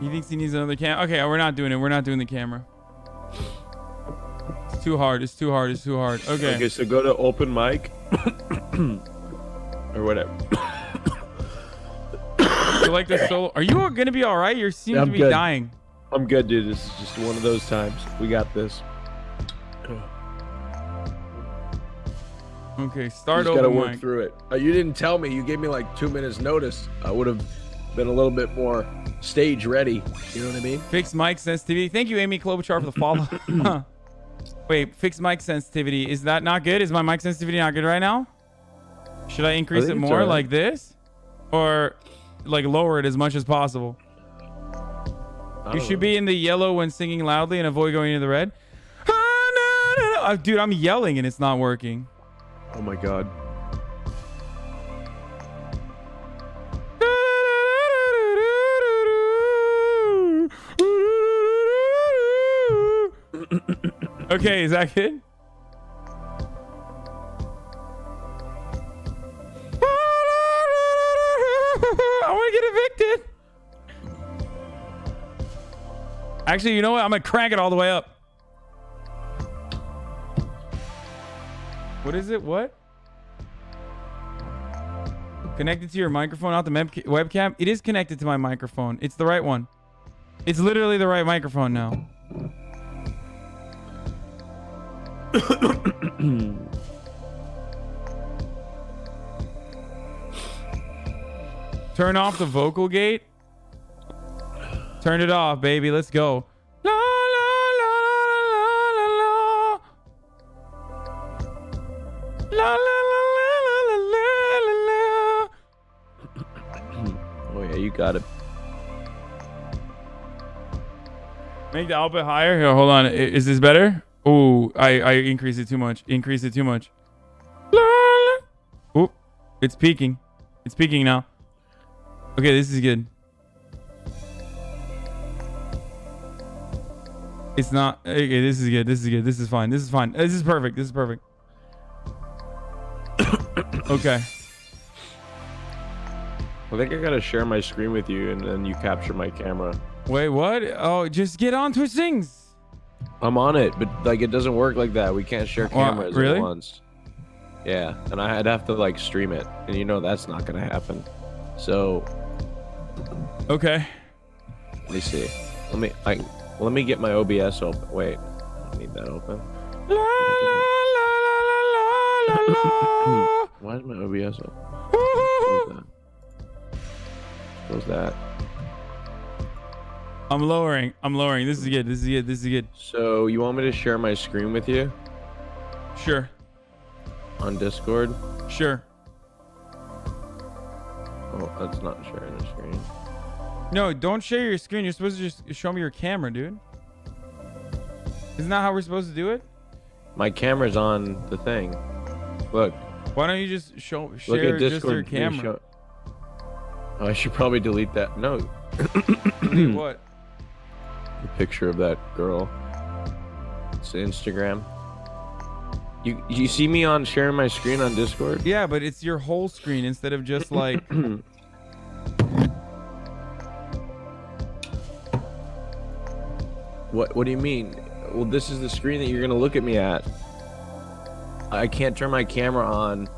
Speaker 2: He thinks he needs another cam. Okay, we're not doing it. We're not doing the camera. It's too hard. It's too hard. It's too hard. Okay.
Speaker 12: Okay, so go to open mic. Or whatever.
Speaker 2: Select a solo. Are you gonna be all right? You seem to be
Speaker 12: good.
Speaker 2: dying.
Speaker 12: I'm good, dude. This is just one of those times. We got this.
Speaker 2: Okay, start
Speaker 12: over. Gotta
Speaker 2: open
Speaker 12: work
Speaker 2: mic.
Speaker 12: through it. You didn't tell me. You gave me like 2 minutes notice. I would have been a little bit more stage ready. You know what I mean?
Speaker 2: Fix mic sensitivity. Thank you, Amy Klobuchar, for the follow. Wait, fix mic sensitivity. Is that not good? Is my mic sensitivity not good right now? Should I increase it more like this? Or like lower it as much as possible? You should be in the yellow when singing loudly and avoid going into the red. Dude, I'm yelling and it's not working.
Speaker 12: Oh my god.
Speaker 2: Okay, is that good? I want to get evicted. Actually, you know what? I'm going to crank it all the way up. What is it? What? Connected to your microphone, not the webcam? It is connected to my microphone. It's the right one. It's literally the right microphone now. Turn off the vocal gate. Turn it off, baby. Let's go. La, la, la, la, la, la. La, la, la, la, la, la.
Speaker 12: Oh yeah, you got it.
Speaker 2: Make the output higher. Here, hold on. Is this better? Oh, I increased it too much. Increase it too much. La, la. Oh, it's peaking. It's peaking now. Okay, this is good. It's not. Okay, this is good. This is good. This is fine. This is fine. This is perfect. This is perfect. Okay.
Speaker 12: I think I gotta share my screen with you and then you capture my camera.
Speaker 2: Wait, what? Oh, just get on Twitch Sings.
Speaker 12: I'm on it, but like it doesn't work like that. We can't share cameras
Speaker 2: really?
Speaker 12: at once. Yeah, and I'd have to like stream it, and you know that's not gonna happen. So.
Speaker 2: Okay.
Speaker 12: Let me see. Let me get my OBS open. Wait, I need that open. Why is my OBS open? Close that.
Speaker 2: I'm lowering. This is good.
Speaker 12: So you want me to share my screen with you?
Speaker 2: Sure.
Speaker 12: On Discord?
Speaker 2: Sure.
Speaker 12: Oh, that's not sharing the screen.
Speaker 2: No, don't share your screen. You're supposed to just show me your camera, dude. Isn't that how we're supposed to do it?
Speaker 12: My camera's on the thing. Look.
Speaker 2: Why don't you just share
Speaker 12: Discord,
Speaker 2: just your camera?
Speaker 12: Oh, I should probably delete that. No.
Speaker 2: Delete what?
Speaker 12: The picture of that girl. It's Instagram. You see me on sharing my screen on Discord?
Speaker 2: Yeah, but it's your whole screen instead of just like.
Speaker 12: What do you mean? Well, this is the screen that you're gonna look at me at. I can't turn my camera on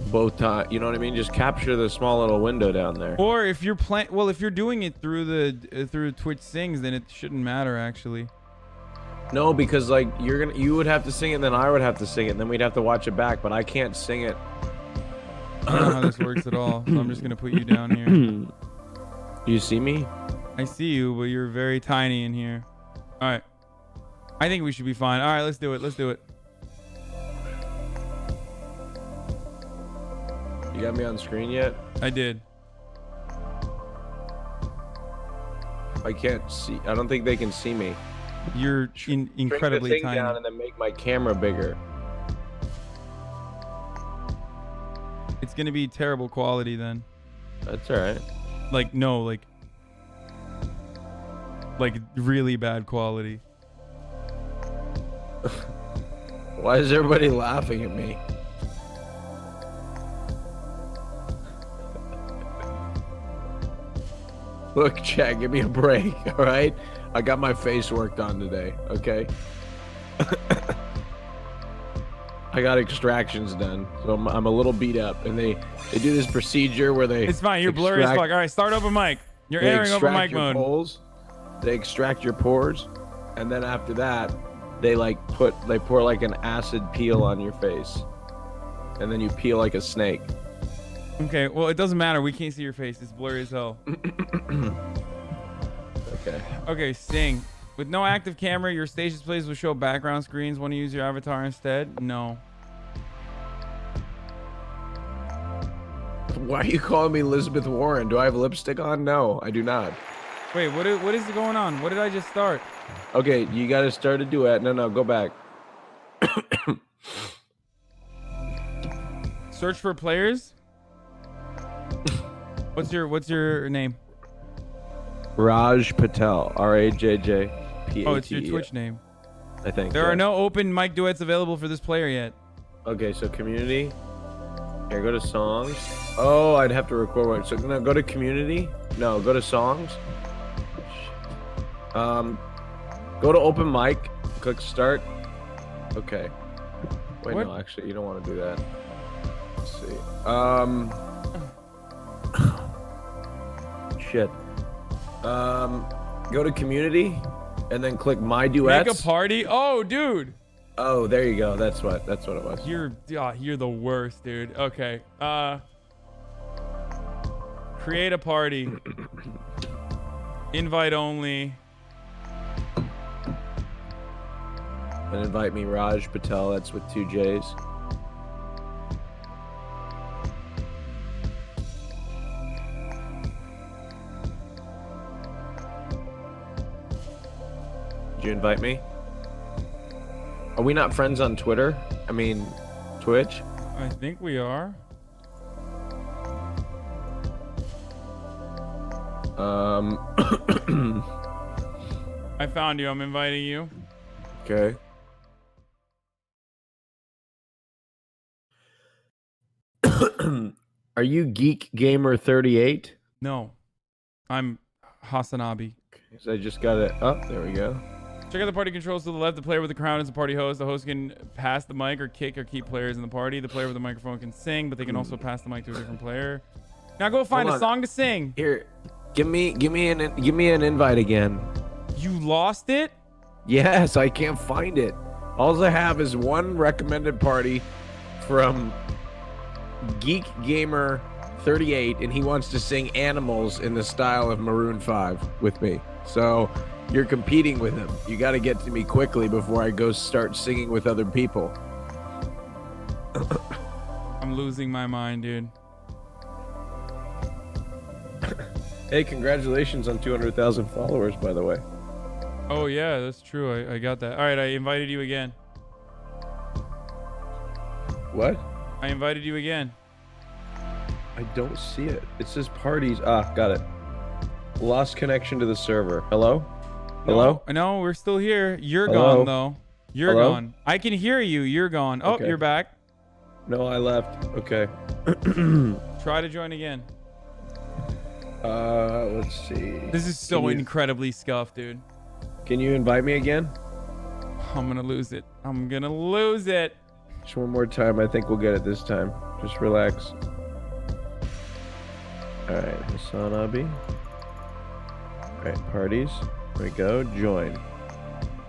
Speaker 12: both times. You know what I mean? Just capture the small little window down there.
Speaker 2: Or if you're if you're doing it through Twitch Sings, then it shouldn't matter actually.
Speaker 12: No, because like you would have to sing it, then I would have to sing it, and then we'd have to watch it back. But I can't sing it.
Speaker 2: I don't know how this works at all, so I'm just gonna put you down here.
Speaker 12: You see me?
Speaker 2: I see you, but you're very tiny in here. All right. I think we should be fine. All right, let's do it.
Speaker 12: You got me on screen yet?
Speaker 2: I did.
Speaker 12: I can't see. I don't think they can see me.
Speaker 2: You're incredibly
Speaker 12: Shrink the thing
Speaker 2: tiny.
Speaker 12: down and then make my camera bigger.
Speaker 2: It's gonna be terrible quality then.
Speaker 12: That's all right.
Speaker 2: Like no, like really bad quality.
Speaker 12: Why is everybody laughing at me? Look, Chad, give me a break, all right? I got my face worked on today, okay? I got extractions done, so I'm a little beat up, and they do this procedure where they.
Speaker 2: It's fine. You're blurry as fuck. All right, start open mic. You're airing open mic mode.
Speaker 12: They extract your pores, and then after that, they pour like an acid peel on your face, and then you peel like a snake.
Speaker 2: Okay, well it doesn't matter. We can't see your face. It's blurry as hell.
Speaker 12: Okay.
Speaker 2: Okay, sing. With no active camera, your stage displays will show background screens. Want to use your avatar instead? No.
Speaker 12: Why are you calling me Elizabeth Warren? Do I have lipstick on? No, I do not.
Speaker 2: Wait, what is going on? What did I just start?
Speaker 12: Okay, you got to start a duet. No, go back.
Speaker 2: Search for players. What's your name?
Speaker 12: Raj Patel. RAJJ.
Speaker 2: Oh, it's your Twitch name.
Speaker 12: I think.
Speaker 2: There are no open mic duets available for this player yet.
Speaker 12: Okay, so community. Here, go to songs. Oh, I'd have to record one. So no, go to community. No, go to songs. Go to open mic. Click start. Okay. Wait,
Speaker 2: What?
Speaker 12: no, actually, you don't want to do that. Let's see. Shit. Go to community, and then click my duets.
Speaker 2: Make a party. Oh, dude.
Speaker 12: Oh, there you go. That's what it was.
Speaker 2: You're the worst, dude. Okay. Create a party. Invite only.
Speaker 12: And invite me, Raj Patel. That's with 2 J's. Did you invite me? Are we not friends on Twitter? I mean, Twitch?
Speaker 2: I think we are. I found you. I'm inviting you.
Speaker 12: Okay. Are you Geek Gamer 38?
Speaker 2: No. I'm HasanAbi.
Speaker 12: So I just got it. Oh, there we go.
Speaker 2: Check out the party controls to the left. The player with the crown is the party host. The host can pass the mic or kick or keep players in the party. The player with the microphone can sing, but they can also pass the mic to a different player. Now go find a song to sing.
Speaker 12: Here, give me an invite again.
Speaker 2: You lost it?
Speaker 12: Yes, I can't find it. All I have is one recommended party from Geek Gamer 38, and he wants to sing Animals in the style of Maroon 5 with me. So you're competing with him. You got to get to me quickly before I go start singing with other people.
Speaker 2: I'm losing my mind, dude.
Speaker 12: Hey, congratulations on 200,000 followers, by the way.
Speaker 2: Oh, yeah, that's true. I got that. All right, I invited you again.
Speaker 12: What?
Speaker 2: I invited you again.
Speaker 12: I don't see it. It says parties. Ah, got it. Lost connection to the server. Hello? Hello?
Speaker 2: No, we're still here. You're
Speaker 12: Hello?
Speaker 2: gone, though. You're
Speaker 12: Hello?
Speaker 2: gone. I can hear you. You're gone. Oh,
Speaker 12: Okay.
Speaker 2: you're back.
Speaker 12: No, I left. Okay.
Speaker 2: Try to join again.
Speaker 12: Let's see.
Speaker 2: This is so incredibly scuffed, dude.
Speaker 12: Can you invite me again?
Speaker 2: I'm gonna lose it. I'm gonna lose it.
Speaker 12: Just one more time. I think we'll get it this time. Just relax. All right, HasanAbi. All right, parties. There we go. Join.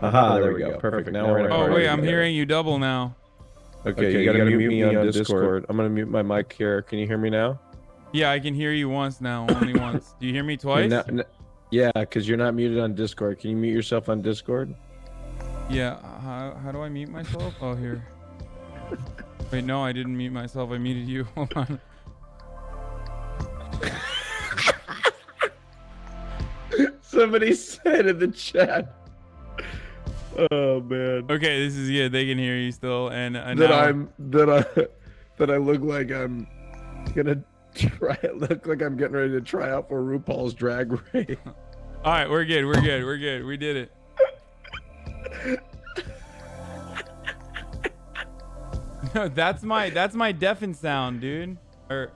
Speaker 12: Aha, there we go. Perfect. Now we're in a party.
Speaker 2: Oh wait, I'm hearing you double now.
Speaker 12: Okay, you gotta mute me on Discord. I'm gonna mute my mic here. Can you hear me now?
Speaker 2: Yeah, I can hear you once now. Only once. Do you hear me twice?
Speaker 12: Yeah, because you're not muted on Discord. Can you mute yourself on Discord?
Speaker 2: Yeah. How do I mute myself? Oh, here. Wait, no, I didn't mute myself. I muted you. Hold on.
Speaker 12: Somebody said in the chat. Oh man.
Speaker 2: Okay, this is good. They can hear you still, and
Speaker 12: that
Speaker 2: now,
Speaker 12: I look like I'm gonna look like I'm getting ready to try out for RuPaul's Drag Race.
Speaker 2: All right, we're good. We're good. We're good. We did it. No, that's my deafen sound, dude. Or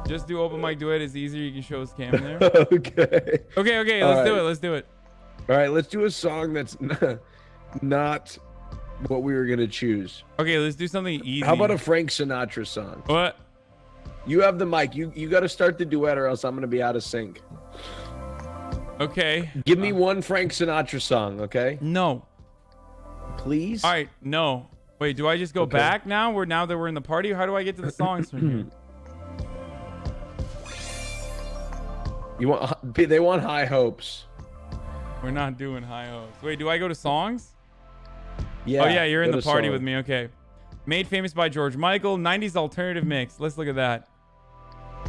Speaker 2: just do open mic duet. It's easier. You can show us cam in there.
Speaker 12: Okay.
Speaker 2: Okay.
Speaker 12: All
Speaker 2: Let's do
Speaker 12: right.
Speaker 2: it. Let's do it.
Speaker 12: All right, let's do a song that's not what we were gonna choose.
Speaker 2: Okay, let's do something easy.
Speaker 12: How about a Frank Sinatra song?
Speaker 2: What?
Speaker 12: You have the mic. You got to start the duet, or else I'm gonna be out of sync.
Speaker 2: Okay.
Speaker 12: Give me one Frank Sinatra song, okay?
Speaker 2: No.
Speaker 12: Please?
Speaker 2: All right, no. Wait, do I just go back now? Now that we're in the party? How do I get to the songs from here?
Speaker 12: They want High Hopes.
Speaker 2: We're not doing high hopes. Wait, do I go to songs?
Speaker 12: Yeah.
Speaker 2: Oh yeah, you're in
Speaker 12: go
Speaker 2: the
Speaker 12: to
Speaker 2: party
Speaker 12: song.
Speaker 2: with me. Okay. Made famous by George Michael, 90s alternative mix. Let's look at that.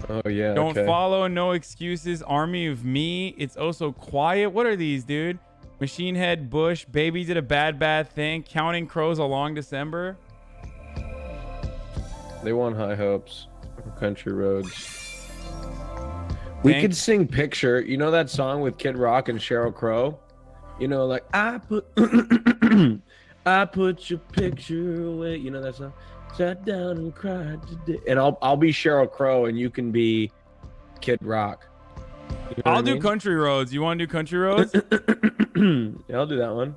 Speaker 12: Oh yeah.
Speaker 2: Don't
Speaker 12: okay.
Speaker 2: follow, no excuses. Army of Me. It's oh so quiet. What are these, dude? Machine Head, Bush, Baby Did a Bad Thing, Counting Crows, A Long December.
Speaker 12: They want High Hopes. Country Roads. We could sing Picture. You know that song with Kid Rock and Sheryl Crow? You know, like I put your picture away. You know that song? Sat down and cried today. And I'll be Sheryl Crow and you can be Kid Rock. You know
Speaker 2: I'll do Country Roads. You want to do Country Roads?
Speaker 12: Yeah, I'll do that one.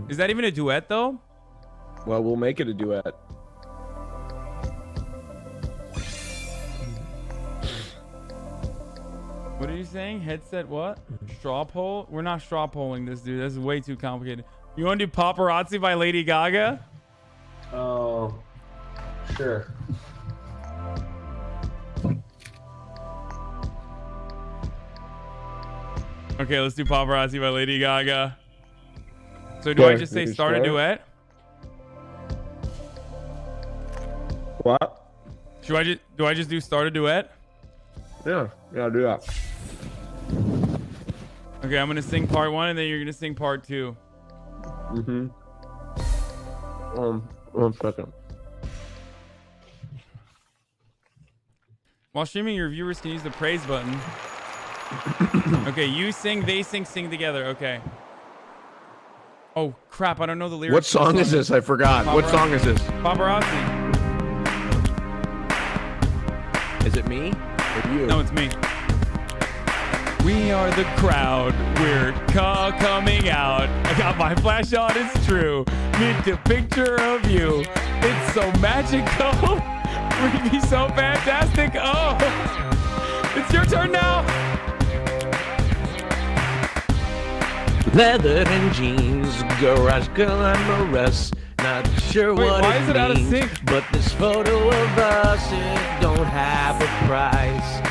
Speaker 2: Is that even a duet though?
Speaker 12: Well, we'll make it a duet.
Speaker 2: What are you saying? Headset what? Straw poll? We're not straw polling this, dude. This is way too complicated. You want to do Paparazzi by Lady Gaga?
Speaker 12: Oh, sure.
Speaker 2: Okay, let's do Paparazzi by Lady Gaga. So do I just say start a duet?
Speaker 12: What?
Speaker 2: Do I just do start a duet?
Speaker 12: Yeah, I'll do that.
Speaker 2: Okay, I'm gonna sing part 1 and then you're gonna sing part 2.
Speaker 12: Mm-hmm. 1 second.
Speaker 2: While streaming, your viewers can use the praise button. Okay, you sing, they sing together. Okay. Oh crap! I don't know the lyrics.
Speaker 12: What song is this? I forgot. What song is this?
Speaker 2: Paparazzi.
Speaker 12: Is it me or you?
Speaker 2: No, it's me. We are the crowd. We're coming out. I got my flash on, it's true. Need a picture of you. It's so magical. We'd be so fantastic. Oh, it's your turn now.
Speaker 12: Leather and jeans, garage glamorous. Not sure
Speaker 2: Wait,
Speaker 12: what
Speaker 2: why
Speaker 12: it
Speaker 2: is it out of
Speaker 12: means,
Speaker 2: sync?
Speaker 12: but this photo of us, it don't have a price.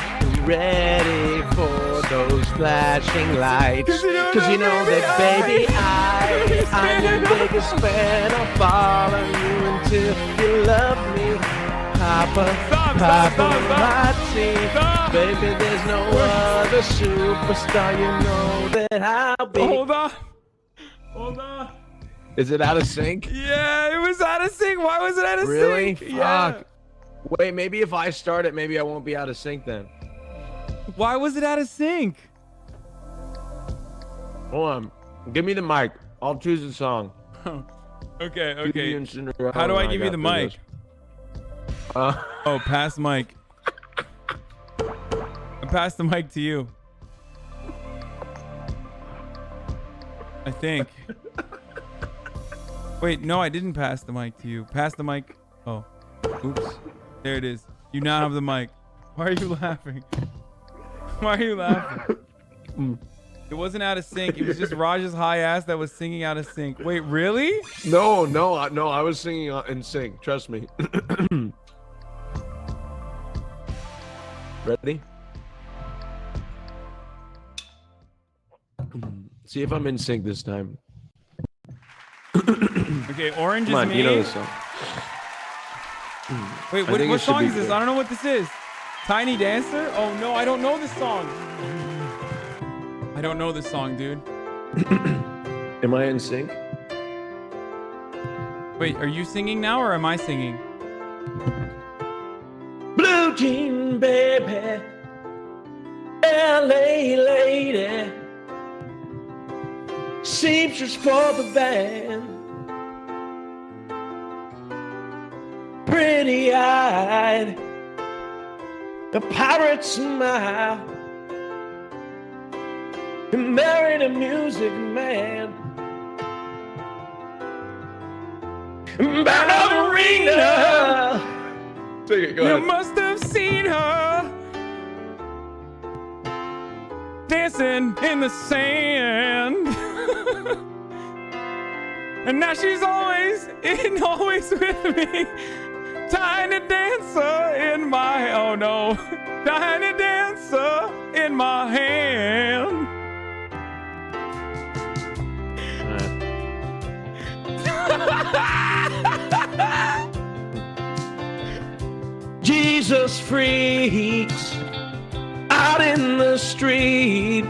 Speaker 12: Ready for those flashing lights. Cause you know that, baby, I'm your biggest fan. I'll follow you until you love me. Paparazzi. Baby, there's no other superstar. You know that I'll be.
Speaker 2: Hold on.
Speaker 12: Is it out of sync?
Speaker 2: Yeah, it was out of sync. Why was it out of
Speaker 12: Really?
Speaker 2: sync? Yeah.
Speaker 12: Fuck. Wait, maybe if I start it, maybe I won't be out of sync then.
Speaker 2: Why was it out of sync?
Speaker 12: Hold on. Give me the mic. I'll choose a song.
Speaker 2: Okay.
Speaker 12: Cinderella,
Speaker 2: How do I
Speaker 12: and
Speaker 2: give you
Speaker 12: got
Speaker 2: the
Speaker 12: through
Speaker 2: mic?
Speaker 12: this.
Speaker 2: Oh, pass mic. I passed the mic to you. I think. Wait, no, I didn't pass the mic to you. Pass the mic. Oh, oops. There it is. You now have the mic. Why are you laughing? Why are you laughing? It wasn't out of sync. It was just Raj's high ass that was singing out of sync. Wait, really?
Speaker 12: No, I was singing in sync. Trust me. Ready? See if I'm in sync this time.
Speaker 2: Okay, Orange
Speaker 12: Come
Speaker 2: is
Speaker 12: on,
Speaker 2: me.
Speaker 12: you know this song.
Speaker 2: Wait,
Speaker 12: I think
Speaker 2: what
Speaker 12: it should
Speaker 2: song
Speaker 12: be
Speaker 2: is this?
Speaker 12: good.
Speaker 2: I don't know what this is. Tiny Dancer? Oh no, I don't know this song. I don't know this song, dude.
Speaker 12: Am I in sync?
Speaker 2: Wait, are you singing now or am I singing?
Speaker 12: Blue jean baby, LA lady, seamstress for the band, pretty eyed, a pirate smile, married a music man, ballerina. Take it, go
Speaker 2: You
Speaker 12: ahead.
Speaker 2: must have seen her dancing in the sand. And now she's always with me. Tiny dancer in my, oh no. Tiny dancer in my hand.
Speaker 12: Jesus freaks out in the street,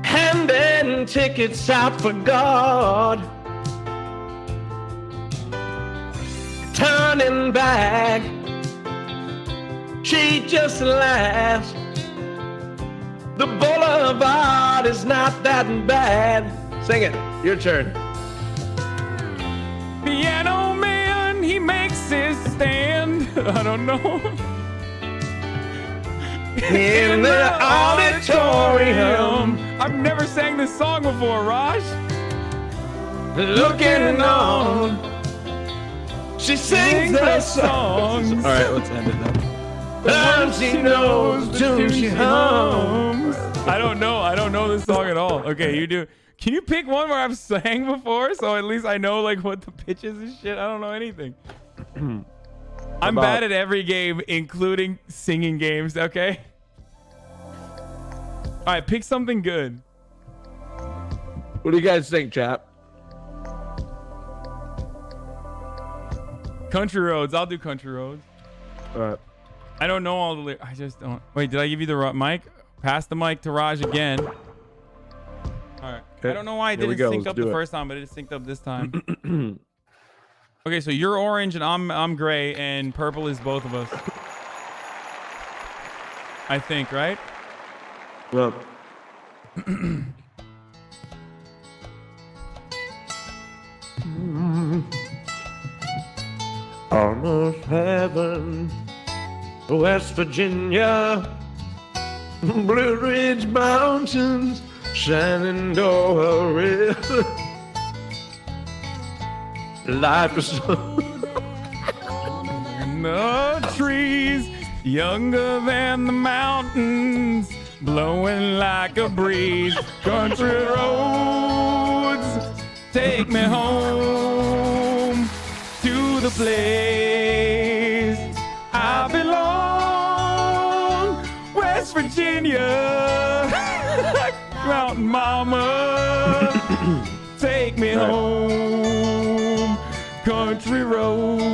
Speaker 12: handing tickets out for God, turning back, she just laughs. The boulevard is not that bad. Sing it, your turn.
Speaker 2: Piano man, he makes his stand. I don't know.
Speaker 12: In the auditorium.
Speaker 2: I've never sang this song before, Raj.
Speaker 12: Looking on, she sings the songs.
Speaker 2: All
Speaker 12: right, let's end it then. And she knows the tune she hums.
Speaker 2: I don't know this song at all. Okay, you do. Can you pick one where I've sang before so at least I know like what the pitches and shit? I don't know anything. I'm bad at every game, including singing games, okay? All right, pick something good.
Speaker 12: What do you guys think, chap?
Speaker 2: Country Roads. I'll do Country Roads.
Speaker 12: All right.
Speaker 2: I don't know all the lyrics. I just don't. Wait, did I give you the mic? Pass the mic to Raj again. All right.
Speaker 12: Okay.
Speaker 2: I don't know why it
Speaker 12: Here we
Speaker 2: didn't
Speaker 12: go.
Speaker 2: sync
Speaker 12: Let's
Speaker 2: up
Speaker 12: do
Speaker 2: the
Speaker 12: it.
Speaker 2: first time, but it synced up this time. Okay, so you're orange and I'm gray, and purple is both of us. I think, right?
Speaker 12: Well. Almost heaven, West Virginia, Blue Ridge Mountains, Shenandoah River. Life is
Speaker 2: the trees younger than the mountains, blowing like a breeze. Country roads take me home to the place I belong, West Virginia. Mountain Mama, take me home, country roads.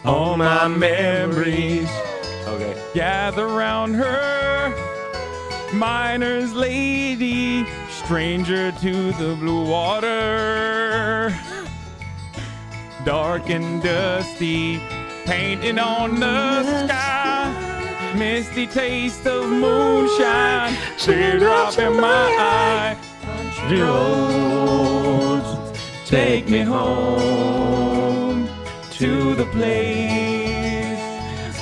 Speaker 2: All my memories gather round her, miner's lady, stranger to the blue water, dark and dusty, painted on the sky, misty taste of moonshine, teardrop in my eye. Country roads take me home to the place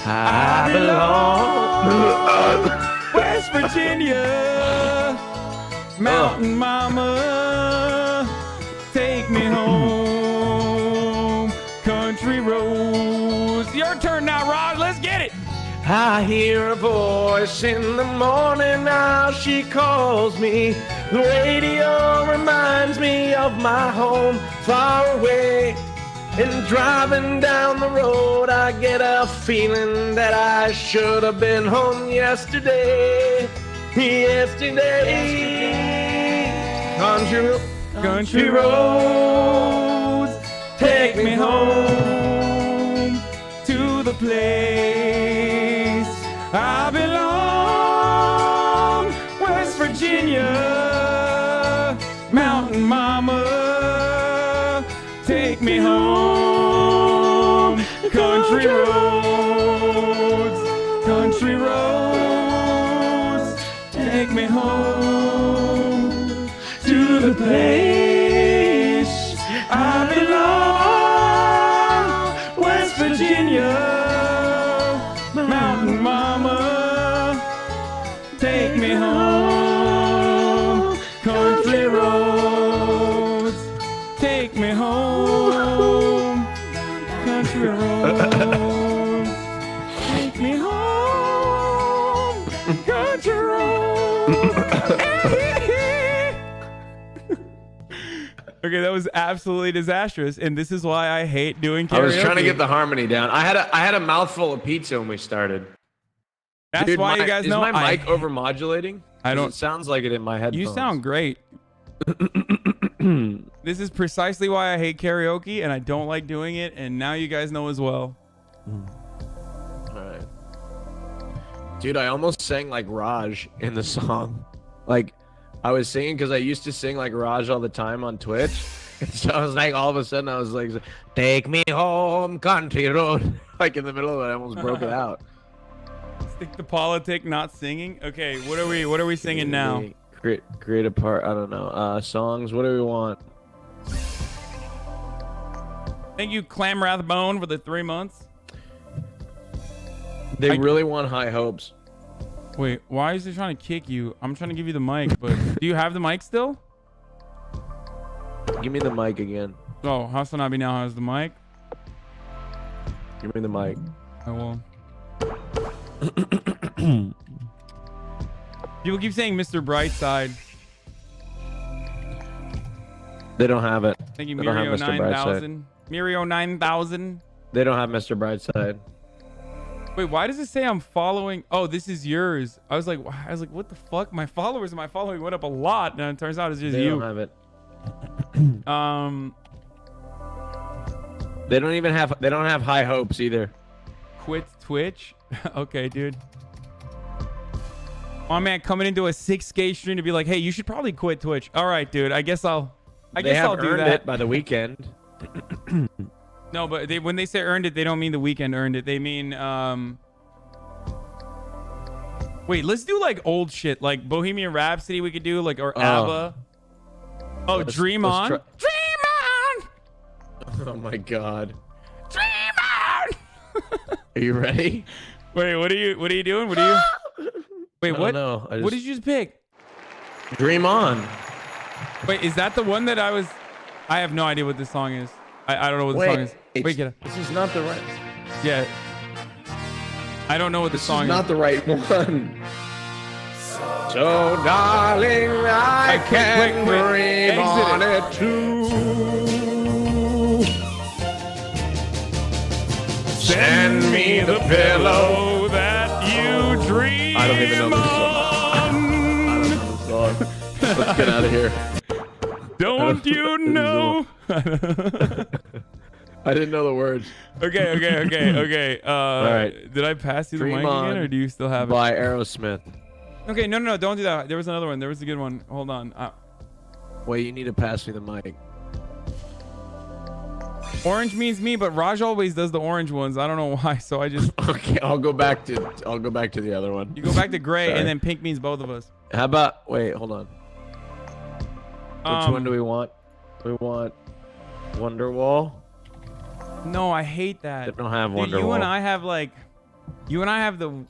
Speaker 2: I belong. West Virginia, Mountain Mama, take me home. Country roads. Your turn now, Rod. Let's get it.
Speaker 12: I hear a voice in the morning now, she calls me. The radio reminds me of my home far away. And driving down the road, I get a feeling that I should have been home yesterday. Country roads, take me home to the place I belong. West Virginia, Mountain Mama, take me home. Country roads, take me home to the place I belong. West Virginia, Mountain Mama, take me home. Country roads, take me home. Country roads, take me home. Country roads. Okay, that was absolutely disastrous, and this is why I hate doing karaoke. I was trying to get the harmony down. I had a mouthful of pizza when we started.
Speaker 2: That's
Speaker 12: Dude,
Speaker 2: why you guys know.
Speaker 12: Is my mic overmodulating?
Speaker 2: I don't.
Speaker 12: It sounds like it in my headphones.
Speaker 2: You sound great. This is precisely why I hate karaoke, and I don't like doing it, and now you guys know as well.
Speaker 12: All right. Dude, I almost sang like Raj in the song. Like, I was singing because I used to sing like Raj all the time on Twitch. And so I was like, all of a sudden, I was like, take me home, country road. Like in the middle of it, I almost broke it out.
Speaker 2: Stick to politic, not singing. Okay, what are we singing now?
Speaker 12: Create a part. I don't know. Songs. What do we want?
Speaker 2: Thank you, Clam Rathbone, for the 3 months.
Speaker 12: They really want high hopes.
Speaker 2: Wait, why is he trying to kick you? I'm trying to give you the mic, but do you have the mic still?
Speaker 12: Give me the mic again.
Speaker 2: Oh, HasanAbi now has the mic.
Speaker 12: Give me the mic.
Speaker 2: I will. People keep saying Mr. Brightside.
Speaker 12: They don't have it.
Speaker 2: Thank you,
Speaker 12: They don't have
Speaker 2: Mirio
Speaker 12: Mr.
Speaker 2: 9000. Mirio 9000.
Speaker 12: They don't have Mr. Brightside.
Speaker 2: Wait, why does it say I'm following? Oh, this is yours. I was like, what the fuck? My followers and my following went up a lot, and it turns out it's just
Speaker 12: They
Speaker 2: you.
Speaker 12: don't have it. They don't have high hopes either.
Speaker 2: Quit Twitch. Okay, dude. My man coming into a 6K stream to be like, hey, you should probably quit Twitch. All right, dude. I guess I'll do that.
Speaker 12: It by the weekend.
Speaker 2: No, but when they say earned it, they don't mean the weekend earned it. They mean wait, let's do like old shit, like Bohemian Rhapsody. We could do like or ABBA. Oh, Dream On. Dream On.
Speaker 12: Oh my God.
Speaker 2: Dream On.
Speaker 12: Are you ready?
Speaker 2: Wait, what are you doing? What are you? Wait, what?
Speaker 12: No,
Speaker 2: What did you just pick?
Speaker 12: Dream On.
Speaker 2: Wait, is that the one that I have no idea what this song is. I don't know what the song is. Wait, get it.
Speaker 12: This is not the right.
Speaker 2: Yeah. I don't know what the song is.
Speaker 12: This is not the right one. So, darling, I can dream on it too. Send me the pillow that you dream. I don't even know this song. Let's get out of here.
Speaker 2: Don't you know?
Speaker 12: I didn't know the words.
Speaker 2: Okay.
Speaker 12: All right.
Speaker 2: Did I pass you the
Speaker 12: Dream
Speaker 2: mic
Speaker 12: On
Speaker 2: again, or do you still have it?
Speaker 12: by Aerosmith.
Speaker 2: Okay, no, don't do that. There was another one. There was a good one. Hold on.
Speaker 12: Wait, you need to pass me the mic.
Speaker 2: Orange means me, but Raj always does the orange ones. I don't know why, so I just.
Speaker 12: Okay, I'll go back to the other one.
Speaker 2: You go back to gray,
Speaker 12: Sorry.
Speaker 2: and then pink means both of us.
Speaker 12: How about? Wait, hold on. Which one do we want? We want Wonderwall.
Speaker 2: No, I hate that.
Speaker 12: They don't have
Speaker 2: Dude,
Speaker 12: Wonderwall.
Speaker 2: you and I have the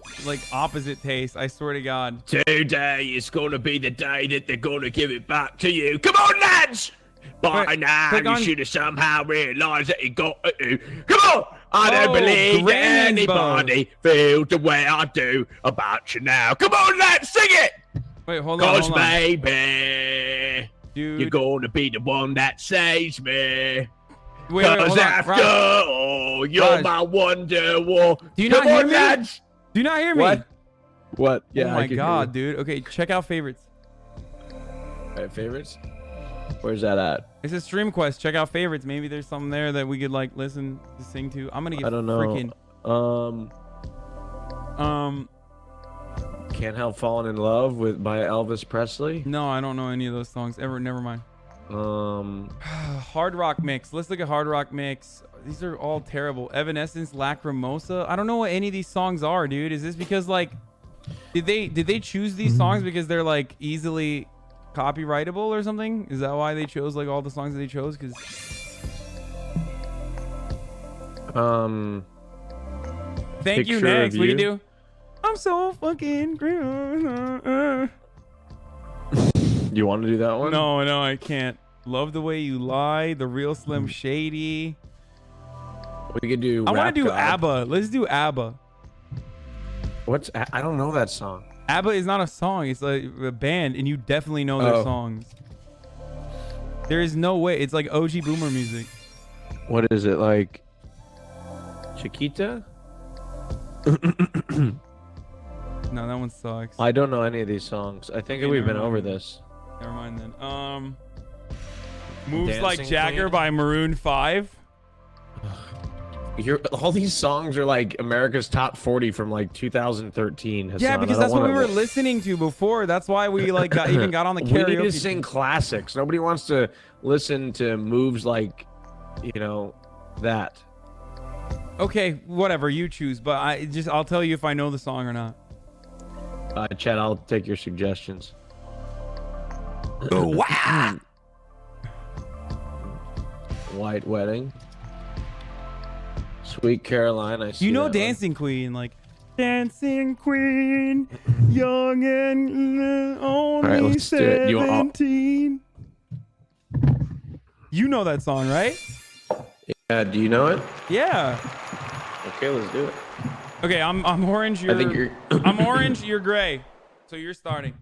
Speaker 2: opposite taste. I swear to God.
Speaker 12: Today is gonna be the day that they're gonna give it back to you. Come on, lads! By now, you should have somehow realised that it got to you. Come on! I don't believe that anybody feels the way I do about you now. Come on, lads, sing it!
Speaker 2: Wait, hold on.
Speaker 12: Cause maybe you're gonna be the one that saves me. Cause after all, you're my Wonderwall.
Speaker 2: Do you not
Speaker 12: Come
Speaker 2: hear
Speaker 12: on,
Speaker 2: me?
Speaker 12: lads!
Speaker 2: Do you not hear me?
Speaker 12: What? Yeah,
Speaker 2: oh
Speaker 12: I
Speaker 2: my
Speaker 12: can hear
Speaker 2: God,
Speaker 12: you.
Speaker 2: dude. Okay, check out favorites.
Speaker 12: Right, favorites? Where's that at?
Speaker 2: It's a stream quest. Check out favorites. Maybe there's something there that we could like listen to sing to. I'm gonna get
Speaker 12: I don't know.
Speaker 2: freaking.
Speaker 12: Can't Help Falling in Love by Elvis Presley.
Speaker 2: No, I don't know any of those songs ever. Never mind. Hard rock mix. Let's look at hard rock mix. These are all terrible. Evanescence, Lacrimosa. I don't know what any of these songs are, dude. Is this because like, did they choose these songs because they're like easily copyrightable or something? Is that why they chose like all the songs that they chose? Because thank you. Next, what do you do? I'm so fucking great.
Speaker 12: You want to do that one?
Speaker 2: No, I can't. Love the Way You Lie, The Real Slim Shady.
Speaker 12: We could do.
Speaker 2: I want to do ABBA. Let's do ABBA.
Speaker 12: What's? I don't know that song.
Speaker 2: ABBA is not a song. It's like a band, and you definitely know their songs. There is no way. It's like OG boomer music.
Speaker 12: What is it like? Chiquita?
Speaker 2: No, that one sucks.
Speaker 12: I don't know any of these songs. I think we've been over this.
Speaker 2: Never mind then. Moves
Speaker 12: Dancing
Speaker 2: Like Jagger
Speaker 12: Queen?
Speaker 2: by Maroon 5.
Speaker 12: All these songs are like America's top 40 from like 2013. Hasan.
Speaker 2: Yeah, because that's what we were listening to before. That's why we like even got on the karaoke.
Speaker 12: We need to sing classics. Nobody wants to listen to moves like, that.
Speaker 2: Okay, whatever, you choose. But I'll tell you if I know the song or not.
Speaker 12: Chad, I'll take your suggestions.
Speaker 2: Wow.
Speaker 12: White Wedding. Sweet Caroline. I see.
Speaker 2: You know
Speaker 12: that
Speaker 2: Dancing Queen, like Dancing Queen, young and only
Speaker 12: right, let's do it.
Speaker 2: 17. You know that song, right?
Speaker 12: Yeah, do you know it?
Speaker 2: Yeah.
Speaker 12: Okay, let's do it.
Speaker 2: Okay, I'm orange.
Speaker 12: I think you're.
Speaker 2: I'm orange. You're gray. So you're starting.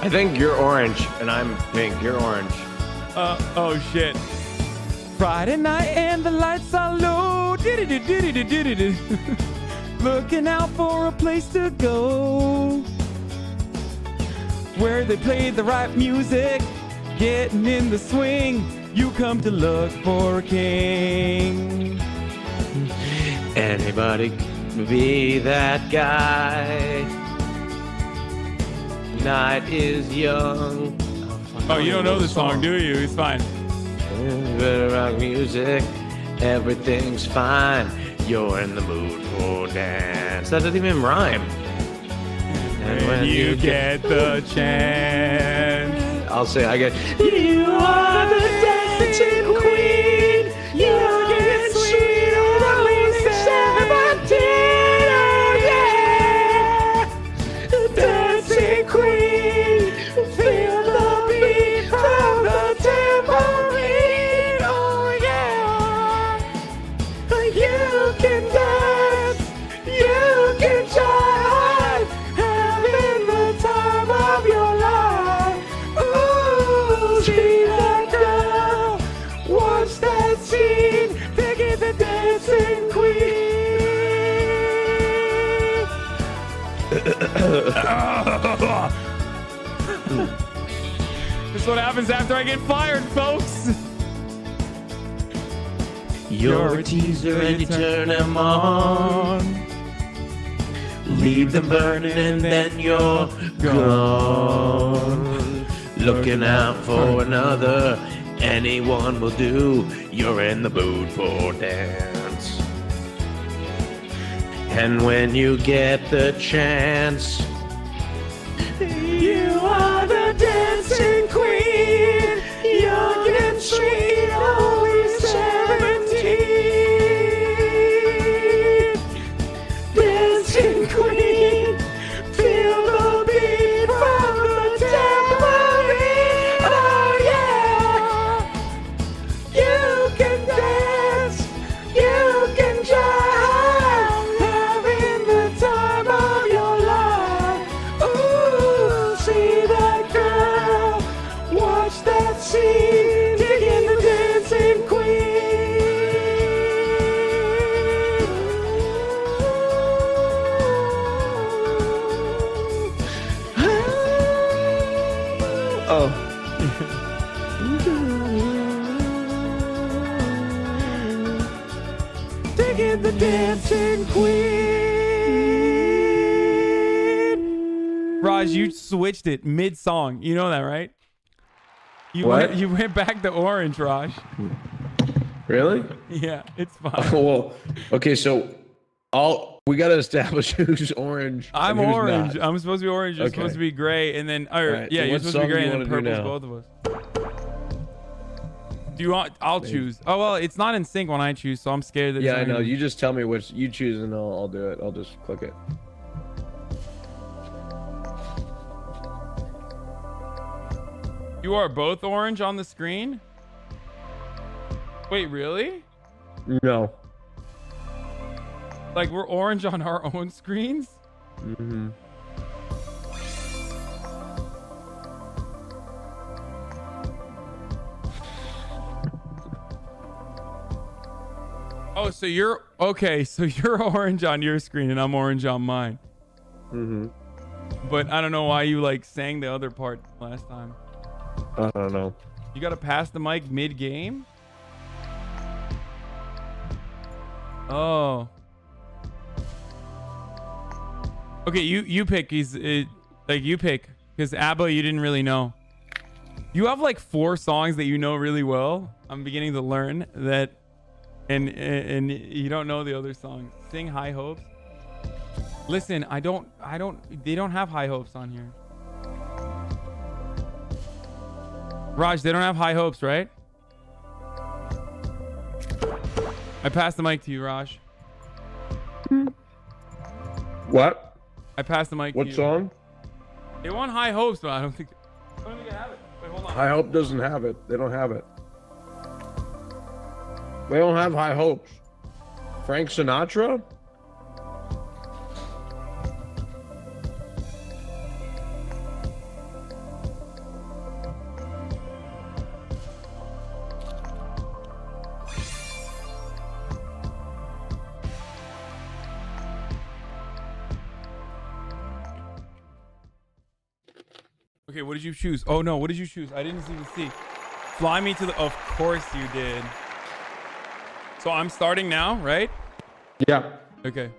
Speaker 12: I think you're orange and I'm pink. You're orange.
Speaker 2: Oh shit. Friday night and the lights are low. Looking out for a place to go where they play the right music getting in the swing. You come to look for a king.
Speaker 12: Anybody be that guy. Night is young.
Speaker 2: Oh, you don't know the song, do you? It's fine.
Speaker 12: Better rock music. Everything's fine. You're in the mood for dance. That doesn't even rhyme.
Speaker 2: And when you get the chance,
Speaker 12: I'll say I get. You are the dancing queen. You get sweet only 17. Oh yeah, dancing queen. Feel the beat from the tambourine. Oh yeah, you can dance. You can jive. Having the time of your life. Ooh, see that girl. Watch that scene. Picking the dancing queen.
Speaker 2: this is what happens after I get fired, folks.
Speaker 12: You're a teaser and you turn them on. Leave them burning and then you're gone. Looking out for another, anyone will do. You're in the mood for dance. And when you get the chance, you are the dancing queen. Young and sweet, only 17. Dancing queen, feel the beat from the tambourine. Oh yeah, you can dance, you can jive, having the time of your life. Ooh, see that girl, watch that scene, digging the dancing queen. Oh. Digging the dancing queen.
Speaker 2: Raj, you switched it mid-song. You know that, right? You
Speaker 12: What?
Speaker 2: you went back to orange, Raj.
Speaker 12: Really?
Speaker 2: Yeah, it's fine.
Speaker 12: Oh, well, okay, so we got to establish who's orange.
Speaker 2: I'm
Speaker 12: and who's
Speaker 2: orange.
Speaker 12: not.
Speaker 2: I'm supposed to be orange. You're
Speaker 12: Okay.
Speaker 2: supposed to be gray, and then
Speaker 12: Alright,
Speaker 2: yeah,
Speaker 12: so
Speaker 2: you're
Speaker 12: what
Speaker 2: supposed to be
Speaker 12: song
Speaker 2: gray,
Speaker 12: do you
Speaker 2: and then
Speaker 12: wanna do
Speaker 2: purple's
Speaker 12: now?
Speaker 2: both of us. Do you want? I'll choose. Oh well, it's not in sync when I choose, so I'm scared that.
Speaker 12: Yeah,
Speaker 2: it's
Speaker 12: I
Speaker 2: not
Speaker 12: know.
Speaker 2: gonna-
Speaker 12: You just tell me which you choose, and I'll do it. I'll just click it.
Speaker 2: You are both orange on the screen. Wait, really?
Speaker 12: No.
Speaker 2: Like we're orange on our own screens?
Speaker 12: Mm-hmm.
Speaker 2: Oh, so you're okay. So you're orange on your screen, and I'm orange on mine.
Speaker 12: Mm-hmm.
Speaker 2: But I don't know why you like sang the other part last time.
Speaker 12: I don't know.
Speaker 2: You got to pass the mic mid-game? Oh. Okay, you pick. Like you pick, because ABBA you didn't really know. You have like 4 songs that you know really well. I'm beginning to learn that, and you don't know the other songs. Sing High Hopes. Listen, they don't have High Hopes on here. Raj, they don't have High Hopes, right? I passed the mic to you, Raj.
Speaker 12: What?
Speaker 2: I passed the mic to you.
Speaker 12: What song?
Speaker 2: They want High Hopes, but I don't think they have it. Wait, hold on.
Speaker 12: High Hope doesn't have it. They don't have it. They don't have High Hopes. Frank Sinatra?
Speaker 2: Okay, what did you choose? Oh no, what did you choose? I didn't even see. Fly me to the. Of course you did. So I'm starting now, right?
Speaker 12: Yeah.
Speaker 2: Okay.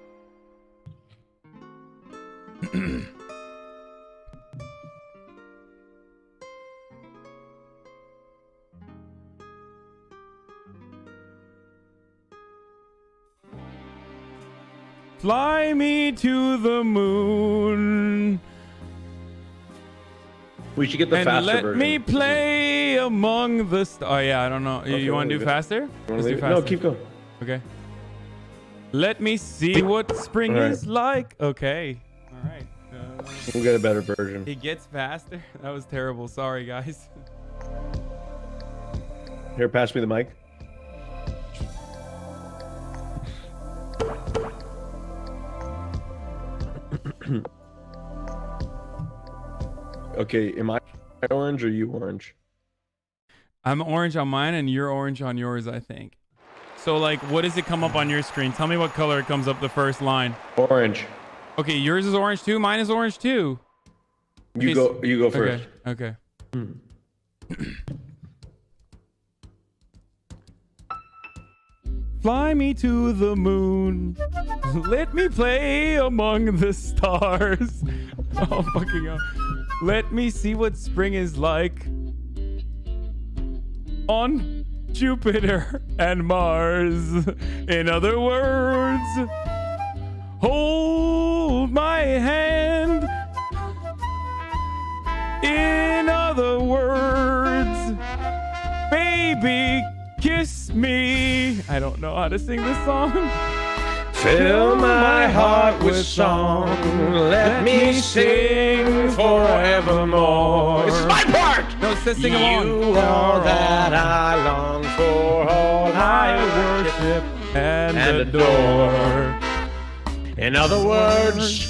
Speaker 2: Fly me to the moon.
Speaker 12: We should get the faster
Speaker 2: let
Speaker 12: version.
Speaker 2: me play among the stars. Oh yeah, I don't know.
Speaker 12: Okay,
Speaker 2: you want to do faster? Let's do faster.
Speaker 12: No, keep going.
Speaker 2: Okay. Let me see what spring
Speaker 12: All right.
Speaker 2: is like. Okay. All right.
Speaker 12: We'll get a better version.
Speaker 2: It gets faster. That was terrible. Sorry, guys.
Speaker 12: Here, pass me the mic. Okay, am I orange or you orange?
Speaker 2: I'm orange on mine and you're orange on yours, I think. So, like, what does it come up on your screen? Tell me what color it comes up the first line.
Speaker 12: Orange.
Speaker 2: Okay, yours is orange too. Mine is orange too.
Speaker 12: You go first.
Speaker 2: Okay. Fly me to the moon. Let me play among the stars. Oh, fucking hell. Let me see what spring is like on Jupiter and Mars. In other words, hold my hand. In other words, baby, kiss me. I don't know how to sing this song.
Speaker 12: Fill my heart with song. Let me sing forevermore. This is my part.
Speaker 2: No, it says sing along.
Speaker 12: You are that I long for, all I worship
Speaker 2: and
Speaker 12: adore. In other words,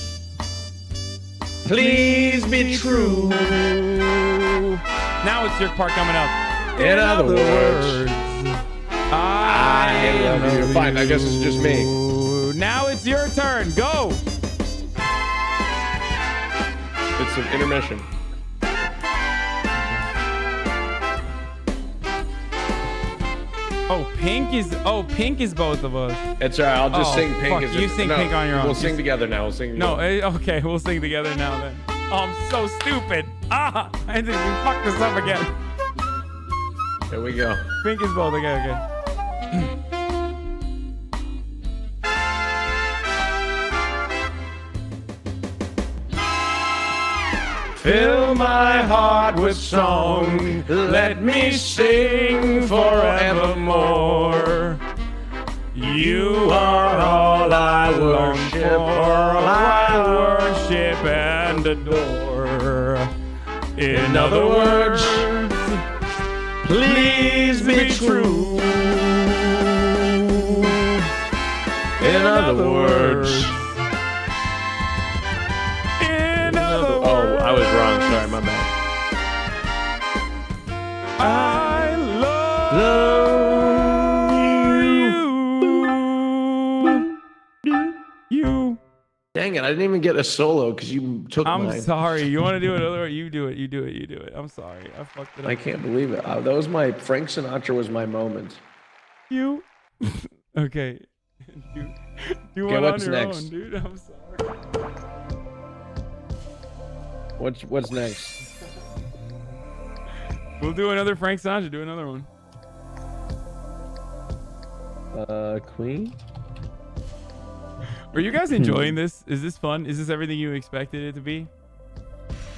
Speaker 12: please be true.
Speaker 2: Now it's your part coming up.
Speaker 12: In other words, I love you. Fine, I guess it's just me.
Speaker 2: Now it's your turn. Go.
Speaker 12: It's an intermission.
Speaker 2: Pink is both of us.
Speaker 12: It's alright. I'll just sing pink.
Speaker 2: Fuck, you sing pink on your own.
Speaker 12: We'll sing together now. We'll sing.
Speaker 2: No, okay, we'll sing together now then. Oh, I'm so stupid. I think we fucked this up again.
Speaker 12: Here we go.
Speaker 2: Pink is both. Okay.
Speaker 12: Fill my heart with song. Let me sing forevermore. You are all I worship, all I worship and adore. In other words, please be true. In other words. Oh, I was wrong. Sorry, my bad.
Speaker 2: I love you.
Speaker 12: Dang it, I didn't even get a solo because you took mine.
Speaker 2: I'm sorry. You want to do another one? You do it. I'm sorry. I fucked it up.
Speaker 12: I can't believe it. That was my Frank Sinatra was my moment.
Speaker 2: You. Okay. Do one
Speaker 12: what's
Speaker 2: on your
Speaker 12: next?
Speaker 2: own, dude. I'm sorry.
Speaker 12: What's next?
Speaker 2: We'll do another Frank Sinatra. Do another one.
Speaker 12: Queen?
Speaker 2: Are you guys enjoying this? Is this fun? Is this everything you expected it to be?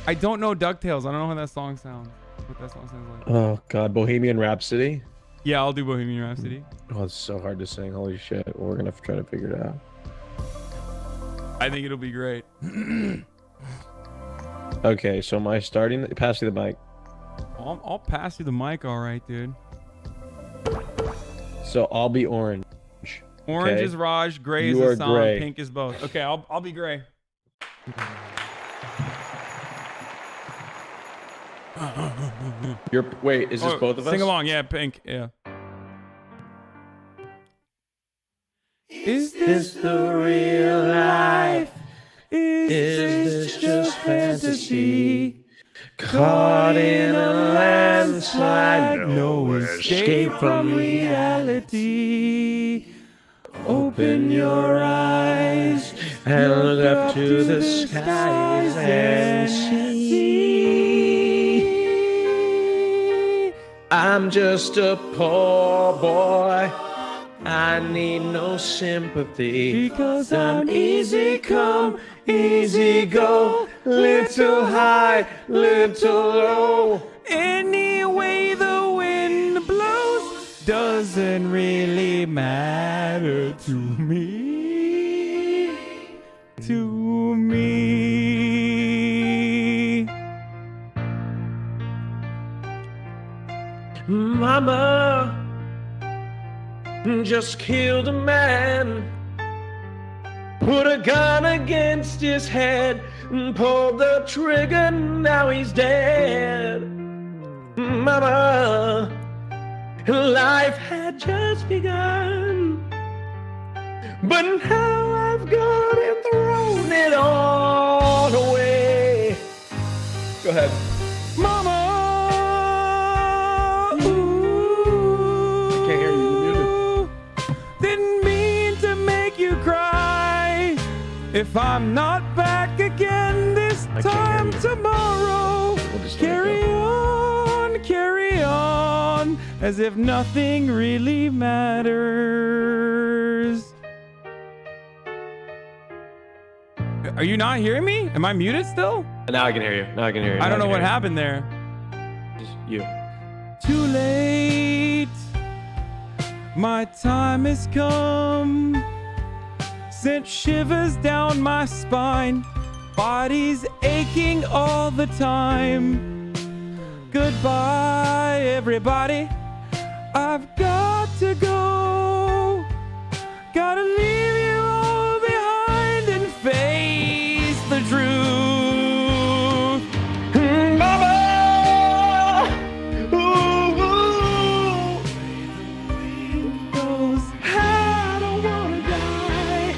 Speaker 2: I don't know DuckTales. I don't know how that song sounds. What that song sounds like.
Speaker 12: Oh God, Bohemian Rhapsody.
Speaker 2: Yeah, I'll do Bohemian Rhapsody.
Speaker 12: Oh, it's so hard to sing. Holy shit. Well, we're gonna have to try to figure it out.
Speaker 2: I think it'll be great.
Speaker 12: Okay, so my starting. Pass me the mic.
Speaker 2: I'll pass you the mic, all right, dude.
Speaker 12: So I'll be orange.
Speaker 2: Orange
Speaker 12: okay?
Speaker 2: is Raj, gray
Speaker 12: You
Speaker 2: is
Speaker 12: are
Speaker 2: Hasan,
Speaker 12: gray.
Speaker 2: pink is both. Okay, I'll be gray.
Speaker 12: Wait, is this both of us?
Speaker 2: Sing along, yeah, pink, yeah. Is this the real life? Is this just fantasy?
Speaker 12: Caught in a landslide, no escape from reality. Open your eyes and look up to the skies and see. I'm just a poor boy. I need no sympathy. Because I'm easy come, easy go. Little high, little low.
Speaker 2: Any way the wind blows doesn't really matter to me. To me.
Speaker 12: Mama just killed a man. Put a gun against his head and pulled the trigger, now he's dead. Mama, life had just begun, but now I've got it, thrown it all away. Go ahead.
Speaker 2: Mama!
Speaker 12: I can't hear you, you're muted.
Speaker 2: Didn't mean to make you cry. If I'm not back again this time tomorrow, carry on, as if nothing really matters. Are you not hearing me? Am I muted still?
Speaker 12: Now I can hear you.
Speaker 2: I don't know what happened there.
Speaker 12: Just you.
Speaker 2: Too late. My time has come. Sent shivers down my spine. Body's aching all the time. Goodbye, everybody. I've got to go. Gotta leave you all behind and face the truth.
Speaker 12: Mama! I don't wanna die.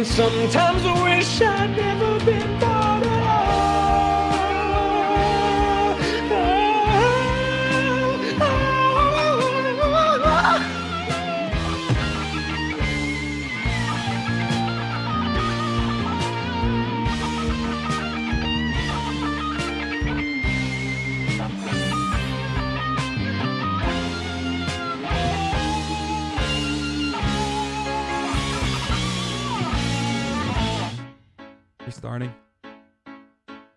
Speaker 12: Sometimes I wish I'd never been born at
Speaker 2: Restarting.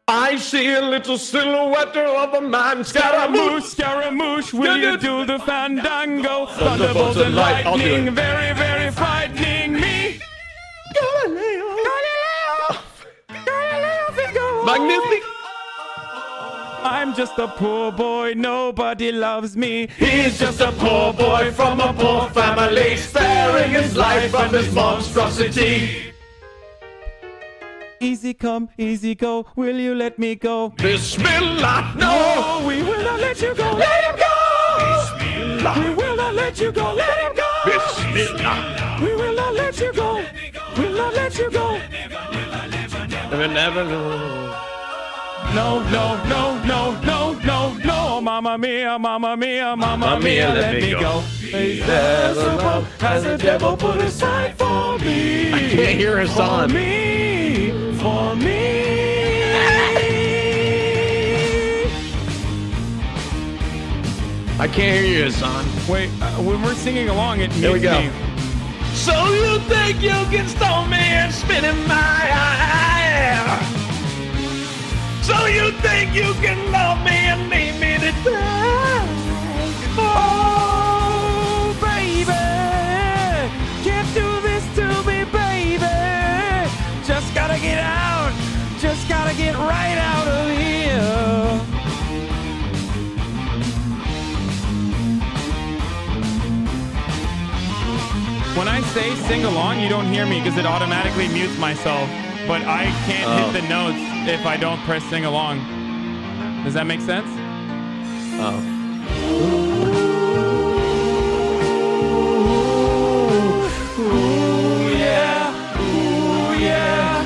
Speaker 12: I see a little silhouette of a man.
Speaker 2: Scaramouche, Scaramouche, will you do the fandango? Thunderbolts and lightning, very, very frightening me.
Speaker 12: Galileo,
Speaker 2: Figaro.
Speaker 12: Magnific.
Speaker 2: I'm just a poor boy, nobody loves me.
Speaker 12: He's just a poor boy from a poor family, sparing his life from this monstrosity.
Speaker 2: Easy come, easy go, will you let me go?
Speaker 12: Bismillah, no,
Speaker 2: we will not let you go.
Speaker 12: Let him go. Bismillah,
Speaker 2: we will not let you go. Let him go.
Speaker 12: Bismillah,
Speaker 2: we will not let you go. We'll not let you go.
Speaker 12: Never, never, no.
Speaker 2: No, no, no, no, no, no, no. Mamma mia, mamma mia, mamma mia, let me go. There's a love, has the devil put aside for me.
Speaker 12: I can't hear Hasan.
Speaker 2: For me, for me.
Speaker 12: I can't hear you, Hasan.
Speaker 2: Wait, when we're singing along, it
Speaker 12: Here we go.
Speaker 2: me.
Speaker 12: So you think you can stone me and spit in my eye? So you think you can love me and leave me to die?
Speaker 2: Oh, baby, can't do this to me, baby. Just gotta get out, just gotta get right out of here. When I say sing along, you don't hear me because it automatically mutes myself. But I can't hit the notes if I don't press sing along. Does that make sense?
Speaker 12: Oh.
Speaker 2: Ooh, yeah. Ooh, yeah.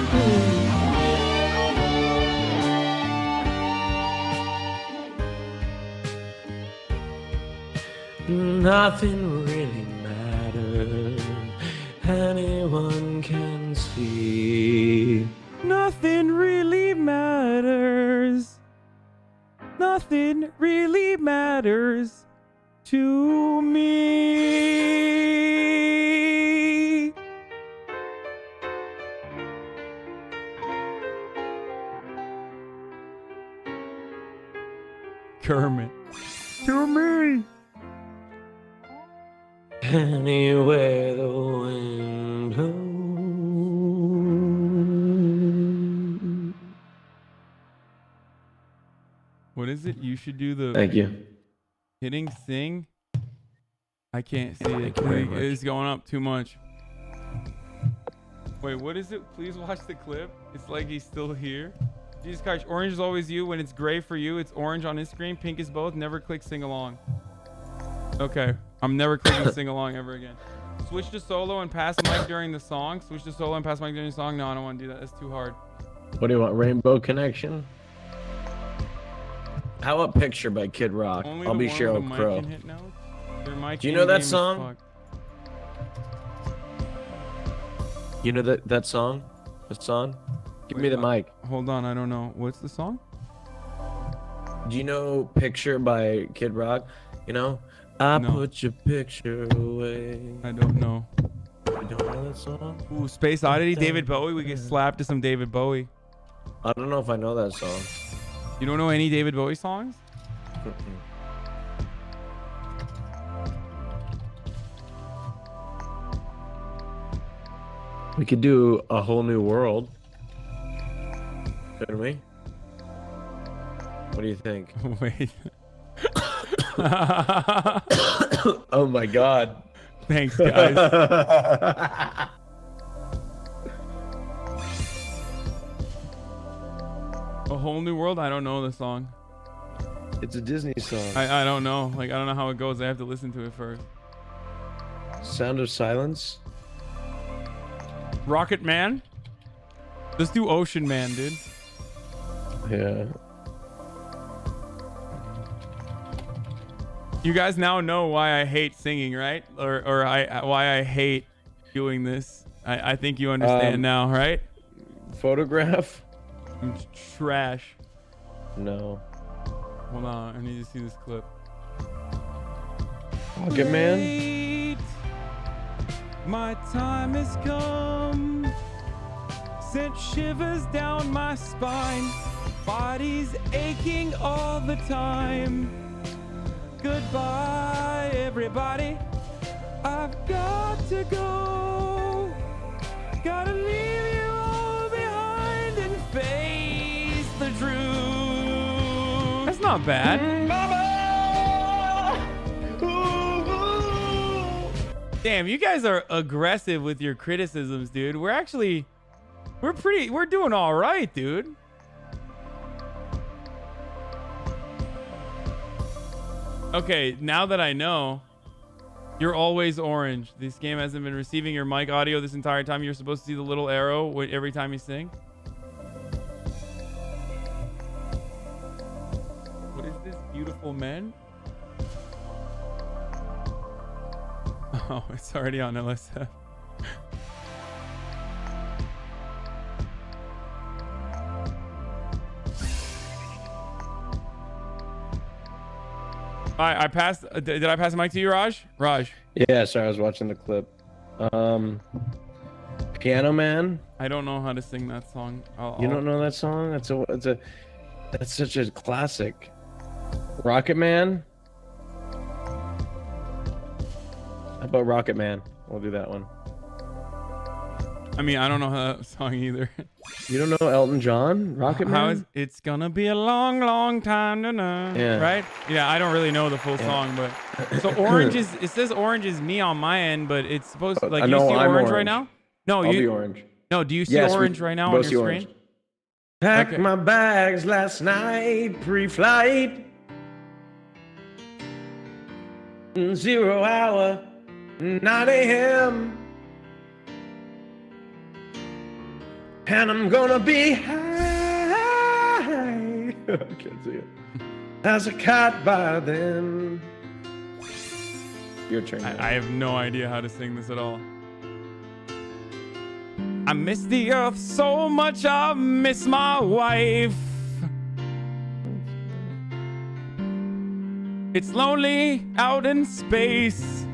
Speaker 2: to me. Kermit. To me.
Speaker 12: Anywhere the wind blows.
Speaker 2: What is it? You should do the
Speaker 12: Thank you.
Speaker 2: hitting thing. I can't see it.
Speaker 12: Thank you very much.
Speaker 2: It's going up too much. Wait, what is it? Please watch the clip. It's like he's still here. Jesus Christ, orange is always you. When it's gray for you, it's orange on his screen. Pink is both. Never click sing along. Okay, I'm never clicking sing along ever again. Switch to solo and pass mic during the song. Switch to solo and pass mic during the song. No, I don't want to do that. That's too hard.
Speaker 12: What do you want? Rainbow Connection? How about Picture by Kid Rock?
Speaker 2: Only
Speaker 12: I'll
Speaker 2: the
Speaker 12: be
Speaker 2: one
Speaker 12: Sheryl
Speaker 2: with the mic
Speaker 12: Crow.
Speaker 2: can hit notes? Their mic
Speaker 12: Do you
Speaker 2: in
Speaker 12: know that
Speaker 2: game is
Speaker 12: song?
Speaker 2: fucked.
Speaker 12: You know that song? The song? Give me the mic.
Speaker 2: Hold on, I don't know. What's the song?
Speaker 12: Do you know Picture by Kid Rock? You know? I put your picture away.
Speaker 2: I don't know.
Speaker 12: You don't know that song?
Speaker 2: Ooh, Space Oddity, David Bowie. We get slapped to some David Bowie.
Speaker 12: I don't know if I know that song.
Speaker 2: You don't know any David Bowie songs?
Speaker 12: We could do A Whole New World. Couldn't we? What do you think?
Speaker 2: Wait.
Speaker 12: Oh my god.
Speaker 2: Thanks, guys. A Whole New World? I don't know the song.
Speaker 12: It's a Disney song.
Speaker 2: I don't know. Like, I don't know how it goes. I have to listen to it first.
Speaker 12: Sound of Silence?
Speaker 2: Rocket Man? Let's do Ocean Man, dude.
Speaker 12: Yeah.
Speaker 2: You guys now know why I hate singing, right? Or why I hate doing this. I think you understand now, right?
Speaker 12: Photograph?
Speaker 2: I'm trash.
Speaker 12: No.
Speaker 2: Hold on, I need to see this clip.
Speaker 12: Rocket Man?
Speaker 2: Wait, my time has come. Sent shivers down my spine. Body's aching all the time. Goodbye, everybody. I've got to go. Gotta leave you all behind and face the truth. That's not bad. Damn, you guys are aggressive with your criticisms, dude. We're doing all right, dude. Okay, now that I know, you're always orange. This game hasn't been receiving your mic audio this entire time. You're supposed to see the little arrow every time you sing. What is this? Beautiful Men? Oh, it's already on LSF. I passed. Did I pass the mic to you, Raj? Raj.
Speaker 12: Yeah, sorry, I was watching the clip. Piano Man?
Speaker 2: I don't know how to sing that song.
Speaker 12: You don't know that song? That's such a classic. Rocket Man? How about Rocket Man? We'll do that one.
Speaker 2: I mean, I don't know that song either.
Speaker 12: You don't know Elton John? Rocket Man?
Speaker 2: How is it's gonna be a long, long time to know.
Speaker 12: Yeah.
Speaker 2: Right? Yeah, I don't really know the full song, but so orange is it says orange is me on my end, but it's supposed to like you see orange right now? No,
Speaker 12: I'll
Speaker 2: you
Speaker 12: be orange.
Speaker 2: No, do you see orange right now on your screen?
Speaker 12: Packed my bags last night, pre-flight. 0 hour, 9 a.m. And I'm gonna be high. I can't see it. As a cat by then. Your turn.
Speaker 2: I have no idea how to sing this at all. I miss the earth so much, I miss my wife. It's lonely out in space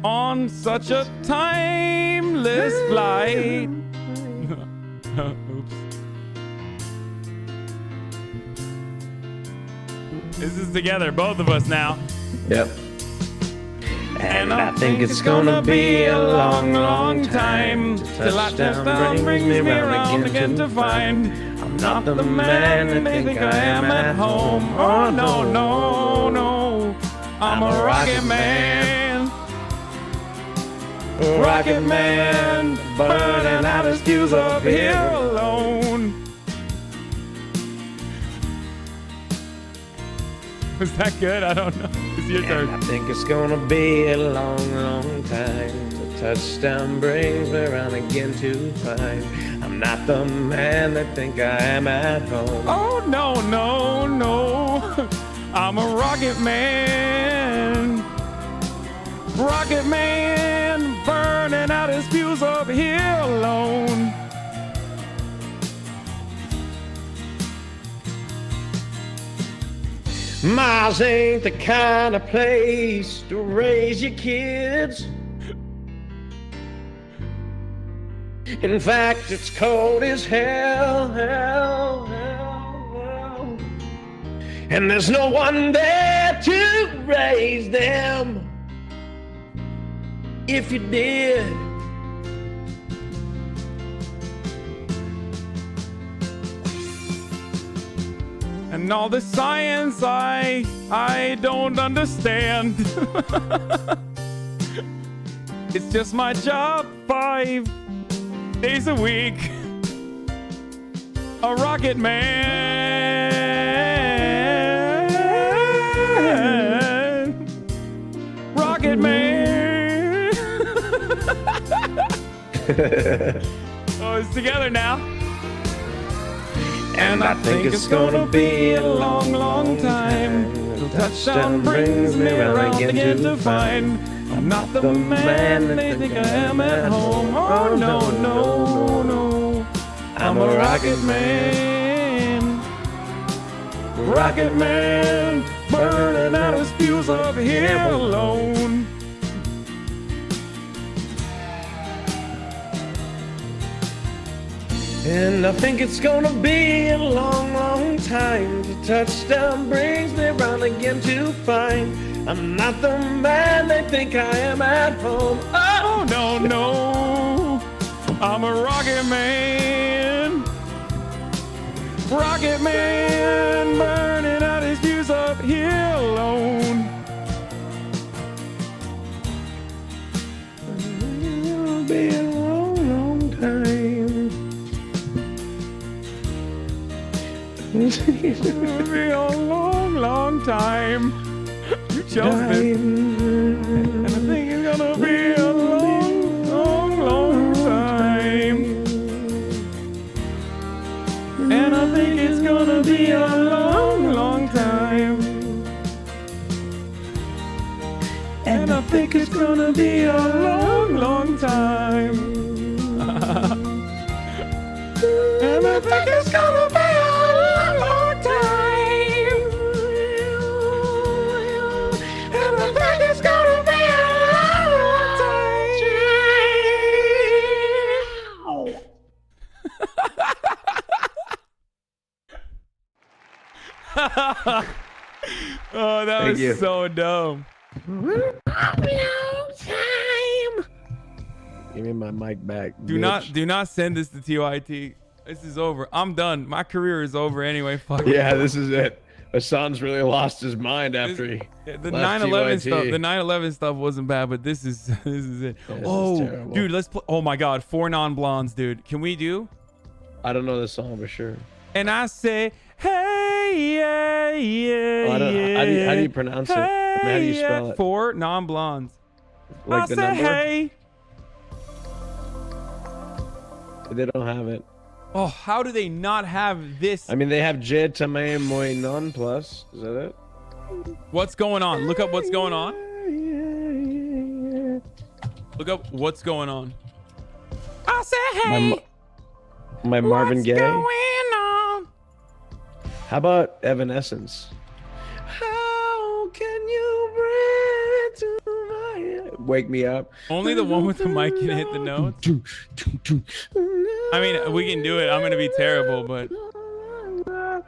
Speaker 2: on such a timeless flight. Oops. This is together, both of us now.
Speaker 12: Yep. And I think it's gonna be a long, long time till touchdown brings me round again to find I'm not the man they think I am at home. Oh no, no, no, I'm a rocket man. Rocket man, burning out his fuse up here alone.
Speaker 2: Was that good? I don't know. It's your turn.
Speaker 12: I think it's gonna be a long, long time till touchdown brings me around again to find I'm not the man they think I am at home.
Speaker 2: Oh no, no, no, I'm a rocket man. Rocket man, burning out his fuse up here alone.
Speaker 12: Mars ain't the kind of place to raise your kids. In fact, it's cold as hell, hell, hell, hell. And there's no one there to raise them. If you did,
Speaker 2: and all the science I don't understand. It's just my job 5 days a week. A rocket man. Rocket man. Oh, it's together now.
Speaker 12: And I think it's gonna be a long, long time till touchdown brings me around again to find I'm not the man they think I am at home. Oh no, no, no, I'm a rocket man. Rocket man, burning out his fuse up here alone. And I think it's gonna be a long, long time till touchdown brings me round again to find I'm not the man they think I am at home. Oh
Speaker 2: no, no, I'm a rocket man. Rocket man, burning out his fuse up here alone.
Speaker 12: It'll be a long, long time.
Speaker 2: It'll be a long, long time. You chose this. And I think it's gonna be a long, long, long time. And I think it's gonna be a long, long time. And I think it's gonna be a long, long time. And I think it's gonna be a long, long time. And I think it's gonna be a long, long time. Oh, that
Speaker 12: Thank
Speaker 2: was
Speaker 12: you.
Speaker 2: so dumb.
Speaker 12: Give me my mic back.
Speaker 2: Do not send this to TYT. This is over. I'm done. My career is over anyway. Fuck
Speaker 12: Yeah,
Speaker 2: it.
Speaker 12: this is it. Hasan's really lost his mind after he
Speaker 2: The
Speaker 12: left
Speaker 2: 9/11
Speaker 12: TYT.
Speaker 2: stuff. The 9/11 stuff wasn't bad, but this is it.
Speaker 12: Yeah, this is
Speaker 2: Oh,
Speaker 12: terrible.
Speaker 2: dude, let's play. Oh my God, 4 non-blondes, dude. Can we do?
Speaker 12: I don't know this song for sure.
Speaker 2: And I say, hey, yeah, yeah,
Speaker 12: Oh, I don't-
Speaker 2: yeah.
Speaker 12: how do you pronounce it? I mean, how do you spell
Speaker 2: yeah.
Speaker 12: it?
Speaker 2: 4 non-blondes.
Speaker 12: Like
Speaker 2: I
Speaker 12: the
Speaker 2: say,
Speaker 12: number?
Speaker 2: hey.
Speaker 12: They don't have it.
Speaker 2: Oh, how do they not have this?
Speaker 12: I mean, they have Je t'aime moi non plus. Is that it?
Speaker 2: What's going on? Look up what's going on. Look up what's going on. I say, hey.
Speaker 12: My Marvin Gaye.
Speaker 2: Going on?
Speaker 12: How about Evanescence? How can you bring to my wake me up?
Speaker 2: Only the one with the mic can hit the notes. I mean, we can do it. I'm gonna be terrible, but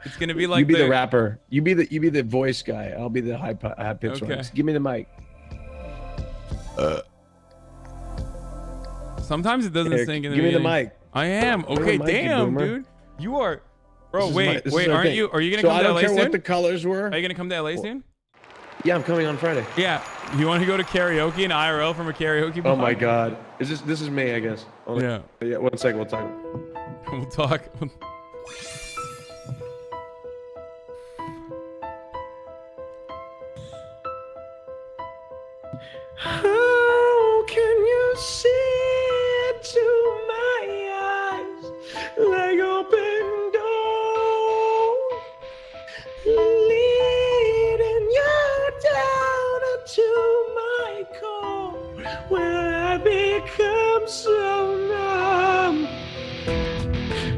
Speaker 2: it's gonna be like
Speaker 12: you be the rapper. You be the voice guy. I'll be the high pitch
Speaker 2: Okay.
Speaker 12: ones. Give me the mic.
Speaker 2: Sometimes it doesn't
Speaker 12: Eric,
Speaker 2: sing in the
Speaker 12: give me the
Speaker 2: beginning.
Speaker 12: mic.
Speaker 2: I am.
Speaker 12: Give me
Speaker 2: Okay,
Speaker 12: the mic, you
Speaker 2: damn,
Speaker 12: boomer.
Speaker 2: dude. You are, bro.
Speaker 12: This
Speaker 2: Wait,
Speaker 12: is our
Speaker 2: aren't
Speaker 12: thing.
Speaker 2: you? Are you gonna
Speaker 12: So
Speaker 2: come
Speaker 12: I
Speaker 2: to
Speaker 12: don't
Speaker 2: LA
Speaker 12: care
Speaker 2: soon?
Speaker 12: what the colors were.
Speaker 2: Are you gonna come to LA soon?
Speaker 12: Yeah, I'm coming on Friday.
Speaker 2: Yeah. You want to go to karaoke in IRL from a karaoke bar?
Speaker 12: Oh my God. This is May, I guess.
Speaker 2: Yeah.
Speaker 12: Yeah. 1 second. We'll talk.
Speaker 2: We'll talk.
Speaker 12: How can you see into my eyes like open doors, leading you down into my core, where I become so numb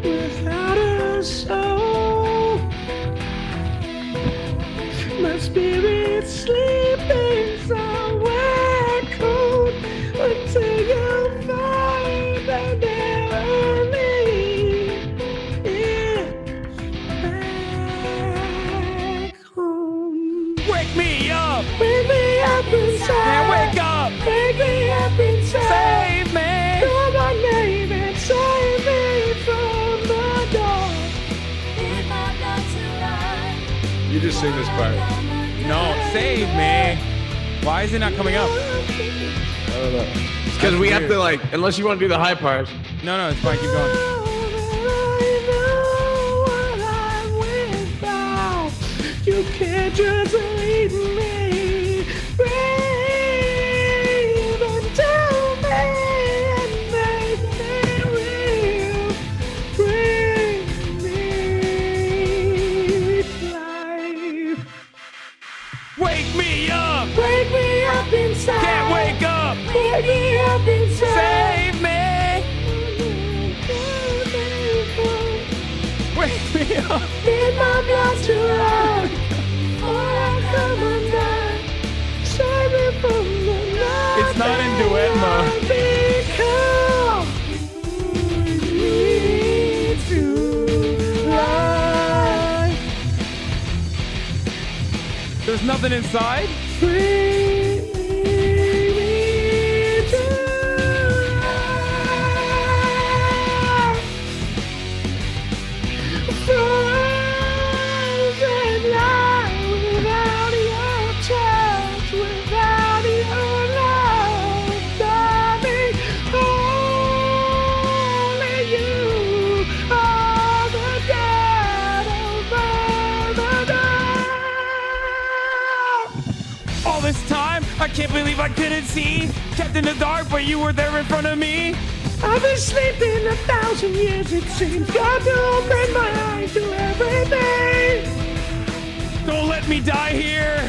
Speaker 12: without a soul. My spirit sleeping somewhere cold until you find an enemy. Yeah, back home.
Speaker 2: Wake me up!
Speaker 12: Wake me up inside.
Speaker 2: Can't wake up!
Speaker 12: Wake me up inside.
Speaker 2: Save me!
Speaker 12: Call my name and save me from the dark. You just sing this part.
Speaker 2: No, save me. Why is it not coming up?
Speaker 12: I don't know. It's because we have to like, unless you want to do the high part.
Speaker 2: No, it's fine. Keep going.
Speaker 12: You can't just leave me. Breathe into me and make me real. Bring me life.
Speaker 2: Wake me up!
Speaker 12: Wake me up inside.
Speaker 2: Can't wake up!
Speaker 12: Wake me up inside.
Speaker 2: Save me! Wake me up!
Speaker 12: Need my blood to run, or I come undone. Save me from the night.
Speaker 2: It's not in duet mode. There's nothing inside? All this time, I can't believe I couldn't see. Kept in the dark, but you were there in front of me.
Speaker 12: I've been sleeping 1,000 years, it seems. God to open my eyes to everything.
Speaker 2: Don't let me die here.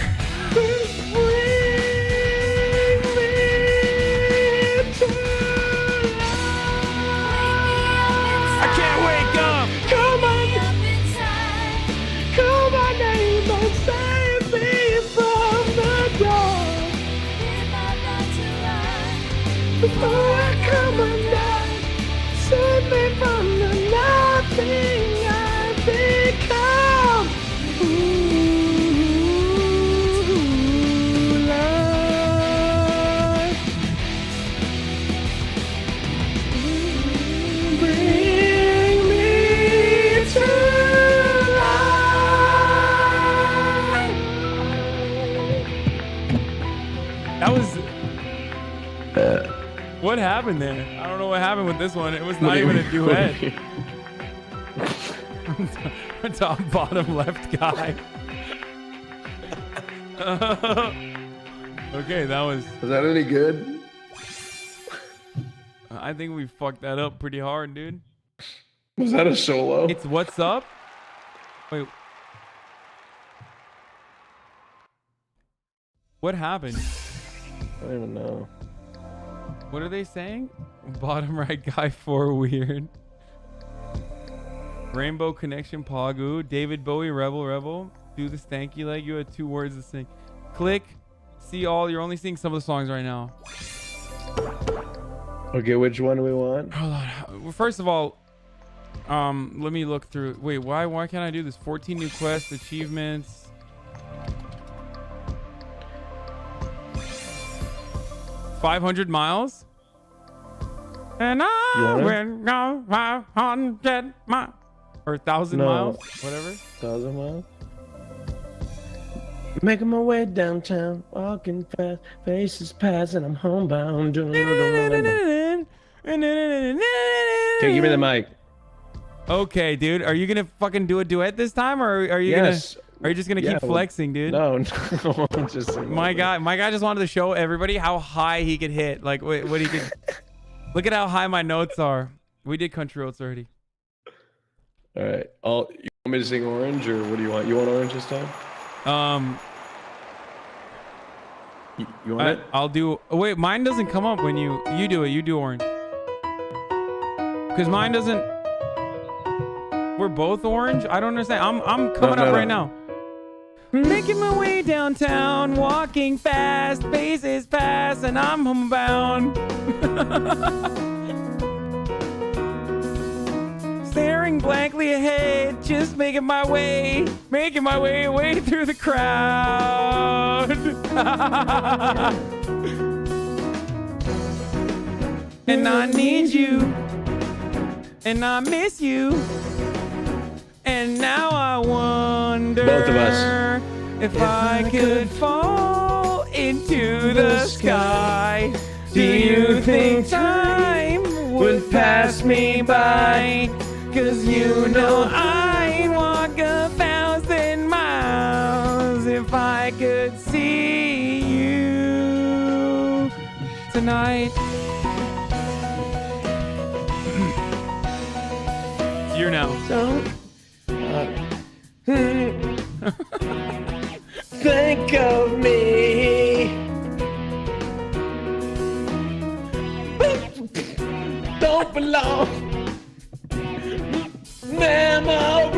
Speaker 2: I can't wake up.
Speaker 12: Come on, call my name and save me from the dark. Before I come undone, save me from the nothing I've become. Ooh, life. Bring me to life.
Speaker 2: That was... What happened there? I don't know what happened with this one. It was not even a duet. Top bottom left guy. Okay, that was...
Speaker 12: Was that any good?
Speaker 2: I think we fucked that up pretty hard, dude.
Speaker 12: Was that a solo?
Speaker 2: It's What's Up? Wait. What happened?
Speaker 12: I don't even know.
Speaker 2: What are they saying? Bottom right guy for weird. Rainbow Connection, Pagu. David Bowie, Rebel. Do the stanky leg. You had 2 words to sing. Click. See all. You're only seeing some of the songs right now.
Speaker 12: Okay, which one do we want?
Speaker 2: Hold on. Well, first of all, let me look through. Wait, why can't I do this? 14 new quests, achievements. $500 miles. And I went down 500 miles. Or 1,000 miles. Whatever.
Speaker 12: 1,000 miles. Making my way downtown, walking fast, faces pass, and I'm homebound. Okay, give me the mic.
Speaker 2: Okay, dude. Are you gonna fucking do a duet this time, or are you Are you just gonna keep flexing, dude?
Speaker 12: No, just
Speaker 2: my guy just wanted to show everybody how high he could hit. Like what he could. Look at how high my notes are. We did country roads already.
Speaker 12: All right. You want me to sing Orange, or what do you want? You want Orange this time? You want it?
Speaker 2: I'll do. Oh, wait, mine doesn't come up when you do it. You do Orange. Because mine doesn't. We're both orange. I don't understand. I'm coming up right now. Making my way downtown, walking fast, faces pass, and I'm homebound. Staring blankly ahead, just making my way away through the crowd. And I need you, and I miss you. And now I wonder
Speaker 12: both of us
Speaker 2: if I could fall into the sky. Do you think time would pass me by? 'Cause you know I'd walk 1,000 miles if I could see you tonight. It's your now.
Speaker 12: Think of me. Don't belong. Memories.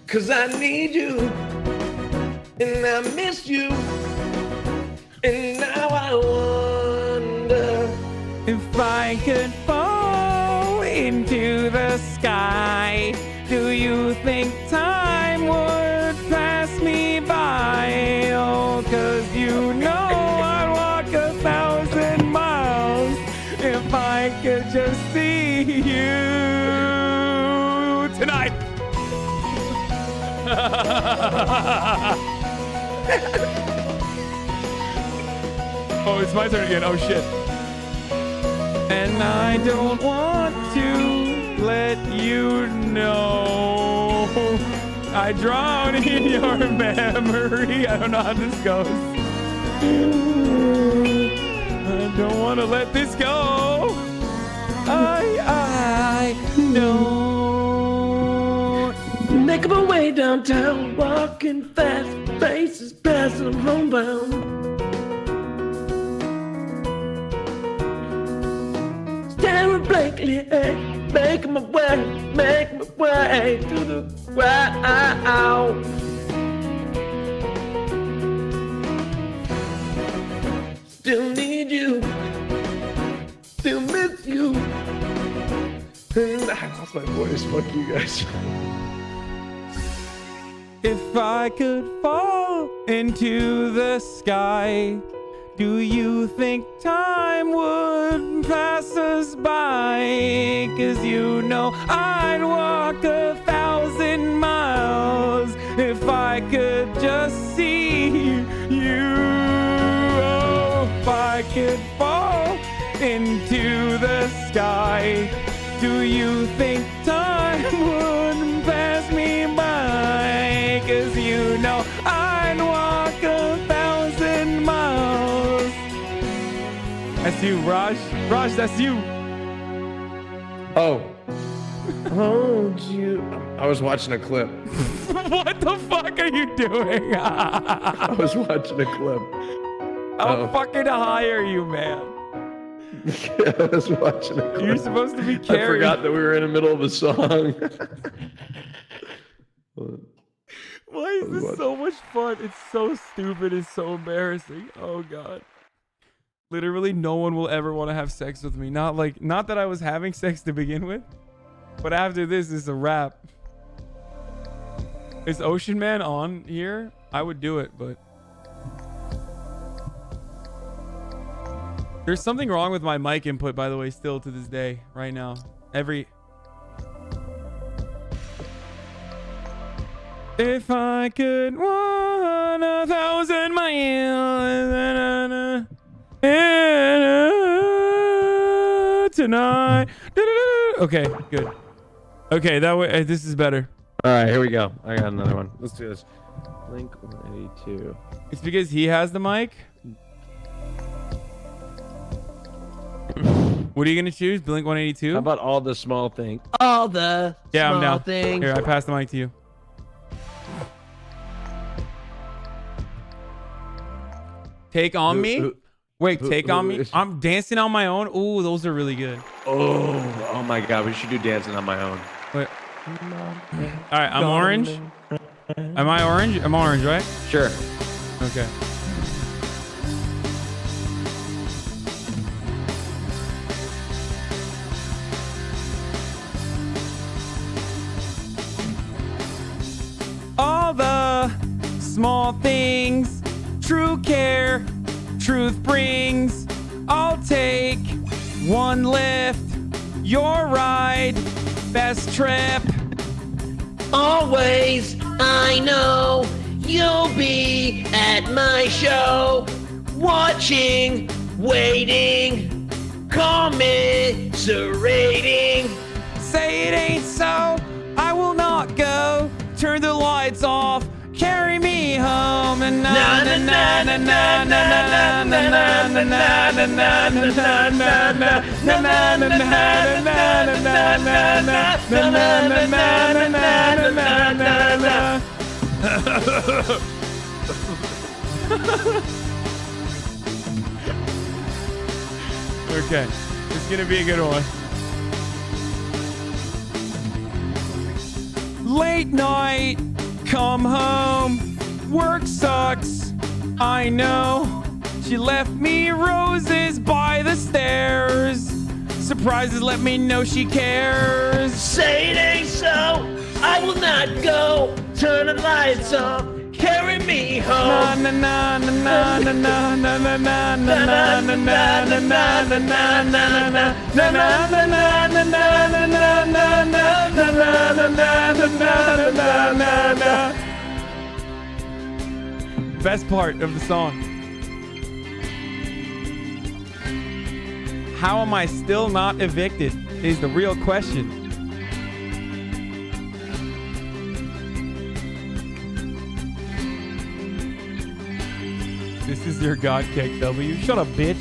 Speaker 12: 'Cause I need you, and I miss you, and now I wonder
Speaker 2: if I could fall into the sky. Do you think time would pass me by? Oh, 'cause you know I'd walk 1,000 miles if I could just see you tonight. Oh, it's my turn again. Oh, shit. And I don't want to let you know I drown in your memory. I don't know how this goes. I don't want to let this go. I don't.
Speaker 12: Making my way downtown, walking fast, faces passing, I'm homebound. Staring blankly, making my way to the crowd. Still need you, still miss you. I lost my voice. Fuck you guys.
Speaker 2: If I could fall into the sky, do you think time would pass us by? 'Cause you know I'd walk 1,000 miles if I could just see you. Oh, if I could fall into the sky, do you think time would pass me by? 'Cause you know I'd walk 1,000 miles. That's you, Raj. Raj, that's you.
Speaker 12: Oh. Hold you. I was watching a clip.
Speaker 2: What the fuck are you doing?
Speaker 12: I was watching a clip.
Speaker 2: How fucking high are you, man?
Speaker 12: I was watching it.
Speaker 2: You're supposed to be carried.
Speaker 12: I forgot that we were in the middle of a song.
Speaker 2: Why is this so much fun? It's so stupid. It's so embarrassing. Oh god. Literally, no one will ever want to have sex with me. Not that I was having sex to begin with, but after this, it's a wrap. Is Ocean Man on here? I would do it, but there's something wrong with my mic input, by the way, still to this day, right now. If I could walk 1,000 miles tonight. Okay, good. Okay, that way this is better.
Speaker 12: All right, here we go. I got another one. Let's do this. Blink 182.
Speaker 2: It's because he has the mic. What are you gonna choose? Blink 182?
Speaker 12: How about all the small things? All the
Speaker 2: I'm
Speaker 12: small
Speaker 2: down.
Speaker 12: things.
Speaker 2: Here, I pass the mic to you. Take on me? Wait, take on me? I'm dancing on my own? Ooh, those are really good.
Speaker 12: Oh my god, we should do dancing on my own.
Speaker 2: Wait. Alright, I'm orange. Am I orange? I'm orange, right?
Speaker 12: Sure.
Speaker 2: Okay. All the small things, true care, truth brings. I'll take one lift, your ride, best trip.
Speaker 14: Always, I know you'll be at my show, watching, waiting, commiserating.
Speaker 2: Say it ain't so, I will not go. Turn the lights off, carry me home. And na na na na na na na na na na na. Okay, it's gonna be a good one. Late night, come home, work sucks, I know. She left me roses by the stairs. Surprises let me know she cares.
Speaker 14: Say it ain't so, I will not go. Turn the lights off, carry me home.
Speaker 2: Na na na na na na na na na na na na na na na na. Best part of the song. How am I still not evicted is the real question. This is your God kick W. Shut up, bitch.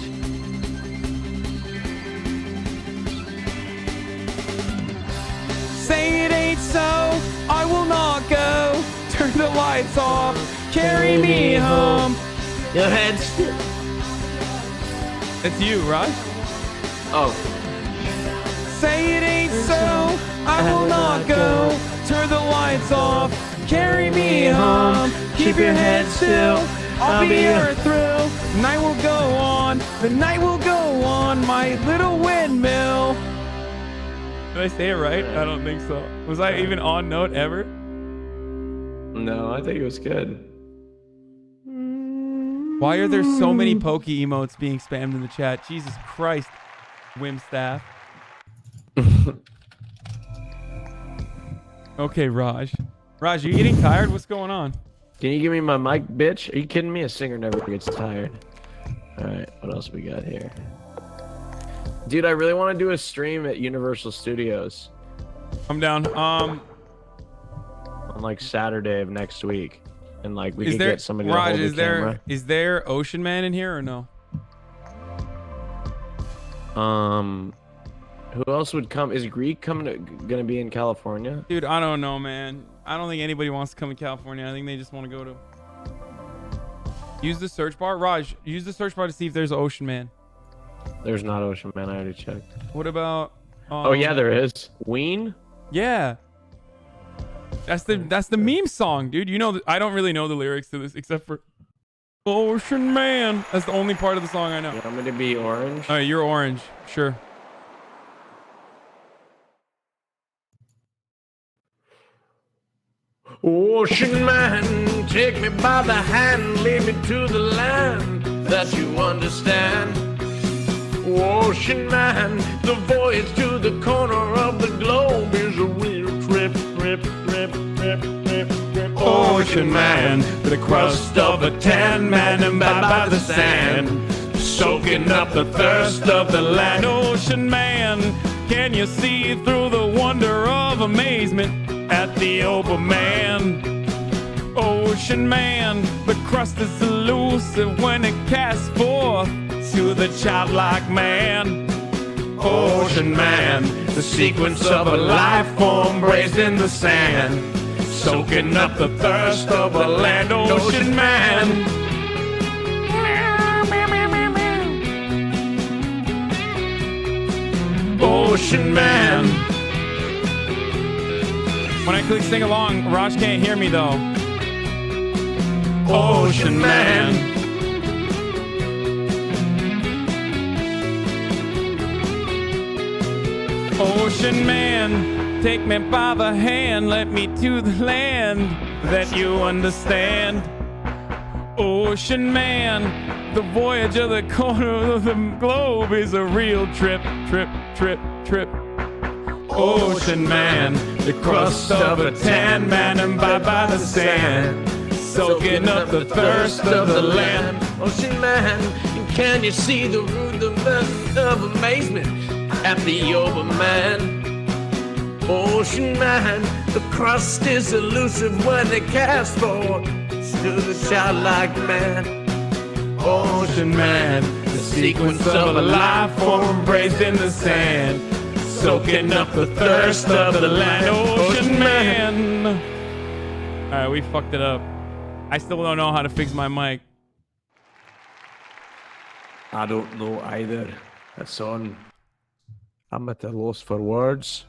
Speaker 2: Say it ain't so, I will not go. Turn the lights off, carry me home.
Speaker 14: Your head still.
Speaker 2: It's you, Raj.
Speaker 12: Oh.
Speaker 2: Say it ain't so, I will not go. Turn the lights off, carry me home. Keep your head still, I'll be your thrill. The night will go on, the night will go on, my little windmill. Did I say it right? I don't think so. Was I even on note ever?
Speaker 12: No, I think it was good.
Speaker 2: Why are there so many pokey emotes being spammed in the chat? Jesus Christ, Wim staff. Okay, Raj. Raj, are you getting tired? What's going on?
Speaker 12: Can you give me my mic, bitch? Are you kidding me? A singer never gets tired. All right, what else we got here? Dude, I really want to do a stream at Universal Studios.
Speaker 2: I'm down.
Speaker 12: On like Saturday of next week, and like we
Speaker 2: Is
Speaker 12: could
Speaker 2: there,
Speaker 12: get somebody
Speaker 2: Raj,
Speaker 12: to hold the camera.
Speaker 2: is there Ocean Man in here or no?
Speaker 12: Who else would come? Is Greek gonna be in California?
Speaker 2: Dude, I don't know, man. I don't think anybody wants to come to California. I think they just want to go to... Use the search bar. Raj, use the search bar to see if there's an Ocean Man.
Speaker 12: There's not Ocean Man. I already checked.
Speaker 2: What about?
Speaker 12: Oh yeah, there is. Ween.
Speaker 2: Yeah. That's the meme song, dude. You know, I don't really know the lyrics to this except for Ocean Man. That's the only part of the song I know.
Speaker 12: You want me to be orange?
Speaker 2: Oh, you're orange. Sure.
Speaker 12: Ocean Man, take me by the hand, lead me to the land that you understand. Ocean Man, the voyage to the corner of the globe is a real trip.
Speaker 2: Ocean Man, the crust of a tan man, and by the sand, soaking up the thirst of the land. Ocean Man, can you see through the wonder of amazement at the open man? Ocean Man, the crust is elusive when it casts forth to the childlike man. Ocean Man, the sequence of a life form raised in the sand, soaking up the thirst of the land. Ocean Man. Ocean Man. When I click sing along, Raj can't hear me though. Ocean Man. Ocean Man, take me by the hand, let me to the land that you understand. Ocean Man, the voyage of the corner of the globe is a real trip. Ocean Man, the crust of a tan man, and by the sand, soaking up the thirst of the land.
Speaker 12: Ocean Man, can you see the rudiment of amazement at the open man? Ocean Man, the crust is elusive when it casts forth to the childlike man.
Speaker 2: Ocean Man, the sequence of a life form raised in the sand, soaking up the thirst of the land. Ocean Man. All right, we fucked it up. I still don't know how to fix my mic.
Speaker 12: I don't know either. It's on. I'm at a loss for words.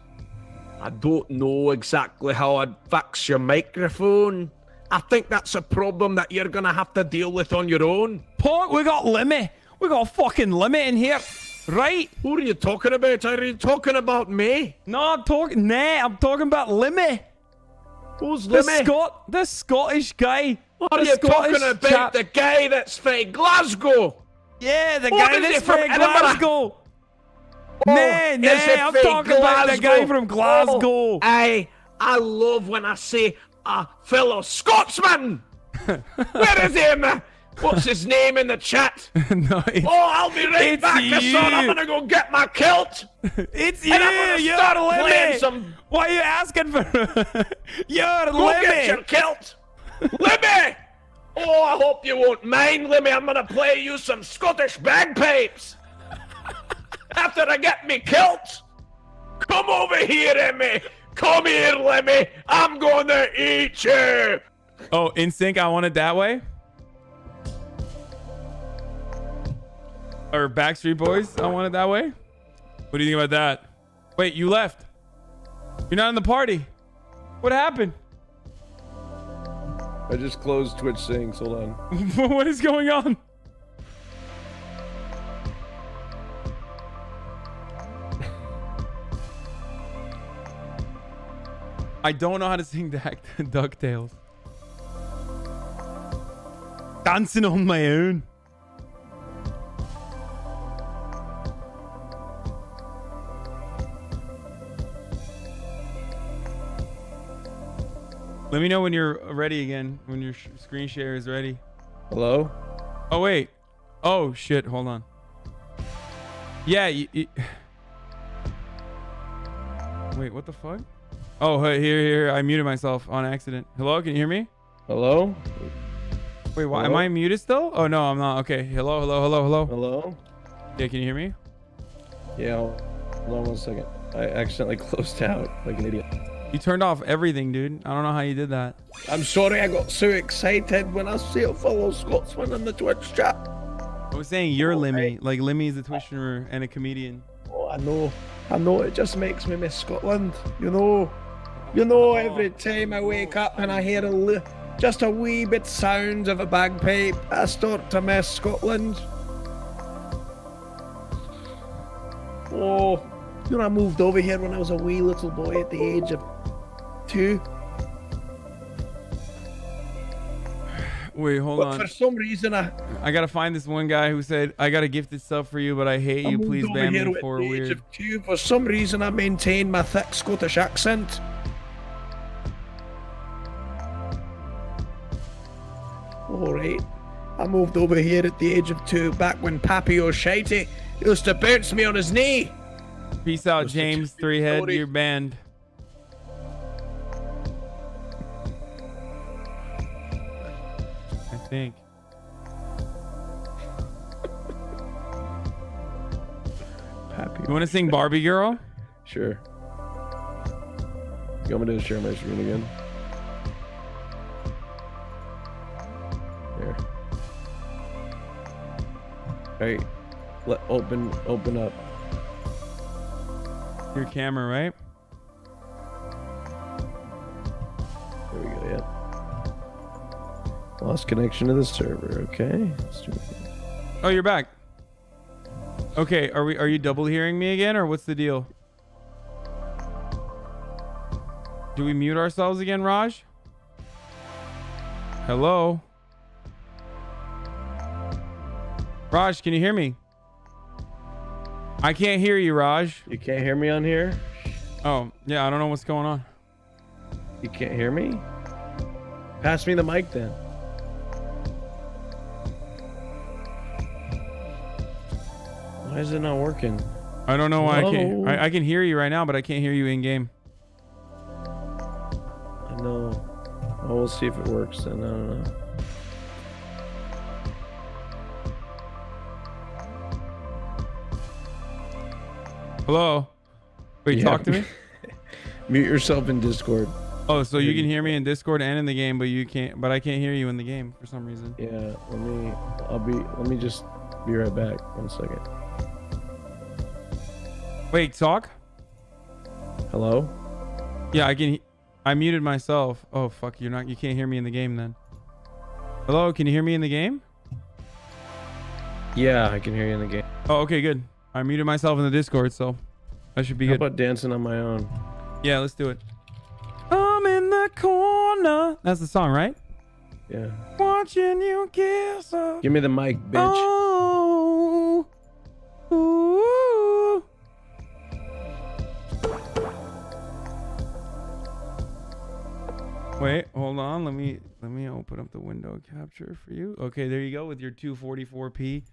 Speaker 12: I don't know exactly how I'd fix your microphone. I think that's a problem that you're gonna have to deal with on your own.
Speaker 2: Pork, we got Limmy. We got fucking Limmy in here. Right?
Speaker 12: Who are you talking about? Are you talking about me?
Speaker 2: No, I'm talking about Limmy.
Speaker 12: Who's Limmy?
Speaker 2: The Scottish guy.
Speaker 12: Are you talking about the guy that's from Glasgow?
Speaker 2: Yeah, the guy that's from Glasgow. I'm talking about the guy from Glasgow.
Speaker 12: I love when I say a fellow Scotsman. Where is him? What's his name in the chat?
Speaker 2: No,
Speaker 12: I'll be right back, son. I'm gonna go get my kilt.
Speaker 2: It's you.
Speaker 12: And I'm gonna
Speaker 2: You're
Speaker 12: start
Speaker 2: Limmy.
Speaker 12: playing some.
Speaker 2: Why are you asking for? You're
Speaker 12: Go
Speaker 2: Limmy.
Speaker 12: get your kilt, Limmy. I hope you won't mind, Limmy. I'm gonna play you some Scottish bagpipes after I get me kilt. Come over here, Limmy. Come here, Limmy. I'm gonna eat you.
Speaker 2: Oh, in sync. I want it that way. Or Backstreet Boys, I want it that way. What do you think about that? Wait, you left. You're not in the party. What happened?
Speaker 12: I just closed Twitch Sings. Hold on.
Speaker 2: What is going on? I don't know how to sing DuckTales. Dancing on my own. Let me know when you're ready again, when your screen share is ready.
Speaker 12: Hello?
Speaker 2: Oh, wait. Oh, shit. Hold on. Yeah. Wait, what the fuck? Oh, here. I muted myself on accident. Hello? Can you hear me?
Speaker 12: Hello?
Speaker 2: Wait, why?
Speaker 12: Hello?
Speaker 2: Am I muted still? Oh, no, I'm not. Okay. Hello?
Speaker 12: Hello?
Speaker 2: Yeah, can you hear me?
Speaker 12: Yeah, hold on 1 second. I accidentally closed out like an idiot.
Speaker 2: You turned off everything, dude. I don't know how you did that.
Speaker 12: I'm sorry I got so excited when I see a fellow Scotsman in the Twitch chat.
Speaker 2: I was saying you're Lemmy. Like Lemmy is a Twitch streamer and a comedian.
Speaker 12: Oh, I know. It just makes me miss Scotland. You know, every time I wake up and I hear just a wee bit sound of a bagpipe, I start to miss Scotland. Oh, you know, I moved over here when I was a wee little boy at the age of 2.
Speaker 2: Wait, hold on.
Speaker 12: For some reason, I
Speaker 2: gotta find this one guy who said, "I got a gifted sub for you, but I hate you. Please ban me for weird."
Speaker 12: Of 2. For some reason, I maintain my thick Scottish accent. All right. I moved over here at the age of 2, back when Pappy O'Shitey used to bounce me on his knee.
Speaker 2: Peace out, James. 3-head. You're banned. I think.
Speaker 12: Pappy.
Speaker 2: You want to sing Barbie Girl?
Speaker 12: Sure. You want me to share my screen again? Here. Hey, open up.
Speaker 2: Your camera, right?
Speaker 12: There we go. Yeah. Lost connection to the server. Okay. Let's do it.
Speaker 2: Oh, you're back. Okay, are you double hearing me again, or what's the deal? Do we mute ourselves again, Raj? Hello? Raj, can you hear me? I can't hear you, Raj.
Speaker 12: You can't hear me on here?
Speaker 2: Oh, yeah, I don't know what's going on.
Speaker 12: You can't hear me? Pass me the mic then. Why is it not working?
Speaker 2: I don't know why I can hear you right now, but I can't hear you in game.
Speaker 12: I know. Well, we'll see if it works then. I don't know.
Speaker 2: Hello? Wait, talk to me?
Speaker 12: Mute yourself in Discord.
Speaker 2: Oh, so you can hear me in Discord and in the game, but I can't hear you in the game for some reason.
Speaker 12: Yeah, let me just be right back. 1 second.
Speaker 2: Wait, talk?
Speaker 12: Hello?
Speaker 2: Yeah, I muted myself. Oh fuck, you can't hear me in the game then. Hello, can you hear me in the game?
Speaker 12: Yeah, I can hear you in the game.
Speaker 2: Oh, okay, good. I muted myself in the Discord, so that should be
Speaker 12: How
Speaker 2: good.
Speaker 12: about dancing on my own?
Speaker 2: Yeah, let's do it. I'm in the corner. That's the song, right?
Speaker 12: Yeah.
Speaker 2: Watching you kiss her.
Speaker 12: Give me the mic, bitch.
Speaker 2: Oh. Ooh. Wait, hold on. Let me open up the window capture for you. Okay, there you go with your 244p.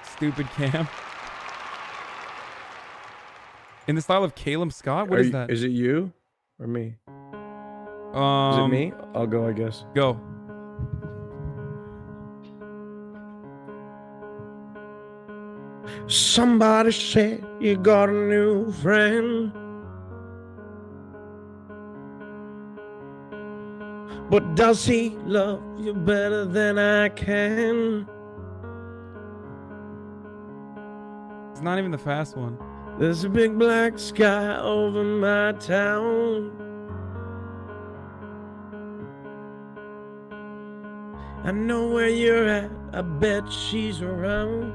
Speaker 2: Stupid cam. In the style of Caleb Scott? What is that?
Speaker 12: Is it you or me? Is it me? I'll go, I guess.
Speaker 2: Go.
Speaker 12: Somebody said you got a new friend, but does he love you better than I can?
Speaker 2: It's not even the fast one.
Speaker 12: There's a big black sky over my town. I know where you're at, I bet she's around.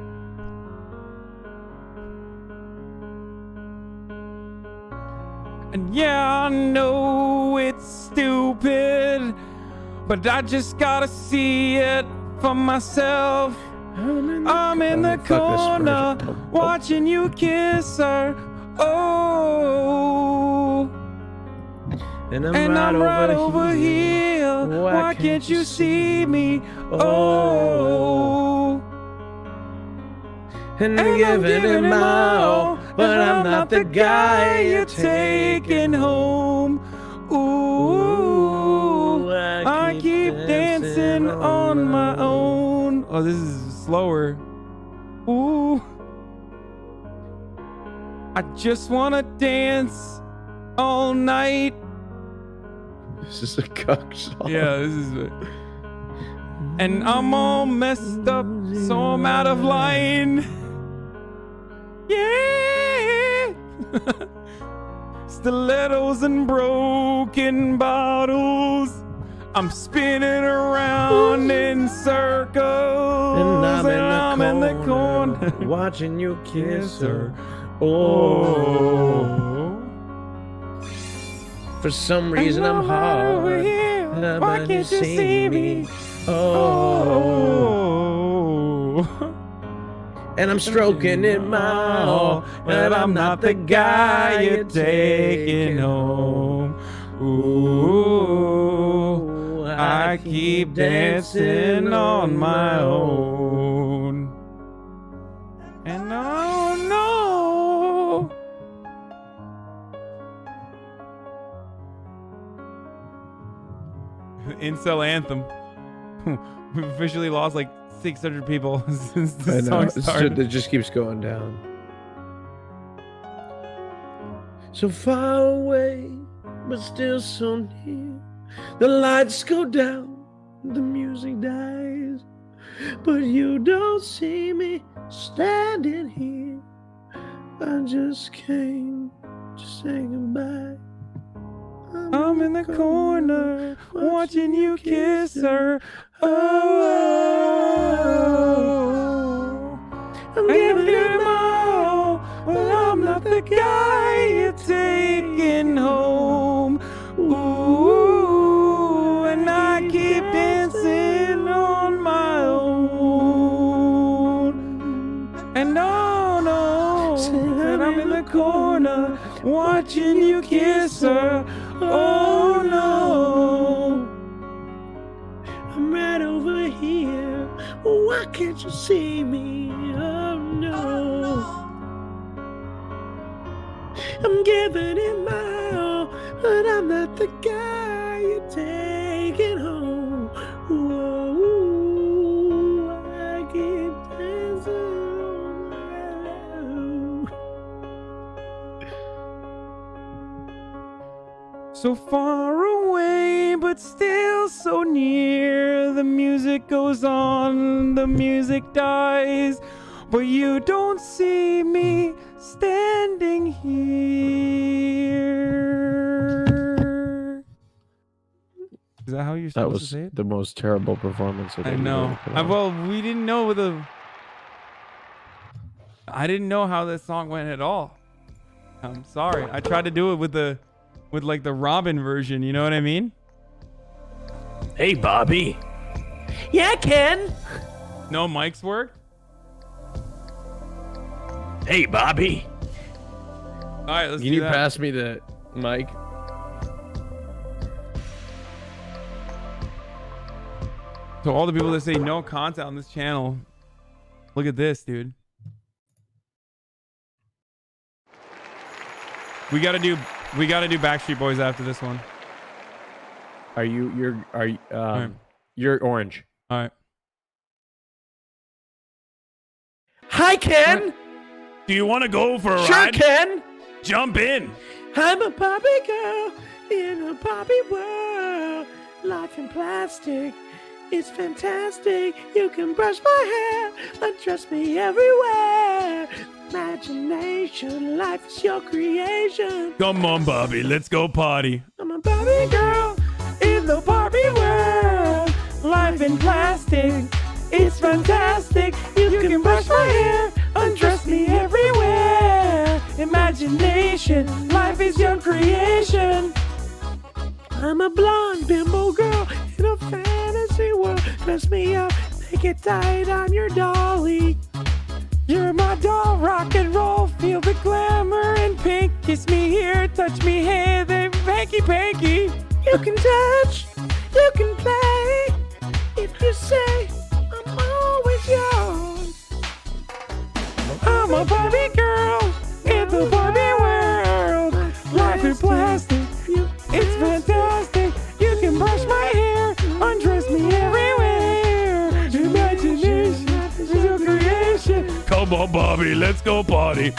Speaker 2: And yeah, I know it's stupid, but I just gotta see it for myself. I'm in the corner, watching you kiss her. Oh, and I'm right over here. Why can't you see me? Oh,
Speaker 12: and I'm giving it my all, but I'm not the guy you're taking home.
Speaker 2: Ooh, I keep dancing on my own. Oh, this is slower. Ooh, I just wanna dance all night.
Speaker 12: This is a cock song.
Speaker 2: Yeah, this is it. And I'm all messed up, so I'm out of line. Yeah. Stilettos and broken bottles. I'm spinning around in circles.
Speaker 12: And I'm in the corner watching you kiss her. Oh. For some reason I'm hard.
Speaker 2: Why can't you see me?
Speaker 12: Oh. And I'm stroking it my all, but I'm not the guy you're taking home. Ooh, I keep dancing on my own.
Speaker 2: And oh no. Incel anthem. We've officially lost like 600 people since the song started.
Speaker 12: It just keeps going down. So far away, but still so near. The lights go down, the music dies, but you don't see me standing here. I just came to say goodbye.
Speaker 2: I'm in the corner watching you kiss her. Oh, I'm giving it my all, but I'm not the guy you're taking home. Ooh, and I keep dancing on my own. And oh no, and I'm in the corner watching you kiss her. Oh no,
Speaker 12: I'm right over here. Why can't you see me? Oh no, I'm giving it my all, but I'm not the guy you're taking home. Whoa, I keep dancing on my own.
Speaker 2: so far away, but still so near. The music goes on, the music dies, but you don't see me standing here. Is that how you're supposed to say it?
Speaker 12: That was the most terrible performance of
Speaker 2: I know. Well, we didn't know I didn't know how this song went at all. I'm sorry. I tried to do it with like the Robin version, you know what I mean?
Speaker 14: Hey, Bobby. Yeah, Ken.
Speaker 2: No mics worked?
Speaker 14: Hey, Bobby.
Speaker 2: All right, let's
Speaker 12: Can
Speaker 2: do
Speaker 12: you
Speaker 2: that.
Speaker 12: pass me the mic?
Speaker 2: To all the people that say no content on this channel, look at this, dude. We gotta do Backstreet Boys after this one.
Speaker 12: You're orange.
Speaker 2: All right.
Speaker 14: Hi, Ken.
Speaker 2: Do you want to go for a
Speaker 14: Sure,
Speaker 2: ride?
Speaker 14: Ken.
Speaker 2: Jump in.
Speaker 14: I'm a Barbie girl in a Barbie world. Life in plastic. It's fantastic. You can brush my hair, undress me everywhere. Imagination, life is your creation.
Speaker 2: Come on, Bobby, let's go party.
Speaker 14: I'm a Barbie girl in the Barbie world. Life in plastic, it's fantastic. You can brush my hair, undress me everywhere. Imagination, life is your creation. I'm a blonde bimbo girl in a fantasy world. Dress me up, make it tight, I'm your dolly. You're my doll, rock and roll, feel the glamour and pink. Kiss me here, touch me here, then panky. You can touch, you can play. If you say, I'm always yours. I'm a Barbie girl in the Barbie world. Life is plastic, it's fantastic. You can brush my hair, undress me everywhere. Imagination is your creation.
Speaker 2: Come on, Bobby, let's go party.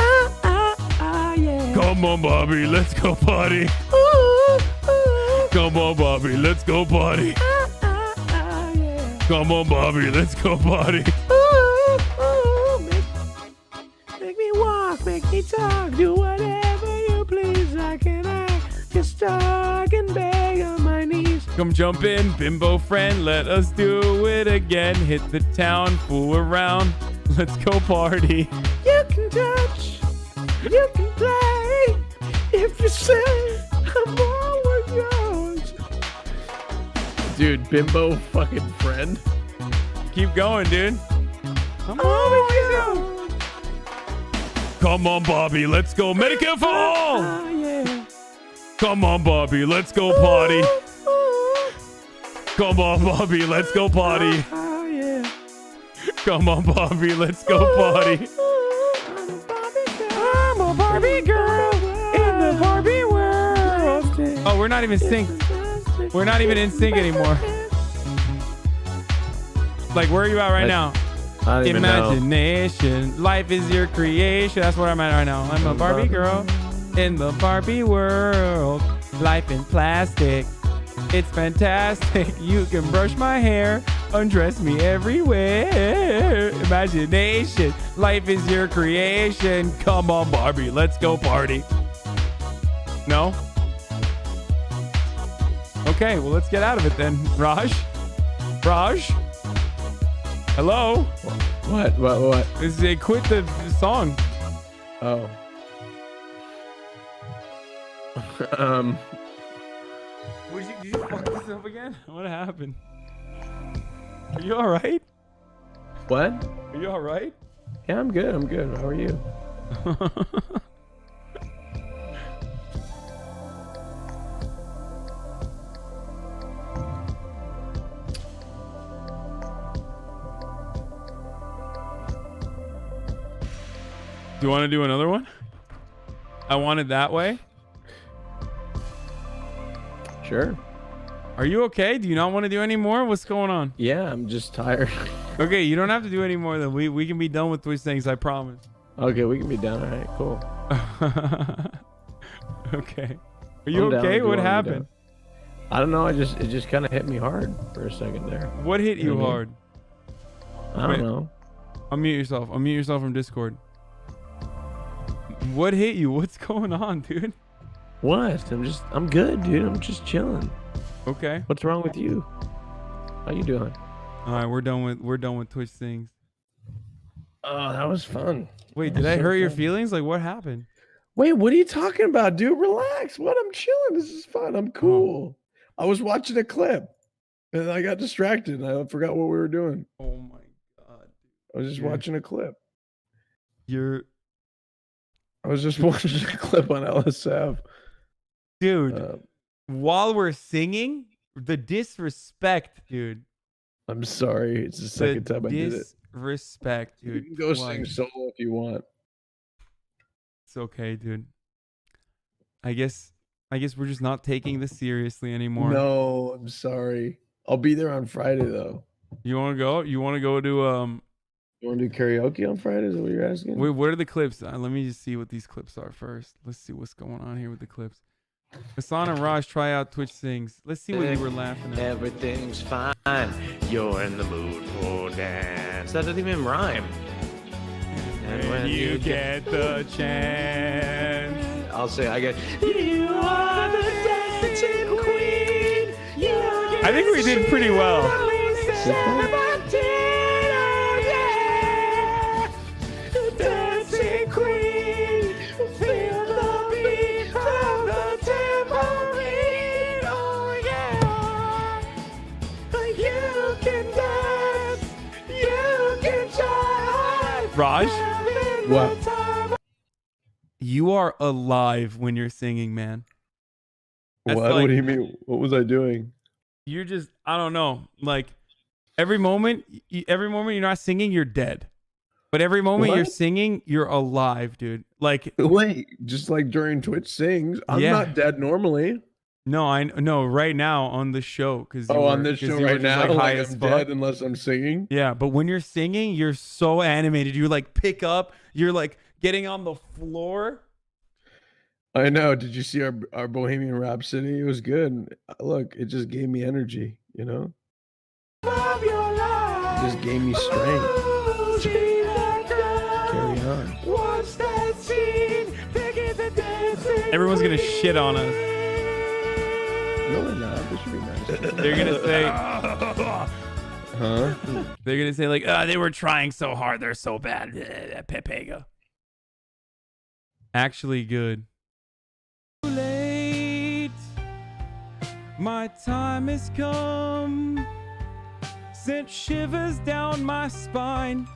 Speaker 14: Yeah.
Speaker 2: Come on, Bobby, let's go party.
Speaker 14: Ooh.
Speaker 2: Come on, Bobby, let's go party.
Speaker 14: Yeah.
Speaker 2: Come on, Bobby, let's go party.
Speaker 14: Make me walk, make me talk, do whatever you please. I can act, just talk and beg on my knees.
Speaker 2: Come jump in, bimbo friend, let us do it again. Hit the town, fool around, let's go party.
Speaker 14: You can touch, you can play, if you say I'm always yours.
Speaker 12: Dude, bimbo fucking friend.
Speaker 2: Keep going, dude.
Speaker 14: I'm always yours.
Speaker 2: Come on, Bobby, let's go. Medicare for all.
Speaker 14: Oh, yeah.
Speaker 2: Come on, Bobby, let's go party. Come on, Bobby, let's go party.
Speaker 14: Oh, yeah.
Speaker 2: Come on, Bobby, let's go party.
Speaker 14: I'm a Barbie girl in the Barbie world.
Speaker 2: Oh, we're not even synced. We're not even in sync anymore. Like, where are you at right now?
Speaker 12: I don't even know.
Speaker 2: Imagination. Life is your creation. That's where I'm at right now. I'm a Barbie girl in the Barbie world. Life in plastic. It's fantastic. You can brush my hair, undress me everywhere. Imagination. Life is your creation. Come on, Barbie. Let's go party. No? Okay, well, let's get out of it then. Raj? Hello?
Speaker 12: What?
Speaker 2: This is a quit the song.
Speaker 12: Oh.
Speaker 2: Did you fuck this up again? What happened? Are you alright?
Speaker 12: What?
Speaker 2: Are you alright?
Speaker 12: Yeah, I'm good. How are you?
Speaker 2: Do you want to do another one? I want it that way.
Speaker 12: Sure.
Speaker 2: Are you okay? Do you not want to do any more? What's going on?
Speaker 12: Yeah, I'm just tired.
Speaker 2: Okay, you don't have to do any more then. We can be done with Twitch things, I promise.
Speaker 12: Okay, we can be done. All right, cool.
Speaker 2: Okay. Are you okay? What happened?
Speaker 12: I don't know. It just kind of hit me hard for a second there.
Speaker 2: What hit you hard?
Speaker 12: I don't know.
Speaker 2: Unmute yourself. Unmute yourself from Discord. What hit you? What's going on, dude?
Speaker 12: What? I'm good, dude. I'm just chilling.
Speaker 2: Okay.
Speaker 12: What's wrong with you? How you doing?
Speaker 2: All right, we're done with Twitch things.
Speaker 12: Oh, that was fun.
Speaker 2: Wait, did I hurt your feelings? Like, what happened?
Speaker 12: Wait, what are you talking about, dude? Relax. What? I'm chilling. This is fun. I'm cool. I was watching a clip and I got distracted and I forgot what we were doing.
Speaker 2: Oh my god.
Speaker 12: I was just watching a clip.
Speaker 2: I
Speaker 12: was just watching a clip on LSF.
Speaker 2: Dude, while we're singing, the disrespect, dude.
Speaker 12: I'm sorry. It's the second time I did it.
Speaker 2: Disrespect, dude.
Speaker 12: You can go sing solo if you want.
Speaker 2: It's okay, dude. I guess we're just not taking this seriously anymore.
Speaker 12: No, I'm sorry. I'll be there on Friday though.
Speaker 2: You want to go? You want to go to
Speaker 12: You want to do karaoke on Friday? Is that what you're asking?
Speaker 2: Wait, what are the clips? Let me just see what these clips are first. Let's see what's going on here with the clips. Hasan and Raj try out Twitch things. Let's see what you were laughing at.
Speaker 12: Everything's fine. You're in the mood for dance. That doesn't even rhyme.
Speaker 2: And when you get the chance,
Speaker 12: I'll say I get.
Speaker 14: You are the dancing queen.
Speaker 2: I think we did pretty well.
Speaker 14: Dancing queen, feel the beat from the tambourine. Oh yeah, you can dance, you can jive.
Speaker 2: Raj,
Speaker 12: What?
Speaker 2: you are alive when you're singing, man. That's
Speaker 12: What?
Speaker 2: like-
Speaker 12: What do you mean? What was I doing?
Speaker 2: You're just, I don't know. Like every moment you're not singing, you're dead. But every moment you're
Speaker 12: What?
Speaker 2: singing, you're alive, dude. Like,
Speaker 12: Wait, just like during Twitch sings, I'm
Speaker 2: Yeah.
Speaker 12: not dead normally.
Speaker 2: no, I know right now on the show because
Speaker 12: On this show right now, like I'm dead unless I'm singing.
Speaker 2: Yeah, but when you're singing, you're so animated. You like pick up. You're like getting on the floor.
Speaker 12: I know. Did you see our Bohemian Rhapsody? It was good. Look, it just gave me energy. You know.
Speaker 14: Love your
Speaker 12: gave me strength. Carry on.
Speaker 14: Watch that scene.
Speaker 2: Everyone's gonna shit on us.
Speaker 12: No, they're not. This should be nice.
Speaker 2: They're gonna say,
Speaker 12: huh?
Speaker 2: They're gonna say like, they were trying so hard. They're so bad. Pepega. Actually good. Too late. My time has come. Sent shivers down my spine.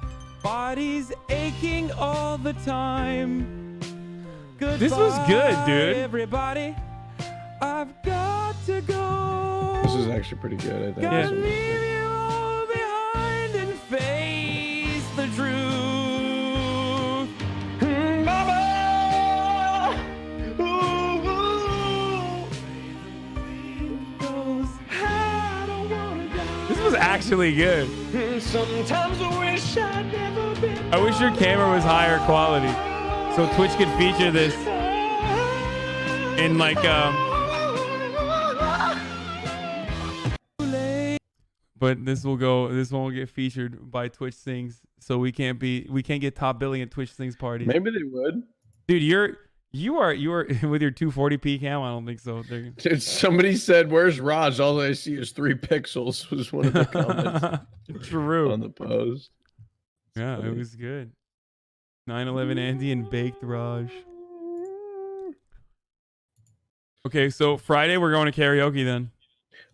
Speaker 2: Body's aching all the time. Goodbye, this was good, dude. Everybody, I've got to go.
Speaker 12: This is actually pretty good, I think.
Speaker 2: Gotta
Speaker 12: This
Speaker 2: leave you all behind and face the truth. Mama! This was actually good.
Speaker 14: Sometimes I wish I'd never been.
Speaker 2: I wish your camera was higher quality, so Twitch could feature this in like But this won't get featured by Twitch Sings, so we can't get top billing at Twitch Sings parties.
Speaker 12: Maybe they would.
Speaker 2: Dude, you are with your 240p cam. I don't think so.
Speaker 12: Dude, somebody said, "Where's Raj?" All I see is 3 pixels. Was one of the comments.
Speaker 2: True.
Speaker 12: On the post.
Speaker 2: Yeah, it was good. 9/11 Andy and Baked Raj. Okay, so Friday we're going to karaoke then.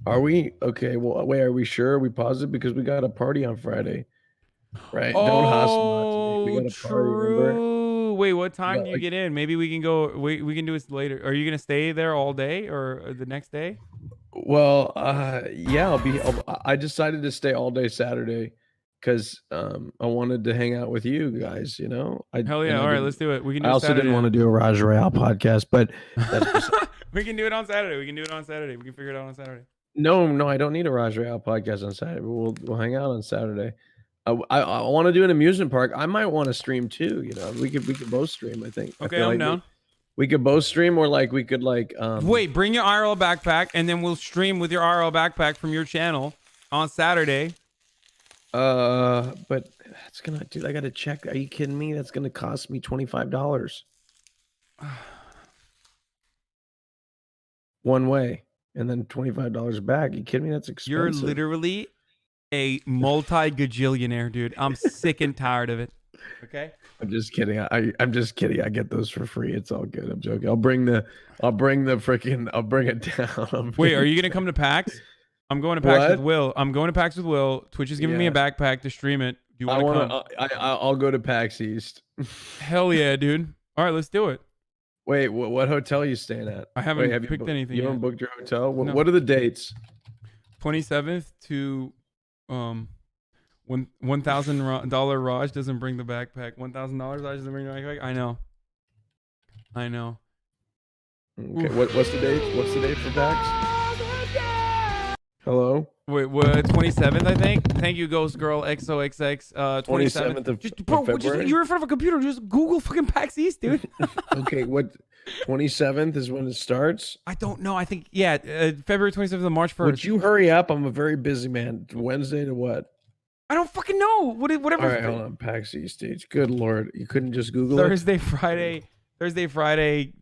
Speaker 12: Are we? Okay, well, wait, are we sure? Are we positive? Because we got a party on Friday. Right? Don't hustle. We got a party, remember?
Speaker 2: Wait, what time do you get in? Maybe we can go. We can do this later. Are you gonna stay there all day or the next day?
Speaker 12: Well, yeah, I decided to stay all day Saturday because I wanted to hang out with you guys. You know.
Speaker 2: Hell yeah! All right, let's do it. We can. Do
Speaker 12: I also
Speaker 2: Saturday.
Speaker 12: didn't want to do a Raj Royale podcast, but that's
Speaker 2: we can do it on Saturday. We can figure it out on Saturday.
Speaker 12: No, I don't need a Raj Royale podcast on Saturday. We'll hang out on Saturday. I want to do an amusement park. I might want to stream too. You know, we could both stream. I think.
Speaker 2: Okay, I'm down.
Speaker 12: We could both stream, or like we could like.
Speaker 2: Wait, bring your IRL backpack, and then we'll stream with your IRL backpack from your channel on Saturday.
Speaker 12: But that's gonna, dude. I gotta check. Are you kidding me? That's gonna cost me $25. One way, and then $25 back. You kidding me? That's expensive.
Speaker 2: You're literally a multi-gajillionaire, dude. I'm sick and tired of it. Okay.
Speaker 12: I'm just kidding. I'm just kidding. I get those for free. It's all good. I'm joking. I'll bring it down.
Speaker 2: Wait, are you gonna come to PAX? I'm going to PAX with Will. Twitch is giving me a backpack to stream it. Do you want to come?
Speaker 12: I'll go to PAX East.
Speaker 2: Hell yeah, dude. All right, let's do it.
Speaker 12: Wait, what hotel are you staying at?
Speaker 2: I haven't picked anything.
Speaker 12: You haven't booked your hotel? No. What are the dates?
Speaker 2: 27th to $1,000 Raj doesn't bring the backpack. $1,000 Raj doesn't bring the backpack. I know.
Speaker 12: Okay, what's the date? What's the date for PAX? Hello?
Speaker 2: Wait, what? 27th, I think. Thank you, Ghost Girl XOXX. 27th of February. You're in front of a computer. Just Google fucking PAX East, dude.
Speaker 12: Okay, what? 27th is when it starts?
Speaker 2: I don't know. I think February 27th to March 1st.
Speaker 12: Would you hurry up? I'm a very busy man. Wednesday to what?
Speaker 2: I don't fucking know. Whatever.
Speaker 12: All right, hold on. PAX East stage. Good Lord, you couldn't just Google
Speaker 2: Thursday, Friday,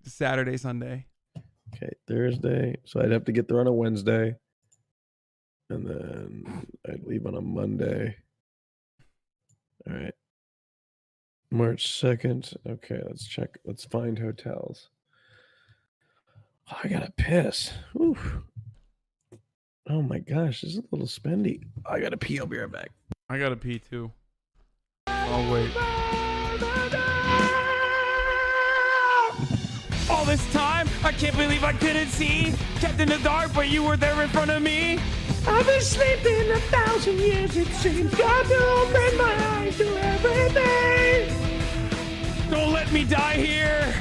Speaker 2: Saturday, Sunday.
Speaker 12: Okay, Thursday. So I'd have to get there on a Wednesday. And then I'd leave on a Monday. All right. March 2nd. Okay, let's check. Let's find hotels. Oh, I gotta piss. Oof. Oh my gosh, this is a little spendy. I gotta pee. I'll be right back.
Speaker 2: I gotta pee too. Oh, wait. All this time, I can't believe I couldn't see. Kept in the dark, but you were there in front of me.
Speaker 14: I've been sleeping 1,000 years, it seems. Got to open my eyes to everything.
Speaker 2: Don't let me die here.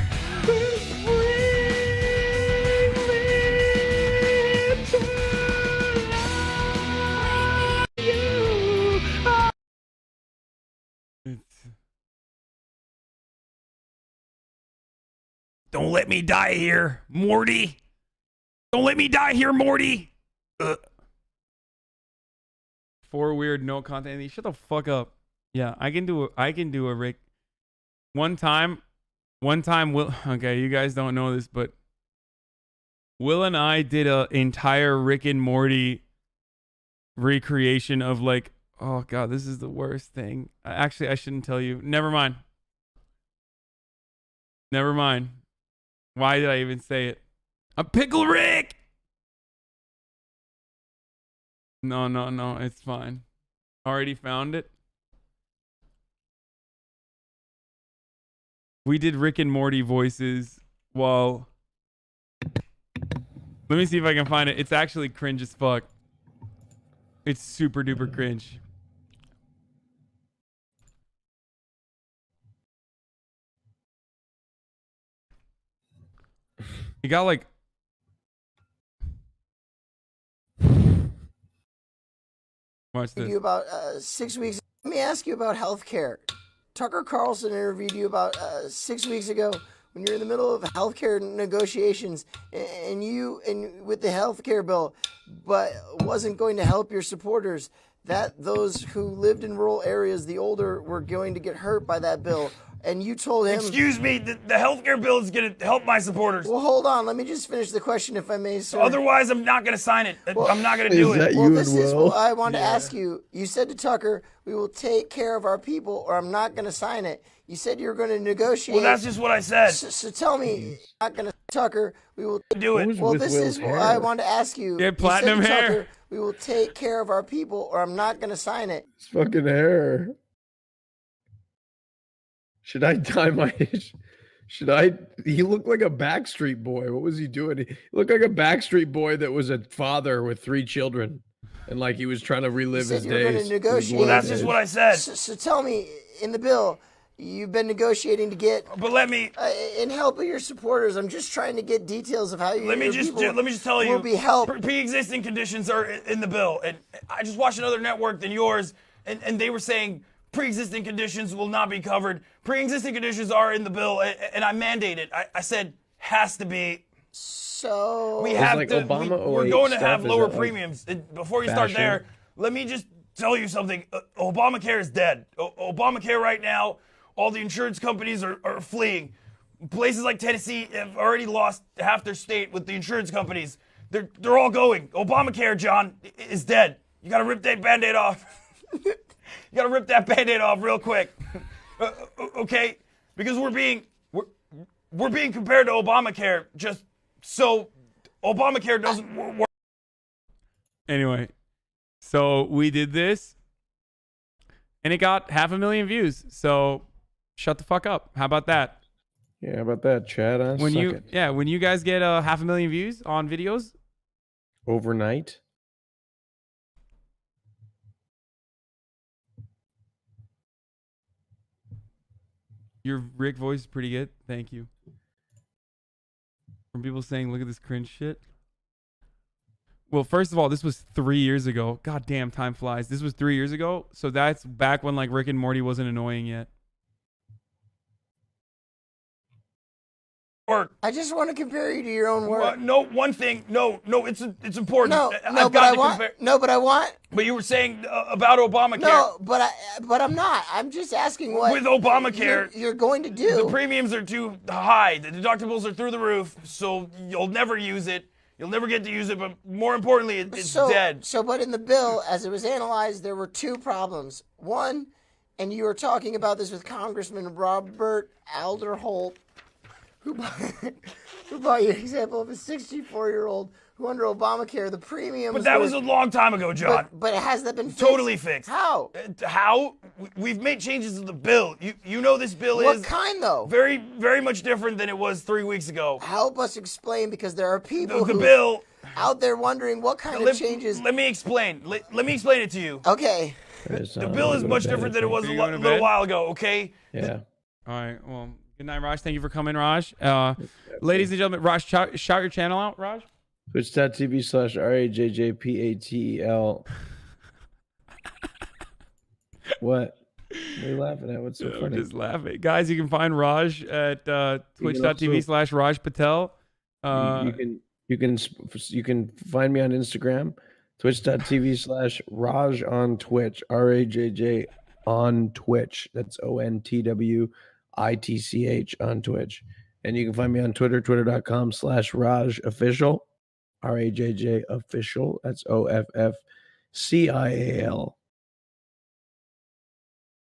Speaker 2: Don't let me die here, Morty. Don't let me die here, Morty. 4 weird no content. Shut the fuck up. Yeah, I can do a Rick. One time, Will. Okay, you guys don't know this, but Will and I did a entire Rick and Morty recreation of like, oh god, this is the worst thing. Actually, I shouldn't tell you. Never mind. Why did I even say it? A pickle Rick. No, it's fine. Already found it. We did Rick and Morty voices while... Let me see if I can find it. It's actually cringe as fuck. It's super duper cringe. You got like... Watch this.
Speaker 4: You about 6 weeks. Let me ask you about healthcare. Tucker Carlson interviewed you about 6 weeks ago when you're in the middle of healthcare negotiations, and with the healthcare bill, but wasn't going to help your supporters. That those who lived in rural areas, the older, were going to get hurt by that bill. And you told him...
Speaker 15: Excuse me, the healthcare bill is going to help my supporters.
Speaker 4: Well, hold on. Let me just finish the question, if I may, sir.
Speaker 15: Otherwise, I'm not going to sign it. I'm not going to do it.
Speaker 4: Well, this is what I wanted to ask you. You said to Tucker, we will take care of our people, or I'm not going to sign it. You said you were going to negotiate.
Speaker 15: Well, that's just what I said.
Speaker 4: So tell me, I'm not going to Tucker, we will
Speaker 15: do it.
Speaker 4: Well, this is what I wanted to ask you.
Speaker 2: Yeah, platinum
Speaker 4: you said to
Speaker 2: hair.
Speaker 4: Tucker, we will take care of our people, or I'm not going to sign it.
Speaker 12: His fucking hair. Should I dye my... He looked like a Backstreet Boy. What was he doing? He looked like a Backstreet Boy that was a father with 3 children. And like he was trying to relive his days.
Speaker 15: Well, that's just what I said.
Speaker 4: So tell me, in the bill, you've been negotiating to get...
Speaker 15: But let me...
Speaker 4: in help of your supporters, I'm just trying to get details of how you...
Speaker 15: Let me just tell you.
Speaker 4: Will be helped.
Speaker 15: Pre-existing conditions are in the bill. And I just watched another network than yours, and they were saying... Pre-existing conditions will not be covered. Pre-existing conditions are in the bill, and I mandate it. I said has to be.
Speaker 4: So
Speaker 15: we have to. We're going to have lower premiums. Before you start there, let me just tell you something. Obamacare is dead. Obamacare right now, all the insurance companies are fleeing. Places like Tennessee have already lost half their state with the insurance companies. They're all going. Obamacare, John, is dead. You got to rip that Band-Aid off. You gotta rip that Band-Aid off real quick, okay? Because we're being compared to Obamacare, just so Obamacare doesn't work.
Speaker 2: Anyway, so we did this, and it got 500,000 views. So shut the fuck up. How about that?
Speaker 12: Yeah, how about that, Chad?
Speaker 2: When you guys get 500,000 views on videos
Speaker 12: overnight.
Speaker 2: Your Rick voice is pretty good. Thank you. From people saying, look at this cringe shit. Well, first of all, this was 3 years ago. God damn, time flies. This was 3 years ago. So that's back when like Rick and Morty wasn't annoying yet.
Speaker 4: I just want to compare you to your own work.
Speaker 15: No, one thing. No, it's important.
Speaker 4: But I want.
Speaker 15: But you were saying about Obamacare.
Speaker 4: No, but I'm not. I'm just asking what
Speaker 15: with Obamacare
Speaker 4: you're going to do.
Speaker 15: The premiums are too high. The deductibles are through the roof, so you'll never use it. You'll never get to use it. But more importantly, it's dead.
Speaker 4: But in the bill, as it was analyzed, there were 2 problems. One, and you were talking about this with Congressman Robert Alderholt, who brought you an example of a 64-year-old who under Obamacare, the premiums...
Speaker 15: But that was a long time ago, John.
Speaker 4: But has that been fixed?
Speaker 15: Totally fixed.
Speaker 4: How?
Speaker 15: How? We've made changes to the bill. You know this bill is...
Speaker 4: What kind, though?
Speaker 15: Very, very much different than it was 3 weeks ago.
Speaker 4: Help us explain, because there are people
Speaker 15: the bill
Speaker 4: out there wondering what kind of changes...
Speaker 15: Let me explain. Let me explain it to you.
Speaker 4: Okay.
Speaker 15: The bill is much different than it was a little while ago, okay?
Speaker 12: Yeah.
Speaker 2: All right, well... Good night, Raj. Thank you for coming, Raj. Ladies and gentlemen, Raj, shout your channel out, Raj.
Speaker 12: Twitch.tv/RAJJPATEL. What? What are you laughing at? What's so funny?
Speaker 2: I'm just laughing. Guys, you can find Raj at twitch.tv/Raj Patel.
Speaker 12: You can find me on Instagram, Twitch.tv/Raj on Twitch. RAJJ on Twitch. That's ONTWITCH on Twitch. And you can find me on Twitter, twitter.com/Raj official. RAJJ official. That's OFFCIAL.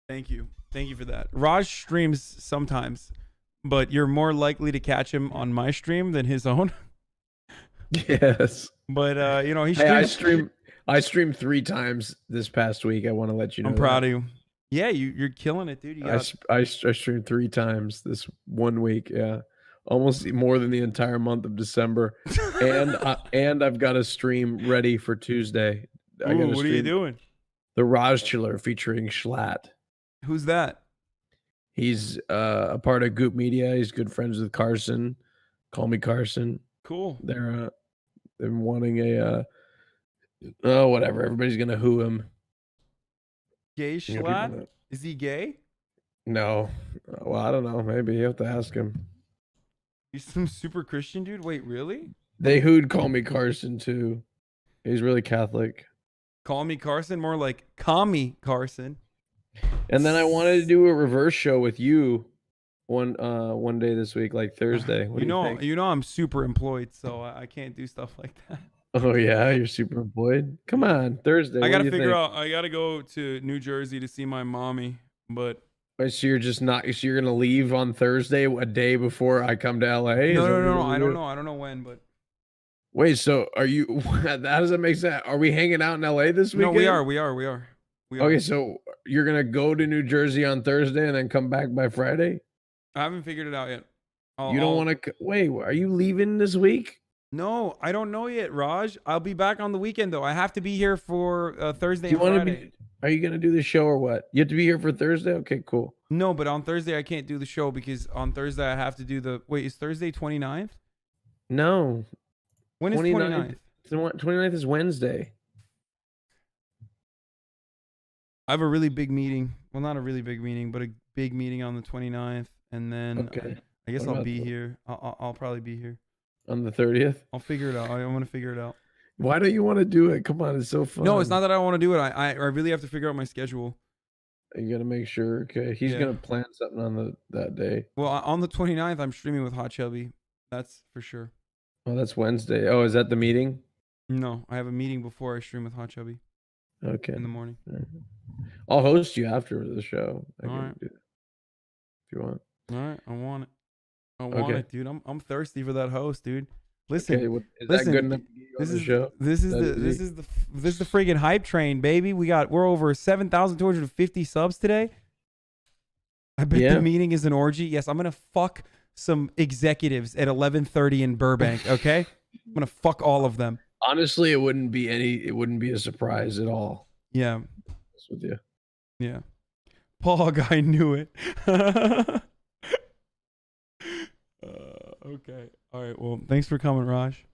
Speaker 2: Thank you. Thank you for that. Raj streams sometimes, but you're more likely to catch him on my stream than his own.
Speaker 12: Yes.
Speaker 2: But you know, he
Speaker 12: Hey, I streamed 3 times this past week. I want to let you know.
Speaker 2: I'm proud of you. Yeah, you're killing it, dude.
Speaker 12: I streamed 3 times this 1 week. Yeah. Almost more than the entire month of December. and I've got a stream ready for Tuesday.
Speaker 2: Ooh, what are you doing?
Speaker 12: The Raj Chiller featuring Schlatt.
Speaker 2: Who's that?
Speaker 12: He's a part of Goop Media. He's good friends with Carson. Call me Carson.
Speaker 2: Cool.
Speaker 12: They're wanting a whatever. Everybody's gonna who him.
Speaker 2: Gay Schlatt? Is he gay?
Speaker 12: No. Well, I don't know. Maybe you have to ask him.
Speaker 2: He's some super Christian dude. Wait, really?
Speaker 12: They who'd Call Me Carson too. He's really Catholic.
Speaker 2: Call me Carson, more like call me Carson.
Speaker 12: And then I wanted to do a reverse show with you one day this week, like Thursday. What do you think?
Speaker 2: You know I'm super employed, so I can't do stuff like that.
Speaker 12: Oh yeah, you're super employed. Come on, Thursday.
Speaker 2: I gotta figure out. I gotta go to New Jersey to see my mommy, but.
Speaker 12: So you're just not. So you're gonna leave on Thursday, a day before I come to LA?
Speaker 2: No. I don't know. I don't know when, but.
Speaker 12: Wait. So are you? How does that make sense? Are we hanging out in LA this weekend?
Speaker 2: No, we are.
Speaker 12: Okay, so you're gonna go to New Jersey on Thursday and then come back by Friday?
Speaker 2: I haven't figured it out yet.
Speaker 12: You don't want to wait? Are you leaving this week?
Speaker 2: No, I don't know yet, Raj. I'll be back on the weekend though. I have to be here for Thursday and Friday.
Speaker 12: Are you gonna do the show or what? You have to be here for Thursday? Okay, cool.
Speaker 2: No, but on Thursday I can't do the show because on Thursday I have to do the. Wait, is Thursday 29th?
Speaker 12: No.
Speaker 2: When is 29th?
Speaker 12: 29th is Wednesday.
Speaker 2: I have a really big meeting. Well, not a really big meeting, but a big meeting on the 29th, and then I guess I'll be here. I'll probably be here
Speaker 12: on the 30th.
Speaker 2: I'll figure it out. I'm gonna figure it out.
Speaker 12: Why don't you want to do it? Come on, it's so fun.
Speaker 2: No, it's not that I want to do it. I really have to figure out my schedule.
Speaker 12: You gotta make sure. Okay, he's gonna plan something on that day.
Speaker 2: Well, on the 29th, I'm streaming with Hot Chubby. That's for sure.
Speaker 12: Oh, that's Wednesday. Oh, is that the meeting?
Speaker 2: No, I have a meeting before I stream with Hot Chubby.
Speaker 12: Okay.
Speaker 2: In the morning.
Speaker 12: I'll host you after the show.
Speaker 2: All right.
Speaker 12: Do that if you want.
Speaker 2: All right, I want it. I want it, dude. I'm thirsty for that host, dude. Listen,
Speaker 12: is that good enough to get you on the show?
Speaker 2: This is the friggin' hype train, baby. We're over 7,250 subs today. I bet the meeting is an orgy. Yes, I'm gonna fuck some executives at 11:30 in Burbank. Okay, I'm gonna fuck all of them.
Speaker 12: Honestly, it wouldn't be a surprise at all.
Speaker 2: Yeah.
Speaker 12: With you.
Speaker 2: Yeah. Paul guy knew it. Okay. All right. Well, thanks for coming, Raj.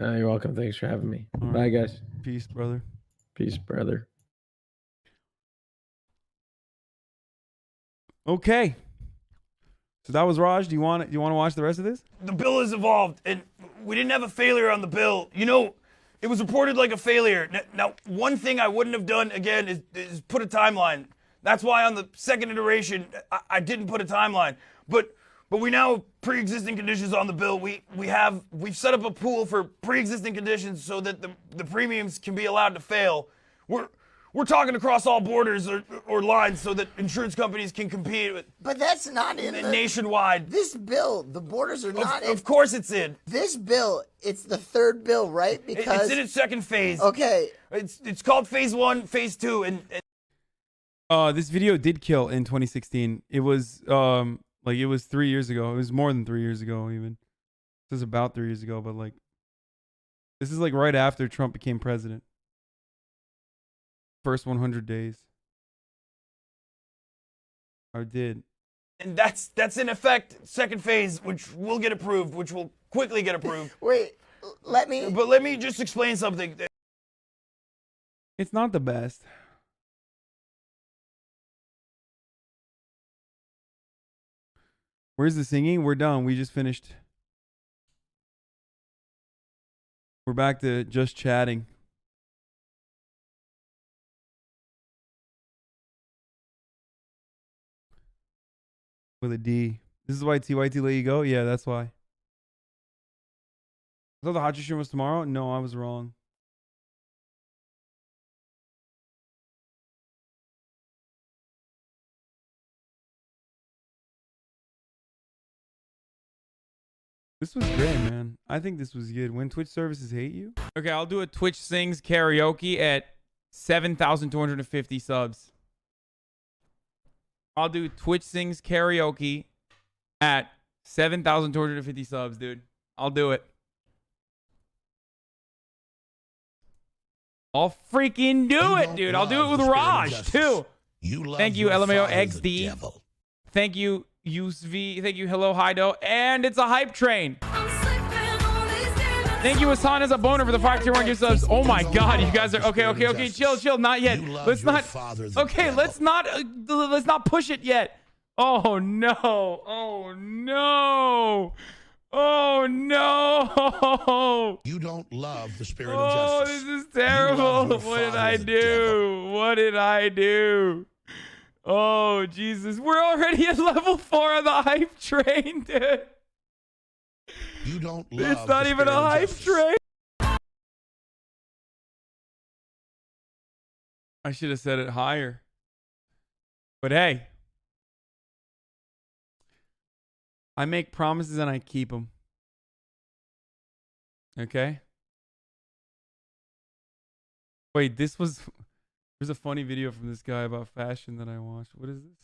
Speaker 12: You're welcome. Thanks for having me.
Speaker 2: All
Speaker 12: Bye,
Speaker 2: right.
Speaker 12: guys.
Speaker 2: Peace, brother.
Speaker 12: Peace, brother.
Speaker 2: Okay. So that was Raj. Do you want to watch the rest of this?
Speaker 15: The bill has evolved, and we didn't have a failure on the bill. You know, it was reported like a failure. Now, one thing I wouldn't have done again is put a timeline. That's why on the second iteration, I didn't put a timeline. But we now have pre-existing conditions on the bill. We've set up a pool for pre-existing conditions so that the premiums can be allowed to fail. We're talking across all borders or lines so that insurance companies can compete with.
Speaker 4: But that's not in
Speaker 15: nationwide.
Speaker 4: This bill, the borders are not.
Speaker 15: Of course, it's in
Speaker 4: this bill. It's the third bill, right? Because
Speaker 15: it's in its second phase.
Speaker 4: Okay.
Speaker 15: It's called phase 1, phase 2, and
Speaker 2: this video did kill in 2016. It was it was 3 years ago. It was more than 3 years ago even. This is about 3 years ago, but this is right after Trump became president. First 100 days. I did.
Speaker 15: And that's in effect second phase, which will get approved, which will quickly get approved.
Speaker 4: Wait, let me
Speaker 15: just explain something.
Speaker 2: It's not the best. Where's the singing? We're done. We just finished. We're back to just chatting. With a D. This is why TYT let you go? Yeah, that's why. I thought the hot stream was tomorrow? No, I was wrong. This was great, man. I think this was good. When Twitch services hate you? Okay, I'll do a Twitch Sings karaoke at 7,250 subs. I'll do Twitch Sings karaoke at 7,250 subs, dude. I'll do it. I'll freaking do it, dude. I'll do it with Raj, too. Thank you, LMAO XD. Thank you, USV. Thank you, Hello Hido. And it's a hype train. Thank you, Hasan as a boner for the 5 tier 1 gift subs. Oh my God, you guys are okay. Chill. Not yet. Let's not. Okay, let's not push it yet. Oh no. Oh no. Oh no.
Speaker 1: You don't love the spirit of justice.
Speaker 2: Oh, this is terrible. What did I do? What did I do? Oh, Jesus. We're already at level 4 on the hype train, dude.
Speaker 1: You don't love
Speaker 2: It's not even a hype train. I should have said it higher. But hey. I make promises and I keep them. Okay? Wait, there's a funny video from this guy about fashion that I watched. What is this?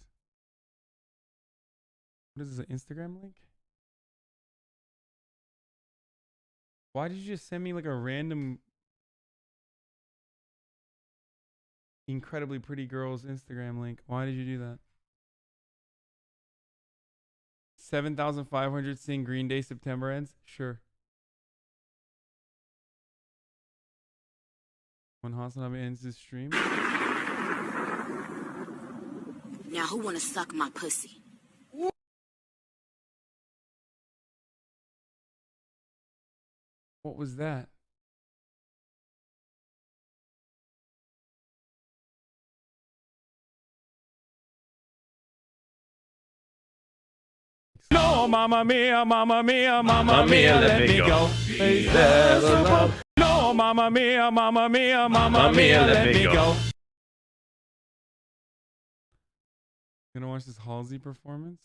Speaker 2: What is this, an Instagram link? Why did you just send me like a random incredibly pretty girl's Instagram link? Why did you do that? 7,500 sing Green Day September ends? Sure. When HasanAbi ends his stream?
Speaker 13: Now who wanna suck my pussy?
Speaker 2: What was that? No, mamma mia, mamma mia, mamma mia, let me go. No, mamma mia, mamma mia, mamma mia, let me go. Gonna watch this Halsey performance?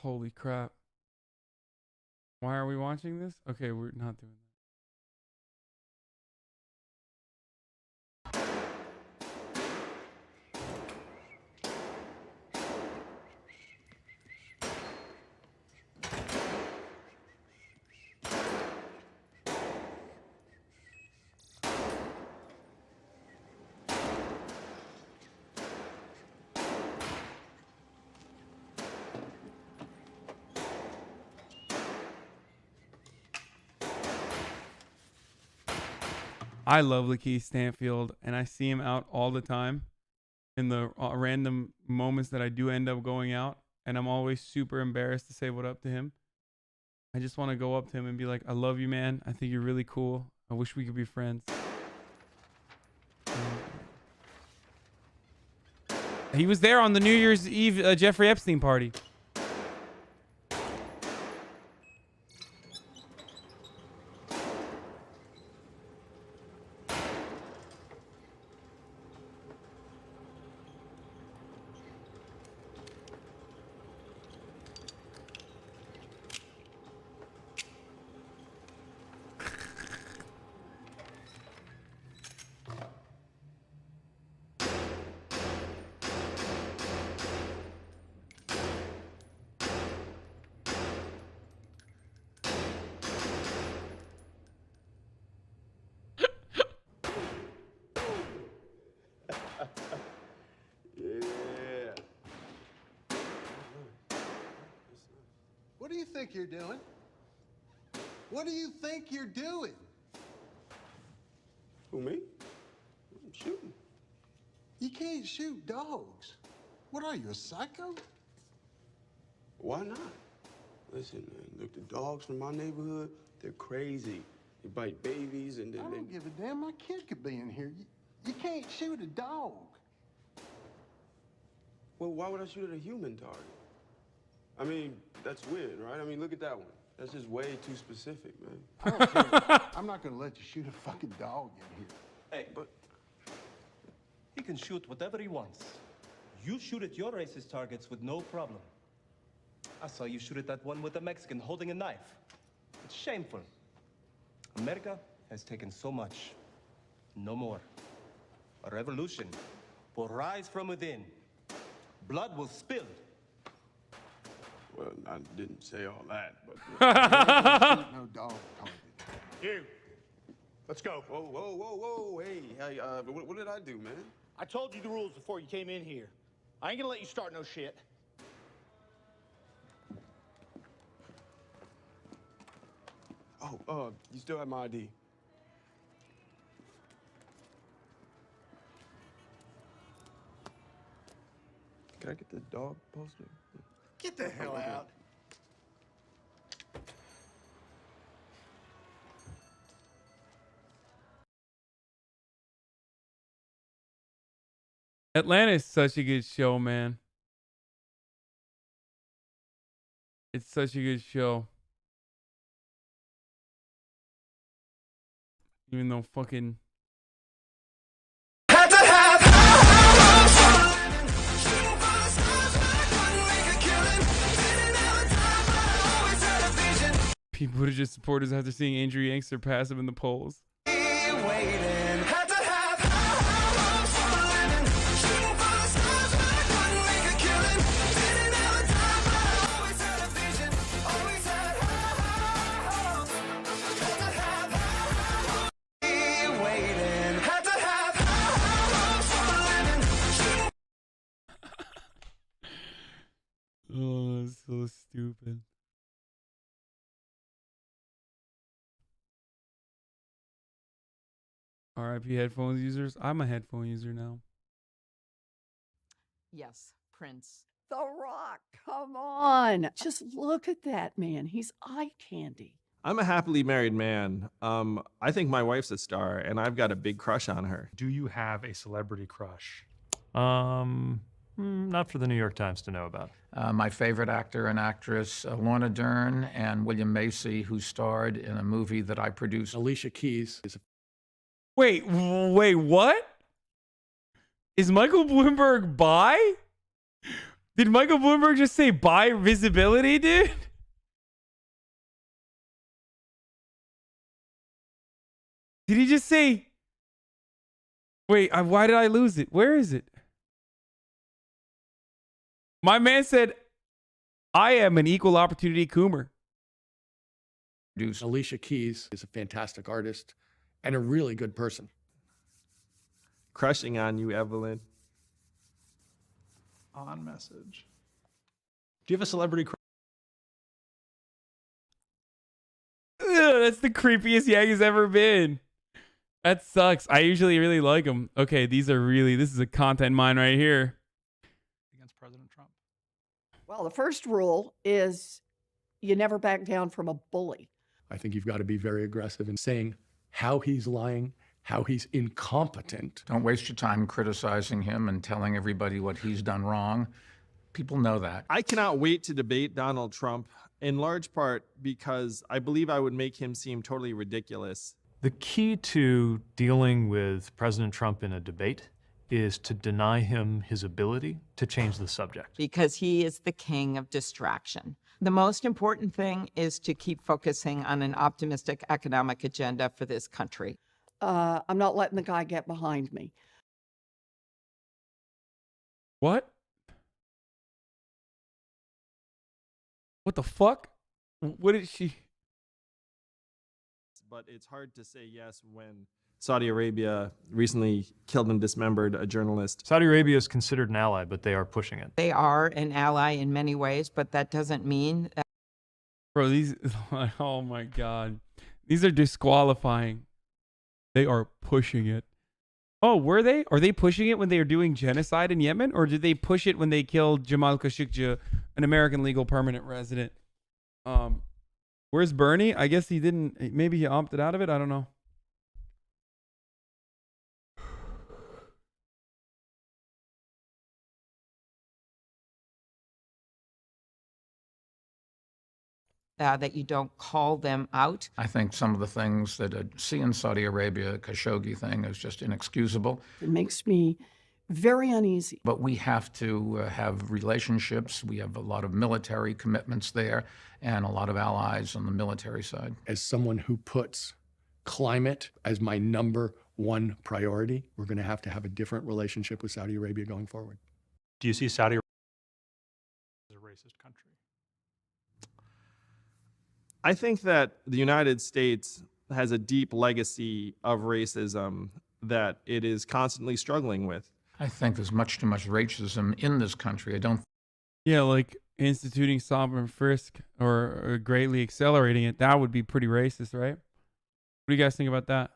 Speaker 2: Holy crap. Why are we watching this? Okay, we're not doing that. I love Lakeith Stanfield, and I see him out all the time in the random moments that I do end up going out, and I'm always super embarrassed to say what up to him. I just want to go up to him and be like, I love you, man. I think you're really cool. I wish we could be friends. He was there on the New Year's Eve Jeffrey Epstein party.
Speaker 19: What do you think you're doing? What do you think you're doing?
Speaker 23: Who, me? I'm shooting.
Speaker 19: You can't shoot dogs. What are you, a psycho?
Speaker 23: Why not? Listen, man, look, the dogs from my neighborhood, they're crazy. They bite babies and then
Speaker 19: I don't give a damn. My kid could be in here. You can't shoot a dog.
Speaker 23: Well, why would I shoot at a human target? I mean, that's weird, right? I mean, look at that one. That's just way too specific, man.
Speaker 19: I don't care. I'm not going to let you shoot a fucking dog in here.
Speaker 5: Hey, but he can shoot whatever he wants. You shoot at your racist targets with no problem. I saw you shoot at that one with a Mexican holding a knife. It's shameful. America has taken so much. No more. A revolution will rise from within. Blood will spill.
Speaker 23: Well, I didn't say all that, but...
Speaker 19: No dog target.
Speaker 23: You. Let's go. Whoa, whoa, whoa, whoa. Hey, what did I do, man?
Speaker 11: I told you the rules before you came in here. I ain't gonna let you start no shit.
Speaker 23: Oh, you still have my ID. Can I get the dog poster?
Speaker 19: Get the hell out.
Speaker 2: Atlanta's such a good show, man. It's such a good show. Even though fucking... Pete Buttigieg supporters after seeing Andrew Yang surpass him in the polls. Oh, that's so stupid. RIP headphones users. I'm a headphone user now.
Speaker 17: Yes, Prince.
Speaker 24: The Rock, come on. Just look at that man. He's eye candy.
Speaker 25: I'm a happily married man. I think my wife's a star, and I've got a big crush on her.
Speaker 26: Do you have a celebrity crush? Not for the New York Times to know about.
Speaker 27: My favorite actor and actress, Lorna Dern and William Macy, who starred in a movie that I produced.
Speaker 28: Alicia Keys is
Speaker 2: Wait, what? Is Michael Bloomberg bi? Did Michael Bloomberg just say bi visibility, dude? Did he just say... Wait, why did I lose it? Where is it? My man said, I am an equal opportunity coomer.
Speaker 28: Alicia Keys is a fantastic artist and a really good person.
Speaker 25: Crushing on you, Evelyn.
Speaker 26: On message. Do you have a celebrity crush?
Speaker 2: That's the creepiest Yang has ever been. That sucks. I usually really like him. Okay, this is a content mine right here.
Speaker 26: Against President Trump.
Speaker 24: Well, the first rule is you never back down from a bully.
Speaker 28: I think you've got to be very aggressive in saying how he's lying, how he's incompetent.
Speaker 27: Don't waste your time criticizing him and telling everybody what he's done wrong. People know that.
Speaker 25: I cannot wait to debate Donald Trump, in large part because I believe I would make him seem totally ridiculous.
Speaker 26: The key to dealing with President Trump in a debate is to deny him his ability to change the subject.
Speaker 17: Because he is the king of distraction. The most important thing is to keep focusing on an optimistic economic agenda for this country.
Speaker 24: I'm not letting the guy get behind me.
Speaker 2: What? What the fuck? What did she...
Speaker 25: But it's hard to say yes when Saudi Arabia recently killed and dismembered a journalist.
Speaker 26: Saudi Arabia is considered an ally, but they are pushing it.
Speaker 17: They are an ally in many ways, but that doesn't mean that...
Speaker 2: Bro, these... Oh my God. These are disqualifying. They are pushing it. Oh, were they? Are they pushing it when they were doing genocide in Yemen? Or did they push it when they killed Jamal Khashoggi, an American legal permanent resident? Where's Bernie? I guess he didn't. Maybe he opted out of it. I don't know.
Speaker 17: That you don't call them out.
Speaker 27: I think some of the things that I see in Saudi Arabia, Khashoggi thing, is just inexcusable.
Speaker 24: It makes me very uneasy.
Speaker 27: But we have to have relationships. We have a lot of military commitments there and a lot of allies on the military side.
Speaker 28: As someone who puts climate as my number one priority, we're going to have a different relationship with Saudi Arabia going forward.
Speaker 26: Do you see Saudi Arabia as a racist country?
Speaker 25: I think that the United States has a deep legacy of racism that it is constantly struggling with.
Speaker 27: I think there's much too much racism in this country. I don't.
Speaker 2: Yeah, like instituting stop and frisk or greatly accelerating it. That would be pretty racist, right? What do you guys think about that?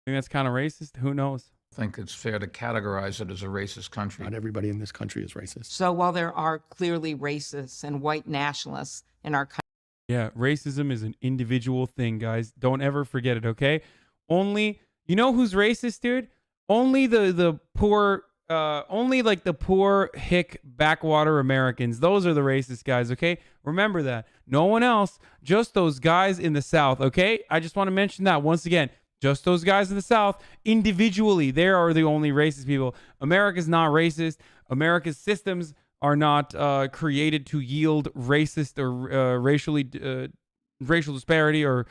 Speaker 2: Think that's kind of racist? Who knows?
Speaker 27: I think it's fair to categorize it as a racist country.
Speaker 28: Not everybody in this country is racist.
Speaker 17: So while there are clearly racists and white nationalists in our country,
Speaker 2: Yeah, racism is an individual thing, guys. Don't ever forget it, okay? Only, you know who's racist, dude? Only the poor, only like the poor, hick, backwater Americans. Those are the racist guys, okay? Remember that. No one else, just those guys in the South, okay? I just want to mention that once again. Just those guys in the South, individually, they are the only racist people. America's not racist. America's systems are not created to yield racist or racial disparity or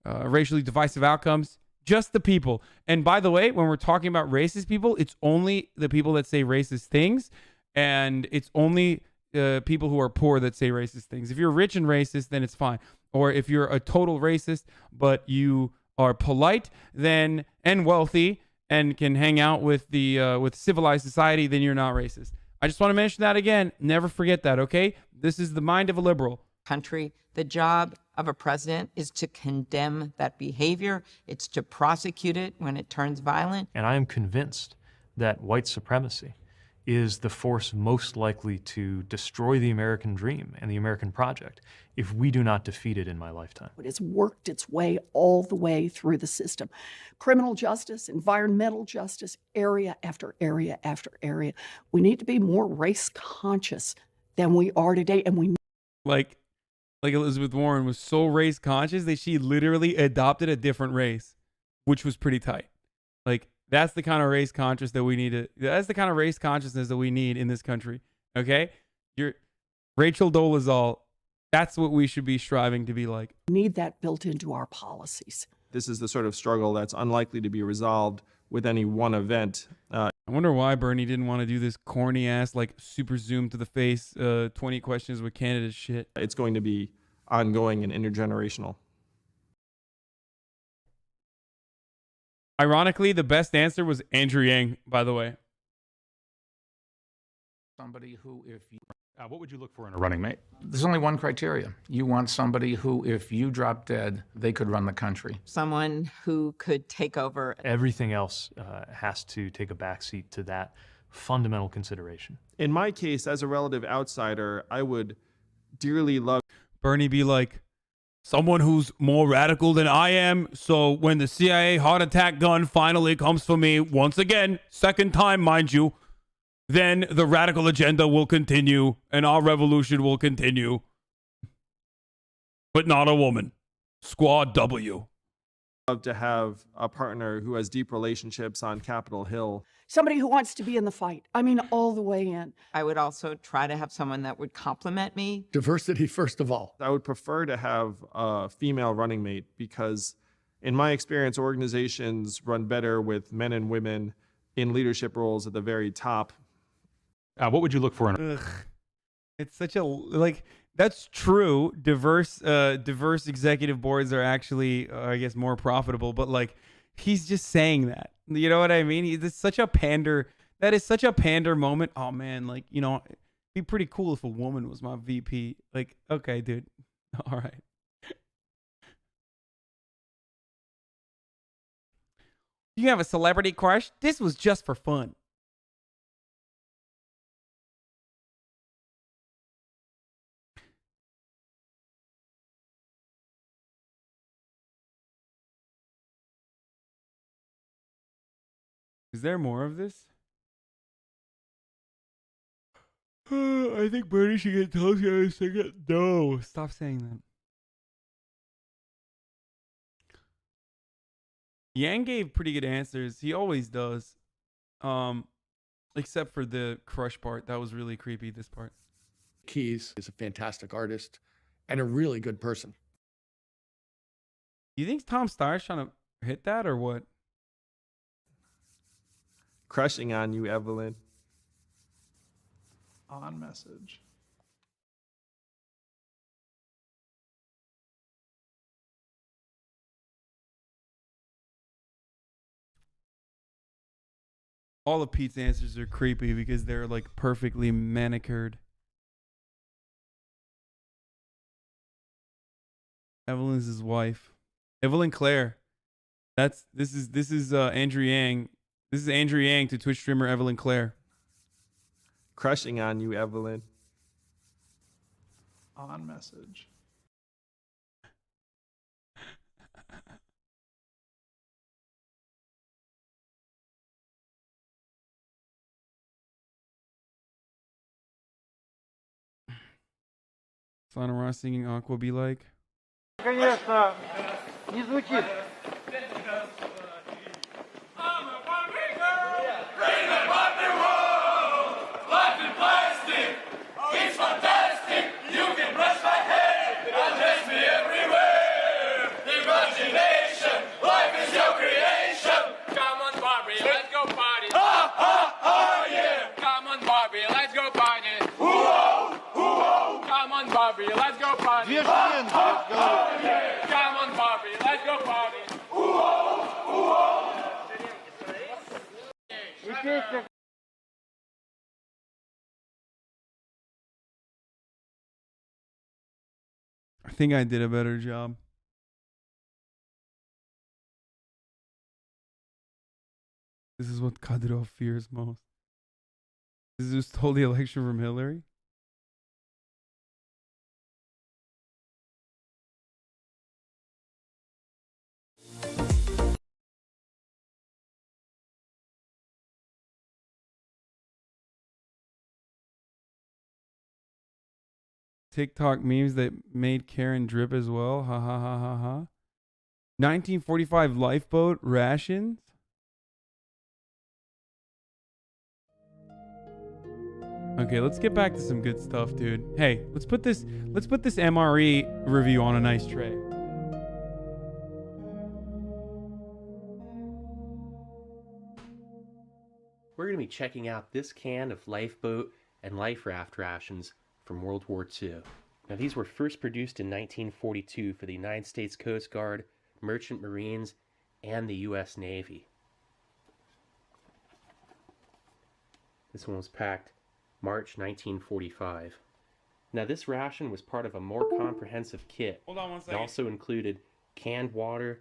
Speaker 2: racially divisive outcomes. Just the people. And by the way, when we're talking about racist people, it's only the people that say racist things, and it's only people who are poor that say racist things. If you're rich and racist, then it's fine. Or if you're a total racist, but you are polite then and wealthy and can hang out with the with civilized society, then you're not racist. I just want to mention that again. Never forget that, okay? This is the mind of a liberal.
Speaker 17: country, the job of a president is to condemn that behavior. It's to prosecute it when it turns violent.
Speaker 26: And I am convinced that white supremacy is the force most likely to destroy the American dream and the American project if we do not defeat it in my lifetime.
Speaker 24: It has worked its way all the way through the system. Criminal justice, environmental justice, area after area after area. We need to be more race conscious than we are today. And we
Speaker 2: like Elizabeth Warren was so race conscious that she literally adopted a different race, which was pretty tight. Like, that's the kind of race conscious that we need that's the kind of race consciousness that we need in this country. Okay? You're Rachel Dolezal. That's what we should be striving to be like.
Speaker 24: We need that built into our policies.
Speaker 25: This is the sort of struggle that's unlikely to be resolved with any one event.
Speaker 2: I wonder why Bernie didn't want to do this corny ass, like super zoom to the face, 20 questions with candidates shit.
Speaker 25: It's going to be ongoing and intergenerational.
Speaker 2: Ironically, the best answer was Andrew Yang, by the way.
Speaker 27: Somebody who, if you...
Speaker 26: what would you look for in a running mate?
Speaker 27: There's only one criteria. You want somebody who, if you drop dead, they could run the country.
Speaker 17: Someone who could take over.
Speaker 26: Everything else has to take a backseat to that fundamental consideration.
Speaker 25: In my case, as a relative outsider, I would dearly love
Speaker 2: Bernie be like, someone who's more radical than I am, so when the CIA heart attack gun finally comes for me, once again, second time, mind you, then the radical agenda will continue and our revolution will continue. But not a woman. Squad W.
Speaker 25: Love to have a partner who has deep relationships on Capitol Hill.
Speaker 24: Somebody who wants to be in the fight. I mean, all the way in.
Speaker 17: I would also try to have someone that would compliment me.
Speaker 28: Diversity, first of all.
Speaker 25: I would prefer to have a female running mate because, in my experience, organizations run better with men and women in leadership roles at the very top.
Speaker 26: What would you look for in
Speaker 2: It's such a, like, that's true. Diverse executive boards are actually, I guess, more profitable, but like, he's just saying that. You know what I mean? It's such a pander. That is such a pander moment. Oh man, like, you know, it'd be pretty cool if a woman was my VP. Like, okay, dude. All right. You have a celebrity crush? This was just for fun. Is there more of this? I think Bernie should get told you to sing it. No, stop saying that. Yang gave pretty good answers. He always does. Except for the crush part. That was really creepy, this part.
Speaker 28: Keys is a fantastic artist and a really good person.
Speaker 2: You think Tom Steyer's trying to hit that or what?
Speaker 25: Crushing on you, Evelyn.
Speaker 3: On message.
Speaker 2: All of Pete's answers are creepy because they're like perfectly manicured. Evelyn's his wife. Evelyn Claire. This is Andrew Yang. This is Andrew Yang to Twitch streamer Evelyn Claire.
Speaker 25: Crushing on you, Evelyn.
Speaker 3: On message.
Speaker 2: Sana Ross singing Aqua Be Like.
Speaker 6: Конечно, не звучит. Let's go party. Come on, Barbie, let's go party.
Speaker 2: I think I did a better job. This is what Kadyrov fears most. This is who stole the election from Hillary? TikTok memes that made Karen drip as well. Ha ha ha ha ha. 1945 lifeboat rations. Okay, let's get back to some good stuff, dude. Hey, let's put this MRE review on a nice tray.
Speaker 8: We're going to be checking out this can of lifeboat and life raft rations from World War II. Now, these were first produced in 1942 for the United States Coast Guard, Merchant Marines, and the U.S. Navy. This one was packed March 1945. Now, this ration was part of a more comprehensive kit.
Speaker 2: Hold on one
Speaker 8: It
Speaker 2: second.
Speaker 8: also included canned water,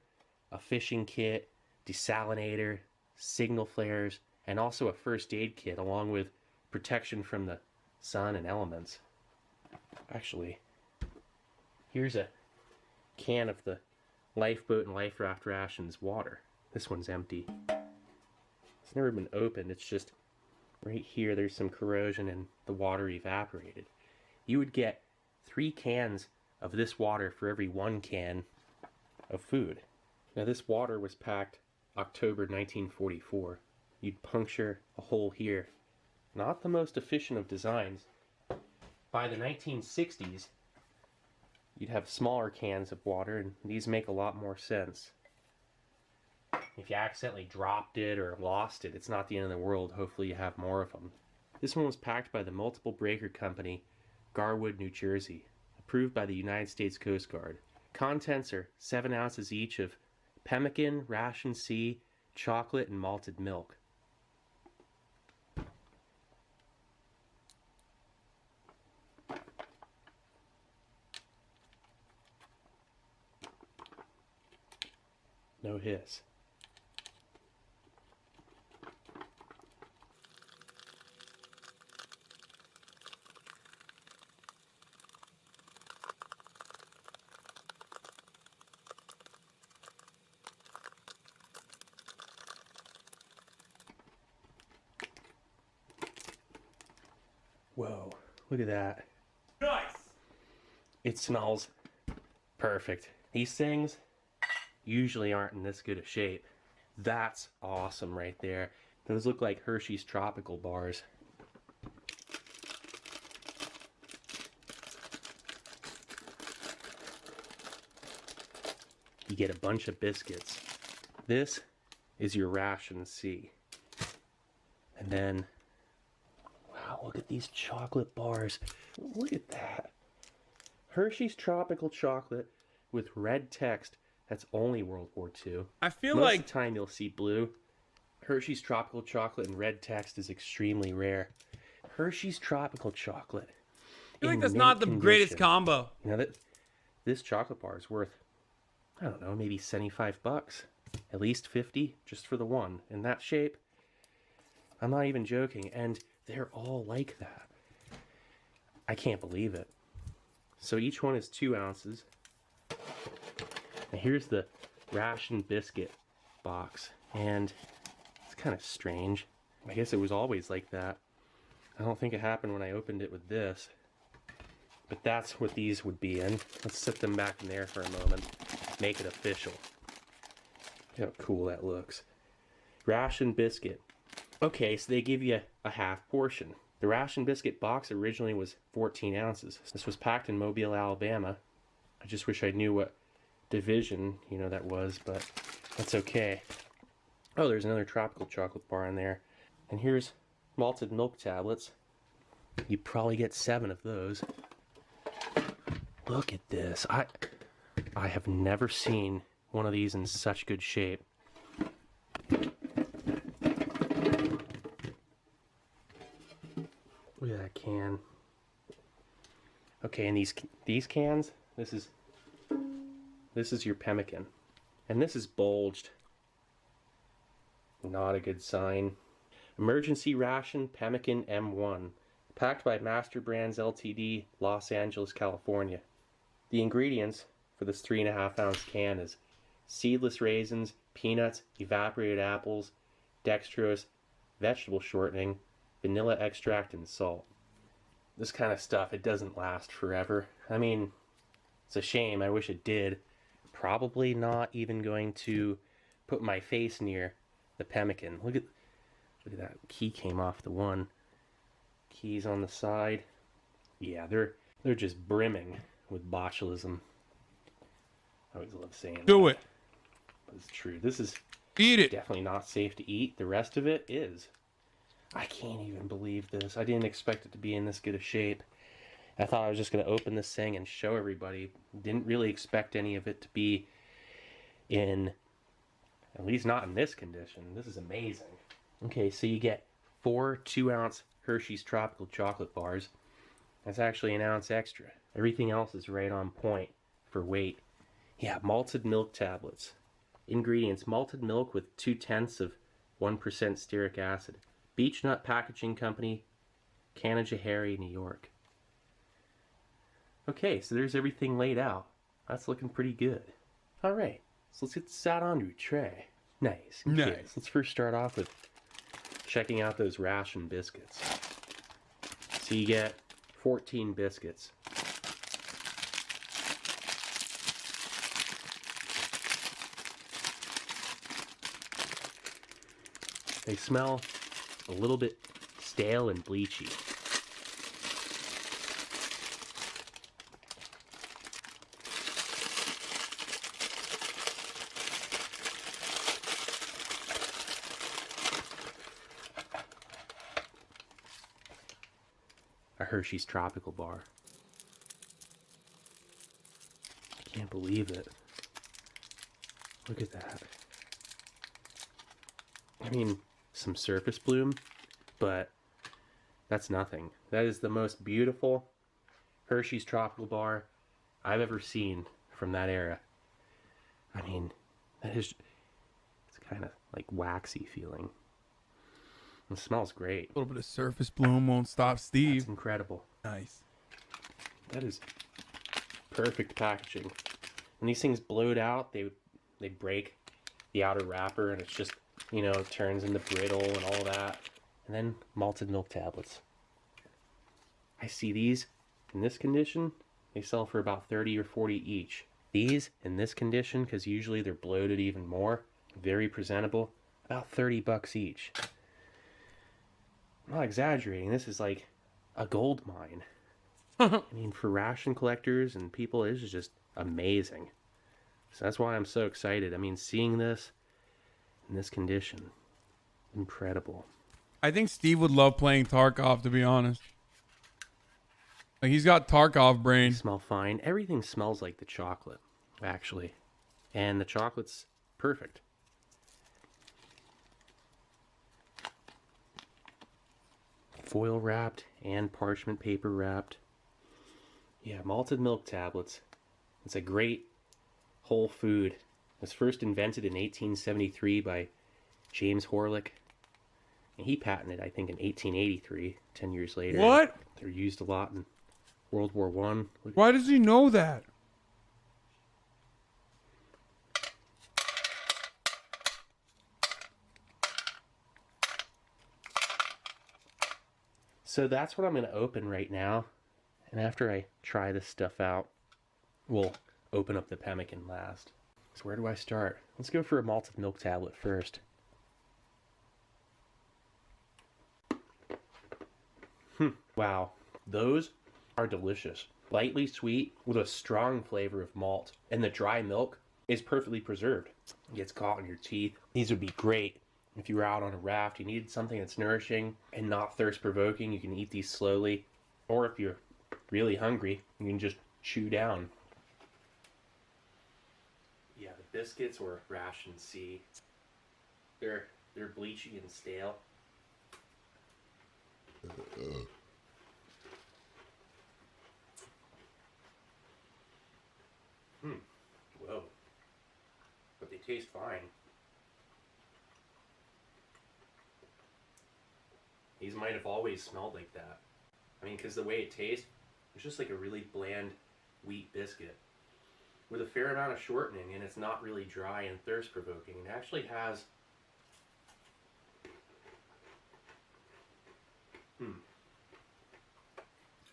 Speaker 8: a fishing kit, desalinator, signal flares, and also a first aid kit, along with protection from the sun and elements. Actually, here's a can of the lifeboat and life raft rations water. This one's empty. It's never been opened. It's just right here. There's some corrosion and the water evaporated. You would get 3 cans of this water for every 1 can of food. Now, this water was packed October 1944. You'd puncture a hole here. Not the most efficient of designs. By the 1960s, you'd have smaller cans of water, and these make a lot more sense. If you accidentally dropped it or lost it, it's not the end of the world. Hopefully you have more of them. This one was packed by the Multiple Breaker Company, Garwood, New Jersey, approved by the United States Coast Guard. Contents are 7 ounces each of pemmican, ration C, chocolate, and malted milk. No hiss. Look at that.
Speaker 6: Nice.
Speaker 8: It smells perfect. These things usually aren't in this good of shape. That's awesome right there. Those look like Hershey's Tropical bars. You get a bunch of biscuits. This is your ration C. And then, wow, look at these chocolate bars. Look at that. Hershey's Tropical Chocolate with red text. That's only World War II.
Speaker 2: I feel
Speaker 8: Most
Speaker 2: like
Speaker 8: of the time you'll see blue. Hershey's Tropical Chocolate and red text is extremely rare. Hershey's Tropical Chocolate.
Speaker 2: I feel like that's not the greatest combo.
Speaker 8: You know that this chocolate bar is worth, I don't know, maybe $75. At least 50 just for the one. In that shape, I'm not even joking. And they're all like that. I can't believe it. So each one is 2 ounces. And here's the ration biscuit box. And it's kind of strange. I guess it was always like that. I don't think it happened when I opened it with this. But that's what these would be in. Let's set them back in there for a moment. Make it official. Look how cool that looks. Ration biscuit. Okay, so they give you a half portion. The ration biscuit box originally was 14 ounces. This was packed in Mobile, Alabama. I just wish I knew what division, that was, but that's okay. Oh, there's another tropical chocolate bar in there. And here's malted milk tablets. You probably get 7 of those. Look at this. I have never seen one of these in such good shape. Look at that can. Okay, and these cans, this is your pemmican. And this is bulged. Not a good sign. Emergency ration pemmican M1. Packed by Master Brands Ltd, Los Angeles, California. The ingredients for this 3.5 ounce can is seedless raisins, peanuts, evaporated apples, dextrose, vegetable shortening, vanilla extract, and salt. This kind of stuff, it doesn't last forever. I mean, it's a shame. I wish it did. Probably not even going to put my face near the pemmican. Look at that key came off the one. Keys on the side. Yeah, they're just brimming with botulism. I always love saying
Speaker 2: Do
Speaker 8: that.
Speaker 2: it.
Speaker 8: But it's true. This is
Speaker 2: Eat it.
Speaker 8: Definitely not safe to eat. The rest of it is. I can't even believe this. I didn't expect it to be in this good of shape. I thought I was just going to open this thing and show everybody. Didn't really expect any of it to be in, at least not in this condition. This is amazing. Okay, so you get 4 2-ounce Hershey's Tropical Chocolate bars. That's actually an ounce extra. Everything else is right on point for weight. Yeah, malted milk tablets. Ingredients: malted milk with 0.2% of 1% stearic acid. Beech Nut Packaging Company, Canajoharie, New York. Okay, so there's everything laid out. That's looking pretty good. All right, so let's get this out onto a tray. Nice. Okay,
Speaker 2: Nice.
Speaker 8: Let's first start off with checking out those ration biscuits. So you get 14 biscuits. They smell a little bit stale and bleachy. A Hershey's Tropical bar. I can't believe it. Look at that. I mean, some surface bloom, but that's nothing. That is the most beautiful Hershey's Tropical bar I've ever seen from that era. I mean, that is, it's kind of like waxy feeling. It smells great.
Speaker 2: A little bit of surface bloom won't stop Steve.
Speaker 8: That's incredible.
Speaker 2: Nice.
Speaker 8: That is perfect packaging. When these things blowed out, they break the outer wrapper, and it's just, you know, turns into brittle and all that. And then malted milk tablets. I see these in this condition, they sell for about 30 or 40 each. These in this condition, because usually they're bloated even more, very presentable, about 30 bucks each. I'm not exaggerating, this is like a gold mine. I mean, for ration collectors and people, this is just amazing. So that's why I'm so excited. I mean, seeing this in this condition, incredible.
Speaker 2: I think Steve would love playing Tarkov, to be honest. Like, he's got Tarkov brain.
Speaker 8: They smell fine. Everything smells like the chocolate, actually. And the chocolate's perfect. Foil wrapped and parchment paper wrapped. Yeah, malted milk tablets. It's a great whole food. It was first invented in 1873 by James Horlick. And he patented, I think, in 1883, 10 years later.
Speaker 2: What?
Speaker 8: They're used a lot in World War I.
Speaker 2: Why does he know that?
Speaker 8: So that's what I'm going to open right now. And after I try this stuff out, we'll open up the pemmican last. So where do I start? Let's go for a malted milk tablet first. Wow, those are delicious. Lightly sweet with a strong flavor of malt. And the dry milk is perfectly preserved. It gets caught in your teeth. These would be great if you were out on a raft. You needed something that's nourishing and not thirst-provoking. You can eat these slowly. Or if you're really hungry, you can just chew down. Yeah, the biscuits or ration C, they're bleachy and stale. Whoa. But they taste fine. These might have always smelled like that. I mean, because the way it tastes, it's just like a really bland wheat biscuit with a fair amount of shortening, and it's not really dry and thirst-provoking. It actually has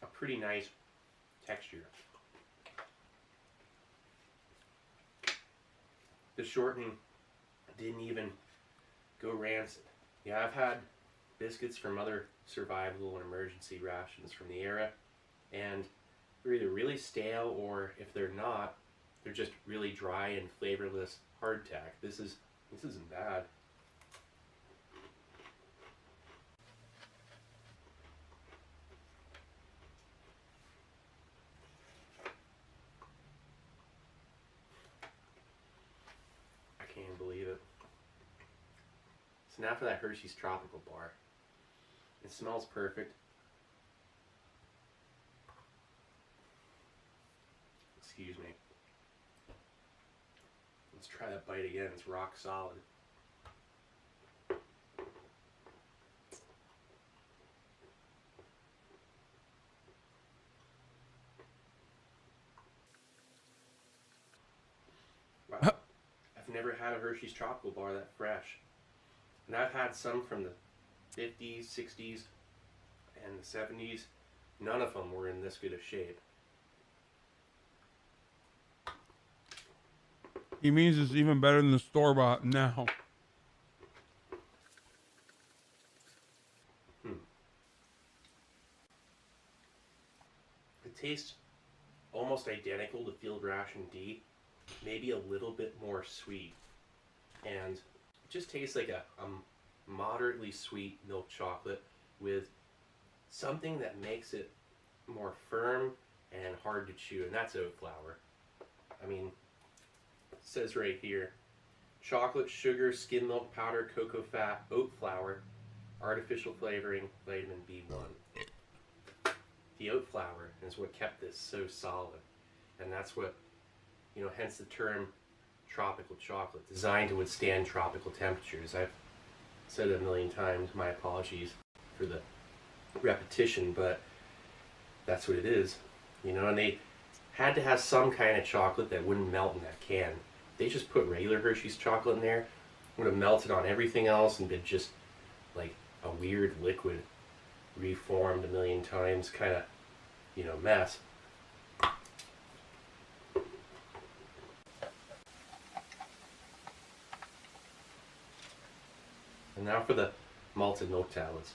Speaker 8: a pretty nice texture. The shortening didn't even go rancid. Yeah, I've had biscuits from other survival and emergency rations from the era, and they're either really stale, or if they're not, they're just really dry and flavorless hardtack. This isn't bad. I can't believe it. So now for that Hershey's Tropical Bar. It smells perfect. Excuse me. Let's try that bite again. It's rock solid. Wow. I've never had a Hershey's Tropical Bar that fresh. And I've had some from the 50s, 60s, and the 70s. None of them were in this good of shape.
Speaker 2: He means it's even better than the store-bought now.
Speaker 8: It tastes almost identical to Field Ration D, maybe a little bit more sweet. And it just tastes like a moderately sweet milk chocolate with something that makes it more firm and hard to chew, and that's oat flour. I mean, it says right here, chocolate, sugar, skim milk powder, cocoa fat, oat flour, artificial flavoring, vitamin B1. The oat flour is what kept this so solid, and that's what, hence the term tropical chocolate, designed to withstand tropical temperatures. I've said it a million times, my apologies for the repetition, but that's what it is, and they had to have some kind of chocolate that wouldn't melt in that can. They just put regular Hershey's chocolate in there, would have melted on everything else and been just like a weird liquid reformed a million times, kind of mess. And now for the malted milk tablets.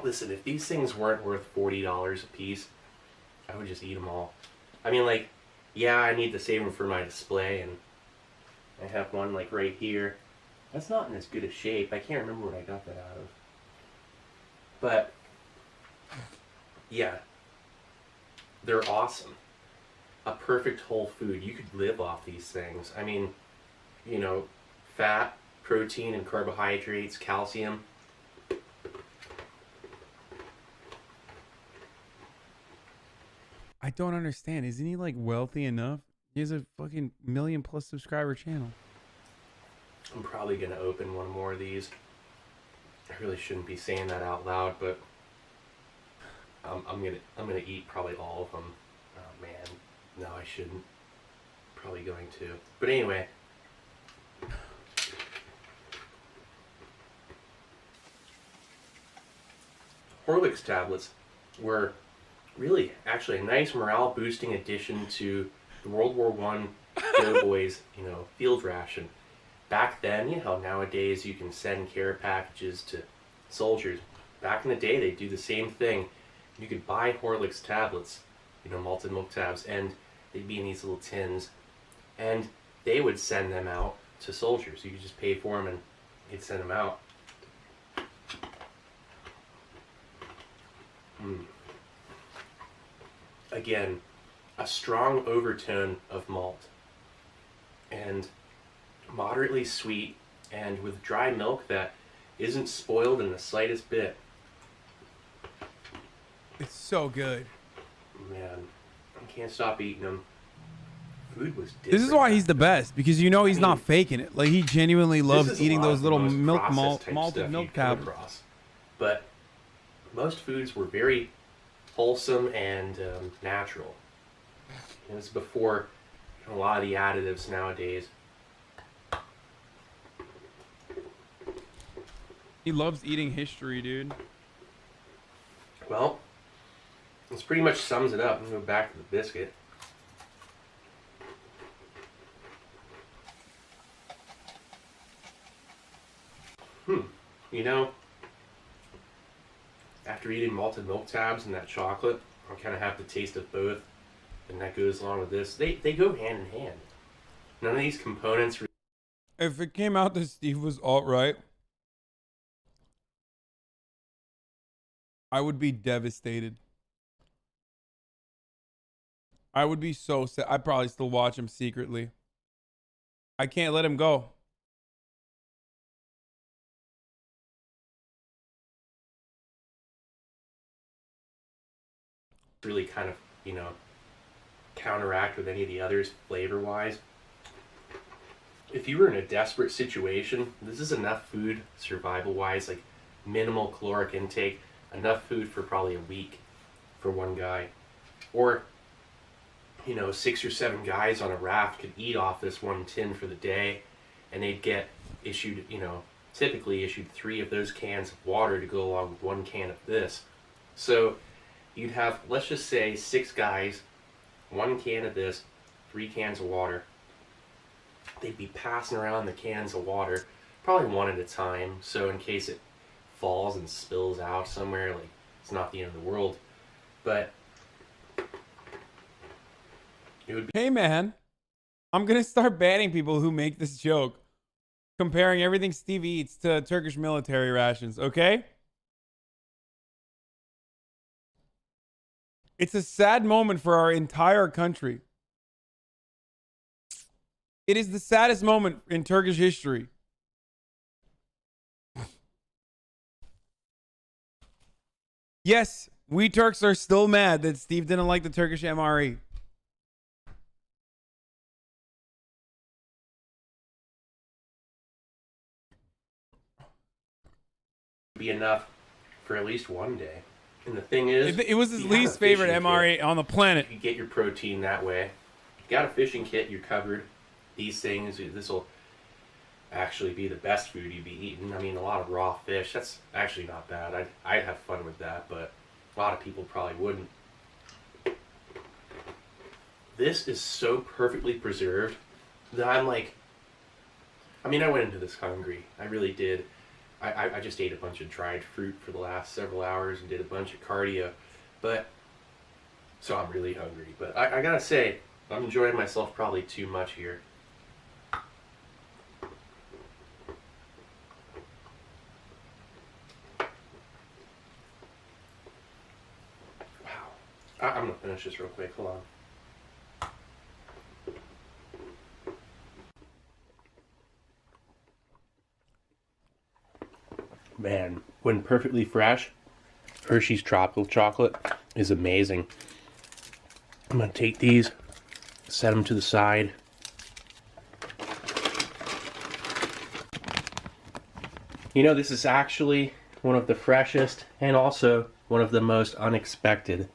Speaker 8: Listen, if these things weren't worth $40 a piece, I would just eat them all. I mean, like, yeah, I need to save them for my display, and I have one, like, right here. That's not in as good a shape. I can't remember what I got that out of. But, yeah, they're awesome. A perfect whole food. You could live off these things. I mean, fat, protein, and carbohydrates, calcium.
Speaker 2: I don't understand. Isn't he like wealthy enough? He has a fucking 1 million+ subscriber channel.
Speaker 8: I'm probably gonna open one more of these. I really shouldn't be saying that out loud, but I'm gonna eat probably all of them. Oh man, no, I shouldn't. Probably going to. But anyway. Horlicks tablets were really actually a nice morale boosting addition to the World War I Doughboys, field ration. Back then, nowadays you can send care packages to soldiers. Back in the day, they do the same thing. You could buy Horlicks tablets, malted milk tabs, and they'd be in these little tins, and they would send them out to soldiers. You could just pay for them and they'd send them out. Again, a strong overtone of malt and moderately sweet, and with dry milk that isn't spoiled in the slightest bit.
Speaker 2: It's so good.
Speaker 8: Man, I can't stop eating them. Food was different.
Speaker 2: This is why he's the best, because he's not faking it. Like, he genuinely loves eating those little malted milk tablets.
Speaker 8: But most foods were very wholesome and natural. This is before a lot of the additives nowadays.
Speaker 2: He loves eating history, dude.
Speaker 8: Well, this pretty much sums it up. I'm going to go back to the biscuit. After eating malted milk tabs and that chocolate, I kind of have the taste of both, and that goes along with this. They go hand in hand. None of these components.
Speaker 2: If it came out that Steve was alt-right, I would be devastated. I would be so sad. I'd probably still watch him secretly. I can't let him go.
Speaker 8: Really kind of, counteract with any of the others flavor-wise. If you were in a desperate situation, this is enough food survival-wise, like minimal caloric intake, enough food for probably a week for one guy. Or, 6 or 7 guys on a raft could eat off this one tin for the day, and they'd get issued, typically issued 3 of those cans of water to go along with 1 can of this. So you'd have, let's just say, 6 guys, 1 can of this, 3 cans of water. They'd be passing around the cans of water, probably one at a time, so in case it falls and spills out somewhere, like, it's not the end of the world. But it would be...
Speaker 2: Hey, man, I'm going to start banning people who make this joke, comparing everything Steve eats to Turkish military rations, okay? It's a sad moment for our entire country. It is the saddest moment in Turkish history. Yes, we Turks are still mad that Steve didn't like the Turkish MRE.
Speaker 8: Be enough for at least one day. And the thing is,
Speaker 2: it was his least favorite MRE on the planet.
Speaker 8: You get your protein that way. You got a fishing kit, you're covered. These things, actually be the best food you'd be eating. I mean, a lot of raw fish, that's actually not bad. I'd have fun with that, but a lot of people probably wouldn't. This is so perfectly preserved that I'm like, I mean, I went into this hungry. I really did. I just ate a bunch of dried fruit for the last several hours and did a bunch of cardio, but so I'm really hungry. But I gotta say, I'm enjoying myself probably too much here. Wow. I'm gonna finish this real quick. Hold on. Man, when perfectly fresh, Hershey's tropical chocolate is amazing. I'm gonna take these, set them to the side. You know, this is actually one of the freshest and also one of the most unexpected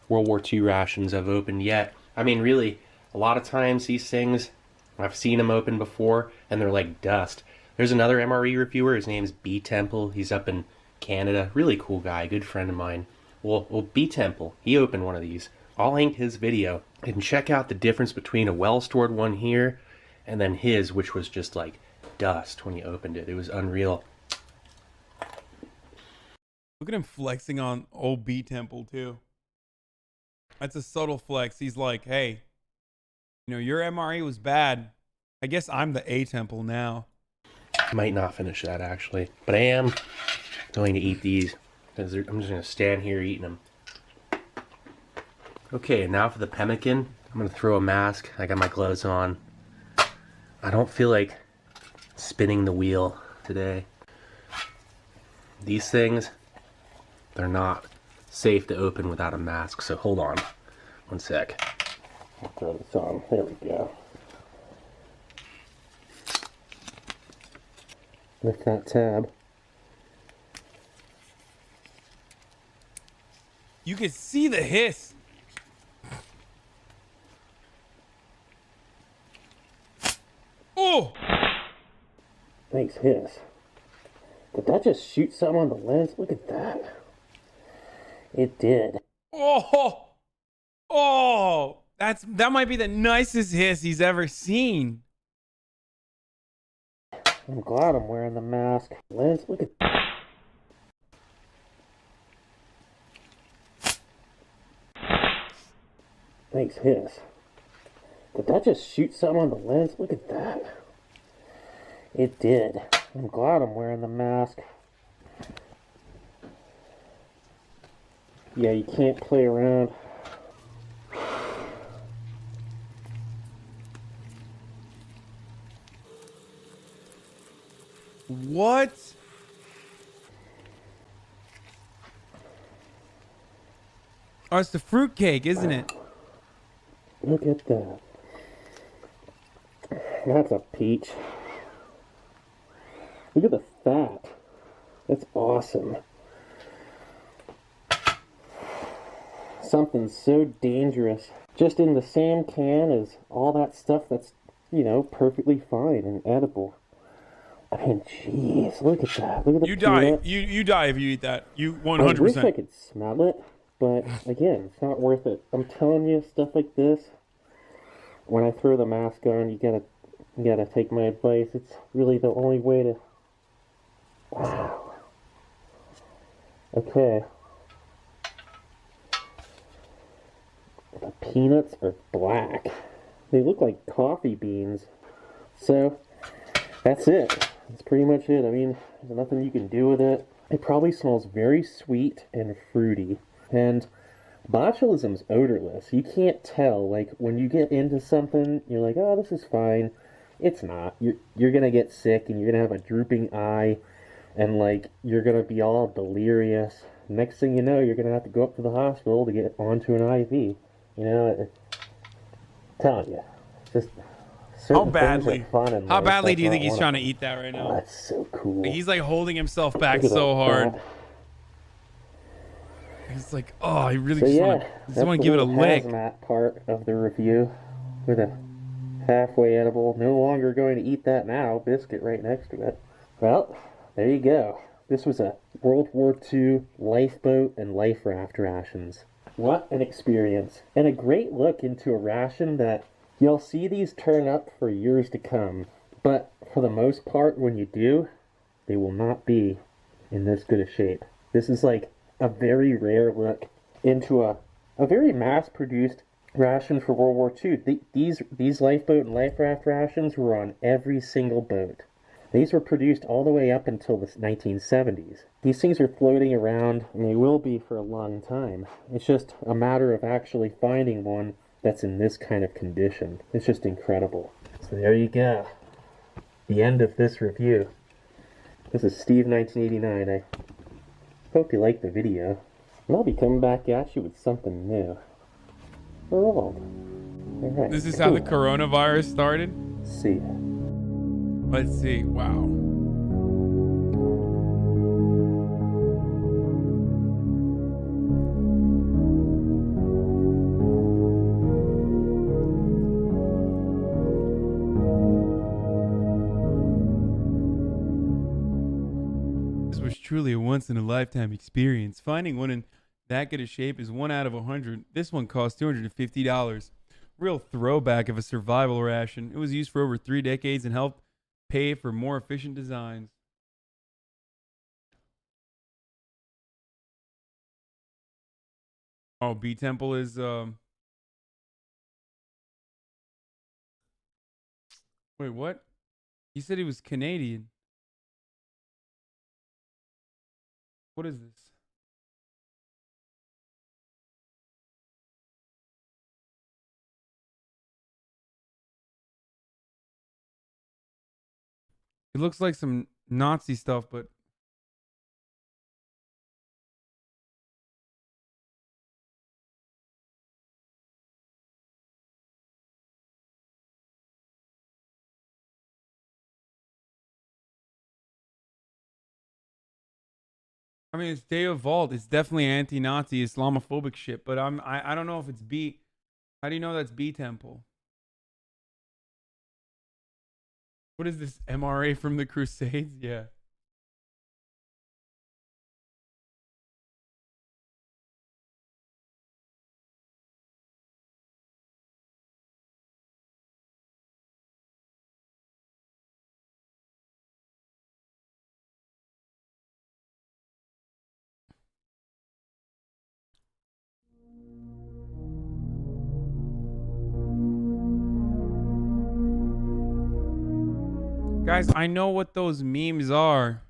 Speaker 8: World War II rations I've opened yet. I mean, really, a lot of times these things, I've seen them open before and they're like dust. There's another MRE reviewer, his name's B Temple, he's up in Canada, really cool guy, good friend of mine. Well, B Temple, he opened one of these. I'll link his video and check out the difference between a well-stored one here and then his, which was just like dust when he opened it. It was unreal.
Speaker 2: Look at him flexing on old B Temple too. That's a subtle flex. He's like, hey, you know, your MRE was bad. I guess I'm the A Temple now.
Speaker 8: I might not finish that actually, but I am going to eat these because I'm just going to stand here eating them. Okay, now for the pemmican. I'm going to throw a mask. I got my gloves on. I don't feel like spinning the wheel today. These things, they're not safe to open without a mask, so hold on one sec. I'll throw this on. There we go. Lift that tab.
Speaker 2: You can see the hiss. Oh!
Speaker 8: Nice hiss. Did that just shoot something on the lens? Look at that. It did.
Speaker 2: Oh! Oh! That might be the nicest hiss he's ever seen.
Speaker 8: I'm glad I'm wearing the mask. Lens, look at that. Nice hiss. Did that just shoot something on the lens? Look at that. It did. I'm glad I'm wearing the mask. Yeah, you can't play around.
Speaker 2: What? Oh, it's the fruitcake, isn't it?
Speaker 8: Look at that. That's a peach. Look at the fat. That's awesome. Something so dangerous. Just in the same can as all that stuff that's, you know, perfectly fine and edible. I mean, jeez, look at that. Look at the
Speaker 2: You die.
Speaker 8: peanuts.
Speaker 2: You die if you eat that. You 100%.
Speaker 8: I wish I could smell it, but again, it's not worth it. I'm telling you, stuff like this, when I throw the mask on, you gotta take my advice. It's really the only way to. Wow. Okay. The peanuts are black. They look like coffee beans. So, that's it. That's pretty much it. I mean, there's nothing you can do with it. It probably smells very sweet and fruity. And botulism's odorless. You can't tell. Like, when you get into something, you're like, oh, this is fine. It's not. You're going to get sick, and you're going to have a drooping eye, and, like, you're going to be all delirious. Next thing you know, you're going to have to go up to the hospital to get onto an IV. You know, I'm telling you. Just...
Speaker 2: How badly? How badly do you think he's
Speaker 8: to
Speaker 2: trying to eat that right now?
Speaker 8: Oh, that's so cool.
Speaker 2: He's like holding himself back
Speaker 8: Look at
Speaker 2: so
Speaker 8: that
Speaker 2: hard.
Speaker 8: fat.
Speaker 2: He's like, oh, he really
Speaker 8: So
Speaker 2: just
Speaker 8: yeah,
Speaker 2: want to give it a lick.
Speaker 8: hazmat part of the review with a Halfway edible. No longer going to eat that now. Biscuit right next to it. Well, there you go. This was a World War II lifeboat and life raft rations. What an experience. And a great look into a ration that you'll see these turn up for years to come. But for the most part, when you do, they will not be in this good a shape. This is like a very rare look into a very mass-produced ration for World War II. These lifeboat and life raft rations were on every single boat. These were produced all the way up until the 1970s. These things are floating around, and they will be for a long time. It's just a matter of actually finding one that's in this kind of condition. It's just incredible. So there you go. The end of this review. This is Steve 1989. I hope you liked the video. And I'll be coming back at you with something new. All right.
Speaker 2: This is how the coronavirus started?
Speaker 8: See ya.
Speaker 2: Let's see. Wow. This was truly a once-in-a-lifetime experience. Finding one in that good a shape is 1 out of 100. This one cost $250. Real throwback of a survival ration. It was used for over 3 decades and helped pay for more efficient designs. Oh, B Temple is wait, what? He said he was Canadian. What is this? It looks like some Nazi stuff, but I mean, it's Day of Vault. It's definitely anti-Nazi, Islamophobic shit. But I don't know if it's B. How do you know that's B Temple? What is this? MRA from the Crusades? Yeah. Guys, I know what those memes are.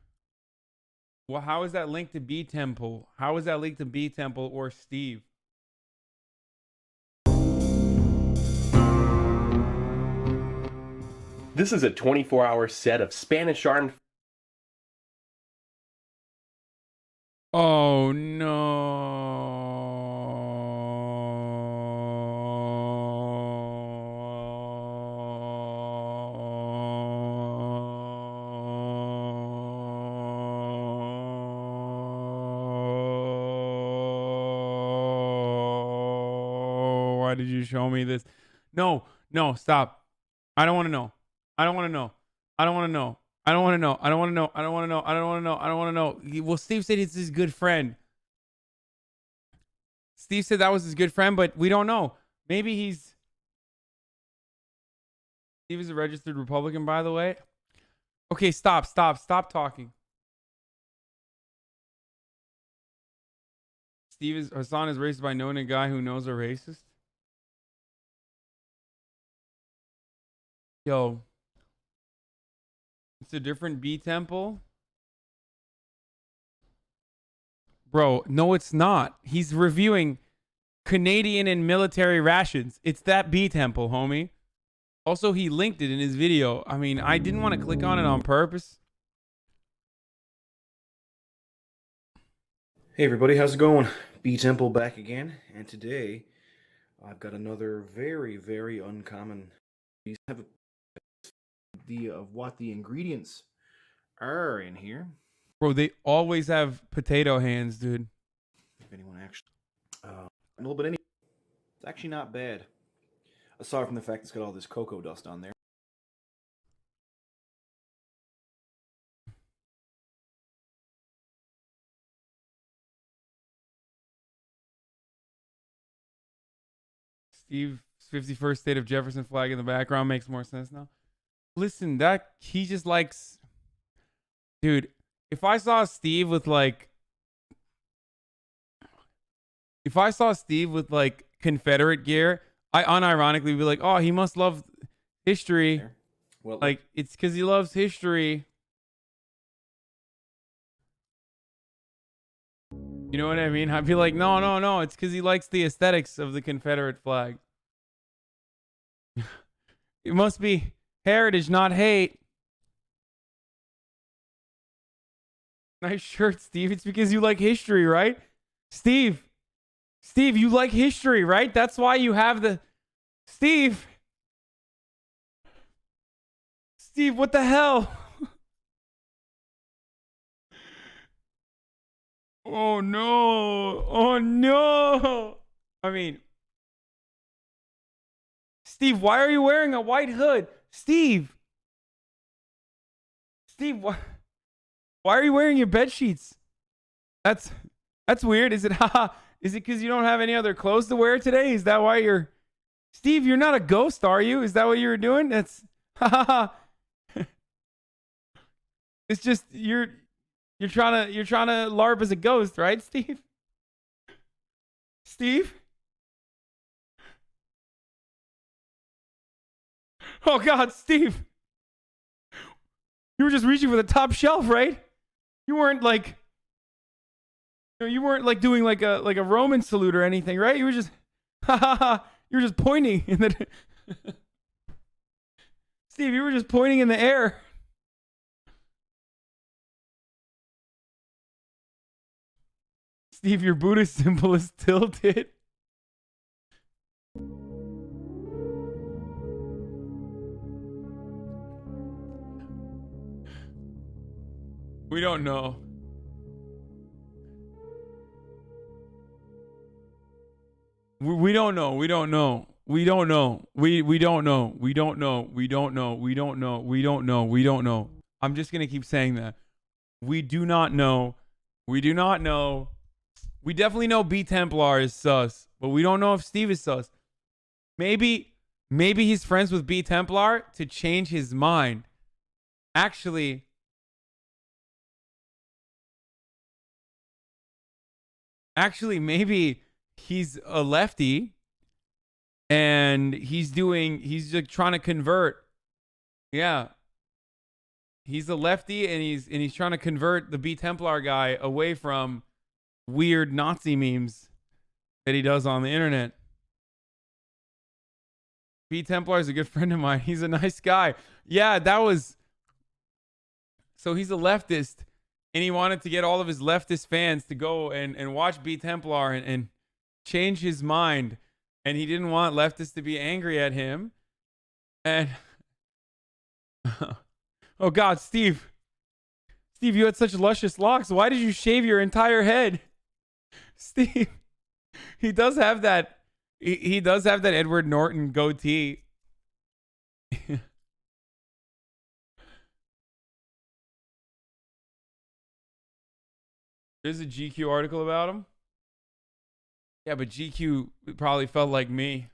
Speaker 2: Well, how is that linked to B Temple? How is that linked to B Temple or Steve?
Speaker 8: This is a 24-hour set of Spanish armed.
Speaker 2: Oh no. Why did you show me this? No, stop. I don't want to know. I don't want to know. I don't want to know. I don't want to know. I don't want to know. I don't want to know. I don't want to know. I don't want to know. Well, Steve said it's his good friend. Steve said that was his good friend, but we don't know. Maybe he's... Steve is a registered Republican, by the way. Okay, stop talking. Hasan is racist by knowing a guy who knows a racist. Yo. It's a different B Temple. Bro, no, it's not. He's reviewing Canadian and military rations. It's that B Temple, homie. Also, he linked it in his video. I mean, I didn't want to click on it on purpose.
Speaker 7: Hey everybody, how's it going? B Temple back again, and today I've got another very, very uncommon. You have an idea of what the ingredients are in here.
Speaker 2: Bro, they always have potato hands, dude.
Speaker 7: If anyone actually, a little bit. It's actually not bad. aside from the fact it's got all this cocoa dust on there.
Speaker 2: Steve's 51st State of Jefferson flag in the background makes more sense now. Listen, that he just likes, dude. If I saw Steve with like Confederate gear, I unironically be like, oh, he must love history.
Speaker 7: Well,
Speaker 2: like it's because he loves history. You know what I mean? I'd be like, no, it's because he likes the aesthetics of the Confederate flag. It must be heritage, not hate. Nice shirt, Steve. It's because you like history, right? Steve, you like history, right? That's why you have the... Steve, what the hell? Oh, no. I mean... Steve, why are you wearing a white hood? Steve, why are you wearing your bed sheets? That's weird. Is it Is it because you don't have any other clothes to wear today? Is that why you're... Steve, you're not a ghost, are you? Is that what you were doing? That's... It's just you're trying to LARP as a ghost, right, Steve? Steve? Oh God, Steve. You were just reaching for the top shelf, right? You weren't like doing like a Roman salute or anything, right? You were just you were just pointing in the Steve, you were just pointing in the air. Steve, your Buddhist symbol is tilted. We don't know. We don't know. We don't know. We don't know. We don't know. We don't know. We don't know. We don't know. We don't know. We don't know. I'm just going to keep saying that. We do not know. We do not know. We definitely know B Templar is sus, but we don't know if Steve is sus. Maybe he's friends with B Templar to change his mind. Actually, maybe he's a lefty and he's like trying to convert. Yeah. He's a lefty and he's trying to convert the B Templar guy away from weird Nazi memes that he does on the internet. B Templar is a good friend of mine. He's a nice guy. Yeah, so he's a leftist. And he wanted to get all of his leftist fans to go and watch B Templar and change his mind. And he didn't want leftists to be angry at him. And oh God, Steve, you had such luscious locks. Why did you shave your entire head? Steve, he does have that. He does have that Edward Norton goatee. There's a GQ article about him. Yeah, but GQ probably felt like me.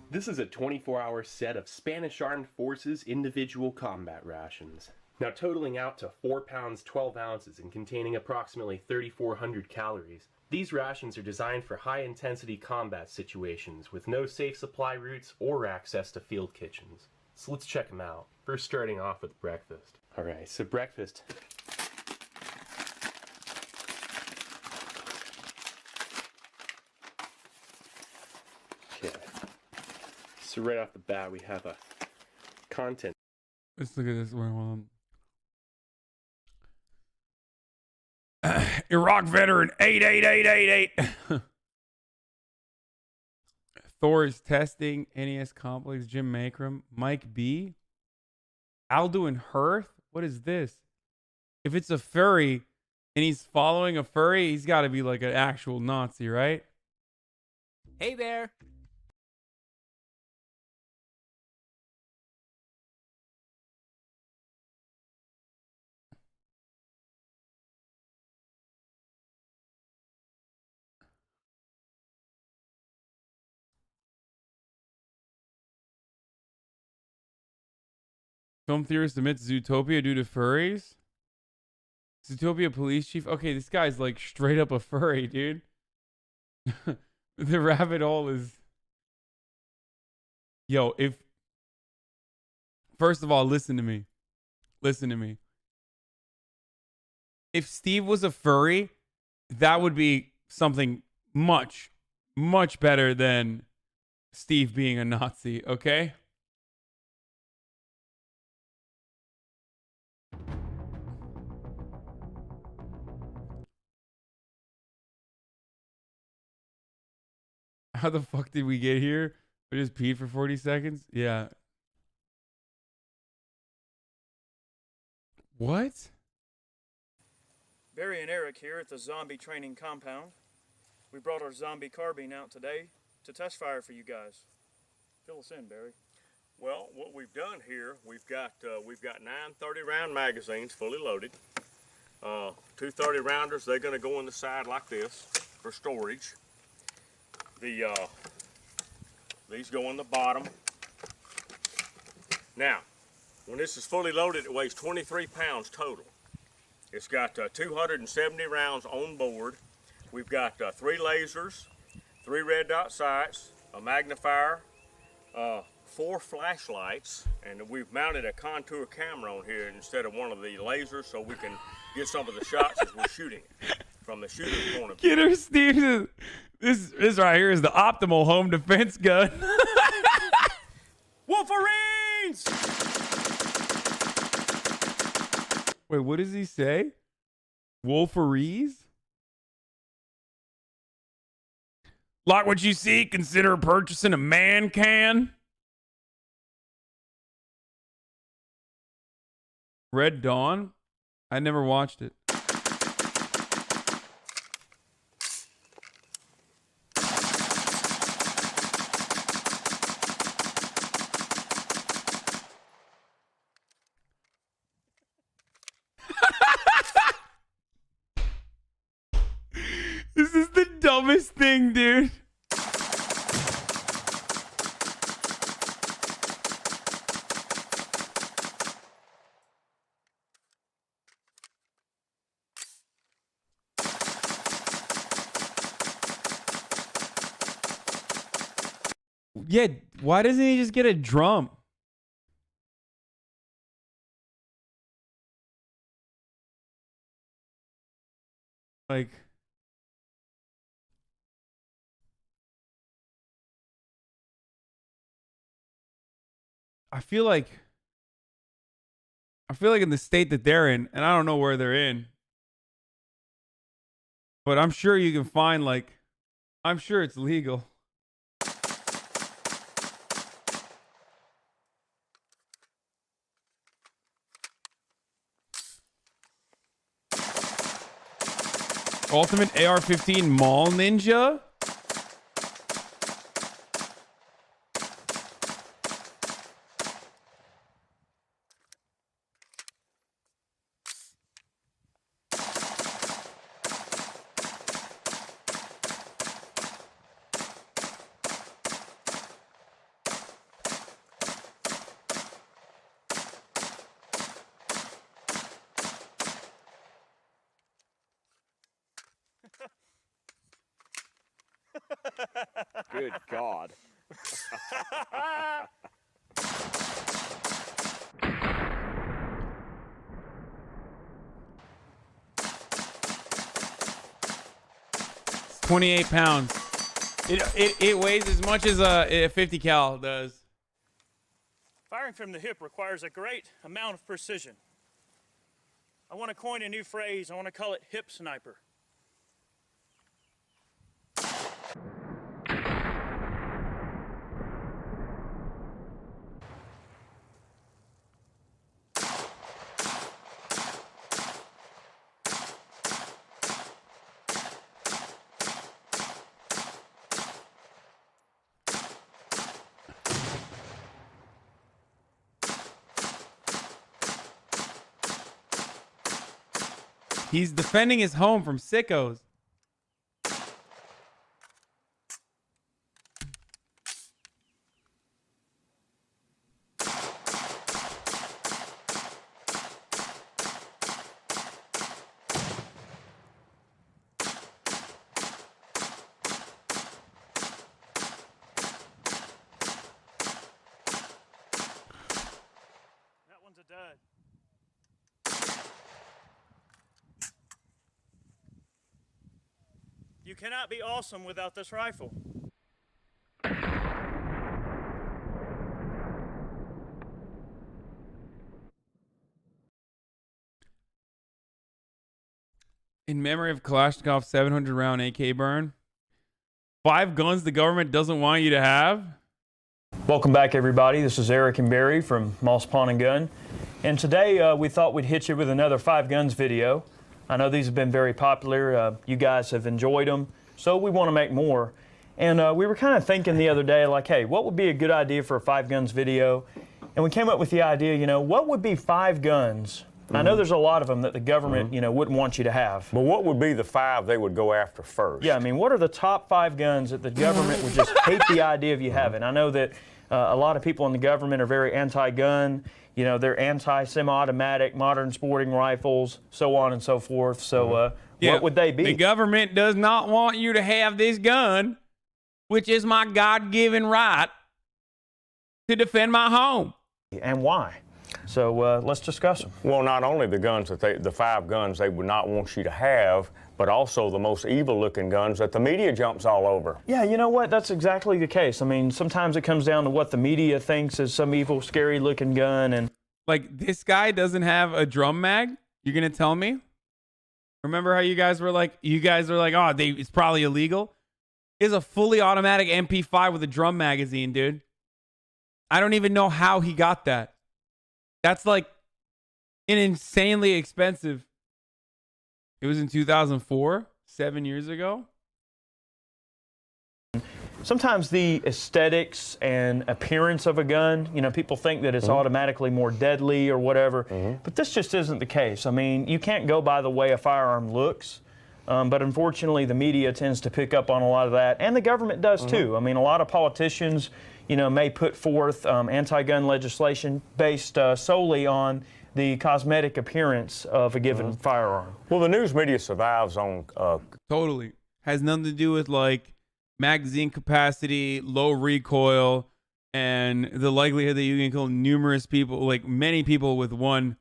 Speaker 8: This is a 24-hour set of Spanish Armed Forces individual combat rations. Now totaling out to 4 pounds 12 ounces and containing approximately 3,400 calories. These rations are designed for high-intensity combat situations with no safe supply routes or access to field kitchens. So let's check them out. First starting off with breakfast. Alright, so breakfast. Okay. So right off the bat we have a content.
Speaker 2: Let's look at this one. Iraq veteran 88888. Thor is testing NES Complex. Jim Makram, Mike B, Alduin Hearth. What is this? If it's a furry and he's following a furry, he's got to be like an actual Nazi, right?
Speaker 9: Hey there.
Speaker 2: Film theorist admits Zootopia due to furries. Zootopia police chief. Okay, this guy's like straight up a furry, dude. The rabbit hole is. Yo, if. First of all, listen to me. Listen to me. If Steve was a furry, that would be something much, much better than Steve being a Nazi, okay? How the fuck did we get here? We just peed for 40 seconds? Yeah. What?
Speaker 10: Barry and Eric here at the zombie training compound. We brought our zombie carbine out today to test fire for you guys. Fill us in, Barry.
Speaker 14: Well, what we've done here, we've got 9 30-round magazines fully loaded. 2 30-rounders, they're going to go on the side like this for storage. These go on the bottom. Now, when this is fully loaded, it weighs 23 pounds total. It's got 270 rounds on board. We've got 3 lasers, 3 red dot sights, a magnifier, 4 flashlights, and we've mounted a contour camera on here instead of one of the lasers so we can get some of the shots as we're shooting it from the shooter's point of view.
Speaker 2: Get her, Steve. This right here is the optimal home defense gun.
Speaker 10: Wolverines!
Speaker 2: Wait, what does he say? Wolverines? Like what you see, consider purchasing a man can. Red Dawn? I never watched it. This is the dumbest thing, dude. Yeah, why doesn't he just get a drum? Like, I feel like in the state that they're in, and I don't know where they're in, but I'm sure you can find, like, I'm sure it's legal. Ultimate AR-15 Mall Ninja?
Speaker 14: Good God.
Speaker 2: It's 28 pounds. It weighs as much as a 50 cal does.
Speaker 10: Firing from the hip requires a great amount of precision. I want to coin a new phrase. I want to call it hip sniper.
Speaker 2: He's defending his home from sickos.
Speaker 10: That one's a dud. You cannot be awesome without this rifle.
Speaker 2: In memory of Kalashnikov's 700 round AK burn. 5 guns the government doesn't want you to have.
Speaker 4: Welcome back, everybody. This is Eric and Barry from Moss Pawn and Gun. And today we thought we'd hit you with another 5 guns video. I know these have been very popular. You guys have enjoyed them, so we want to make more. And we were kind of thinking the other day, like, hey, what would be a good idea for a 5 guns video? And we came up with the idea, you know, what would be 5 guns? I know there's a lot of them that the government, you know, wouldn't want you to have.
Speaker 14: But what would be the 5 they would go after first?
Speaker 4: Yeah, I mean, what are the top 5 guns that the government would just hate the idea of you having? I know that a lot of people in the government are very anti-gun. You know, they're anti-semi-automatic, modern sporting rifles, so on and so forth. So what would they be?
Speaker 2: The government does not want you to have this gun, which is my God-given right to defend my home.
Speaker 4: And why? So let's discuss them.
Speaker 14: Well, not only the guns that the 5 guns they would not want you to have, but also the most evil-looking guns that the media jumps all over.
Speaker 4: Yeah, you know what? That's exactly the case. I mean, sometimes it comes down to what the media thinks is some evil, scary-looking gun, and
Speaker 2: like this guy doesn't have a drum mag. You're gonna tell me? Remember how you guys were like, oh, it's probably illegal. It's a fully automatic MP5 with a drum magazine, dude. I don't even know how he got that. That's like an insanely expensive. It was in 2004, 7 years ago.
Speaker 4: Sometimes the aesthetics and appearance of a gun, you know, people think that it's automatically more deadly or whatever, but this just isn't the case. I mean, you can't go by the way a firearm looks, but unfortunately the media tends to pick up on a lot of that, and the government does too. I mean, a lot of politicians, you know, may put forth anti-gun legislation based solely on the cosmetic appearance of a given firearm.
Speaker 14: Well, the news media survives on...
Speaker 2: Totally. Has nothing to do with, like, magazine capacity, low recoil, and the likelihood that you can kill numerous people, like many people with one,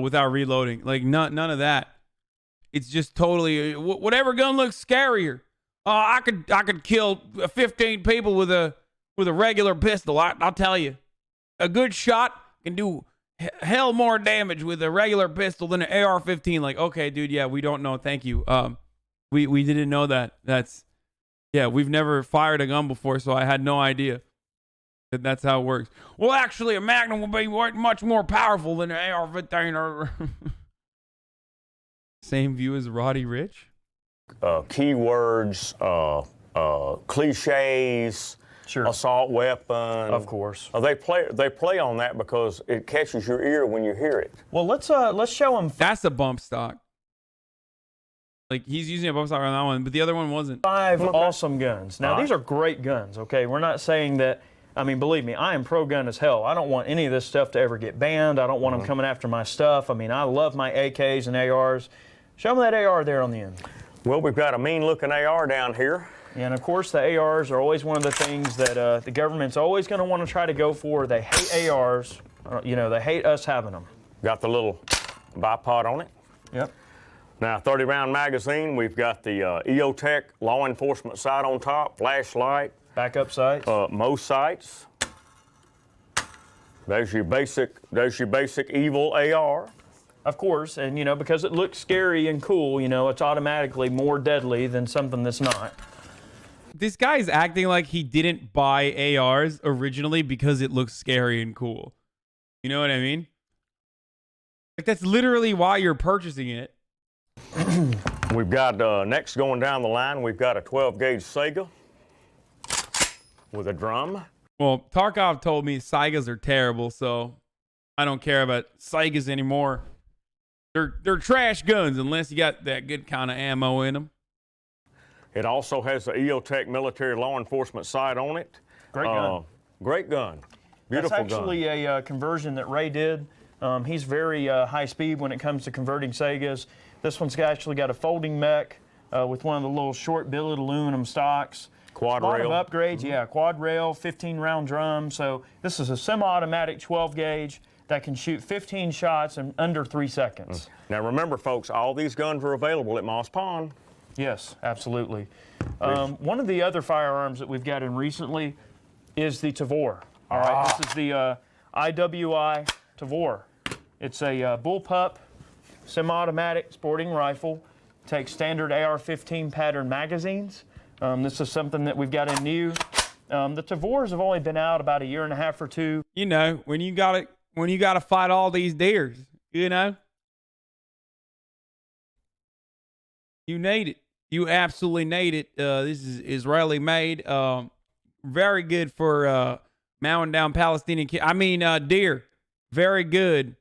Speaker 2: without reloading. Like, none of that. It's just totally... whatever gun looks scarier. I could kill 15 people with a regular pistol. I'll tell you. A good shot can do hell more damage with a regular pistol than an AR-15. Like, okay, dude, yeah, we don't know. Thank you. We didn't know that. Yeah, we've never fired a gun before, so I had no idea that that's how it works. Well, actually, a Magnum will be much more powerful than an AR-15. Same view as Roddy Ricch?
Speaker 14: Keywords, cliches, assault weapon.
Speaker 4: Of course.
Speaker 14: They play on that because it catches your ear when you hear it.
Speaker 4: Well, let's show them.
Speaker 2: That's a bump stock. Like, he's using a bump stock on that one, but the other one wasn't.
Speaker 4: 5 awesome guns. Now, these are great guns, okay? We're not saying that, I mean, believe me, I am pro-gun as hell. I don't want any of this stuff to ever get banned. I don't want them coming after my stuff. I mean, I love my AKs and ARs. Show them that AR there on the end.
Speaker 14: Well, we've got a mean-looking AR down here.
Speaker 4: And, of course, the ARs are always one of the things that the government's always going to want to try to go for. They hate ARs. You know, they hate us having them.
Speaker 14: Got the little bipod on it.
Speaker 4: Yep.
Speaker 14: Now, 30-round magazine. We've got the EOTech law enforcement sight on top, flashlight.
Speaker 4: Backup sights.
Speaker 14: Most sights. There's your basic evil AR.
Speaker 4: Of course, and, you know, because it looks scary and cool, you know, it's automatically more deadly than something that's not.
Speaker 2: This guy's acting like he didn't buy ARs originally because it looks scary and cool. You know what I mean? Like, that's literally why you're purchasing it.
Speaker 14: We've got, next going down the line, we've got a 12-gauge Sega with a drum.
Speaker 2: Well, Tarkov told me Saigas are terrible, so I don't care about Saigas anymore. they're trash guns unless you got that good kind of ammo in them.
Speaker 14: It also has the EOTech military law enforcement sight on it.
Speaker 4: Great gun.
Speaker 14: Great gun. Beautiful gun.
Speaker 4: That's actually a conversion that Ray did. He's very high speed when it comes to converting Segas. This one's actually got a folding mech with one of the little short billet aluminum stocks.
Speaker 14: Quad
Speaker 4: rail. A lot of upgrades, yeah. Quad rail, 15-round drum. So this is a semi-automatic 12-gauge that can shoot 15 shots in under 3 seconds.
Speaker 14: Now remember, folks, all these guns are available at Moss Pond.
Speaker 4: Yes, absolutely. One of the other firearms that we've gotten recently is the Tavor. All right, this is the IWI Tavor. It's a bullpup, semi-automatic sporting rifle. Takes standard AR-15 pattern magazines. This is something that we've got in new. The Tavors have only been out about a year and a half or two.
Speaker 2: You know, when you gotta fight all these deers, you know, you need it. You absolutely need it. This is Israeli made. Very good for mowing down Palestinian deer. Very good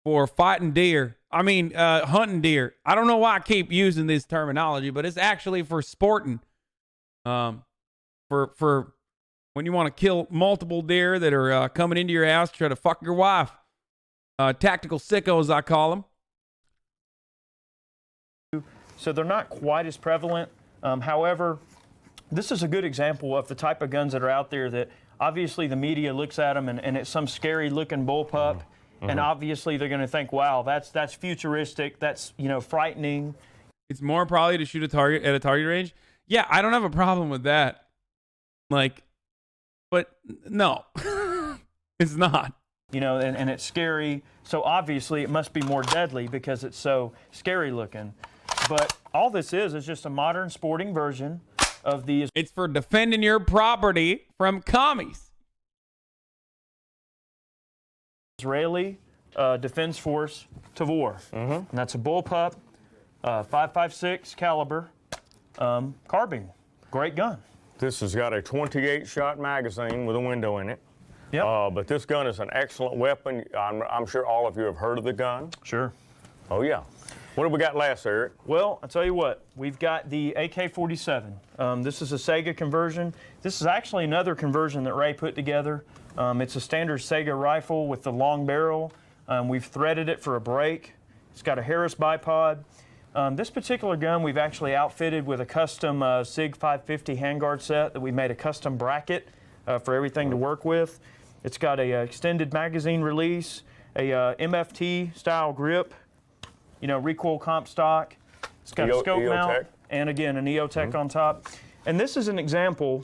Speaker 2: for fighting deer. Hunting deer. I don't know why I keep using this terminology, but it's actually for sporting. For when you want to kill multiple deer that are coming into your house to try to fuck your wife. Tactical sickos, I call them.
Speaker 4: So they're not quite as prevalent. However, this is a good example of the type of guns that are out there that obviously the media looks at them and it's some scary looking bullpup. And obviously they're going to think, wow, that's futuristic. That's, frightening.
Speaker 2: It's more probably to shoot a target at a target range. Yeah, I don't have a problem with that. But no, it's not.
Speaker 4: And it's scary. So obviously it must be more deadly because it's so scary looking. But all this is just a modern sporting version of the...
Speaker 2: It's for defending your property from commies.
Speaker 4: Israeli Defense Force Tavor. And that's a bullpup, 5.56 caliber carbine. Great gun.
Speaker 14: This has got a 28-shot magazine with a window in it. Yep. But this gun is an excellent weapon. I'm sure all of you have heard of the gun.
Speaker 4: Sure.
Speaker 14: Oh, yeah. What have we got last, Eric?
Speaker 4: Well, I'll tell you what. We've got the AK-47. This is a Sega conversion. This is actually another conversion that Ray put together. It's a standard Sega rifle with the long barrel. We've threaded it for a break. It's got a Harris bipod. This particular gun we've actually outfitted with a custom SIG 550 handguard set that we made a custom bracket for everything to work with. It's got a extended magazine release, a MFT style grip, recoil comp stock. It's got a scope mount and again an EOTech on top. And this is an example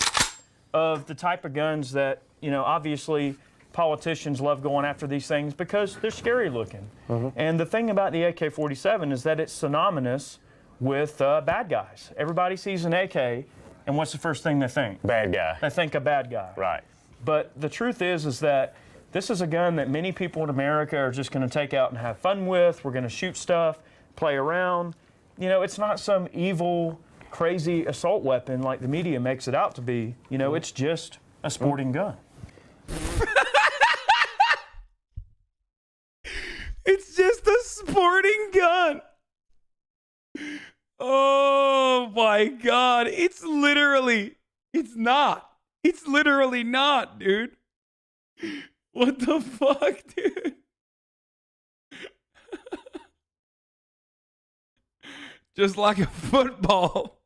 Speaker 4: of the type of guns that obviously politicians love going after these things because they're scary looking. And the thing about the AK-47 is that it's synonymous with bad guys. Everybody sees an AK, and what's the first thing they think?
Speaker 14: Bad guy.
Speaker 4: They think a bad guy.
Speaker 14: Right.
Speaker 4: But the truth is that this is a gun that many people in America are just going to take out and have fun with. We're going to shoot stuff, play around. It's not some evil, crazy assault weapon like the media makes it out to be. It's just a sporting gun.
Speaker 2: It's just a sporting gun. Oh my God. It's literally not, dude. What the fuck, dude? Just like a football.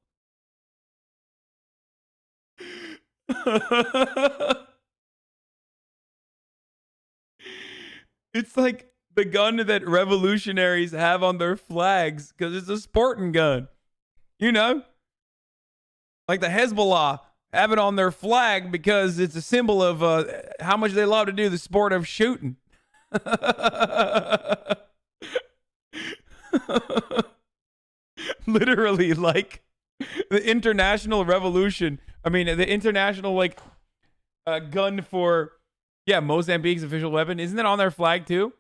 Speaker 2: It's like the gun that revolutionaries have on their flags because it's a sporting gun. Like the Hezbollah have it on their flag because it's a symbol of how much they love to do the sport of shooting. Literally, like the international revolution. The international gun for Mozambique's official weapon. Isn't it on their flag too?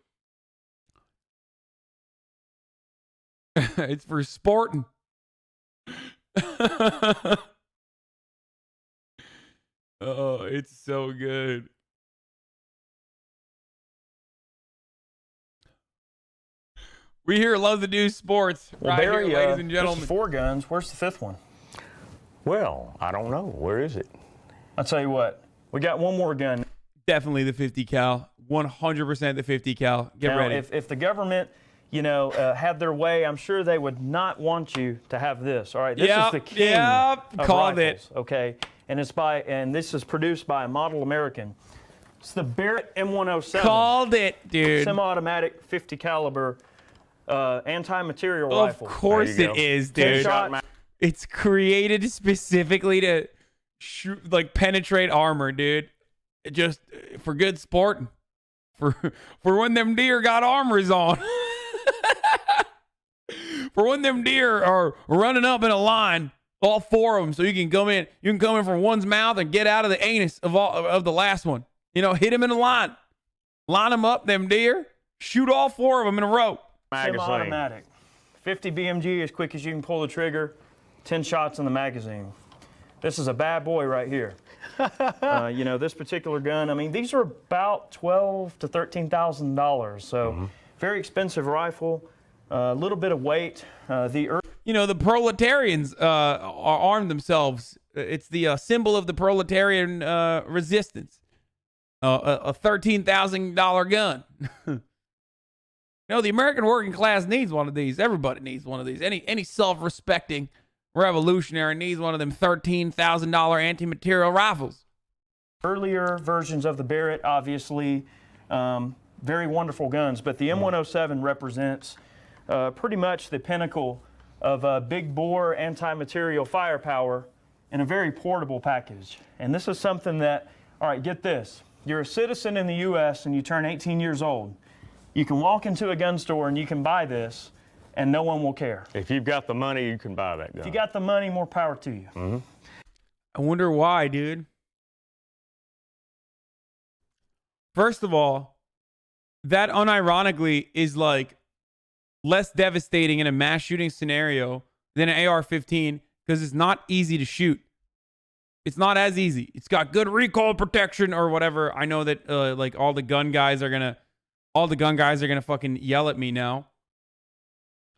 Speaker 2: It's for sporting. Oh, it's so good. We here love to do sports.
Speaker 4: Well,
Speaker 2: right
Speaker 4: Barry,
Speaker 2: here, ladies and gentlemen.
Speaker 4: this is 4 guns. Where's the 5th one?
Speaker 14: Well, I don't know. Where is it?
Speaker 4: I'll tell you what. We got one more gun.
Speaker 2: Definitely the 50 cal. 100% the 50 cal. Get
Speaker 4: now,
Speaker 2: ready.
Speaker 4: If the government, had their way, I'm sure they would not want you to have this. All right, this is the king of
Speaker 2: called
Speaker 4: rifles,
Speaker 2: it.
Speaker 4: okay, and this is produced by a model American. It's the Barrett M107.
Speaker 2: Called it, dude.
Speaker 4: Semi-automatic 50 caliber anti-material rifle.
Speaker 2: Of course it is, dude. It's created specifically to shoot, like penetrate armor, dude. Just for good sport. For when them deer got armors on. For when them deer are running up in a line, all 4 of them, so you can come in. You can come in from one's mouth and get out of the anus of the last one. Hit them in a line. Line them up, them deer. Shoot all 4 of them in a row.
Speaker 4: Semi-automatic. 50 BMG as quick as you can pull the trigger. 10 shots in the magazine. This is a bad boy right here. This particular gun, I mean, these are about $12,000 to $13,000. So very expensive rifle, a little bit of weight.
Speaker 2: The proletarians are armed themselves. It's the symbol of the proletarian resistance. A $13,000 gun. The American working class needs one of these. Everybody needs one of these. Any self-respecting revolutionary needs one of them $13,000 anti-material rifles.
Speaker 4: Earlier versions of the Barrett, obviously, very wonderful guns, but the M107 represents pretty much the pinnacle of big bore anti-material firepower in a very portable package. And this is something that, all right, get this. You're a citizen in the U.S. and you turn 18 years old. You can walk into a gun store and you can buy this and no one will care.
Speaker 14: If you've got the money, you can buy that gun.
Speaker 4: If you got the money, more power to you.
Speaker 2: I wonder why, dude. First of all, that unironically is like less devastating in a mass shooting scenario than an AR-15 because it's not easy to shoot. It's not as easy. It's got good recoil protection or whatever. I know that like all the gun guys are gonna fucking yell at me now.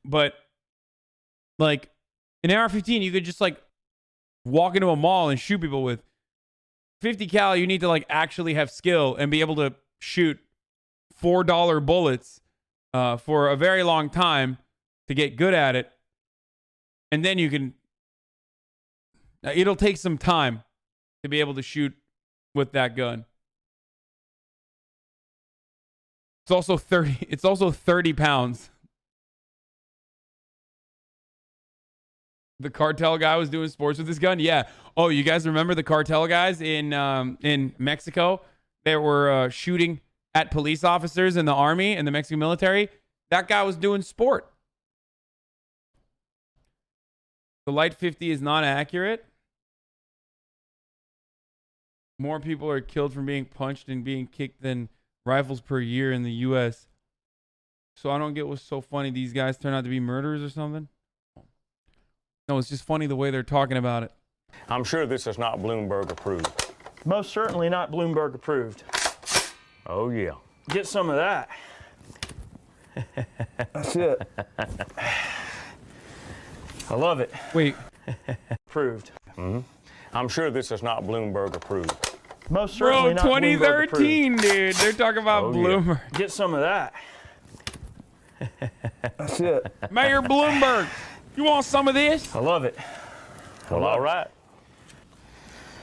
Speaker 2: But like an AR-15, you could just like walk into a mall and shoot people with. 50 cal, you need to like actually have skill and be able to shoot $4 bullets for a very long time to get good at it. And then you can, it'll take some time to be able to shoot with that gun. It's also 30 pounds. The cartel guy was doing sports with this gun. Yeah. Oh, you guys remember the cartel guys in Mexico? They were shooting at police officers in the army and the Mexican military. That guy was doing sport. The light 50 is not accurate. More people are killed from being punched and being kicked than rifles per year in the U.S. So I don't get what's so funny. These guys turn out to be murderers or something. No, it's just funny the way they're talking about it.
Speaker 14: I'm sure this is not Bloomberg approved.
Speaker 4: Most certainly not Bloomberg approved.
Speaker 14: Oh, yeah.
Speaker 4: Get some of that. That's it. I love it.
Speaker 2: Wait.
Speaker 4: Approved.
Speaker 14: I'm sure this is not Bloomberg approved.
Speaker 4: Most certainly not Bloomberg
Speaker 2: 2013, dude. They're talking about Bloomberg.
Speaker 4: Yeah. Get some of that. That's it.
Speaker 2: Mayor Bloomberg. You want some of this?
Speaker 4: I love it.
Speaker 14: Well, all right.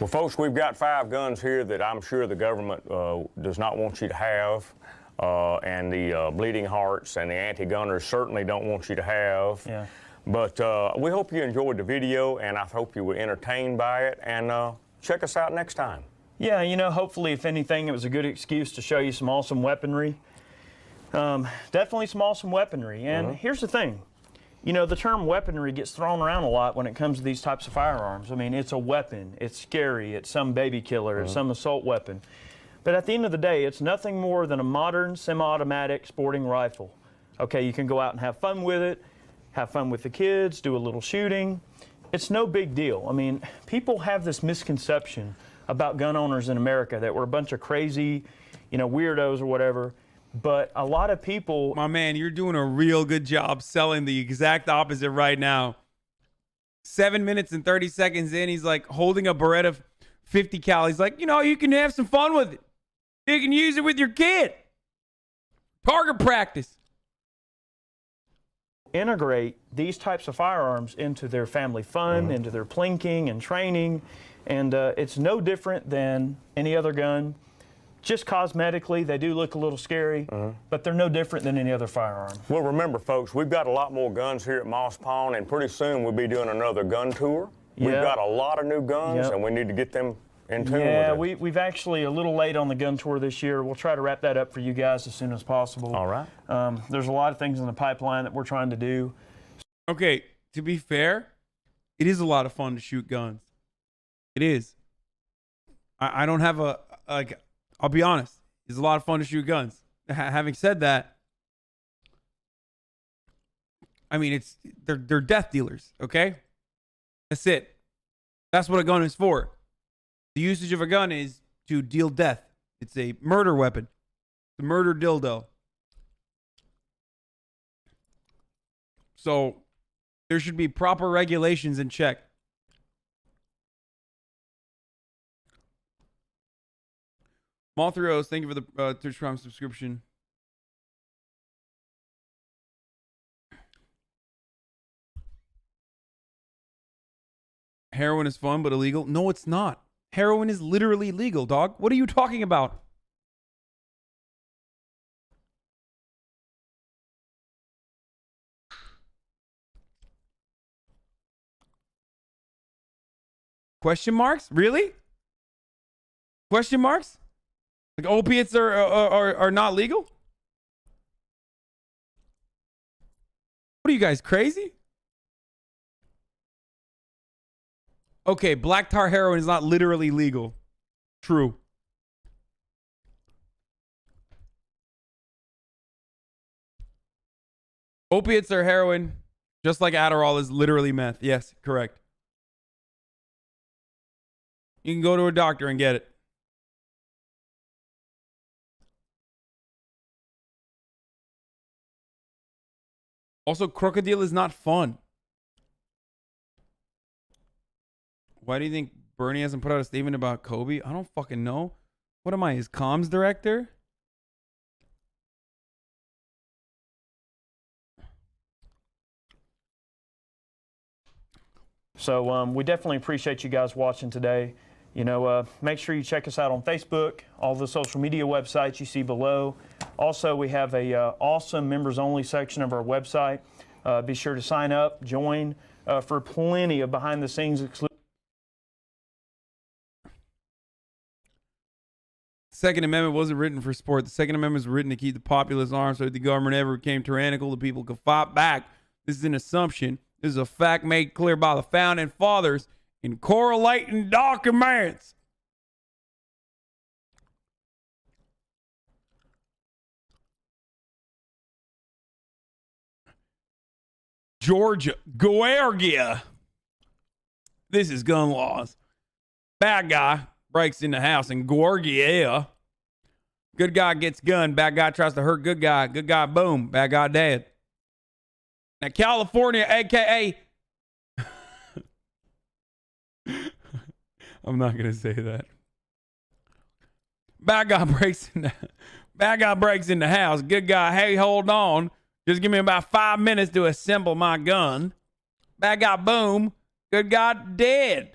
Speaker 14: Well, folks, we've got 5 guns here that I'm sure the government does not want you to have. And the bleeding hearts and the anti-gunners certainly don't want you to have.
Speaker 4: Yeah.
Speaker 14: But we hope you enjoyed the video, and I hope you were entertained by it. And check us out next time.
Speaker 4: Yeah, hopefully, if anything, it was a good excuse to show you some awesome weaponry. Definitely some awesome weaponry. And here's the thing. The term weaponry gets thrown around a lot when it comes to these types of firearms. I mean, it's a weapon. It's scary. It's some baby killer. It's some assault weapon. But at the end of the day, it's nothing more than a modern semi-automatic sporting rifle. Okay, you can go out and have fun with it, have fun with the kids, do a little shooting. It's no big deal. I mean, people have this misconception about gun owners in America that we're a bunch of crazy, weirdos or whatever. But a lot of people...
Speaker 2: My man, you're doing a real good job selling the exact opposite right now. 7 minutes and 30 seconds in, he's like holding a Beretta 50 cal. He's like, you know, you can have some fun with it. You can use it with your kid. Target practice.
Speaker 4: Integrate these types of firearms into their family fun, into their plinking and training, and it's no different than any other gun. Just cosmetically, they do look a little scary, but they're no different than any other firearm.
Speaker 14: Well, remember, folks, we've got a lot more guns here at Moss Pond, and pretty soon we'll be doing another gun tour. We've got a lot of new guns, and we need to get them in tune with it.
Speaker 4: We've actually a little late on the gun tour this year. We'll try to wrap that up for you guys as soon as possible.
Speaker 14: All right.
Speaker 4: There's a lot of things in the pipeline that we're trying to do.
Speaker 2: Okay, to be fair, it is a lot of fun to shoot guns. It is. I don't have I'll be honest. It's a lot of fun to shoot guns. Having said that, I mean, they're death dealers, okay? That's it. That's what a gun is for. The usage of a gun is to deal death. It's a murder weapon. It's a murder dildo. So there should be proper regulations in check. Mall3Os, thank you for the Twitch Prime subscription. Heroin is fun but illegal. No, it's not. Heroin is literally legal, dog. What are you talking about? Question marks? Really? Question marks? Like opiates are not legal? What are you guys, crazy? Okay, black tar heroin is not literally legal. True. Opiates are heroin, just like Adderall is literally meth. Yes, correct. You can go to a doctor and get it. Also, crocodile is not fun. Why do you think Bernie hasn't put out a statement about Kobe? I don't fucking know. What am I, his comms director?
Speaker 4: So we definitely appreciate you guys watching today. You know, make sure you check us out on Facebook, all the social media websites you see below. Also, we have a awesome members-only section of our website. Be sure to sign up, join for plenty of behind-the-scenes exclusive.
Speaker 2: Second Amendment wasn't written for sport. The Second Amendment was written to keep the populace armed so if the government ever became tyrannical, the people could fight back. This is an assumption. This is a fact made clear by the founding fathers in correlating documents. Georgia, Georgia. This is gun laws. Bad guy breaks in the house in Georgia. Good guy gets gun. Bad guy tries to hurt good guy. Good guy, boom. Bad guy dead. Now, California, a.k.a. I'm not going to say that. Bad guy breaks in the house. Good guy, hey, hold on. Just give me about 5 minutes to assemble my gun. Bad guy, boom. Good guy, dead.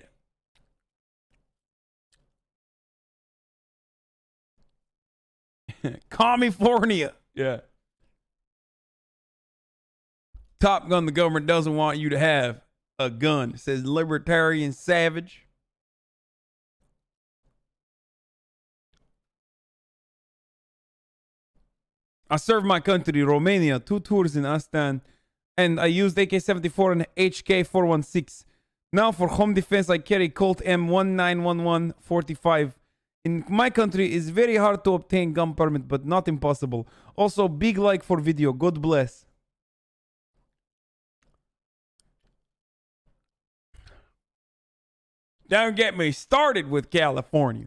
Speaker 2: California. Yeah. Top gun the government doesn't want you to have a gun. It says libertarian savage. I served my country, Romania, 2 tours in Aston, and I used AK-74 and HK-416. Now for home defense, I carry Colt M1911-45. In my country, it's very hard to obtain gun permit, but not impossible. Also, big like for video. God bless. Don't get me started with California.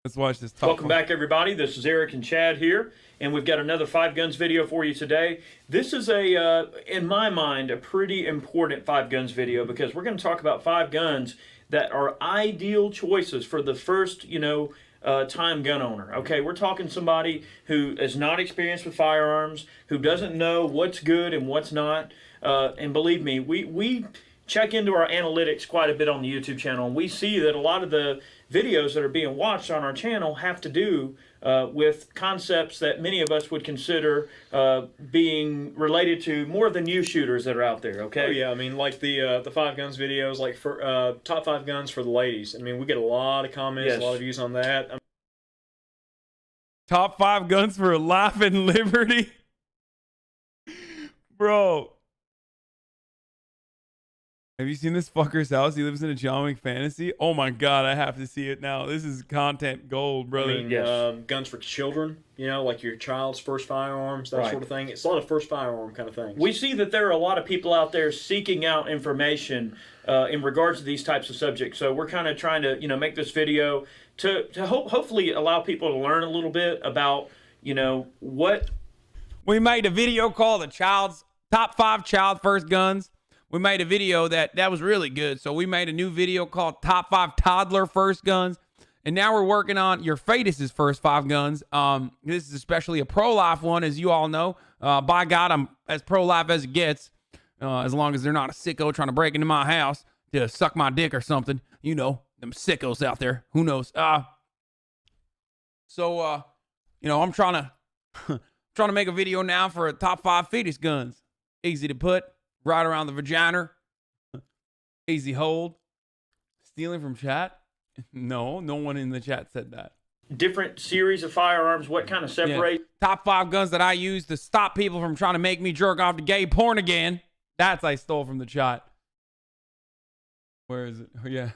Speaker 2: Let's watch this. Top
Speaker 4: Welcome back, everybody. This is Eric and Chad here, and we've got another 5 Guns video for you today. This is in my mind, a pretty important 5 Guns video because we're going to talk about 5 guns that are ideal choices for the first, time gun owner. Okay, we're talking somebody who is not experienced with firearms, who doesn't know what's good and what's not. And believe me, we check into our analytics quite a bit on the YouTube channel, and we see that a lot of the videos that are being watched on our channel have to do with concepts that many of us would consider being related to more than you shooters that are out there, okay?
Speaker 1: Oh yeah, I mean, like the 5 Guns videos, like for top 5 guns for the ladies. I mean, we get a lot of comments,
Speaker 4: Yes.
Speaker 1: a lot of views on that.
Speaker 2: Top 5 guns for life and liberty. Bro. Have you seen this fucker's house? He lives in a John Wick fantasy. Oh my god, I have to see it now. This is content gold, brother.
Speaker 1: I mean, guns for children, like your child's first firearms, that
Speaker 4: Right.
Speaker 1: sort of thing. It's a lot of first firearm kind of things.
Speaker 4: We see that there are a lot of people out there seeking out information in regards to these types of subjects. So we're kind of trying to, make this video to hopefully allow people to learn a little bit about, what...
Speaker 2: We made a video called the Top 5 Child First Guns. We made a video that was really good. So we made a new video called Top 5 Toddler First Guns. And now we're working on your fetus's first 5 guns. This is especially a pro-life one, as you all know. By God, I'm as pro-life as it gets. As long as they're not a sicko trying to break into my house to suck my dick or something. Them sickos out there. Who knows? I'm trying to make a video now for a top 5 fetus guns. Easy to put. Right around the vagina. Easy hold. Stealing from chat? No one in the chat said that.
Speaker 4: Different series of firearms, what kind of separate...
Speaker 2: Yeah. Top 5 guns that I use to stop people from trying to make me jerk off to gay porn again. That's I stole from the chat. Where is it? Oh, yeah.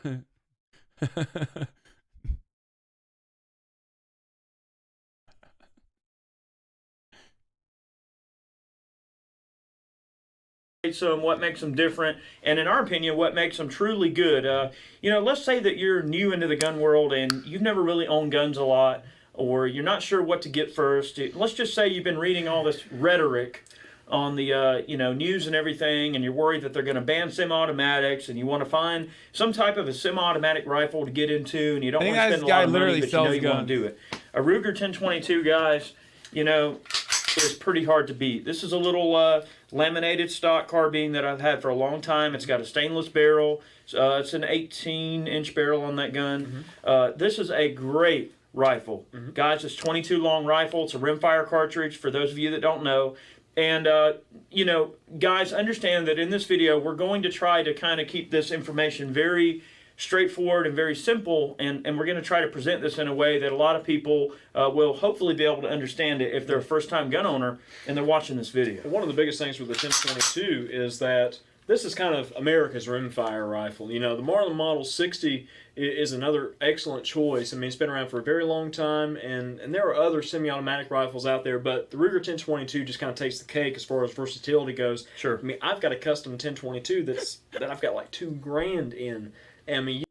Speaker 4: Them, what makes them different, and in our opinion, what makes them truly good. Let's say that you're new into the gun world and you've never really owned guns a lot, or you're not sure what to get first. Let's just say you've been reading all this rhetoric on the news and everything, and you're worried that they're going to ban semi-automatics, and you want to find some type of a semi-automatic rifle to get into, and you don't want to spend a lot of money, but you know you want to do it. A Ruger 1022, guys, is pretty hard to beat. This is a little laminated stock carbine that I've had for a long time. It's got a stainless barrel. It's an 18-inch barrel on that gun. This is a great rifle. Guys, it's 22 long rifle. It's a rimfire cartridge for those of you that don't know. And, guys, understand that in this video, we're going to try to kind of keep this information very straightforward and very simple, and we're going to try to present this in a way that a lot of people will hopefully be able to understand it if they're a first-time gun owner and they're watching this video.
Speaker 1: One of the biggest things with the 1022 is that this is kind of America's rimfire rifle. The Marlin Model 60 is another excellent choice. I mean, it's been around for a very long time, and there are other semi-automatic rifles out there, but the Ruger 1022 just kind of takes the cake as far as versatility goes.
Speaker 4: Sure.
Speaker 1: I mean, I've got a custom 1022 that I've got like $2,000 in. I mean,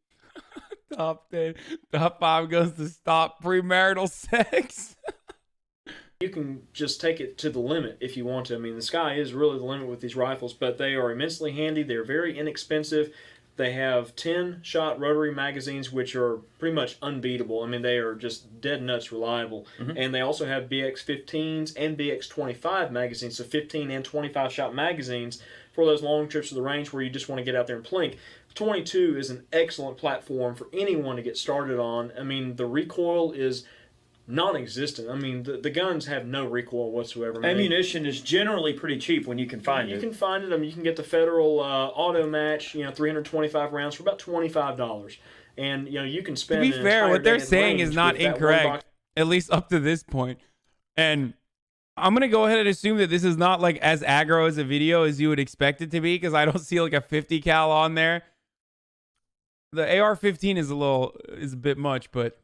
Speaker 2: Top 5 guns to stop premarital sex.
Speaker 1: you can just take it to the limit if you want to. I mean, the sky is really the limit with these rifles, but they are immensely handy. They're very inexpensive. They have 10-shot rotary magazines, which are pretty much unbeatable. I mean, they are just dead nuts reliable. And they also have BX-15s and BX-25 magazines, so 15 and 25-shot magazines for those long trips to the range where you just want to get out there and plink. 22 is an excellent platform for anyone to get started on. I mean, the recoil is non-existent. I mean, the guns have no recoil whatsoever.
Speaker 4: Ammunition is generally pretty cheap when you can find it.
Speaker 1: You can find it. I mean, you can get the Federal Auto Match, 325 rounds for about $25. And, you can spend
Speaker 2: To be fair, what they're saying is not incorrect, at least up to this point. And I'm going to go ahead and assume that this is not like as aggro as a video as you would expect it to be, because I don't see like a 50 cal on there. The AR-15 is a bit much, but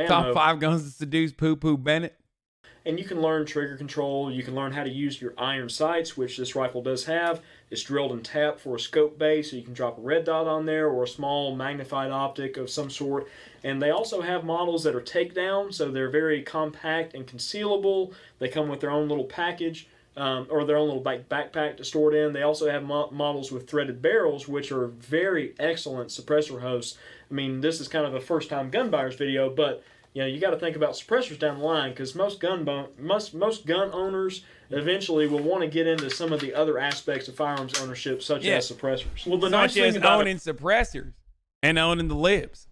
Speaker 2: top 5 guns to seduce Poo Bennett.
Speaker 1: And you can learn trigger control. You can learn how to use your iron sights, which this rifle does have. It's drilled and tapped for a scope base, so you can drop a red dot on there or a small magnified optic of some sort. And they also have models that are takedown, so they're very compact and concealable. They come with their own little package. Or their own little backpack to store it in. They also have models with threaded barrels, which are very excellent suppressor hosts. I mean, this is kind of a first-time gun buyers video, but you got to think about suppressors down the line, because most gun owners eventually will want to get into some of the other aspects of firearms ownership, such as suppressors.
Speaker 2: Well, the nice thing about owning suppressors and owning the libs.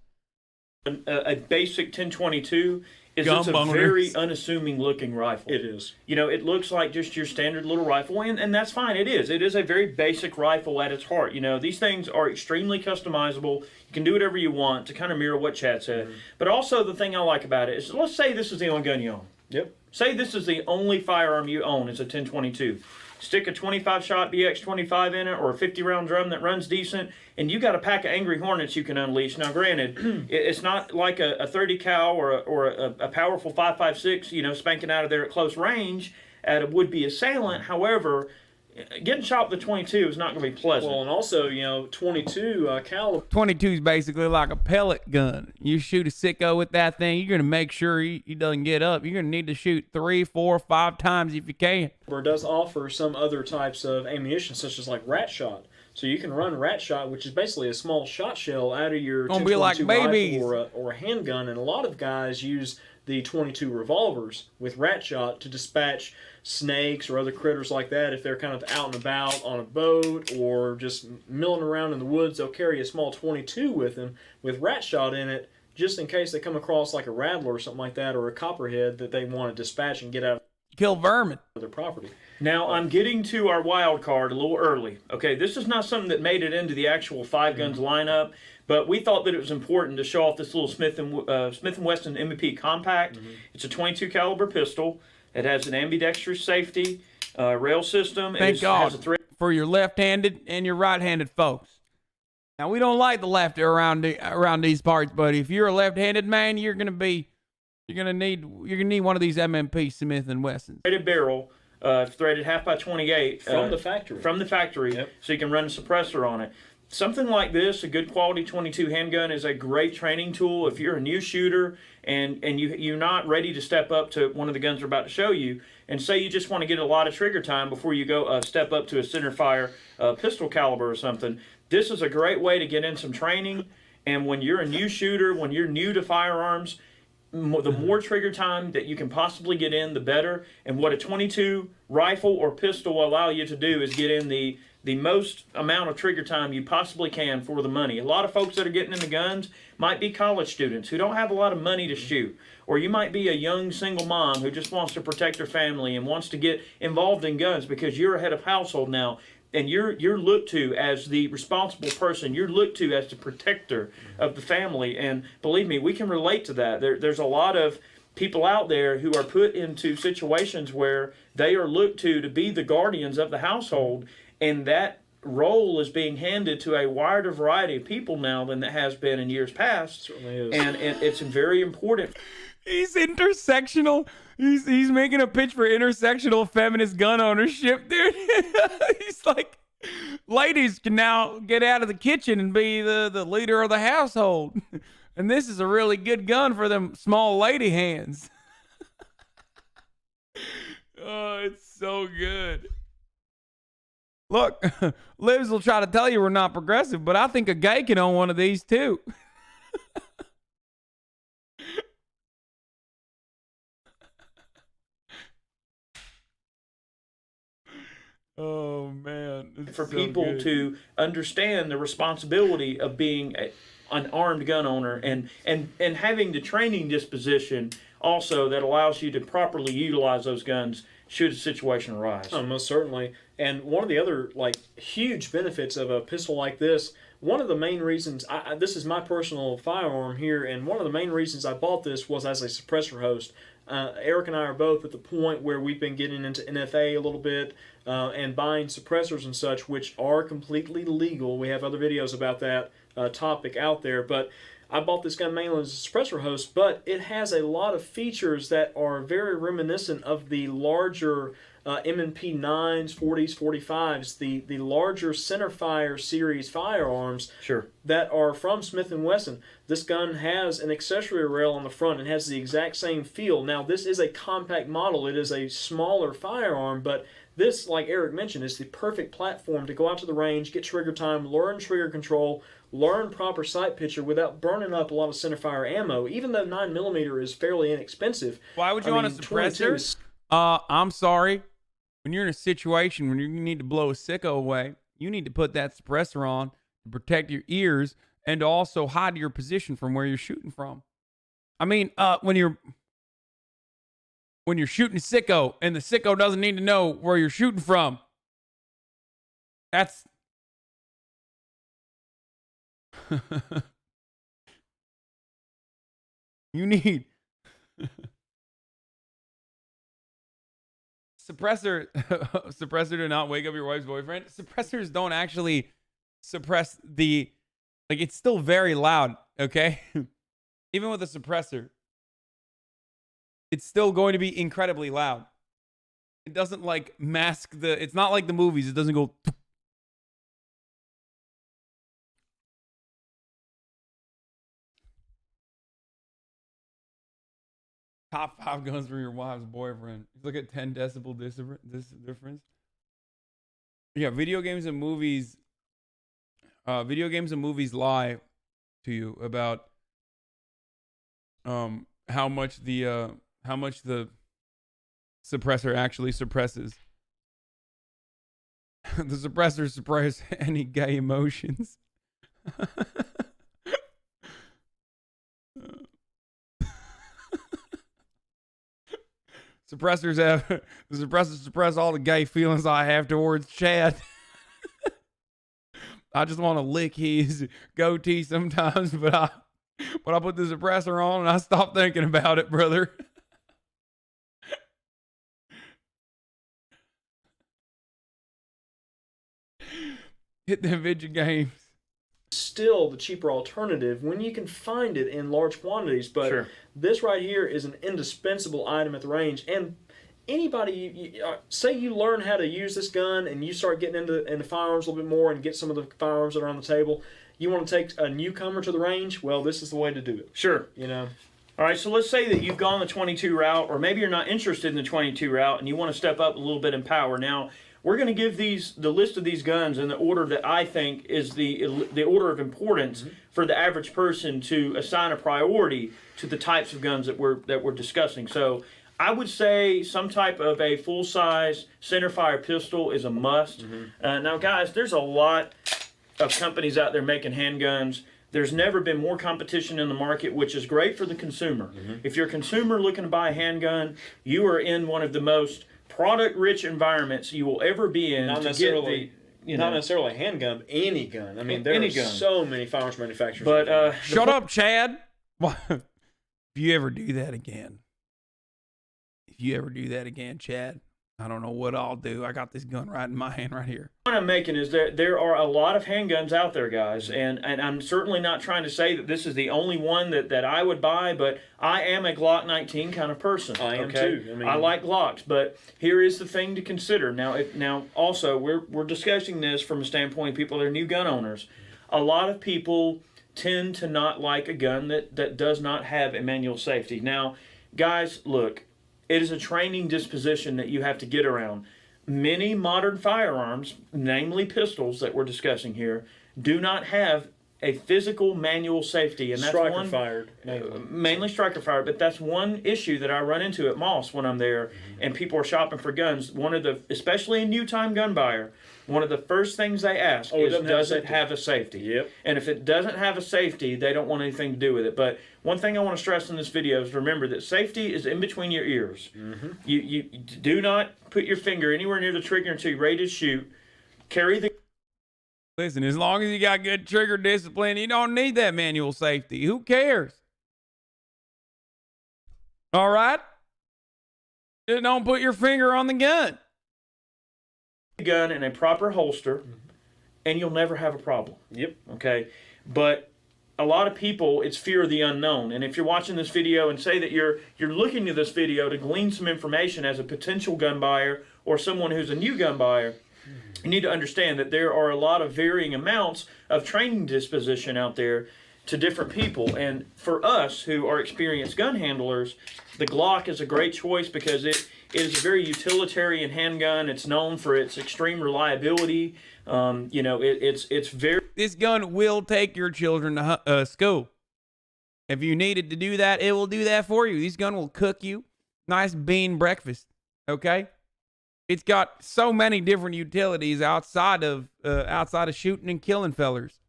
Speaker 4: A basic 1022 is
Speaker 2: Gun
Speaker 4: it's a
Speaker 2: boners.
Speaker 4: very unassuming looking rifle.
Speaker 1: It is.
Speaker 4: It looks like just your standard little rifle, and that's fine. It is. It is a very basic rifle at its heart. These things are extremely customizable. You can do whatever you want to kind of mirror what Chad said. But also the thing I like about it is, let's say this is the only gun you own.
Speaker 1: Yep.
Speaker 4: Say this is the only firearm you own is a 1022. Stick a 25-shot BX-25 in it, or a 50-round drum that runs decent, and you got a pack of Angry Hornets you can unleash. Now, granted, it's not like a 30 cal or a powerful 5.56, spanking out of there at close range at a would-be assailant. However, getting shot with a 22 is not going to be pleasant.
Speaker 1: Well, and also, 22 caliber.
Speaker 2: 22 is basically like a pellet gun. You shoot a sicko with that thing, you're going to make sure he doesn't get up. You're going to need to shoot 3, 4, 5 times if you can.
Speaker 1: It does offer some other types of ammunition, such as like rat shot. So you can run rat shot, which is basically a small shot shell out of your 1022 rifle or a handgun. And a lot of guys use the 22 revolvers with rat shot to dispatch snakes or other critters like that. If they're kind of out and about on a boat or just milling around in the woods, they'll carry a small 22 with them with rat shot in it, just in case they come across like a rattler or something like that, or a copperhead that they want to dispatch and get out
Speaker 2: kill vermin
Speaker 1: of their property.
Speaker 4: Now, I'm getting to our wild card a little early. Okay, this is not something that made it into the actual 5 guns lineup, but we thought that it was important to show off this little Smith & Wesson M&P compact. It's a 22 caliber pistol. It has an ambidextrous safety rail system.
Speaker 2: Thank God for your left-handed and your right-handed folks. Now, we don't like the left around these parts, but if you're a left-handed man, you're gonna need one of these M&P Smith & Wessons.
Speaker 4: Threaded barrel, threaded 5x28
Speaker 1: from the factory.
Speaker 4: From the factory, so you can run a suppressor on it. Something like this, a good quality 22 handgun, is a great training tool if you're a new shooter and you're not ready to step up to one of the guns we're about to show you, and say you just want to get a lot of trigger time before you go step up to a center fire pistol caliber or something. This is a great way to get in some training, and when you're a new shooter, when you're new to firearms, the more trigger time that you can possibly get in, the better. And what a 22 rifle or pistol will allow you to do is get in the most amount of trigger time you possibly can for the money. A lot of folks that are getting into guns might be college students who don't have a lot of money to shoot. Or you might be a young single mom who just wants to protect her family and wants to get involved in guns because you're a head of household now. And you're looked to as the responsible person. You're looked to as the protector of the family. And believe me, we can relate to that. There's a lot of people out there who are put into situations where they are looked to be the guardians of the household. And that role is being handed to a wider variety of people now than it has been in years past.
Speaker 1: It certainly is.
Speaker 4: And it's very important.
Speaker 2: He's intersectional. He's making a pitch for intersectional feminist gun ownership, dude. He's like, ladies can now get out of the kitchen and be the leader of the household. And this is a really good gun for them small lady hands. Oh, it's so good. Look, Libs will try to tell you we're not progressive, but I think a gay can own one of these too. Oh man,
Speaker 4: for people to understand the responsibility of being an armed gun owner and having the training disposition also that allows you to properly utilize those guns should a situation arise.
Speaker 1: Oh, most certainly. And one of the other huge benefits of a pistol like this, one of the main reasons, this is my personal firearm here, and one of the main reasons I bought this was as a suppressor host. Eric and I are both at the point where we've been getting into NFA a little bit and buying suppressors and such, which are completely legal. We have other videos about that topic out there, but I bought this gun mainly as a suppressor host, but it has a lot of features that are very reminiscent of the larger M&P 9s, 40s, 45s, the larger centerfire series firearms that are from Smith & Wesson. This gun has an accessory rail on the front and has the exact same feel. Now, this is a compact model. It is a smaller firearm, but this, like Eric mentioned, is the perfect platform to go out to the range, get trigger time, learn trigger control, learn proper sight picture without burning up a lot of centerfire ammo. Even though 9mm is fairly inexpensive.
Speaker 2: Why would you want a suppressor? I'm sorry. When you're in a situation when you need to blow a sicko away, you need to put that suppressor on to protect your ears and to also hide your position from where you're shooting from. I mean, when you're shooting a sicko and the sicko doesn't need to know where you're shooting from, that's you need suppressor to not wake up your wife's boyfriend. Suppressors don't actually suppress it's still very loud, okay? Even with a suppressor, it's still going to be incredibly loud. It doesn't mask it's not like the movies. It doesn't go Top 5 guns for your wife's boyfriend. Look at 10 decibel difference. Yeah, video games and movies lie to you about how much the suppressor actually suppresses. The suppressor suppresses any gay emotions. The suppressors suppress all the gay feelings I have towards Chad. I just want to lick his goatee sometimes, but I put the suppressor on and I stop thinking about it, brother. Hit them video games.
Speaker 1: Still the cheaper alternative when you can find it in large quantities, but this right here is an indispensable item at the range. And anybody, say you learn how to use this gun and you start getting into firearms a little bit more and get some of the firearms that are on the table, you want to take a newcomer to the range, well, this is the way to do it.
Speaker 4: Sure.
Speaker 1: You know.
Speaker 4: All right, so let's say that you've gone the 22 route, or maybe you're not interested in the 22 route and you want to step up a little bit in power. Now, we're going to give the list of these guns in the order that I think is the order of importance for the average person to assign a priority to the types of guns that we're discussing. So I would say some type of a full-size centerfire pistol is a must. Now, guys, there's a lot of companies out there making handguns. There's never been more competition in the market, which is great for the consumer. If you're a consumer looking to buy a handgun, you are in one of the most product-rich environments you will ever be in.
Speaker 1: Not necessarily a handgun, but any gun. I mean, there are so many firearms manufacturers.
Speaker 4: But
Speaker 2: shut up, Chad. If you ever do that again, Chad, I don't know what I'll do. I got this gun right in my hand right here.
Speaker 4: The point I'm making is that there are a lot of handguns out there, guys, and I'm certainly not trying to say that this is the only one that I would buy, but I am a Glock 19 kind of person.
Speaker 1: I am too.
Speaker 4: I like Glocks, but here is the thing to consider. Now, also, we're discussing this from a standpoint of people that are new gun owners. A lot of people tend to not like a gun that does not have a manual safety. Now, guys, look. It is a training disposition that you have to get around. Many modern firearms, namely pistols that we're discussing here, do not have a physical manual safety. And that's
Speaker 1: striker fired.
Speaker 4: Mainly striker fired, but that's one issue that I run into at Moss when I'm there and people are shopping for guns. Especially a new time gun buyer, one of the first things they ask is, does it have a safety?
Speaker 1: Yep.
Speaker 4: And if it doesn't have a safety, they don't want anything to do with it. But one thing I want to stress in this video is remember that safety is in between your ears. You do not put your finger anywhere near the trigger until you're ready to shoot.
Speaker 2: Listen, as long as you got good trigger discipline, you don't need that manual safety. Who cares? All right? Just don't put your finger on the gun.
Speaker 4: Gun in a proper holster, and you'll never have a problem.
Speaker 1: Yep.
Speaker 4: Okay? But
Speaker 1: a lot of people, it's fear of the unknown. And if you're watching this video and say that you're looking to this video to glean some information as a potential gun buyer or someone who's a new gun buyer, you need to understand that there are a lot of varying amounts of training disposition out there to different people. And for us who are experienced gun handlers, the Glock is a great choice because it is a very utilitarian handgun. It's known for its extreme reliability. You know, it's very...
Speaker 2: This gun will take your children to school. If you needed to do that, it will do that for you. This gun will cook you nice bean breakfast, okay? It's got so many different utilities outside of shooting and killing fellers.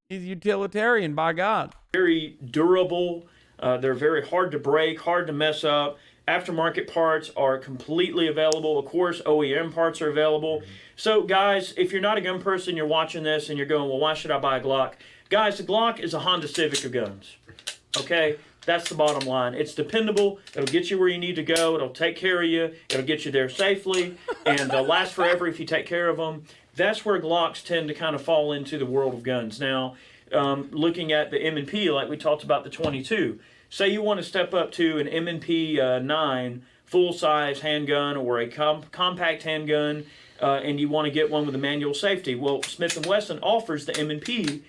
Speaker 2: He's utilitarian, by God.
Speaker 1: Very durable. They're very hard to break, hard to mess up. Aftermarket parts are completely available. Of course, OEM parts are available. So, guys, if you're not a gun person, you're watching this and you're going, well, why should I buy a Glock? Guys, the Glock is a Honda Civic of guns. Okay? That's the bottom line. It's dependable. It'll get you where you need to go. It'll take care of you. It'll get you there safely. And they'll last forever if you take care of them. That's where Glocks tend to kind of fall into the world of guns. Now, looking at the M&P, like we talked about the 22, say you want to step up to an M&P 9 full-size handgun or a compact handgun, and you want to get one with a manual safety. Well, Smith & Wesson offers the M&P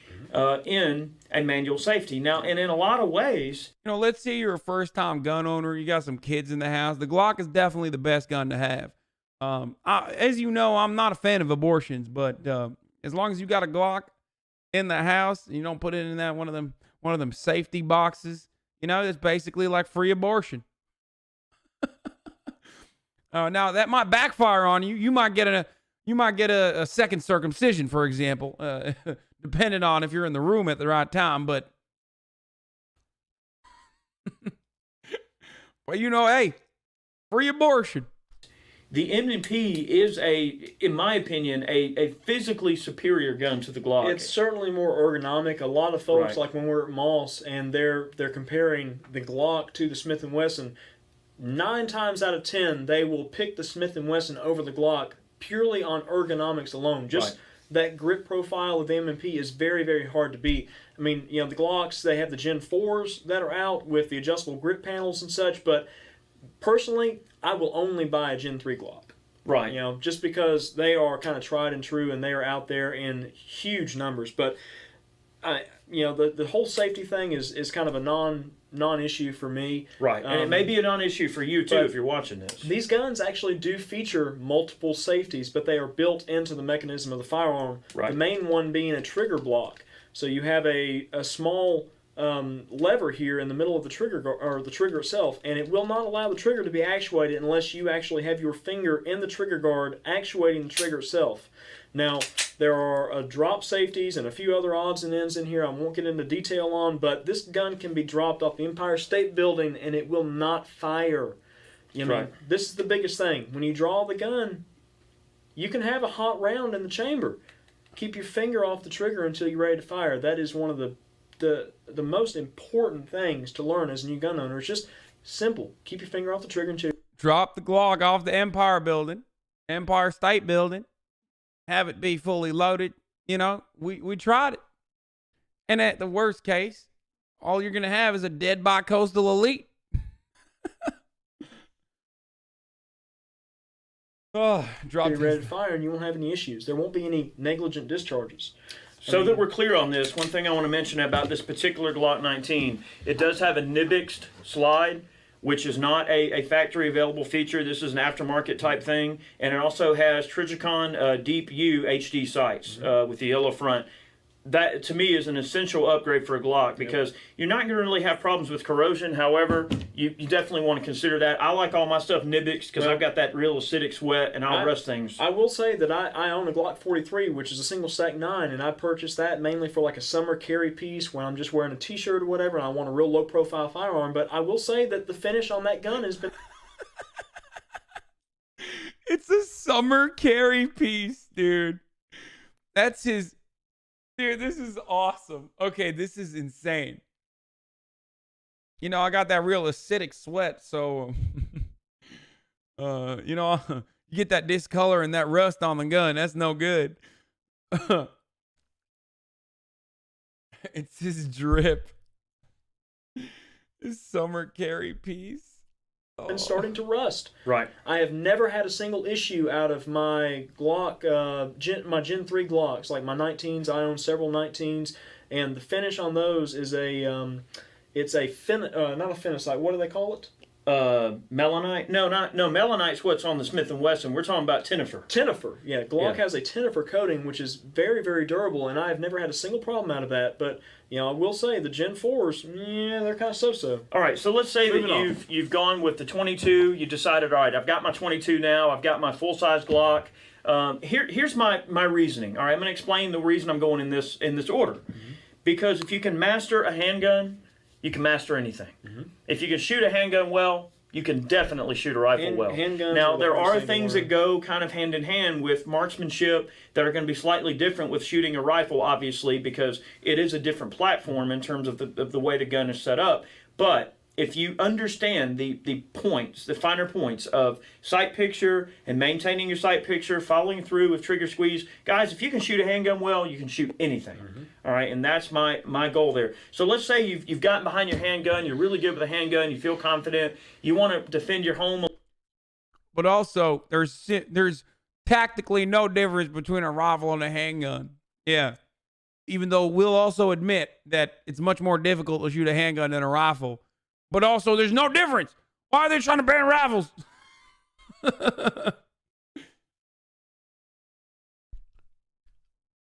Speaker 1: in a manual safety. Now, and in a lot of ways...
Speaker 2: You know, let's say you're a first-time gun owner, you got some kids in the house. The Glock is definitely the best gun to have. As you know, I'm not a fan of abortions, but as long as you got a Glock in the house, you don't put it in that one of them safety boxes, you know, it's basically like free abortion. Now that might backfire on you. You might get a second circumcision, for example, depending on if you're in the room at the right time. But, but you know, hey, free abortion.
Speaker 1: The M&P is in my opinion, a physically superior gun to the Glock. It's certainly more ergonomic. A lot of folks, like when we're at Moss and they're comparing the Glock to the Smith & Wesson, 9 times out of 10, they will pick the Smith & Wesson over the Glock purely on ergonomics alone. Just that grip profile of the M&P is very, very hard to beat. I mean, you know, the Glocks, they have the Gen 4s that are out with the adjustable grip panels and such, but personally, I will only buy a Gen 3 Glock. Right. You know, just because they are kind of tried and true and they are out there in huge numbers. But, you know, the whole safety thing is kind of a non-issue for me. Right. And it may be a non-issue for you, too, if you're watching this. These guns actually do feature multiple safeties, but they are built into the mechanism of the firearm. Right. The main one being a trigger block. So you have a small... lever here in the middle of the trigger or the trigger itself, and it will not allow the trigger to be actuated unless you actually have your finger in the trigger guard actuating the trigger itself. Now, there are drop safeties and a few other odds and ends in here I won't get into detail on, but this gun can be dropped off the Empire State Building and it will not fire. You know, this is the biggest thing. When you draw the gun, you can have a hot round in the chamber. Keep your finger off the trigger until you're ready to fire. That is one of the most important things to learn as a new gun owner. It's just simple. Keep your finger off the trigger until...
Speaker 2: Drop the Glock off the Empire State Building. Have it be fully loaded. You know, we tried it. And at the worst case, all you're going to have is a dead bi-coastal elite.
Speaker 1: Drop be ready to fire and you won't have any issues. There won't be any negligent discharges. So that we're clear on this, one thing I want to mention about this particular Glock 19, it does have a Nibixed slide, which is not a factory available feature. This is an aftermarket type thing. And it also has Trijicon Deep U HD sights with the yellow front. That, to me, is an essential upgrade for a Glock because you're not going to really have problems with corrosion. However, you definitely want to consider that. I like all my stuff Nibix because I've got that real acidic sweat and I'll rust things. I will say that I own a Glock 43, which is a single stack 9, and I purchased that mainly for like a summer carry piece when I'm just wearing a t-shirt or whatever and I want a real low profile firearm. But I will say that the finish on that gun has been...
Speaker 2: It's a summer carry piece, dude. That's his... Dude, this is awesome. Okay, this is insane. You know, I got that real acidic sweat, so you know, you get that discolor and that rust on the gun. That's no good. It's his drip. His summer carry piece.
Speaker 1: And starting to rust.
Speaker 4: Right.
Speaker 1: I have never had a single issue out of my Glock, my Gen 3 Glocks, like my 19s. I own several 19s, and the finish on those is it's a not a phenacite. What do they call it?
Speaker 4: Melanite? No, Melanite's what's on the Smith & Wesson. We're talking about Tinifer.
Speaker 1: Tinifer, yeah. Glock
Speaker 4: Yeah.
Speaker 1: has a Tinifer coating, which is very, very durable, and I have never had a single problem out of that. But, I will say the Gen 4s, they're kind of so-so.
Speaker 4: All right, so let's say
Speaker 1: Moving
Speaker 4: that
Speaker 1: on.
Speaker 4: you've gone with the 22. You decided, all right, I've got my 22 now. I've got my full-size Glock. Here's my reasoning. All right, I'm going to explain the reason I'm going in this order. Because if you can master a handgun, you can master anything. If you can shoot a handgun well, you can definitely shoot a rifle well.
Speaker 1: Handguns
Speaker 4: Now,
Speaker 1: are the
Speaker 4: there
Speaker 1: hardest
Speaker 4: are
Speaker 1: thing to
Speaker 4: things
Speaker 1: learn.
Speaker 4: that go kind of hand in hand with marksmanship that are going to be slightly different with shooting a rifle, obviously, because it is a different platform in terms of the way the gun is set up. But if you understand the points, the finer points of sight picture and maintaining your sight picture, following through with trigger squeeze, guys, if you can shoot a handgun well, you can shoot anything. All right, and that's my goal there. So let's say you've gotten behind your handgun, you're really good with a handgun, you feel confident, you want to defend your home.
Speaker 2: But also, there's tactically no difference between a rifle and a handgun. Yeah. Even though we'll also admit that it's much more difficult to shoot a handgun than a rifle. But also, there's no difference. Why are they trying to ban rifles?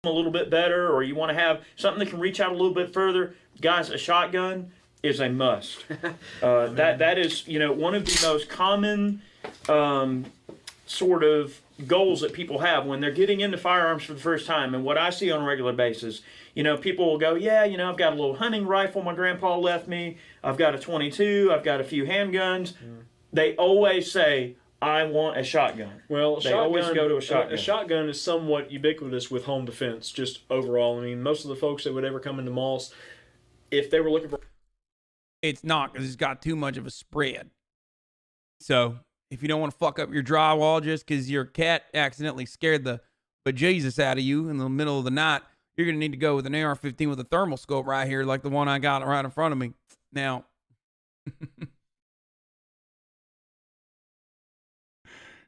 Speaker 4: A little bit better, or you want to have something that can reach out a little bit further, guys, a shotgun is a must. That is, one of the most common sort of goals that people have when they're getting into firearms for the first time. And what I see on a regular basis, people will go, I've got a little hunting rifle my grandpa left me. I've got a 22. I've got a few handguns. They always say, I want a shotgun.
Speaker 1: Well,
Speaker 4: they always go to a shotgun.
Speaker 1: A shotgun is somewhat ubiquitous with home defense, just overall. I mean, most of the folks that would ever come into malls, if they were looking for...
Speaker 2: It's not, because it's got too much of a spread. So, if you don't want to fuck up your drywall just because your cat accidentally scared the bejesus out of you in the middle of the night, you're going to need to go with an AR-15 with a thermal scope right here, like the one I got right in front of me. Now...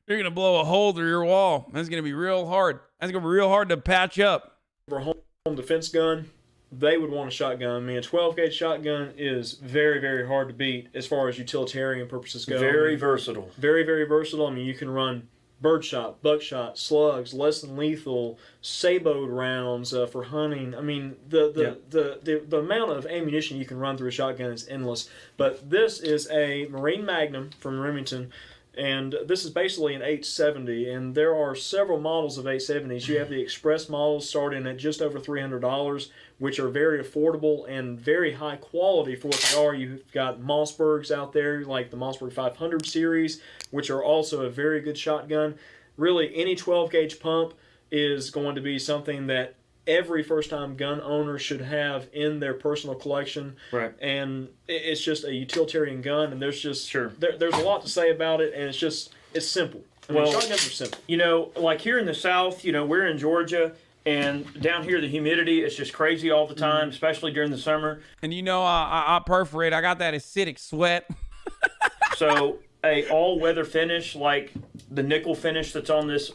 Speaker 2: You're going to blow a hole through your wall. That's going to be real hard. That's going to be real hard to patch up.
Speaker 1: For a home defense gun, they would want a shotgun. I mean, a 12-gauge shotgun is very, very hard to beat as far as utilitarian purposes go.
Speaker 4: Very versatile.
Speaker 1: Very, very versatile. I mean, you can run birdshot, buckshot, slugs, less than lethal, saboed rounds for hunting. I mean, the amount of ammunition you can run through a shotgun is endless. But this is a Marine Magnum from Remington. And this is basically an 870, and there are several models of 870s. You have the Express models starting at just over $300, which are very affordable and very high quality for what they are. You've got Mossbergs out there, like the Mossberg 500 series, which are also a very good shotgun. Really, any 12-gauge pump is going to be something that every first-time gun owner should have in their personal collection.
Speaker 4: Right.
Speaker 1: And it's just a utilitarian gun, and there's just there's a lot to say about it, and it's simple. I mean, shotguns are simple.
Speaker 4: Like here in the South, we're in Georgia, and down here the humidity is just crazy all the time, especially during the summer.
Speaker 2: And I perforate. I got that acidic sweat.
Speaker 4: So a all-weather finish like the nickel finish that's on this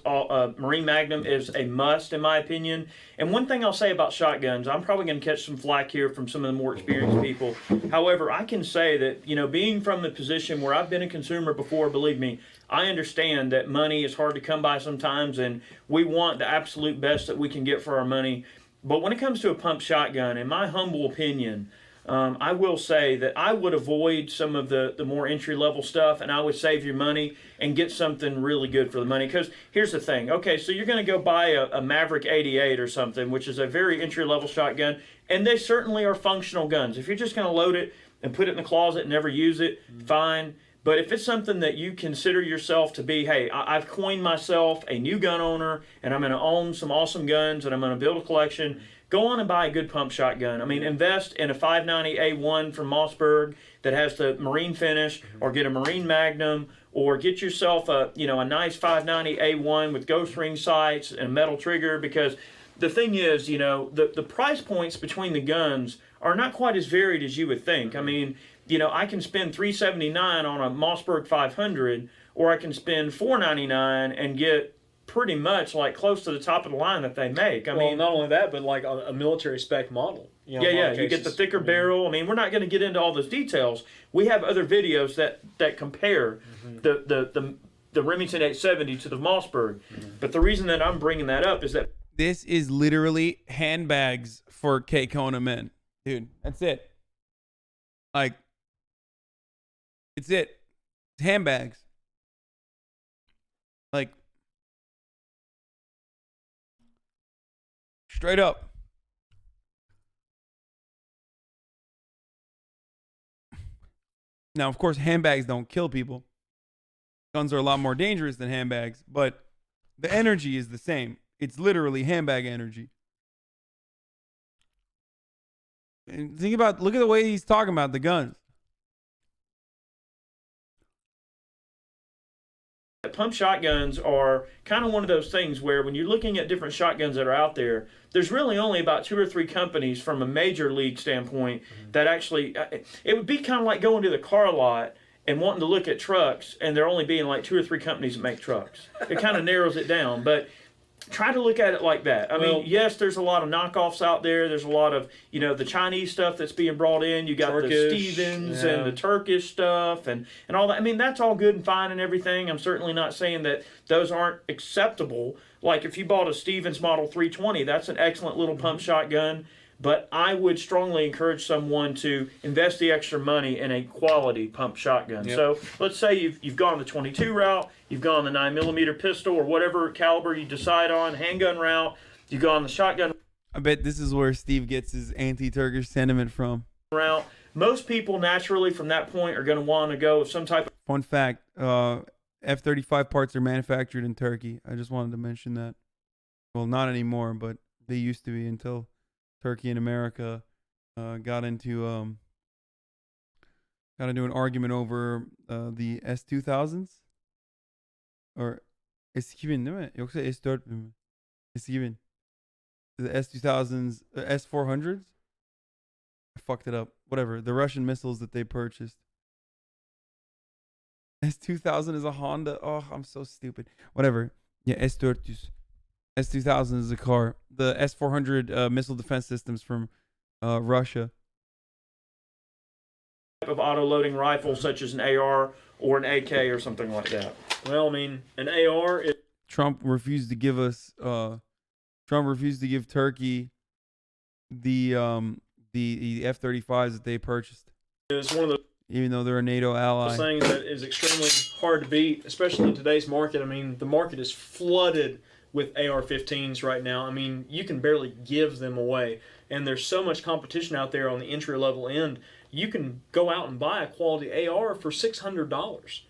Speaker 4: Marine Magnum is a must, in my opinion. And one thing I'll say about shotguns, I'm probably going to catch some flack here from some of the more experienced people. However, I can say that, being from the position where I've been a consumer before, believe me, I understand that money is hard to come by sometimes, and we want the absolute best that we can get for our money. But when it comes to a pump shotgun, in my humble opinion, I will say that I would avoid some of the more entry-level stuff, and I would save your money and get something really good for the money. Because here's the thing. Okay, so you're going to go buy a Maverick 88 or something, which is a very entry-level shotgun, and they certainly are functional guns. If you're just going to load it and put it in the closet and never use it, fine. But if it's something that you consider yourself to be, hey, I've coined myself a new gun owner, and I'm going to own some awesome guns, and I'm going to build a collection, go on and buy a good pump shotgun. I mean, invest in a 590A1 from Mossberg that has the Marine finish, or get a Marine Magnum, or get yourself a nice 590A1 with ghost ring sights and a metal trigger, because the thing is, you know, the price points between the guns are not quite as varied as you would think. I mean, you know, I can spend $379 on a Mossberg 500, or I can spend $499 and get pretty much like close to the top of the line that they make. I mean,
Speaker 1: not only that, but like a military spec model. You know,
Speaker 4: yeah, you get the thicker barrel. I mean, we're not going to get into all those details. We have other videos that compare the Remington 870 to the Mossberg. But the reason that I'm bringing that up is that
Speaker 2: this is literally handbags for K Kona men, dude. That's it. Like, it's it. It's handbags. Like, straight up. Now, of course, handbags don't kill people. Guns are a lot more dangerous than handbags, but the energy is the same. It's literally handbag energy. And look at the way he's talking about the guns.
Speaker 4: Pump shotguns are kind of one of those things where when you're looking at different shotguns that are out there, there's really only about 2 or 3 companies from a major league standpoint that actually, it would be kind of like going to the car lot and wanting to look at trucks and there only being like 2 or 3 companies that make trucks. It kind of narrows it down, but try to look at it like that. I mean, yes, there's a lot of knockoffs out there. There's a lot of, you know, the Chinese stuff that's being brought in. You got
Speaker 1: Turkish,
Speaker 4: the Stevens and the Turkish stuff and all that. I mean, that's all good and fine and everything. I'm certainly not saying that those aren't acceptable. Like if you bought a Stevens Model 320, that's an excellent little pump shotgun. But I would strongly encourage someone to invest the extra money in a quality pump shotgun.
Speaker 1: Yep.
Speaker 4: So let's say you've gone the 22 route, you've gone the 9mm pistol or whatever caliber you decide on, handgun route, you've gone the shotgun
Speaker 2: I bet this is where Steve gets his anti-Turkish sentiment from.
Speaker 4: route. Most people naturally from that point are going to want to go with some type of...
Speaker 2: Fun fact, F-35 parts are manufactured in Turkey. I just wanted to mention that. Well, not anymore, but they used to be until Turkey and America got into an argument over the S-2000s. Or S-2000 değil mi? Yoksa S-4 mi? S-2000. The S-2000s, S-400s? I fucked it up. Whatever. The Russian missiles that they purchased. S-2000 is a Honda. Oh, I'm so stupid. Whatever. Yeah, S-400. S-2000 is a car. The S-400 missile defense systems from Russia.
Speaker 4: Of auto-loading rifle such as an AR or an AK or something like that. Well, I mean, an AR is...
Speaker 2: Trump refused to give us... Trump refused to give Turkey the F-35s that they purchased.
Speaker 1: It's one of the...
Speaker 2: Even though they're a NATO ally.
Speaker 1: Thing that is extremely hard to beat, especially in today's market. I mean, the market is flooded with AR-15s right now. I mean, you can barely give them away. And there's so much competition out there on the entry-level end. You can go out and buy a quality AR for $600.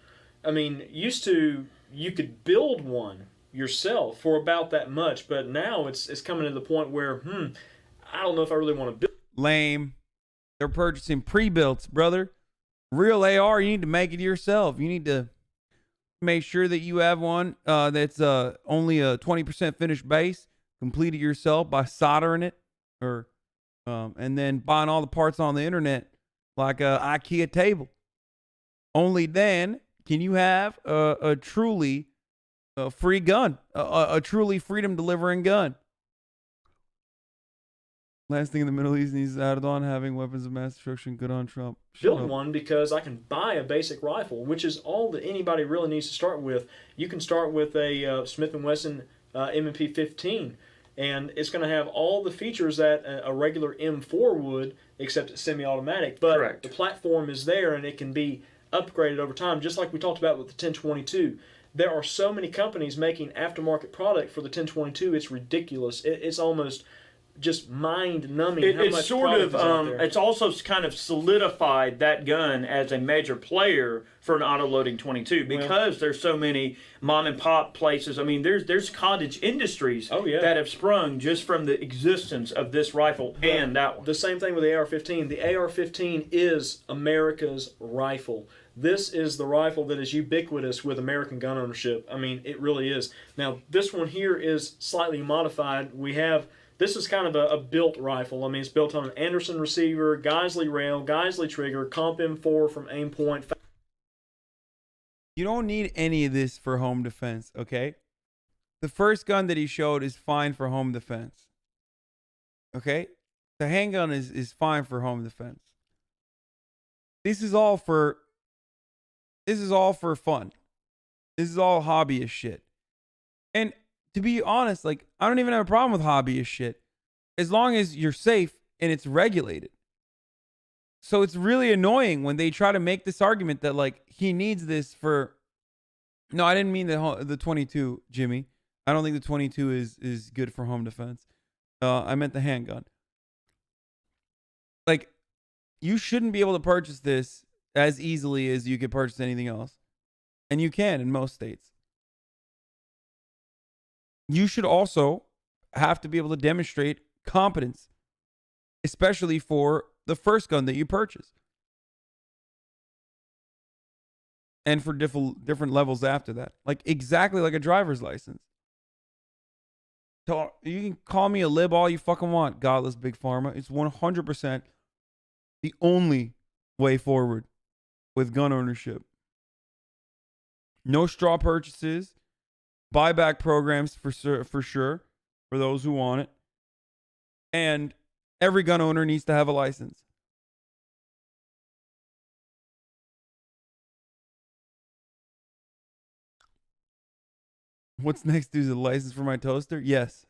Speaker 1: I mean, used to, you could build one yourself for about that much. But now it's coming to the point where, I don't know if I really want to build.
Speaker 2: Lame. They're purchasing pre-builts, brother. Real AR, you need to make it yourself. You need to make sure that you have one that's only a 20% finished base. Complete it yourself by soldering it, or and then buying all the parts on the internet, like a IKEA table. Only then can you have a truly free gun, a truly freedom delivering gun. Last thing in the Middle East needs Erdogan having weapons of mass destruction. Good on Trump.
Speaker 1: Build one because I can buy a basic rifle, which is all that anybody really needs to start with. You can start with a Smith & Wesson M&P 15, and it's going to have all the features that a regular M4 would, except it's semi-automatic. But
Speaker 4: Correct.
Speaker 1: The platform is there, and it can be upgraded over time, just like we talked about with the 1022. There are so many companies making aftermarket product for the 1022. It's ridiculous. It's almost just mind-numbing how much
Speaker 4: It's sort
Speaker 1: product
Speaker 4: of,
Speaker 1: is out there.
Speaker 4: it's also kind of solidified that gun as a major player for an auto-loading 22 because there's so many mom-and-pop places. I mean, there's cottage industries that have sprung just from the existence of this rifle and that one.
Speaker 1: The same thing with the AR-15. The AR-15 is America's rifle. This is the rifle that is ubiquitous with American gun ownership. I mean, it really is. Now, this one here is slightly modified. This is kind of a built rifle. I mean, it's built on an Anderson receiver, Geisley rail, Geisley trigger, Comp M4 from Aimpoint.
Speaker 2: You don't need any of this for home defense, okay? The first gun that he showed is fine for home defense. Okay? The handgun is fine for home defense. This is all for fun. This is all hobbyist shit. And to be honest, like, I don't even have a problem with hobbyist shit as long as you're safe and it's regulated. So it's really annoying when they try to make this argument that, like, he needs this for... No, I didn't mean the 22, Jimmy. I don't think the 22 is good for home defense. I meant the handgun. Like, you shouldn't be able to purchase this as easily as you could purchase anything else. And you can in most states. You should also have to be able to demonstrate competence, especially for the first gun that you purchase. And for different levels after that. Like, exactly like a driver's license. So you can call me a lib all you fucking want, godless big pharma. It's 100% the only way forward with gun ownership. No straw purchases. Buyback programs for sure for those who want it. And every gun owner needs to have a license. What's next? Is a license for my toaster? Yes.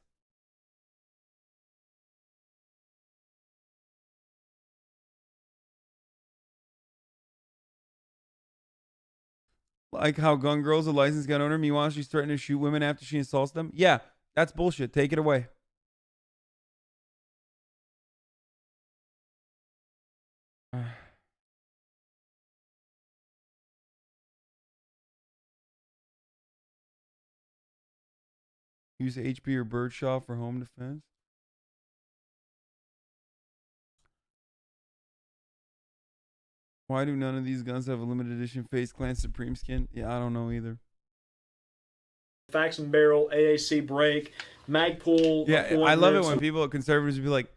Speaker 2: Like how gun girl's a licensed gun owner, meanwhile she's threatening to shoot women after she assaults them? Yeah, that's bullshit. Take it away. Use HP or birdshot for home defense? Why do none of these guns have a limited edition Face Clan Supreme skin? Yeah, I don't know either.
Speaker 1: Faxon barrel, AAC brake, Magpul.
Speaker 2: Yeah, I love it when people, conservatives, be like,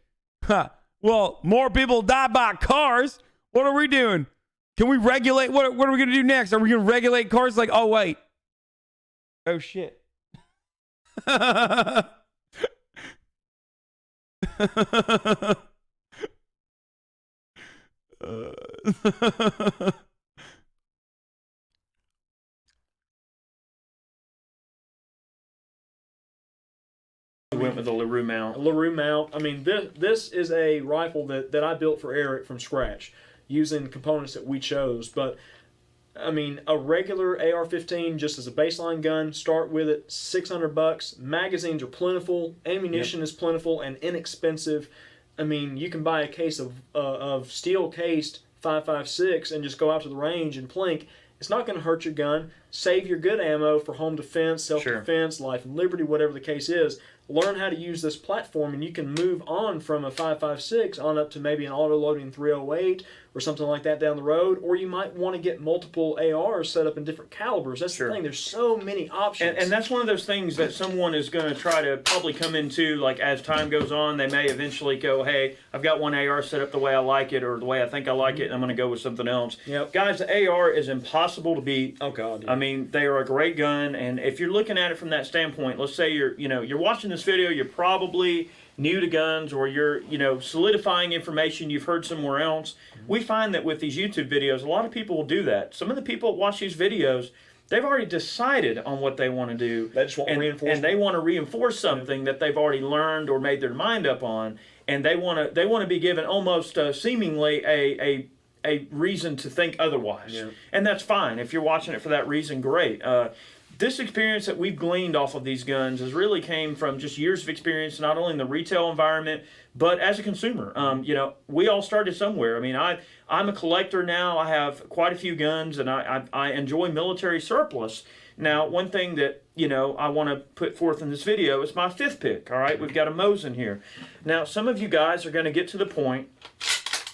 Speaker 2: "Ha, well, more people die by cars. What are we doing? Can we regulate? What are we going to do next? Are we going to regulate cars?" Like, oh, wait. Oh, shit.
Speaker 1: We went with the LaRue mount. LaRue mount. I mean, this is a rifle that I built for Eric from scratch using components that we chose. But, I mean, a regular AR-15 just as a baseline gun, start with it, $600. Magazines are plentiful. Ammunition is plentiful and inexpensive. I mean, you can buy a case of steel-cased 5.56 and just go out to the range and plink. It's not going to hurt your gun. Save your good ammo for home defense, self-defense, life and liberty, whatever the case is. Learn how to use this platform, and you can move on from a 5.56 on up to maybe an auto-loading 308 or something like that down the road. Or you might want to get multiple ARs set up in different calibers. That's the thing. There's so many options.
Speaker 12: And that's one of those things that someone is going to try to probably come into, like, as time goes on, they may eventually go, hey, I've got one AR set up the way I like it or the way I think I like it, and I'm going to go with something else.
Speaker 1: Yep.
Speaker 12: Guys, the AR is impossible to beat.
Speaker 1: Oh, God. Yeah.
Speaker 12: I mean, they are a great gun, and if you're looking at it from that standpoint, let's say you're watching this video, you're probably new to guns, or you're solidifying information you've heard somewhere else. We find that with these YouTube videos, a lot of people will do that. Some of the people that watch these videos, they've already decided on what they want to do.
Speaker 1: They just want reinforcement.
Speaker 12: And they want to reinforce something that they've already learned or made their mind up on, and they want to be given almost seemingly a reason to think otherwise.
Speaker 1: Yeah.
Speaker 12: And that's fine. If you're watching it for that reason, great. This experience that we've gleaned off of these guns has really came from just years of experience, not only in the retail environment, but as a consumer. We all started somewhere. I mean, I'm a collector now. I have quite a few guns, and I enjoy military surplus. Now, one thing that, I want to put forth in this video is my fifth pick, all right? We've got a Mosin here. Now, some of you guys are going to get to the point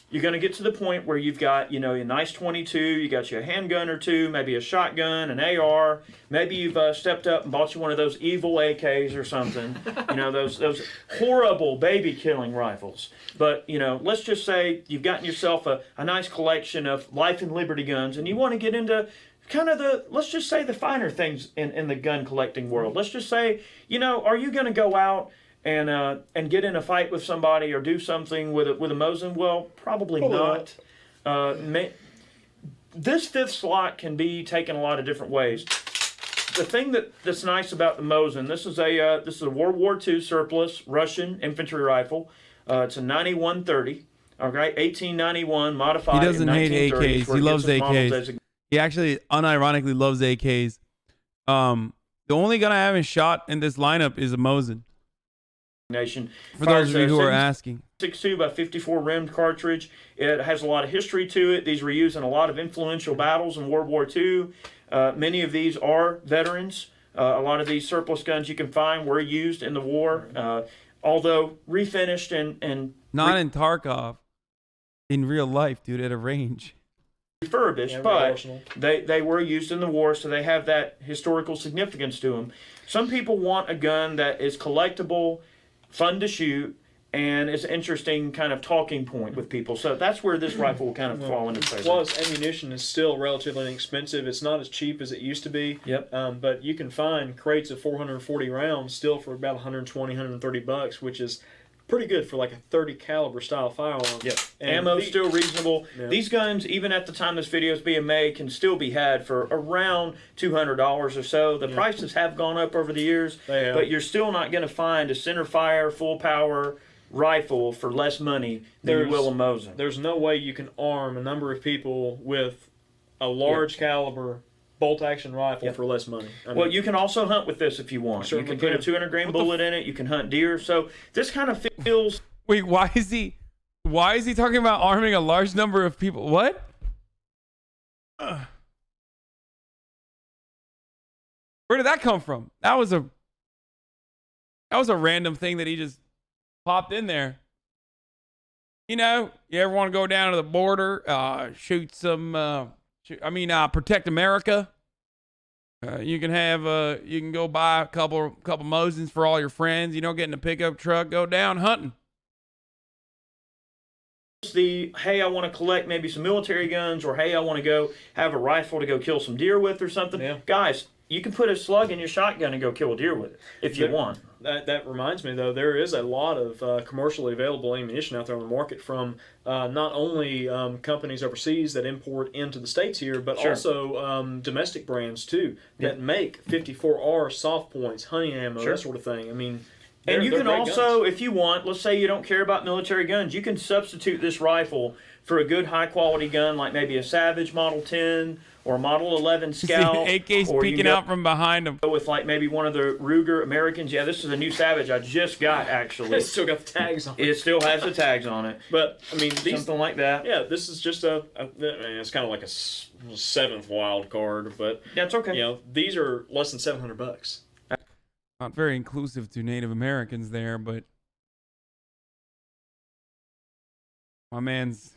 Speaker 12: you're going to get to the point where you've got, you know, a nice 22, you got you a handgun or two, maybe a shotgun, an AR, maybe you've stepped up and bought you one of those evil AKs or something, you know, those horrible baby killing rifles. But, you know, let's just say you've gotten yourself a nice collection of life and liberty guns, and you want to get into kind of let's just say the finer things in the gun collecting world. Let's just say, you know, are you going to go out and get in a fight with somebody or do something with a Mosin? Well, probably not. This fifth slot can be taken a lot of different ways. The thing that's nice about the Mosin, this is a World War II surplus Russian infantry rifle. It's a 9130. Okay, 1891 modified.
Speaker 2: He doesn't hate AKs. He loves AKs. He actually unironically loves AKs. The only gun I haven't shot in this lineup is a Mosin.
Speaker 12: Nation.
Speaker 2: For those of you who are asking.
Speaker 12: 6.2 by 54 rimmed cartridge. It has a lot of history to it. These were used in a lot of influential battles in World War II. Many of these are veterans. A lot of these surplus guns you can find were used in the war, although refinished and
Speaker 2: not in Tarkov, in real life, dude, at a range.
Speaker 12: Refurbished, but they were used in the war, so they have that historical significance to them. Some people want a gun that is collectible, fun to shoot, and is an interesting kind of talking point with people. So that's where this rifle will kind of fall into favor.
Speaker 1: Plus, ammunition is still relatively inexpensive. It's not as cheap as it used to be.
Speaker 12: Yep.
Speaker 1: But you can find crates of 440 rounds still for about 120, 130 bucks, which is pretty good for like a 30 caliber style firearm.
Speaker 12: Yep. Ammo's still reasonable. Yep. These guns, even at the time this video is being made, can still be had for around $200 or so. The prices have gone up over the years, but you're still not going to find a center fire, full power rifle for less money than you will a Mosin.
Speaker 1: There's no way you can arm a number of people with a large caliber bolt action rifle for less money.
Speaker 12: Well, you can also hunt with this if you want. You can put a 200 grain bullet in it. You can hunt deer. So this kind of feels.
Speaker 2: Wait, why is he talking about arming a large number of people? What? Where did that come from? That was a random thing that he just popped in there. You know, you ever want to go down to the border, shoot some, protect America? You can go buy a couple Mosins for all your friends. You know, get in a pickup truck, go down hunting.
Speaker 12: Hey, I want to collect maybe some military guns, or hey, I want to go have a rifle to go kill some deer with or something. Yeah. Guys, you can put a slug in your shotgun and go kill a deer with it if you want.
Speaker 1: That reminds me, though, there is a lot of commercially available ammunition out there on the market from not only companies overseas that import into the States here, but also domestic brands, too, that make 54R soft points, hunting ammo, that sort of thing. I mean,
Speaker 12: and you can also, if you want, let's say you don't care about military guns, you can substitute this rifle for a good high-quality gun like maybe a Savage Model 10 or a Model 11 Scout.
Speaker 2: AK's peeking out from behind him.
Speaker 12: With like maybe one of the Ruger Americans. Yeah, this is a new Savage I just got, actually.
Speaker 1: It's still got the tags on it.
Speaker 12: It still has the tags on it.
Speaker 1: But, I mean,
Speaker 12: something like that.
Speaker 1: Yeah, this is just it's kind of like a seventh wild card, but
Speaker 12: that's okay.
Speaker 1: You know, these are less than $700.
Speaker 2: Not very inclusive to Native Americans there, but my man's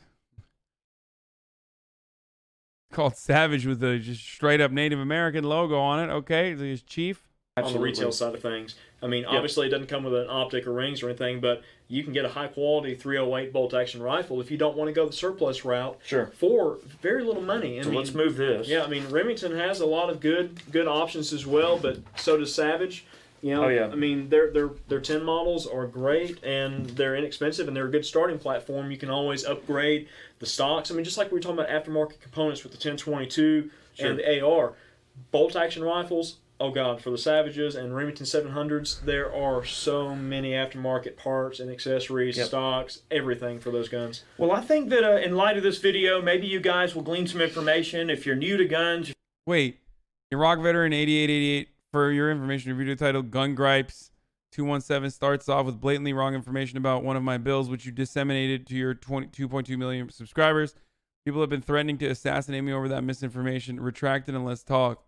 Speaker 2: called Savage with a just straight up Native American logo on it. Okay, his chief.
Speaker 1: On the retail side of things. I mean, obviously it doesn't come with an optic or rings or anything, but you can get a high quality 308 bolt action rifle if you don't want to go the surplus route for very little money.
Speaker 12: So let's move this.
Speaker 1: Yeah, I mean, Remington has a lot of good options as well, but so does Savage. You know, I mean, their 10 models are great, and they're inexpensive, and they're a good starting platform. You can always upgrade the stocks. I mean, just like we were talking about aftermarket components with the 1022 and the AR. Bolt-action rifles, oh God, for the Savages and Remington 700s, there are so many aftermarket parts and accessories, stocks, everything for those guns.
Speaker 12: Well, I think that in light of this video, maybe you guys will glean some information. If you're new to guns.
Speaker 2: Wait, Iraq veteran 8888. For your information, review titled Gun Gripes 217 starts off with blatantly wrong information about one of my bills, which you disseminated to your 2.2 million subscribers. People have been threatening to assassinate me over that misinformation. Retract it and let's talk.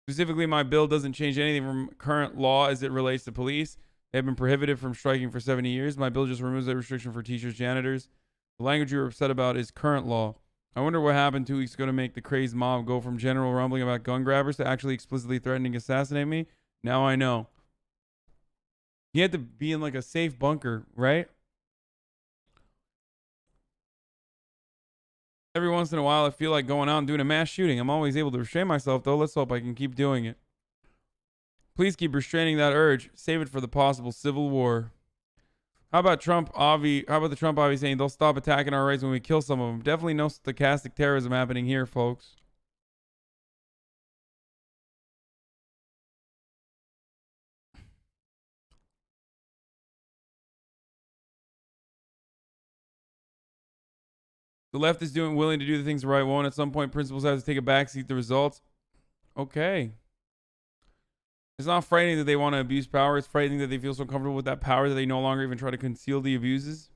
Speaker 2: Specifically, my bill doesn't change anything from current law as it relates to police. They have been prohibited from striking for 70 years. My bill just removes that restriction for teachers, janitors, The language you're upset about is current law. I wonder what happened 2 weeks ago to make the crazed mob go from general rumbling about gun grabbers to actually explicitly threatening to assassinate me. Now I know. You had to be in like a safe bunker, right? Every once in a while, I feel like going out and doing a mass shooting. I'm always able to restrain myself, though. Let's hope I can keep doing it. Please keep restraining that urge. Save it for the possible civil war. How about the Trump Avi saying they'll stop attacking our rights when we kill some of them? Definitely no stochastic terrorism happening here, folks. The left is willing to do the things the right won't. At some point, principles have to take a backseat to the results. Okay. It's not frightening that they want to abuse power. It's frightening that they feel so comfortable with that power that they no longer even try to conceal the abuses.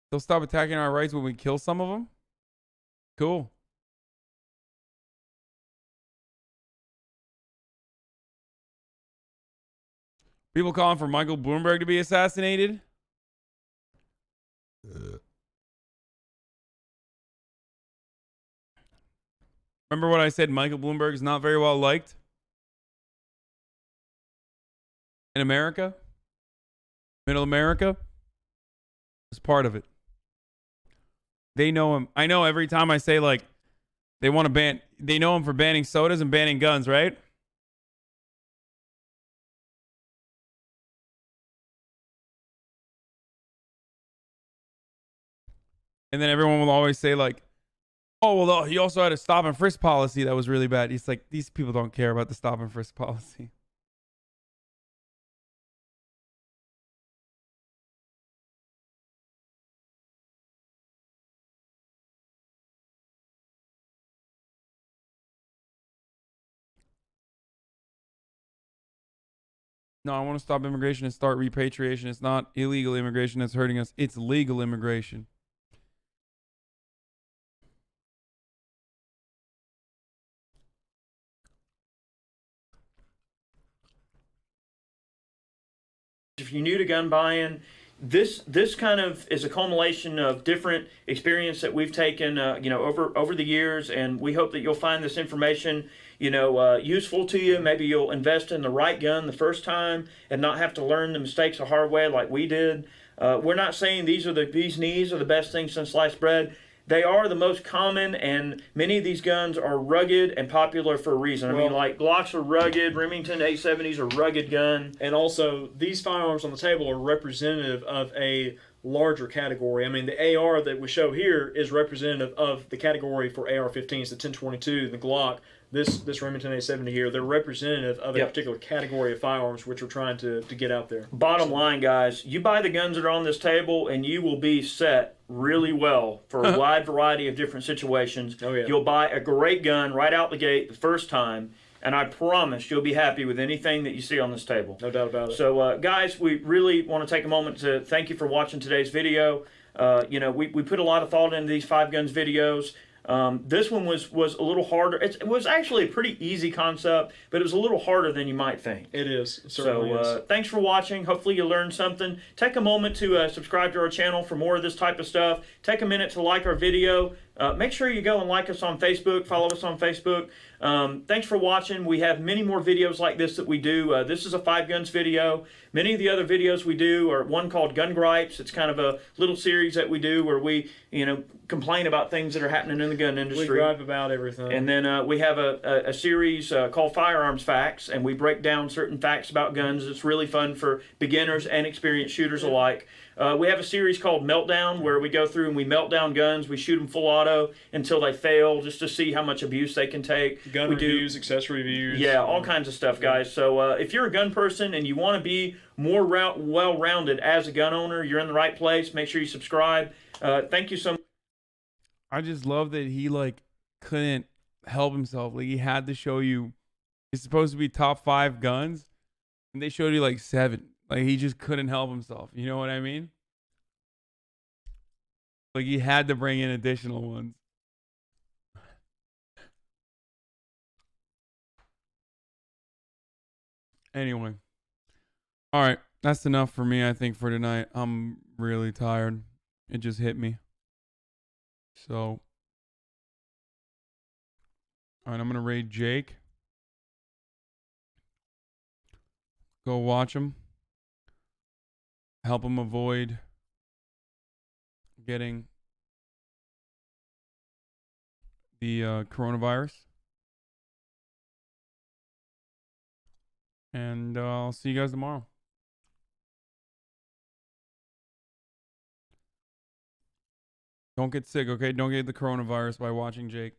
Speaker 2: They'll stop attacking our rights when we kill some of them? Cool. People calling for Michael Bloomberg to be assassinated? Remember what I said? Michael Bloomberg is not very well liked in America? Middle America? It's part of it. They know him. I know every time I say, like, they want to ban, they know him for banning sodas and banning guns, right? And then everyone will always say, like, oh, well, he also had a stop and frisk policy that was really bad. It's like, these people don't care about the stop and frisk policy. No, I want to stop immigration and start repatriation. It's not illegal immigration that's hurting us. It's legal immigration.
Speaker 12: If you're new to gun buying, this kind of is a culmination of different experience that we've taken, over the years, and we hope that you'll find this information, useful to you. Maybe you'll invest in the right gun the first time and not have to learn the mistakes the hard way like we did. We're not saying these knees are the best thing since sliced bread. They are the most common, and many of these guns are rugged and popular for a reason. I mean, like Glocks are rugged, Remington 870s are rugged gun.
Speaker 1: And also, these firearms on the table are representative of a larger category. I mean, the AR that we show here is representative of the category for AR-15s, the 1022, the Glock, this Remington 870 here. They're representative of a particular category of firearms which we're trying to get out there.
Speaker 12: Bottom line, guys, you buy the guns that are on this table and you will be set really well for a wide variety of different situations.
Speaker 1: Oh, yeah.
Speaker 12: You'll buy a great gun right out the gate the first time, and I promise you'll be happy with anything that you see on this table.
Speaker 1: No doubt about it.
Speaker 12: So, guys, we really want to take a moment to thank you for watching today's video. We put a lot of thought into these 5 guns videos. This one was a little harder. It was actually a pretty easy concept, but it was a little harder than you might think.
Speaker 1: It is. It certainly is.
Speaker 12: Thanks for watching. Hopefully you learned something. Take a moment to subscribe to our channel for more of this type of stuff. Take a minute to like our video. Make sure you go and like us on Facebook. Follow us on Facebook. Thanks for watching. We have many more videos like this that we do. This is a 5 guns video. Many of the other videos we do are one called Gun Gripes. It's kind of a little series that we do where we, complain about things that are happening in the gun industry.
Speaker 1: We gripe about everything.
Speaker 12: And then we have a series called Firearms Facts, and we break down certain facts about guns. It's really fun for beginners and experienced shooters alike. We have a series called Meltdown where we go through and we melt down guns. We shoot them full auto until they fail just to see how much abuse they can take.
Speaker 1: Gun reviews, accessory reviews.
Speaker 12: Yeah, all kinds of stuff, guys. So if you're a gun person and you want to be more well-rounded as a gun owner, you're in the right place. Make sure you subscribe. Thank you so much.
Speaker 2: I just love that he couldn't help himself. Like, he had to show you it's supposed to be top 5 guns, and they showed you 7. Like, he just couldn't help himself. You know what I mean? Like, he had to bring in additional ones. Anyway. All right, that's enough for me, I think, for tonight. I'm really tired. It just hit me. So, all right, I'm going to raid Jake. Go watch him. Help him avoid getting the coronavirus. And I'll see you guys tomorrow. Don't get sick, okay? Don't get the coronavirus by watching Jake.